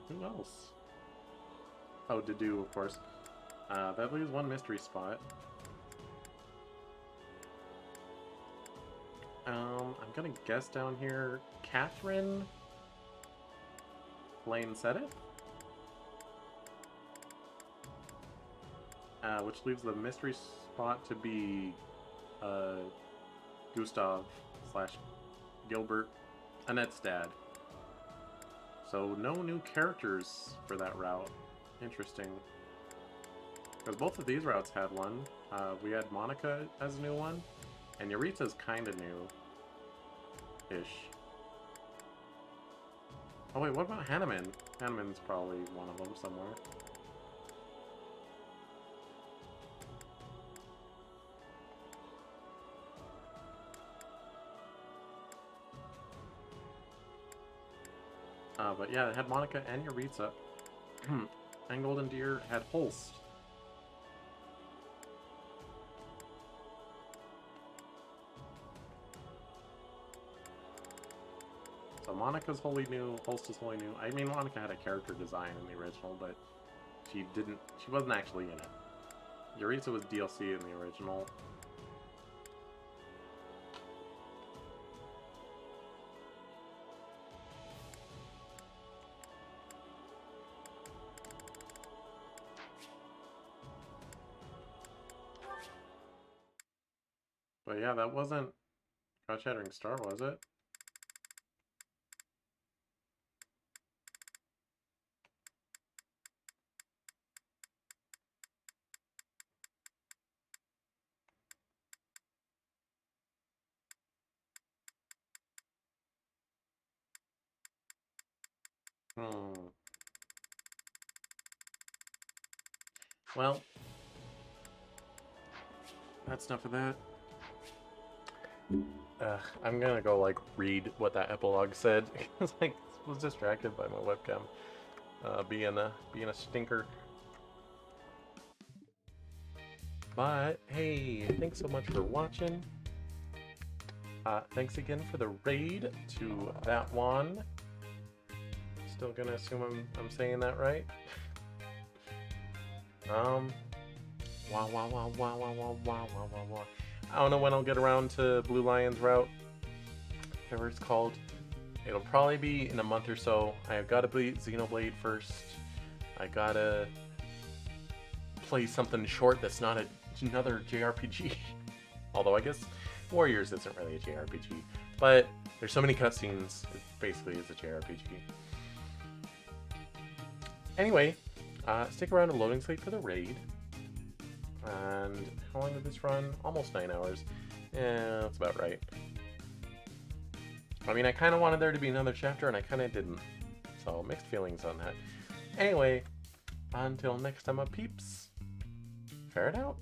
Who else? Oh, Dedu, of course. That leaves one mystery spot. I'm gonna guess down here, Catherine Lane Sedith? Which leaves the mystery spot to be Gustav / Gilbert, Annette's dad. So no new characters for that route. Interesting. Because both of these routes had one. We had Monica as a new one, and Yaritza's kind of new-ish. Oh wait, what about Hanneman? Hanneman's probably one of them somewhere. But yeah, it had Monica and Yaritza. And Golden Deer had Holst. So Monica's wholly new, Holst is wholly new. I mean, Monica had a character design in the original, but she wasn't actually in it. Yaritza was DLC in the original. But yeah, that wasn't Shattering Star, was it? Well, that's enough of that. I'm gonna go like read what that epilogue said because I was distracted by my webcam being a stinker. But hey, thanks so much for watching. Thanks again for the raid to that one. Still gonna assume I'm saying that right. Wow. I don't know when I'll get around to Blue Lion's route, whatever it's called. It'll probably be in a month or so. I've got to beat Xenoblade first. I gotta play something short that's not another JRPG. Although I guess Warriors isn't really a JRPG. But there's so many cutscenes, it basically is a JRPG. Anyway, stick around to loading slate for the raid. And how long did this run? Almost 9 hours. Yeah, that's about right. I mean, I kind of wanted there to be another chapter, and I kind of didn't. So, mixed feelings on that. Anyway, until next time, my peeps. Fair it out.